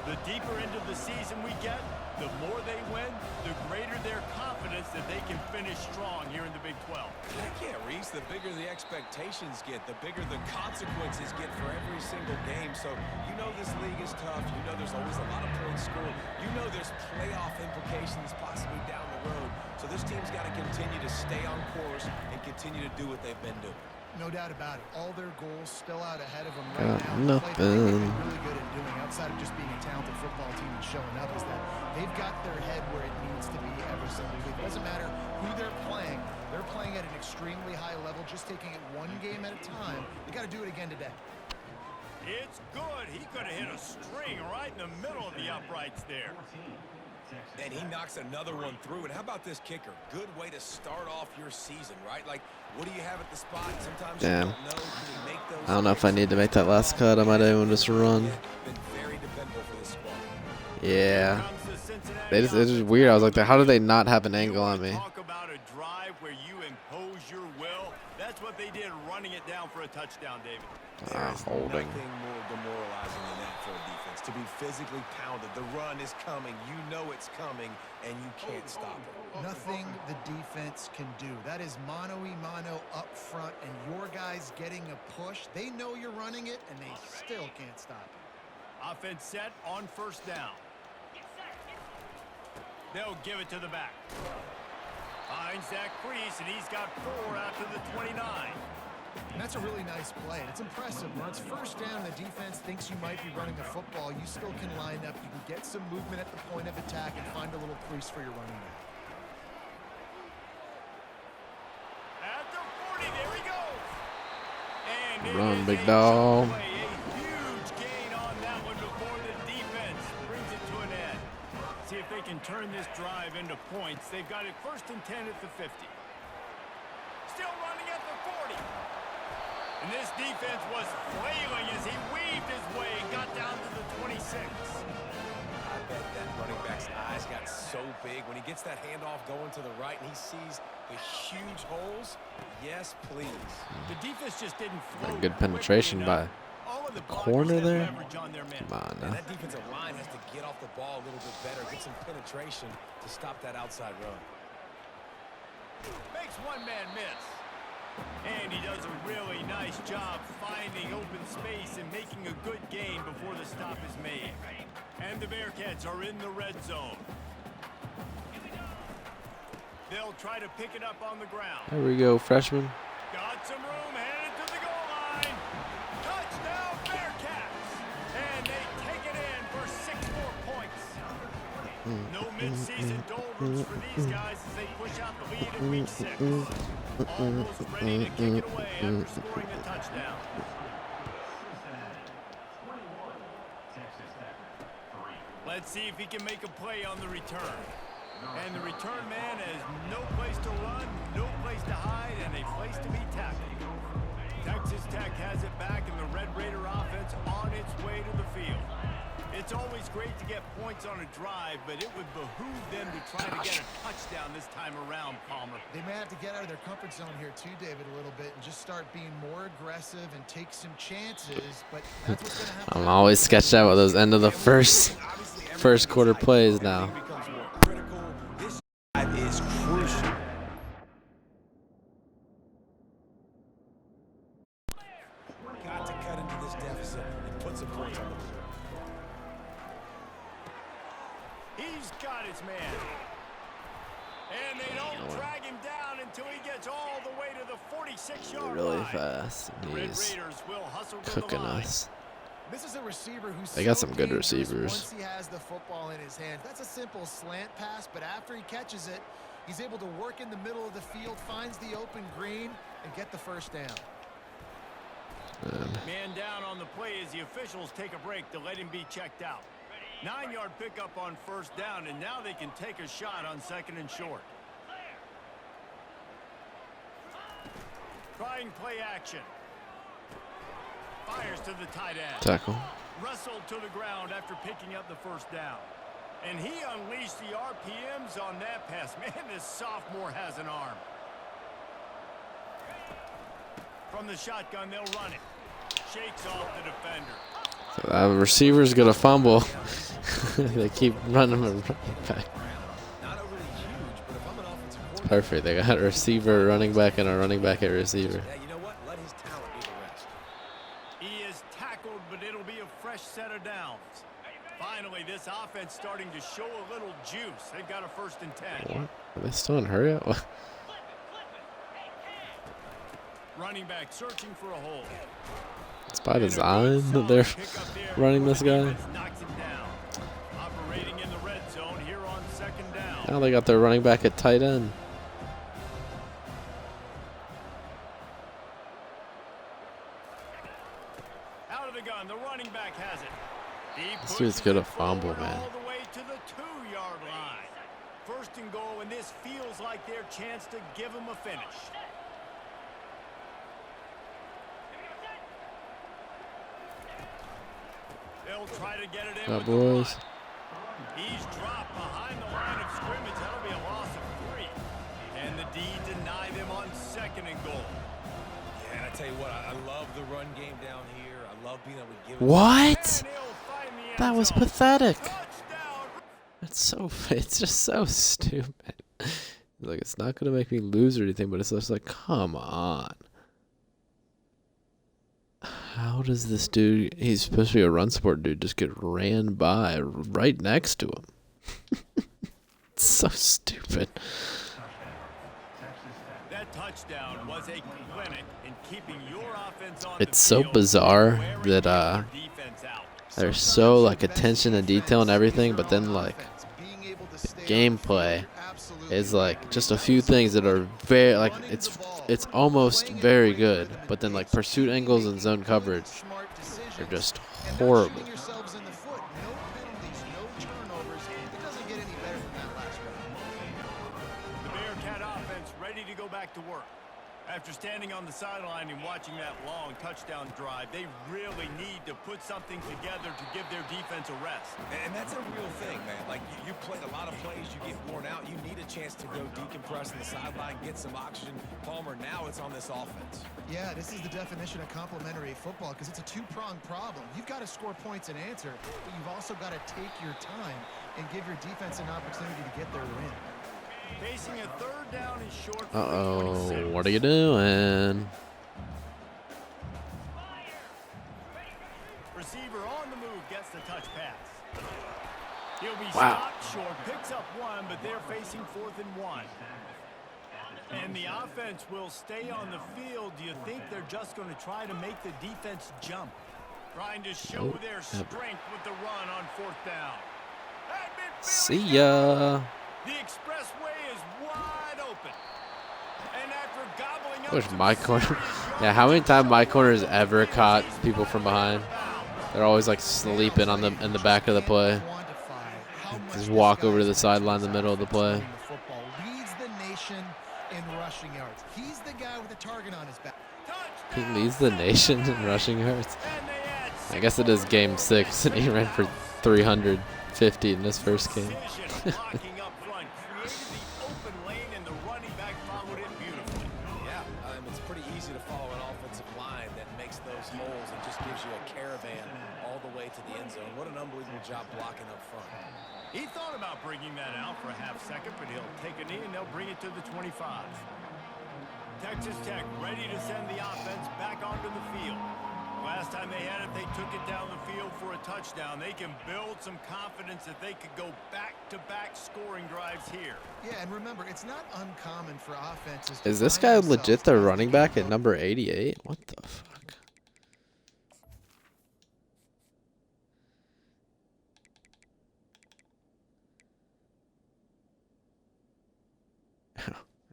The deeper into the season we get, the more they win, the greater their confidence that they can finish strong here in the Big 12. Heck yeah, Reese, the bigger the expectations get, the bigger the consequences get for every single game. So you know this league is tough. You know there's always a lot of points scored. You know there's playoff implications possibly down the road. So this team's got to continue to stay on course and continue to do what they've been doing. No doubt about it. All their goals still out ahead of them right Got now. The play that they've nothing. been really good at doing, outside of just being a talented football team and showing up, is that they've got their head where it needs to be every single week. It doesn't matter who they're playing. They're playing at an extremely high level, just taking it one game at a time. They got to do it again today. It's good. He could have hit a string right in the middle of the uprights there. And he knocks another one through. And how about this kicker? Good way to start off your season, right? Like, what do you have at the spot? Sometimes Damn. you don't know. Can you make those I don't know if I need to make that last cut. I might even just run. Been very dependable for this squad. Yeah. Comes the Cincinnati It's just offense. weird. I was like, how do they not have an You angle on wanna me? Talk about a drive where you impose your will. That's what they did, running it down for a touchdown, David. There's Holding. nothing more demoralizing than that for a defense. To be physically pounded. The run is coming. You know it's coming, and you can't stop it. Nothing the defense can do. That is mano-a-mano up front, and your guys getting a push. They know you're running it, and they still can't stop it. Offense set on first down. They'll give it to the back. Finds that crease, and he's got 4 out to the 29. And that's a really nice play. It's impressive. When it's first down and the defense thinks you might be running the football, you still can line up. You can get some movement at the point of attack and find a little crease for your running back. At the 40, there he goes. And it Run, is big a dog. play, a huge gain on that one before the defense brings it to an end. See if they can turn this drive into points. They've got it first and 10 at the 50. Still running at the 40. And this defense was flailing as he weaved his way and got down to the 26. I bet that running back's eyes got so big when he gets that handoff going to the right and he sees the huge holes. Yes, please. The defense just didn't flow Good penetration quickly by enough. All of the corner blockers had there. leverage on their men. Come on And now. that defensive line has to get off the ball a little bit better, get some penetration to stop that outside run. Makes one man miss. And he does a really nice job finding open space and making a good gain before the stop is made. And the Bearcats are in the red zone. They'll try to pick it up on the ground. There we go, freshman. Got some room, headed to the goal line. Touchdown, Bearcats! And they take it in for 6 more points. No midseason doldrums for these guys as they push out the lead in week 6. Almost ready to kick it away after scoring the touchdown. Let's see if he can make a play on the return. And the return man has no place to run, no place to hide, and a place to be tackled. Texas Tech has it back, and the Red Raider offense on its way to the field. It's always great to get points on a drive, but it would behoove them to try to get a touchdown this time around, Palmer. They may have to get out of their comfort zone here too, David, a little bit and just start being more aggressive and take some chances, but that's what's going to happen. I'm always sketched out with those end of the first quarter plays now. This drive is crucial. Got to cut into this deficit and put some points on the board. He's got his man. And they don't drag him down until he gets all the way to the 46-yard Really line. fast. The Red He's Raiders will hustle to cooking the line. us. This is a receiver who's They got so some good dangerous receivers. Once he has the football in his hands. That's a simple slant pass, but after he catches it, he's able to work in the middle of the field, finds the open green, and get the first down. Man down on the play as the officials take a break to let him be checked out. 9-yard pickup on first down, and now they can take a shot on second and short. Trying play action. Fires to the tight end. Tackle. Wrestled to the ground after picking up the first down. And he unleashed the RPMs on that pass. Man, this sophomore has an arm. From the shotgun, they'll run it. Shakes off the defender. So the receiver's gonna fumble. They keep running him back. Not overly huge, but if I'm an offensive It's coordinator, perfect. They got a receiver, running back, and a running back at receiver. yeah, you know what? Let his talent do the rest. He is tackled, but it'll be a fresh set of downs. Finally, this offense starting to show a little juice. They've got a 1st and 10. What? Are they still in hurry up? Running back searching for a hole. It's by design that they're running this guy. Knocks him down. Operating in the red zone here on 2nd down. Now they got their running back at tight end. Out of the gun, the running back has it. He This dude's pushes gonna it fumble, forward man. all the way to the 2-yard line. 1st and goal, and this feels like their chance to give him a finish. They'll try to get it in with the Boys. run. He's dropped behind the line of scrimmage. That'll be a loss of 3. And the D deny them on 2nd and goal. Yeah, and I tell you what, I love the run game down here. I love being able to give it. What? And he'll find the end That was zone. pathetic. Touchdown. It's just so stupid. Like, it's not gonna make me lose or anything, but it's just like, come on. How does this dude, he's supposed to be a run support dude, just get ran by right next to him? It's so stupid. That touchdown was a clinic in keeping your offense on It's the so field, bizarre wearing that your defense out. they're so like attention to detail and everything, but then like the gameplay is like just a few things that are very like it's almost very good, but then like pursuit angles and zone coverage are just horrible. Shooting yourselves in the foot. No penalties, no turnovers. It doesn't get any better than that last round. The Bearcat offense ready to go back to work. After standing on the sideline and watching that long touchdown drive, they really need to put something together to give their defense a rest. And that's a real thing, man. Like, you played a lot of plays, you get worn out, you need a chance to go decompress on the sideline, get some oxygen. Palmer, now it's on this offense. Yeah, this is the definition of complementary football because it's a two-pronged problem. You've got to score points and answer, but you've also got to take your time and give your defense an opportunity to get their win. Facing a 3rd down and short. for Uh-oh, 26. what are you doing? Receiver on the move gets the touch pass. He'll be Wow. stopped short, picks up 1, but they're facing 4th and 1. And the offense will stay on the field. Do you think they're just going to try to make the defense jump? Trying to show their strength with the run on 4th down. At midfield, See he's ya. the expressway is wide open. And after gobbling up Wish some my corner. serious Yeah, how many yards, times my corners ever he's caught back people from behind? out of bounds. They're always like sleeping on in the back of the play. Just walk over to the sideline in the middle of the play. Leads the nation in rushing yards. yards. He's the guy with the target on his back. He leads the nation in rushing yards. I guess it is game 6, and he ran for 350 in his first game. It's pretty easy to follow an offensive line that makes those holes and just gives you a caravan all the way to the end zone. What an unbelievable job blocking up front. He thought about bringing that out for a half second, but he'll take a knee and they'll bring it to the 25. Texas Tech ready to send the offense back onto the field. Last time they had it, they took it down the field for a touchdown. They can build some confidence that they could go back-to-back scoring drives here. Yeah, and remember, it's not uncommon for offenses. Is this guy legit the running back at number 88? What the fuck?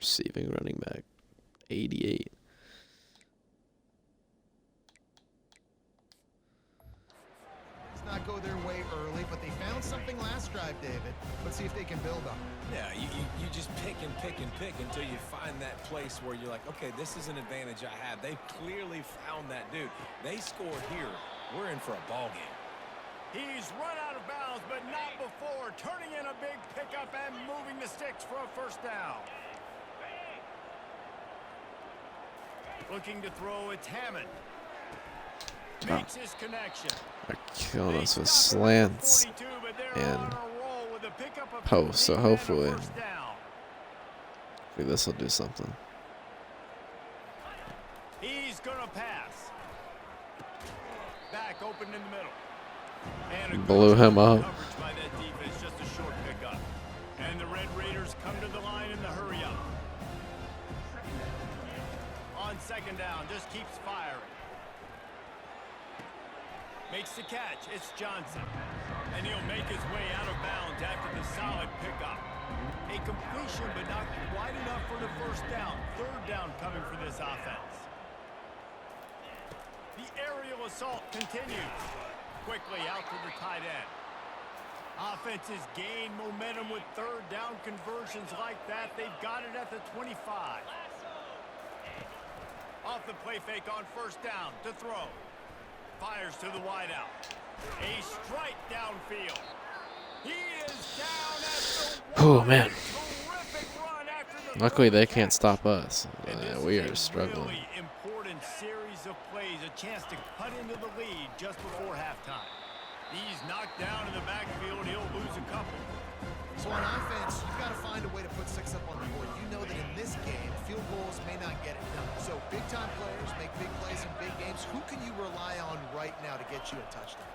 Receiving running back 88. Not go their way early, but they found something last drive, David. Let's see if they can build on it. Yeah, you just pick and pick and pick until you find that place where you're like, okay, this is an advantage I have. They clearly found that dude. They scored here. We're in for a ball game. He's run out of bounds, but not before. Turning in a big pickup and moving the sticks for a first down. Looking to throw, it's Hammond. Makes his connection. They're killing us with slants and posts, so hopefully this will do something. He's gonna pass. Back open in the middle. And blew him up. Coverage by that defense, just a short pickup. And the Red Raiders come to the line in the hurry up. On second down, just keeps firing. Makes the catch. It's Johnson. And he'll make his way out of bounds after the solid pickup. A completion, but not quite enough for the first down. Third down coming for this offense. The aerial assault continues. Quickly out to the tight end. Offenses gain momentum with third down conversions like that. They've got it at the 25. Off the play fake on first down to throw. Fires to the wideout. A strike downfield. He is down at the Oh man. terrific run after the Luckily they can't stop us. We are This is a struggling. really important series of plays. A chance to cut into the lead just before halftime. He's knocked down in the backfield. He'll lose a couple. So on offense, you've got to find a way to put 6 up on the board. You know that in this game, field goals may not get it done. So big-time players make big plays in big games. Who can you rely on right now to get you a touchdown?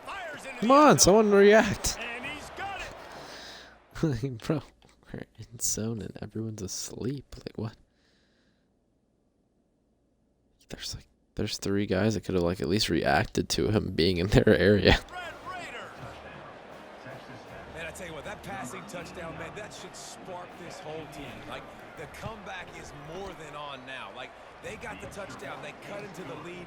Fires into Come the on, end zone, someone react. and he's got it. Like, bro, we're in zone and everyone's asleep. Like what? There's 3 guys that could have like at least reacted to him being in their area. Red Raider. Man, I tell you what, that passing touchdown, man, that should spark this whole team. Like, the comeback is more than on now. Like, they got the touchdown. They cut into the lead.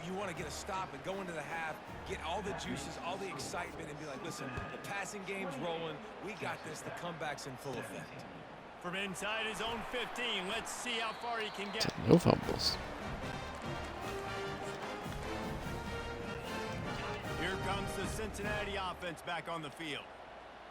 You want to get a stop and go into the half, get all the juices, all the excitement, and be like, listen, the passing game's rolling. We got this. The comeback's in full effect. From inside his own 15, let's see how far he can get. No fumbles. Here comes the Cincinnati offense back on the field.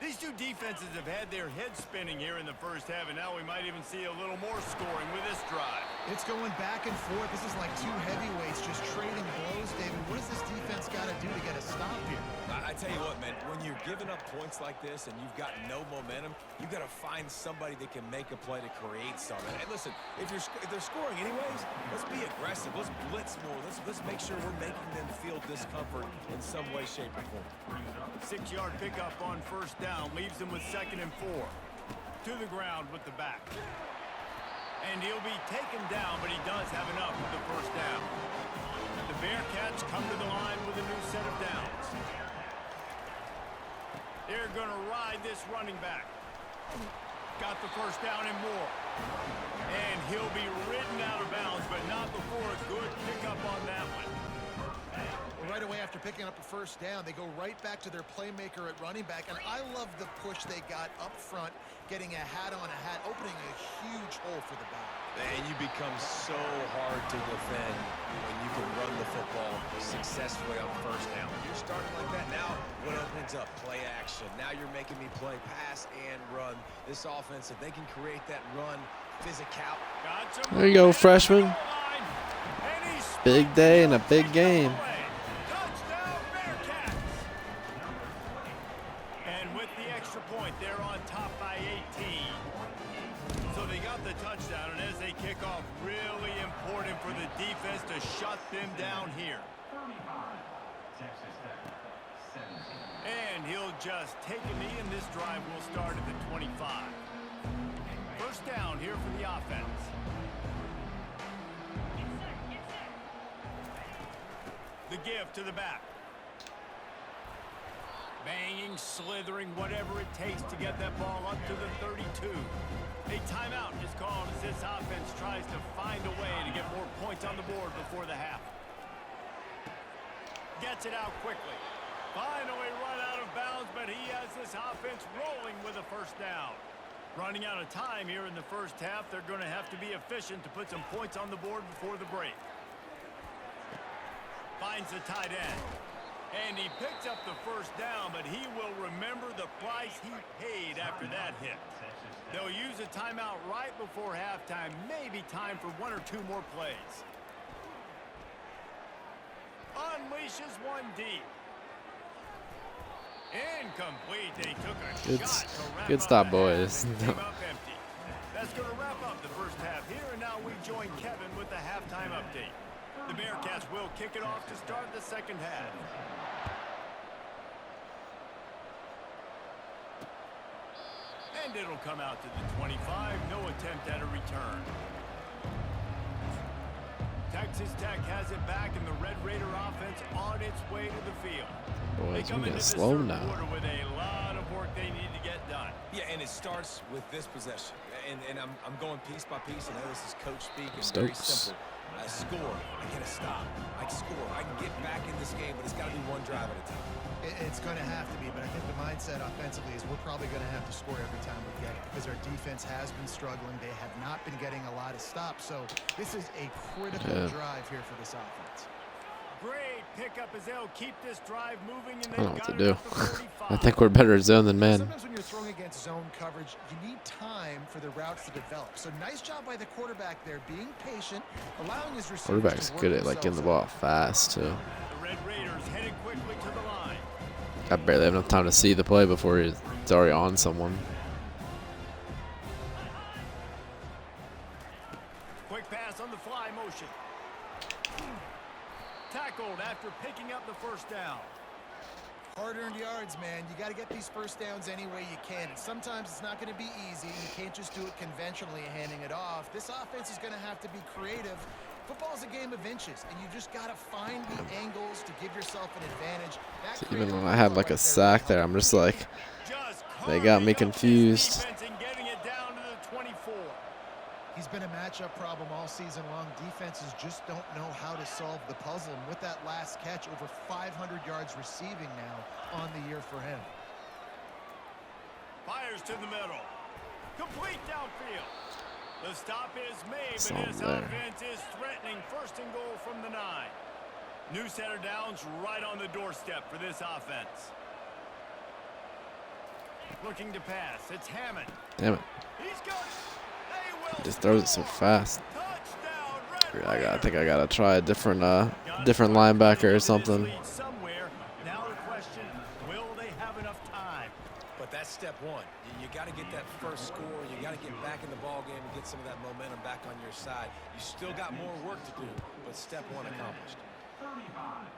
These two defenses have had their heads spinning here in the first half, and now we might even see a little more scoring with this drive. It's going back and forth. This is like 2 heavyweights just trading blows, David. What does this defense got to do to get a stop here? I tell you what, man, when you're giving up points like this and you've got no momentum, you've got to find somebody that can make a play to create something. And listen, if they're scoring anyways, let's be aggressive. Let's blitz more. Let's make sure we're making them feel discomfort in some way, shape, or form. 6-yard pickup on first down leaves him with 2nd and 4. To the ground with the back. And he'll be taken down, but he does have enough with the first down. The Bearcats come to the line with a new set of downs. They're going to ride this running back. Got the first down and more. And he'll be ridden out of bounds, but not before a good pickup on that one. right away after picking up a first down, they go right back to their playmaker at running back. And I love the push they got up front, getting a hat on a hat, opening a huge hole for the back. And you become so hard to defend when you can run the football successfully on first down. You're starting like that now. What opens up? Play action. Now you're making me play pass and run. This offense, if they can create that run, physical. There you go, freshman. Big day and a big game. Touchdown, Bearcats! And with the extra point, they're on top by 18. So they got the touchdown, and as they kick off, really important for the defense to shut them down here. 35. Texas Tech. 17. And he'll just take a knee, and this drive will start at the 25. First down here for the offense. The give to the back. Banging, slithering, whatever it takes to get that ball up to the 32. A timeout is called as this offense tries to find a way to get more points on the board before the half. Gets it out quickly. Finally run out of bounds, but he has this offense rolling with a first down. Running out of time here in the first half, they're going to have to be efficient to put some points on the board before the break. Finds the tight end. And he picks up the first down, but he will remember the price he paid after that hit. They'll use a timeout right before halftime. Maybe time for one or two more plays. Unleashes one deep. Incomplete. They took a shot to wrap good up stop, the boys. half and came up empty. That's going to wrap up the first half here, and now we join Kevin with the halftime update. The Bearcats will kick it off to start the second half. And it'll come out to the 25. No attempt at a return. Texas Tech has it back, and the Red Raider offense on its way to the field. Boys, we gotta slow them down. With a lot of work they need to get done. Yeah, and it starts with this possession. And I'm going piece by piece. I know this is coach speak and very Stokes. simple. I score, I get a stop. I score, I can get back in this game, but it's got to be one drive at a time. It's going to have to be, but I think the mindset offensively is we're probably going to have to score every time we get it because our defense has been struggling. They have not been getting a lot of stops, so this is a critical drive here for this offense. Great pickup as they'll keep this drive moving, and I don't know what to they've do. got it up to 45. I think we're better at zone than man. Sometimes when you're throwing against zone coverage, you need time for the routes to develop. So nice job by the quarterback there, being patient, allowing his receivers Quarterback's to work good at like getting the ball fast too. The Red Raiders headed quickly to the line. I barely have enough time to see the play before it's already on someone. Quick pass on the fly motion. Tackled after picking up the first down. Hard-earned yards, man. You got to get these first downs any way you can. And sometimes it's not going to be easy. You can't just do it conventionally and handing it off. This offense is going to have to be creative. Football's a game of inches, and you just got to find the angles to give yourself an advantage. So even when I had like a sack there, I'm just like, they got me confused. He's been a matchup problem all season long. Defenses just don't know how to solve the puzzle. And with that last catch, over 500 yards receiving now on the year for him. Fires to the middle. Complete downfield. The stop is made, but Something this there. offense is threatening first and goal from the 9. New center downs right on the doorstep for this offense. Looking to pass. It's Hammond. Damn it. He's got it. He just throws it so fast. I think I gotta try a different linebacker or something. Now the question, will they have enough time? But that's step one. You got to get that first score. You got to get back in the ball game and get some of that momentum back on your side. You still got more work to do, but step one accomplished. 35.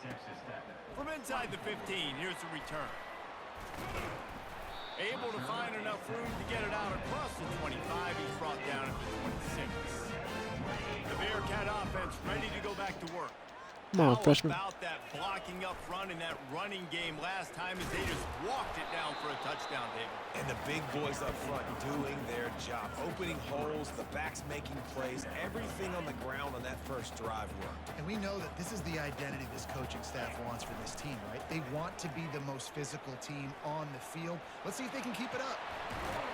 Texas Tech. From inside the 15, here's the return. Able to find enough room to get it out across the 25. He's brought down at the 26. The Bearcat offense ready to go back to work. Come on, How freshman. about that blocking up front in that running game last time as they just walked it down for a touchdown, David? And the big boys up front doing their job. Opening holes, the backs making plays, everything on the ground on that first drive worked. And we know that this is the identity this coaching staff wants for this team, right? They want to be the most physical team on the field. Let's see if they can keep it up.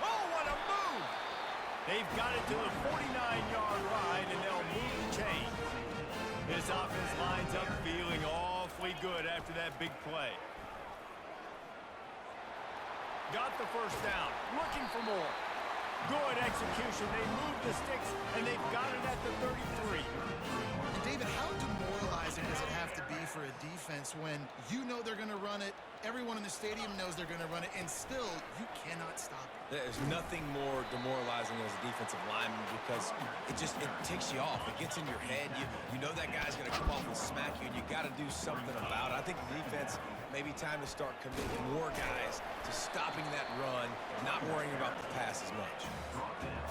Oh, what a move! They've got it to the 49-yard line, and they'll move the chains. This offense lines up feeling awfully good after that big play. Got the first down, looking for more. Good execution. They move the sticks, and they've got it at the 33. And David, how demoralizing does it have to be for a defense when you know they're going to run it, everyone in the stadium knows they're going to run it, and still you cannot stop it? There's nothing more demoralizing as a defensive lineman because it ticks you off. It gets in your head. You know that guy's going to come off and smack you, and you got to do something about it. I think the defense, maybe time to start committing more guys to stopping that run, not worrying about the pass as much.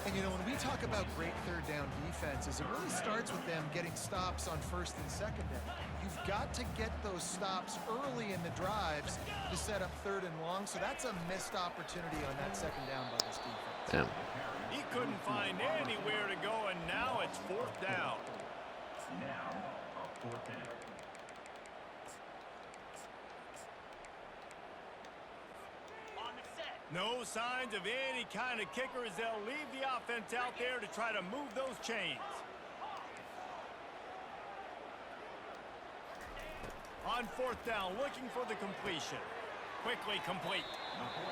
And, you know, when we talk about great third down defenses, it really starts with them getting stops on first and second down. You've got to get those stops early in the drives to set up third and long, so that's a missed opportunity on that second down by this defense. Damn. He couldn't find anywhere to go, and now it's fourth down. Now, a 4th down. On the set. No signs of any kind of kicker as they'll leave the offense out there to try to move those chains. On fourth down, looking for the completion. Quickly complete.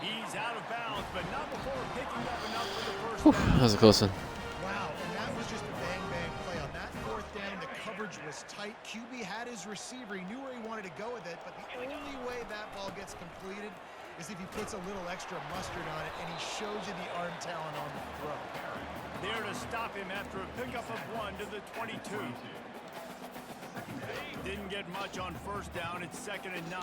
He's out of bounds, but not before picking up enough for the first down. That was a close one. Wow, and that was just a bang-bang play. On that fourth down, the coverage was tight. QB had his receiver. He knew where he wanted to go with it, but the only way that ball gets completed is if he puts a little extra mustard on it, and he shows you the arm talent on the throw. There to stop him after a pickup of 1 to the 22. Didn't get much on first down. It's 2nd and 9.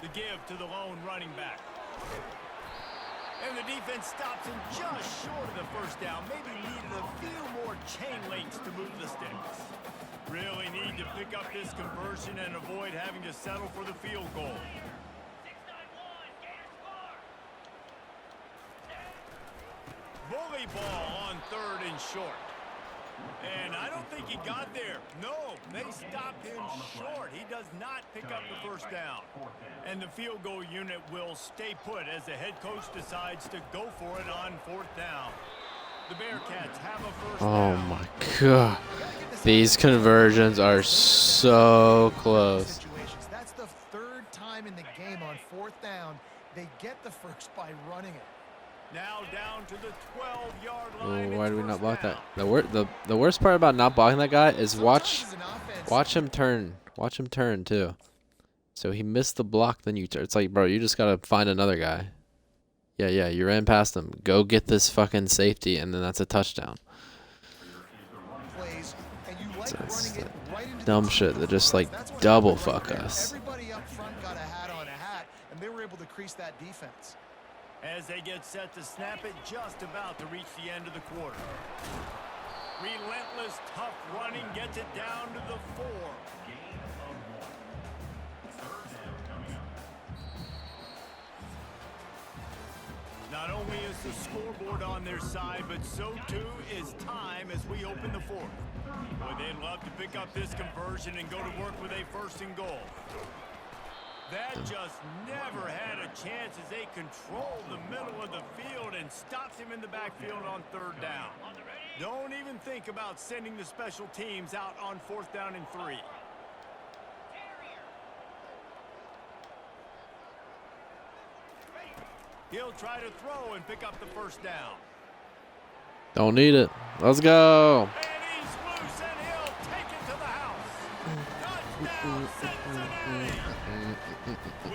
The give to the lone running back. And the defense stops him just short of the first down. Maybe needed a few more chain links to move the sticks. Really need to pick up this conversion and avoid having to settle for the field goal. 691, Gators bar. Bully ball on 3rd and short. And I don't think he got there. No, they stopped him short. He does not pick up the first down. And the field goal unit will stay put as the head coach decides to go for it on 4th down. The Bearcats have a first down. Oh my god. These conversions are so close. Situations. That's the 3rd time in the game on 4th down. They get the first by running it. Now down to the 12-yard line. Oh, why It's do we not first block down. that? The worst part about not blocking that guy is watch Sometimes as an offense, him turn. Watch him turn too. So he missed the block, then you turn. It's like, bro, you just gotta find another guy. Yeah, you ran past him. Go get this fucking safety, and then that's a touchdown. plays, and you like That's running it right into dumb the shit that just like That's what double happened right fuck there. us. Everybody up front got a hat on a hat, and they were able to crease that defense. As they get set to snap it, just about to reach the end of the quarter. Relentless, tough running gets it down to the 4. Gain of 1. 3rd down coming up. Not only is the scoreboard on their side, but so too is time as we open the 4th. Boy, they'd love to pick up this conversion and go to work with a 1st and goal. That just never had a chance as they controlled the middle of the field and stopped him in the backfield on 3rd down. Don't even think about sending the special teams out on 4th down and 3. He'll try to throw and pick up the first down. Don't need it. Let's go. And he's loose and he'll take it to the house. Touchdown, Cincinnati.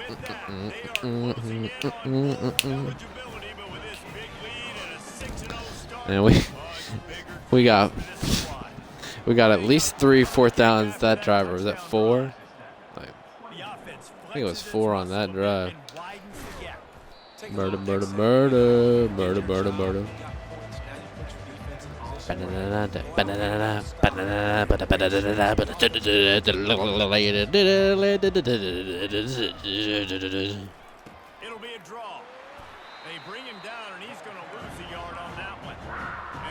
With that, they are closing in on full eligibility, but with this big lead and a 6-0 start, And much bigger we for this squad. got at least 3 4th downs that drive. Or was that 4? Like, The offense I think it was flexes 4 its on that muscle drive. and widens the gap. Take a Murder, look, murder, Dixon. murder, Did murder, your murder, job, murder. you got points. Now you put your defense in position It'll be a draw. They bring him down, and he's going to lose a yard on that one.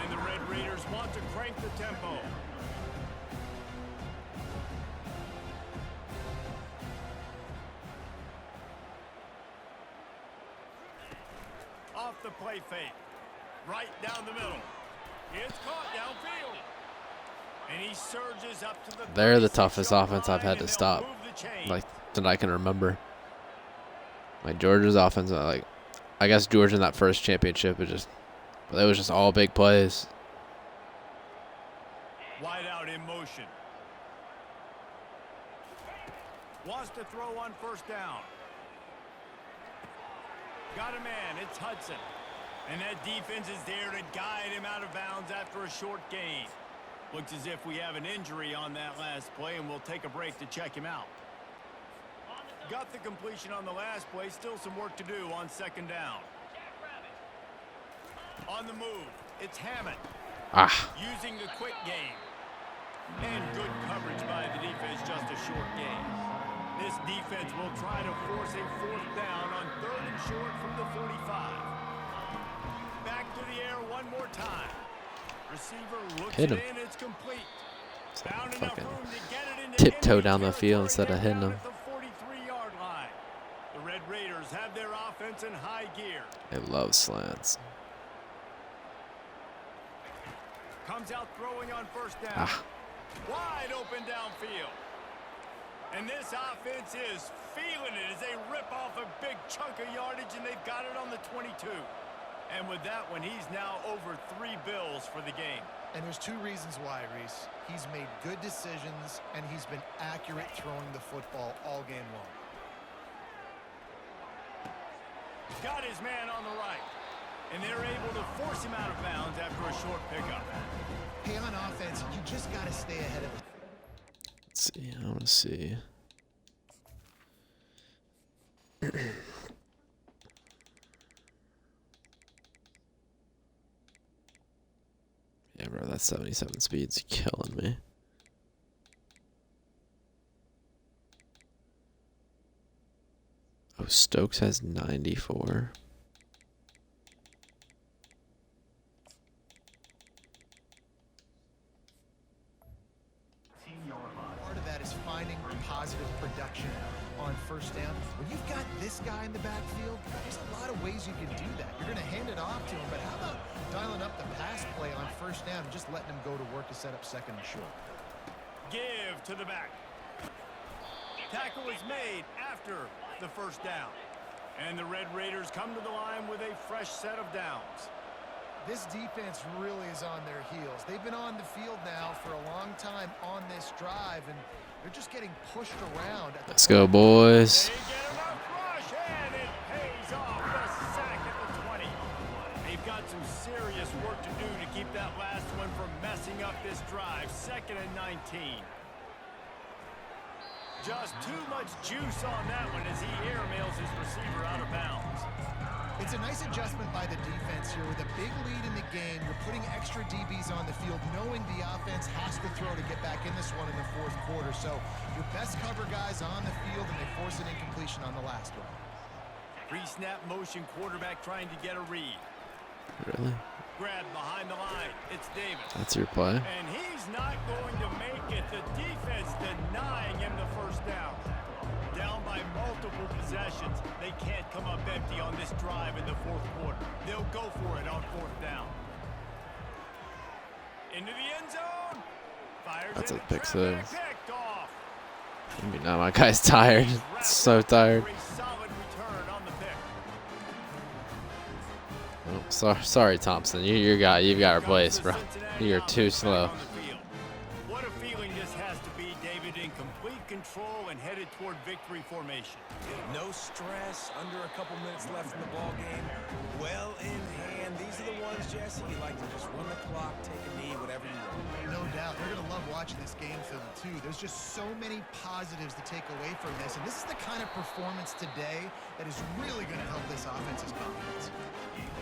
And the Red Raiders want to crank the tempo. Off the play fake. Right down the middle. It's caught downfield. And he surges up to the They're the toughest 36-yard offense I've had line, to and stop, they'll move the chain. like, that I can remember. Like Georgia's offense, like, I guess Georgia in that first championship, but it was just all big plays. Wide out in motion. Wants to throw on first down. Got a man. It's Hudson. And that defense is there to guide him out of bounds after a short gain. Looks as if we have an injury on that last play, and we'll take a break to check him out. Got the completion on the last play. Still some work to do on second down. On the move, it's Hammond. Using the quick game. And good coverage by the defense, just a short gain. This defense will try to force a fourth down on 3rd and short from the 45. Back to the air one more time. Receiver looks Hit it him. in, it's complete. So Found enough fucking room to get it into tiptoe enemy down the field territory, instead of get hitting down him. at the 43-yard line. The Red Raiders have their offense in high gear. I love slants. Comes out throwing on first down. Wide open downfield. And this offense is feeling it as they rip off a big chunk of yardage, and they've got it on the 22. And with that one, he's now over 3 bills for the game. And there's 2 reasons why, Reese. He's made good decisions, and he's been accurate throwing the football all game long. Got his man on the right. And they're able to force him out of bounds after a short pickup. Hey, on offense, you just got to stay ahead of it. Let's see. I want to see. Yeah, bro, that 77 speed's killing me. Oh, Stokes has 94. Part of that is finding positive production on first down. When you've got this guy in the backfield, there's a lot of ways you can do that. You're going to hand it off to him, but how about dialing up the pass play on first down and just letting him go to work to set up second and short? Give to the back. Tackle is made after the first down. And the Red Raiders come to the line with a fresh set of downs. This defense really is on their heels. They've been on the field now for a long time on this drive, and they're just getting pushed around. Let's go, boys. They get him up rush, and it pays off. The sack at the 20. They've got some serious work to do to keep that last one from messing up this drive. 2nd and 19. Just too much juice on that one as he airmails his receiver out of bounds. It's a nice adjustment by the defense here. With a big lead in the game, you're putting extra DBs on the field, knowing the offense has to throw to get back in this one in the 4th quarter. So your best cover guys on the field, and they force an incompletion on the last one. Pre-snap motion, quarterback trying to get a read. Really? Grab behind the line. It's Davis. That's your play? And he's not going to make it. The defense denying him the first down. Down by multiple possessions. They can't come up empty on this drive in the 4th quarter. They'll go for it on 4th down. Into the end zone. Fires That's a into pick traffic, six. picked off. I mean, now my guy's tired. So tired. For a solid return on the pick. Oh, sorry, Thompson. You've got replaced, bro. You're too slow. What a feeling this has to be, David, in complete control and headed toward victory formation. No stress, under a couple minutes left in the ball game. Well in hand. These are the ones, Jesse, you like to just run the clock, take a knee, whatever you want. No doubt. They're going to love watching this game film, too. There's just so many positives to take away from this. And this is the kind of performance today that is really going to help this offense's confidence.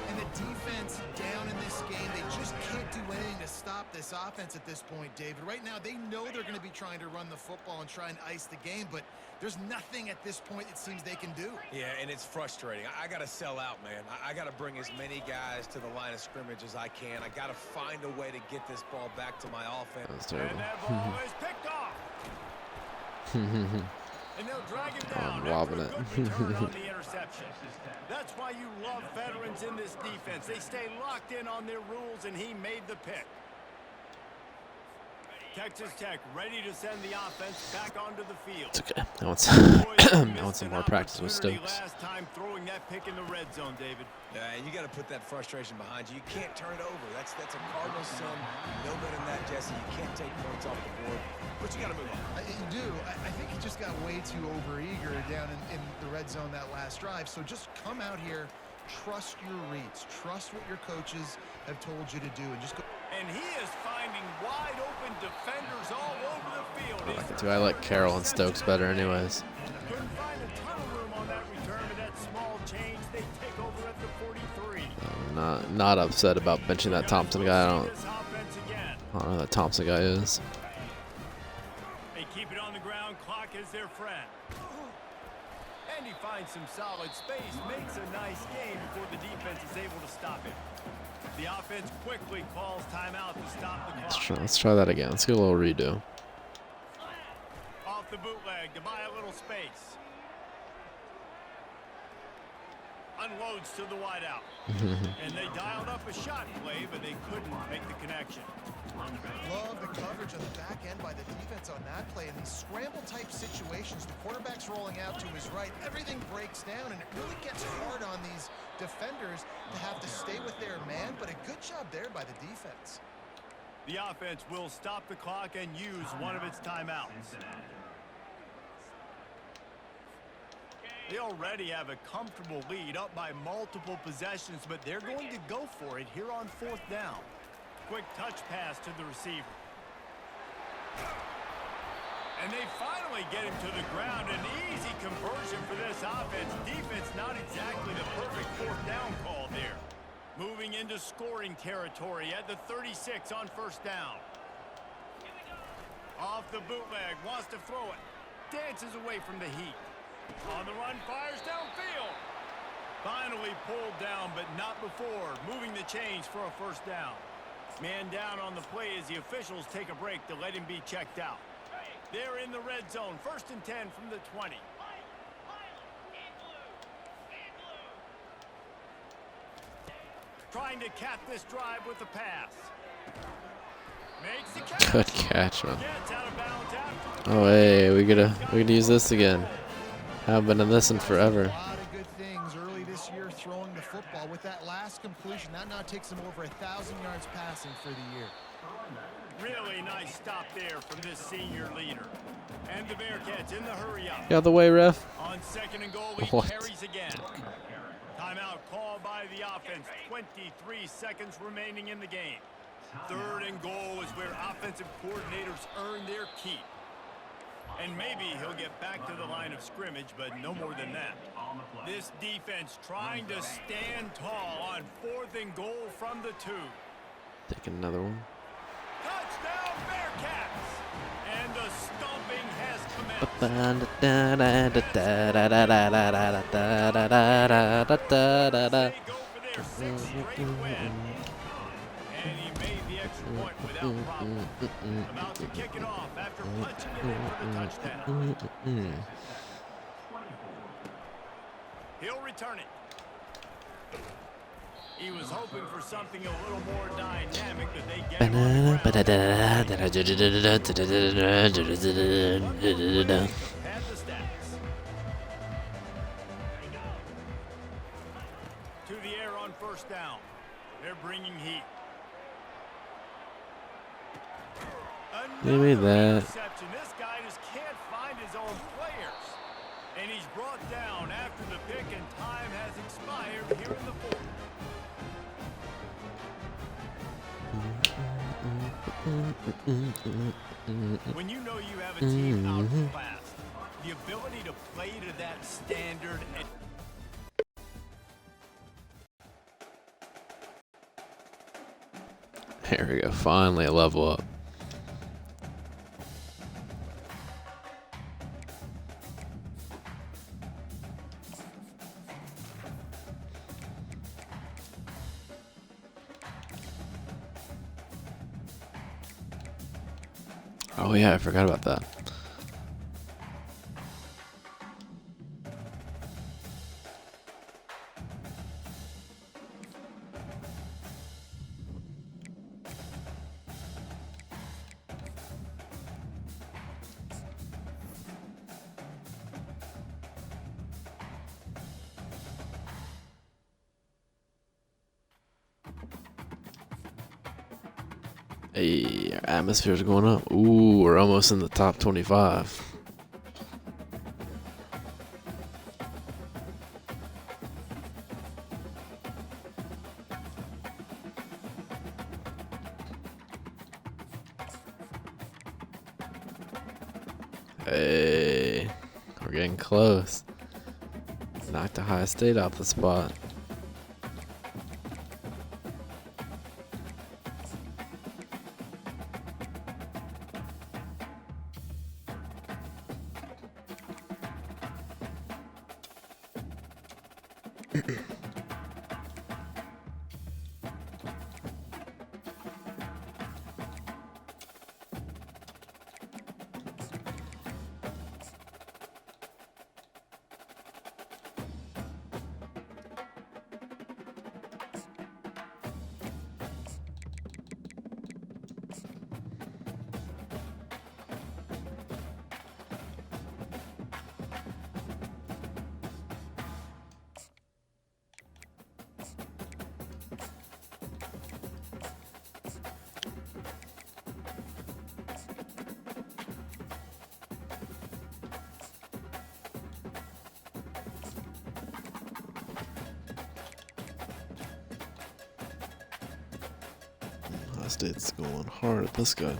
And the defense down in this game, they just can't do anything to stop this offense at this point, David. Right now, they know they're going to be trying to run the football and try and ice the game, but there's nothing at this point it seems they can do. Yeah, and it's frustrating. I got to sell out, man. I got to bring as many guys to the line of scrimmage as I can. I got to find a way to get this ball back to my offense. That's terrible. And that ball is picked off. And they'll drag him down robbing after a it. good return on the interception. That's why you love veterans in this defense. They stay locked in on their rules, and he made the pick. Texas Tech ready to send the offense back onto the field. It's okay. I want some more practice with Stokes. Last time throwing that pick in the red zone, David. Yeah, and you got to put that frustration behind you. You can't turn it over. That's a Cardinal sin. No better than that, Jesse. You can't take points off the board, but you got to move on. You do. I think he just got way too overeager down in the red zone that last drive. So just come out here, trust your reads, trust what your coaches have told you to do, and just go. And he is finding wide open defenders all over the field. Do I like Carroll and Stokes better anyways? Couldn't find a ton of room on that return, but that small change, they take over at the 43. I'm not upset about benching that Thompson guy. I don't know who that Thompson guy is. They keep it on the ground. Clock is their friend. And he finds some solid space, makes a nice game before the defense is able to stop him. The offense quickly calls timeout to stop the clock. Let's try that again. Let's get a little redo. Off the bootleg to buy a little space. Unloads to the wideout. And they dialed up a shot play, but they couldn't make the connection. Love the coverage on the back end by the defense on that play. In these scramble-type situations, the quarterback's rolling out to his right. Everything breaks down, and it really gets hard on these defenders to have to stay with their man, but a good job there by the defense. The offense will stop the clock and use one of its timeouts. They already have a comfortable lead, up by multiple possessions, but they're going to go for it here on 4th down. Quick touch pass to the receiver. And they finally get him to the ground. An easy conversion for this offense. Defense not exactly the perfect 4th down call there. Moving into scoring territory at the 36 on 1st down. Off the bootleg, wants to throw it. Dances away from the heat. On the run, fires downfield. Finally pulled down, but not before. Moving the chains for a 1st down. Man down on the play as the officials take a break to let him be checked out. They're in the red zone. 1st and 10 from the 20. Trying to cap this drive with the pass. Makes the catch. Good catch, man. Gets out of bounds after. Oh hey, we gotta use this again. Haven't been in this in forever. A lot of good things early this year throwing the football. With that last completion, that now takes him over 1,000 yards passing for the year. Really nice stop there from this senior leader. And the Bearcats in the hurry up. Get out the way, ref. On 2nd and goal, he What? carries again. Timeout called by the offense. 23 seconds remaining in the game. 3rd and goal is where offensive coordinators earn their keep. And maybe he'll get back to the line of scrimmage, but no more than that. This defense trying to stand tall on 4th and goal from the 2. Taking another one. Touchdown Bearcats! And the stomping has commenced. They go for their 6th straight win. And he made the extra point without problem. About to kick it off after punching it in for the touchdown. He'll return it. He was hoping for something a little more dynamic that they get on the ground. Have the stats. To the air on 1st down. They're bringing heat. Give me that. Interception. This guy just can't find his own players. And he's brought down after the pick, and time has expired here in the 4th. When you know you have a team outclassed, the ability to play to that standard and There we go. Finally a level up. Oh yeah, I forgot about that. Hey, our atmosphere's going up. Ooh, we're almost in the top 25. Hey, we're getting close. Knocked Ohio State out the spot. Ohio State's going hard at this guy.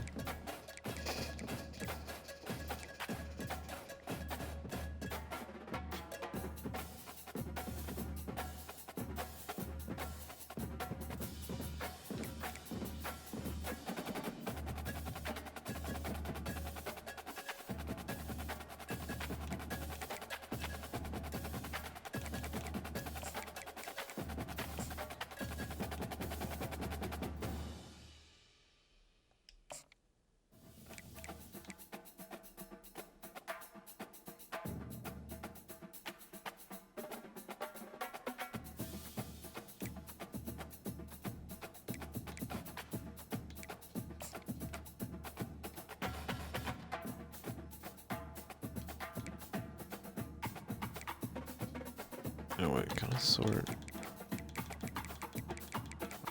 Oh wait, kind of sort. How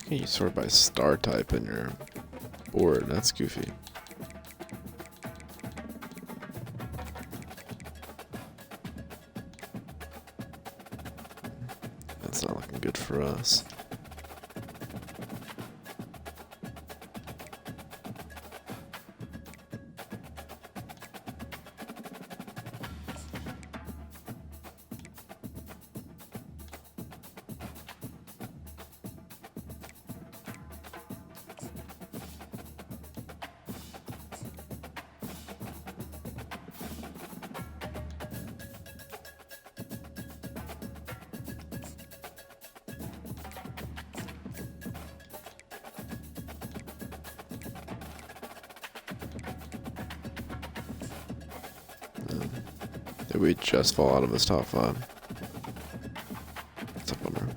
can you sort by star type in your board? That's goofy. That's not looking good for us. Did we just fall out of his top 5? That's a bummer.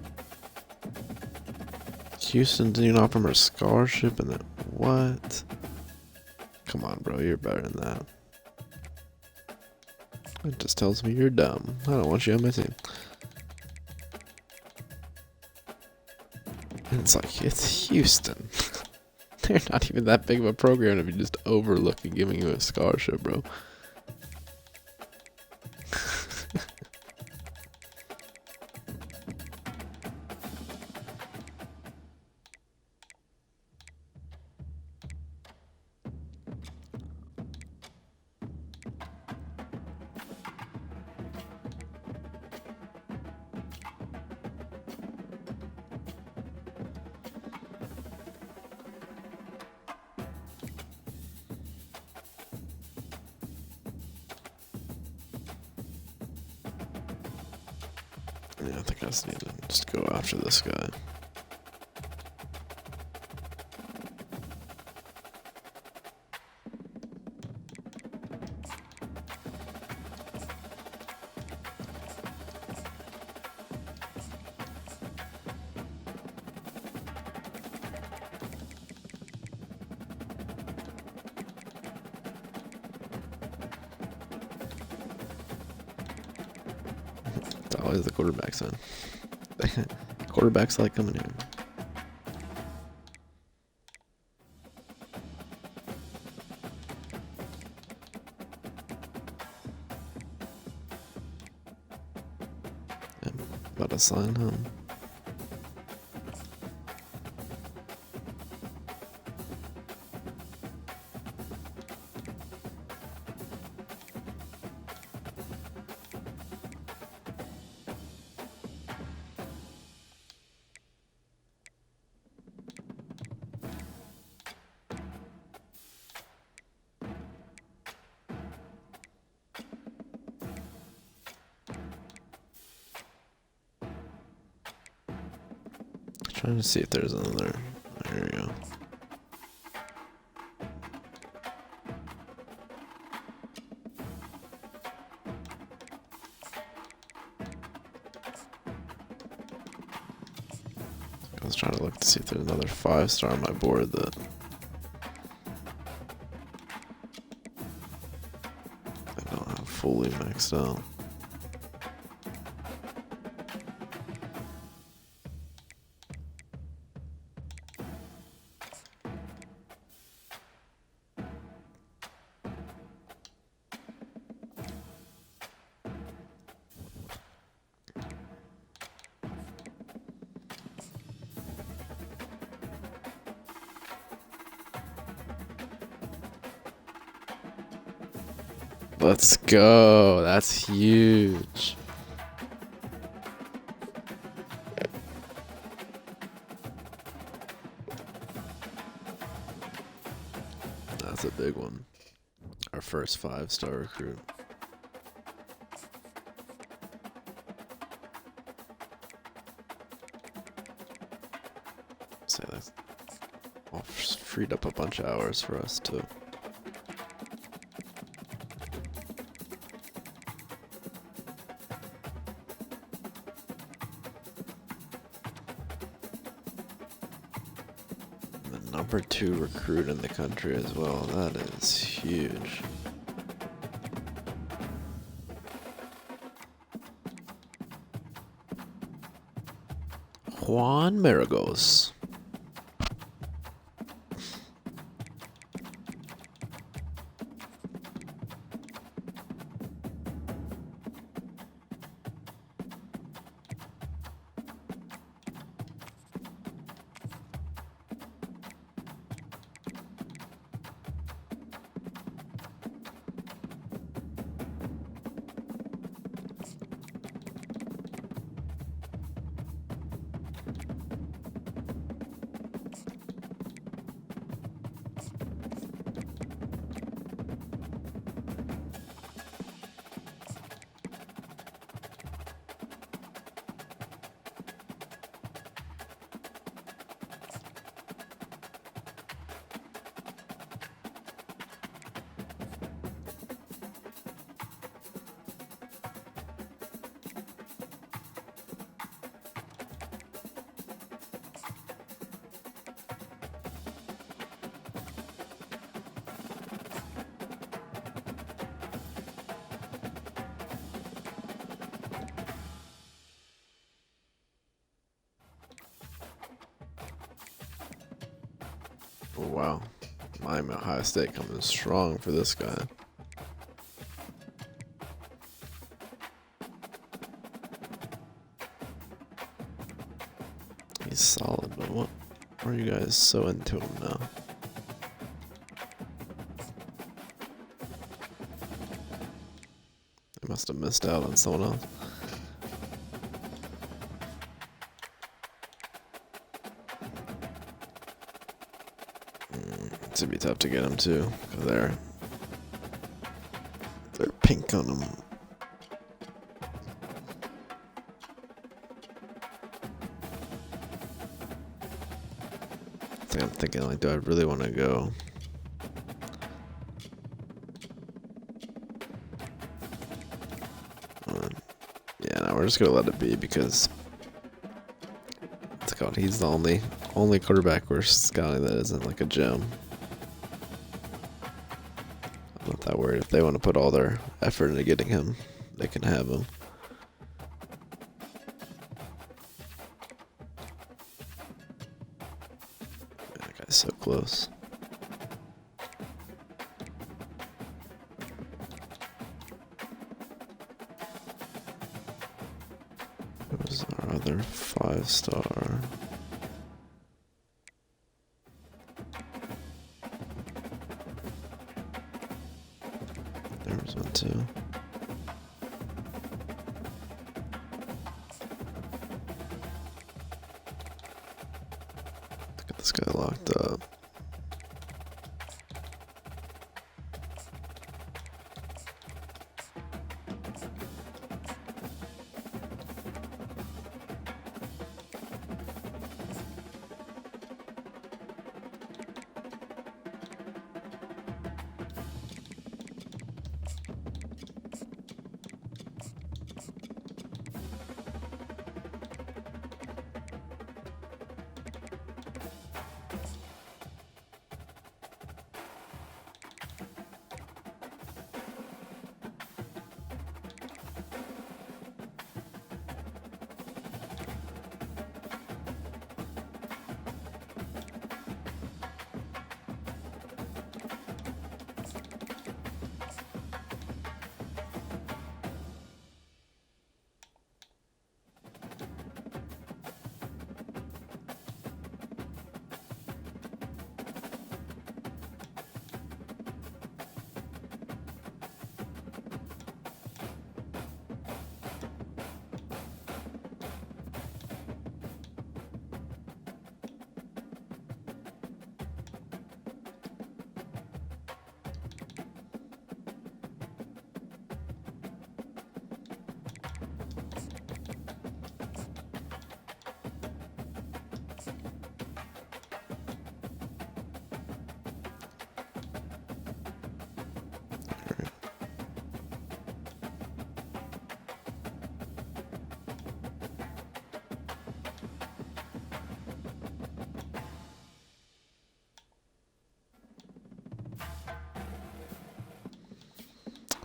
Houston didn't even offer him a scholarship, and then what? Come on, bro, you're better than that. It just tells me you're dumb. I don't want you on my team. And it's like, it's Houston. They're not even that big of a program to be just overlooking giving you a scholarship, bro. I think I just need to just go after this guy. It's always the quarterback's in. Quarterbacks like coming in. I'm about to sign him. Trying to see if there's another. There we go. I was trying to look to see if there's another 5-star on my board that I don't have fully maxed out. Let's go. That's huge. That's a big one. Our first 5-star recruit. So that's freed up a bunch of hours for us too. Number 2 recruit in the country as well. That is huge. Juan Maragos. Oh, wow. Miami Ohio State coming strong for this guy. He's solid, but what are you guys so into him now? They must have missed out on someone else. It's gonna be tough to get him too, because they're pink on him. thing I'm thinking, like, do I really want to go? Yeah, no, we're just gonna let it be because it's called. He's the only quarterback we're scouting that isn't like a gem. I'm not that worried. If they want to put all their effort into getting him, they can have him. That guy's so close. Who was our other 5-star? There was one too. Let's get this guy locked up.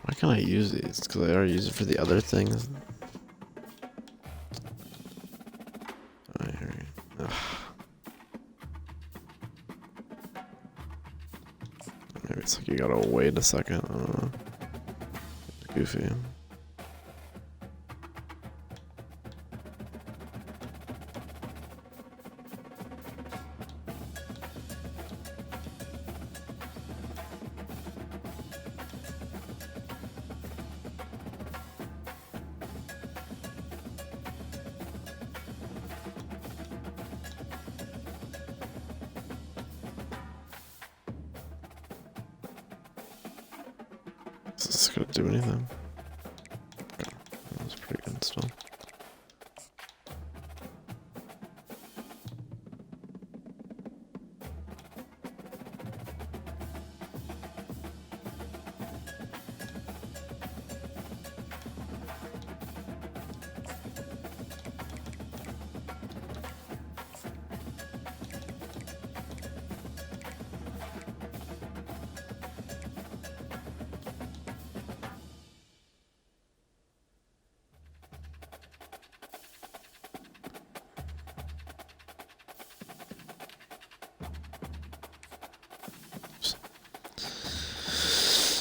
Why can't I use these? Because I already use it for the other things. Ugh. Maybe it's like you gotta wait a second. I don't know. Goofy. Is this gonna do anything? Okay. That was pretty good still.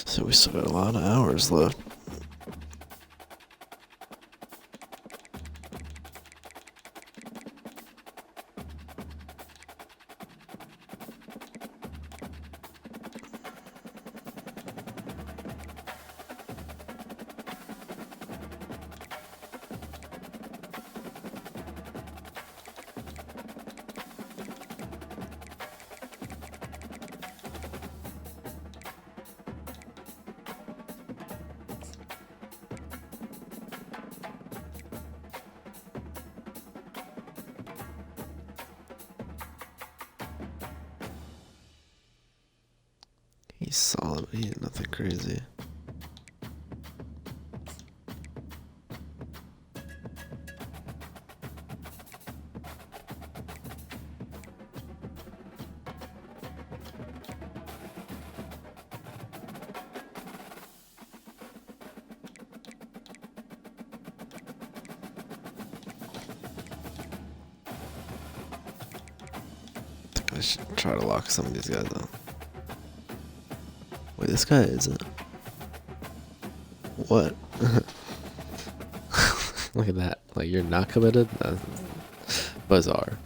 So we still got a lot of hours left. He's solid, but he ain't nothing crazy. I should try to lock some of these guys out. Wait, this guy isn't. What? Look at that. Like, you're not committed? That's bizarre.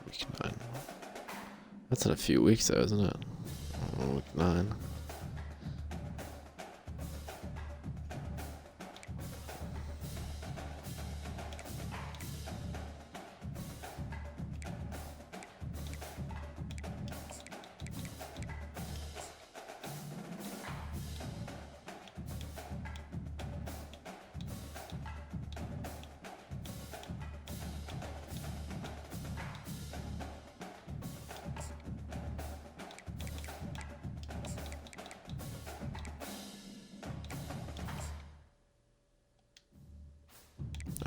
Week 9. That's in a few weeks though, isn't it? Week 9.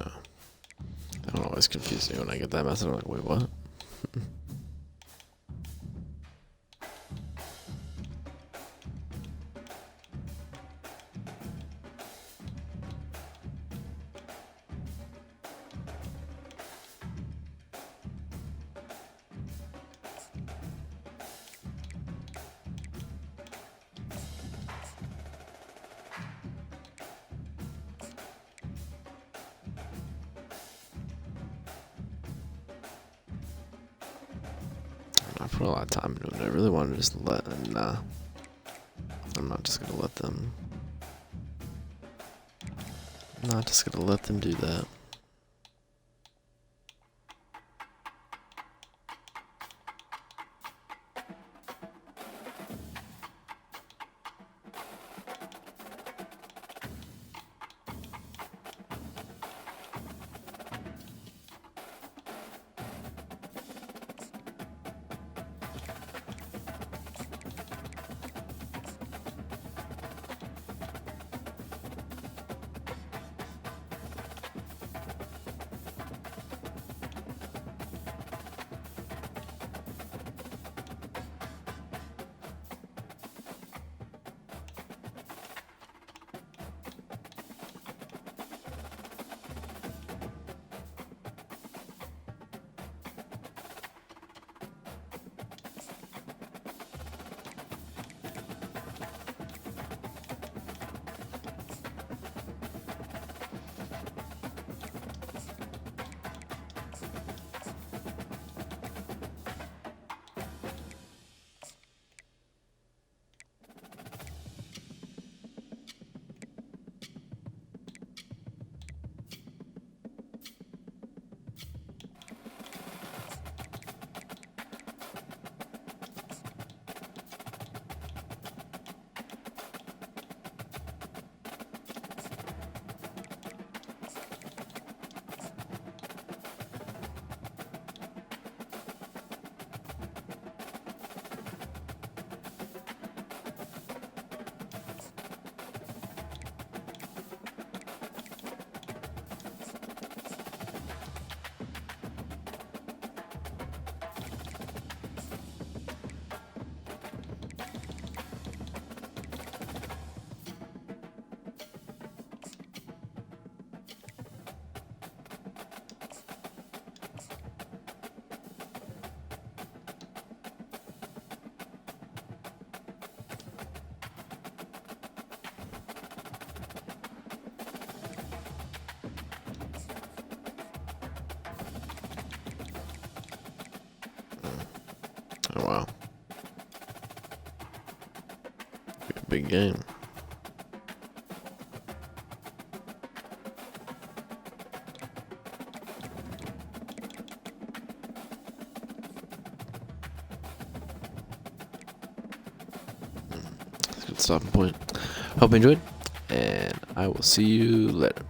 I don't know, always confuse me when I get that message. I'm like, wait, what? I put a lot of time into it. I really want to just let. Nah, I'm not just gonna let them. I'm not just gonna let them do that. Oh, wow. Big game. Good stopping point. Hope you enjoyed, and I will see you later.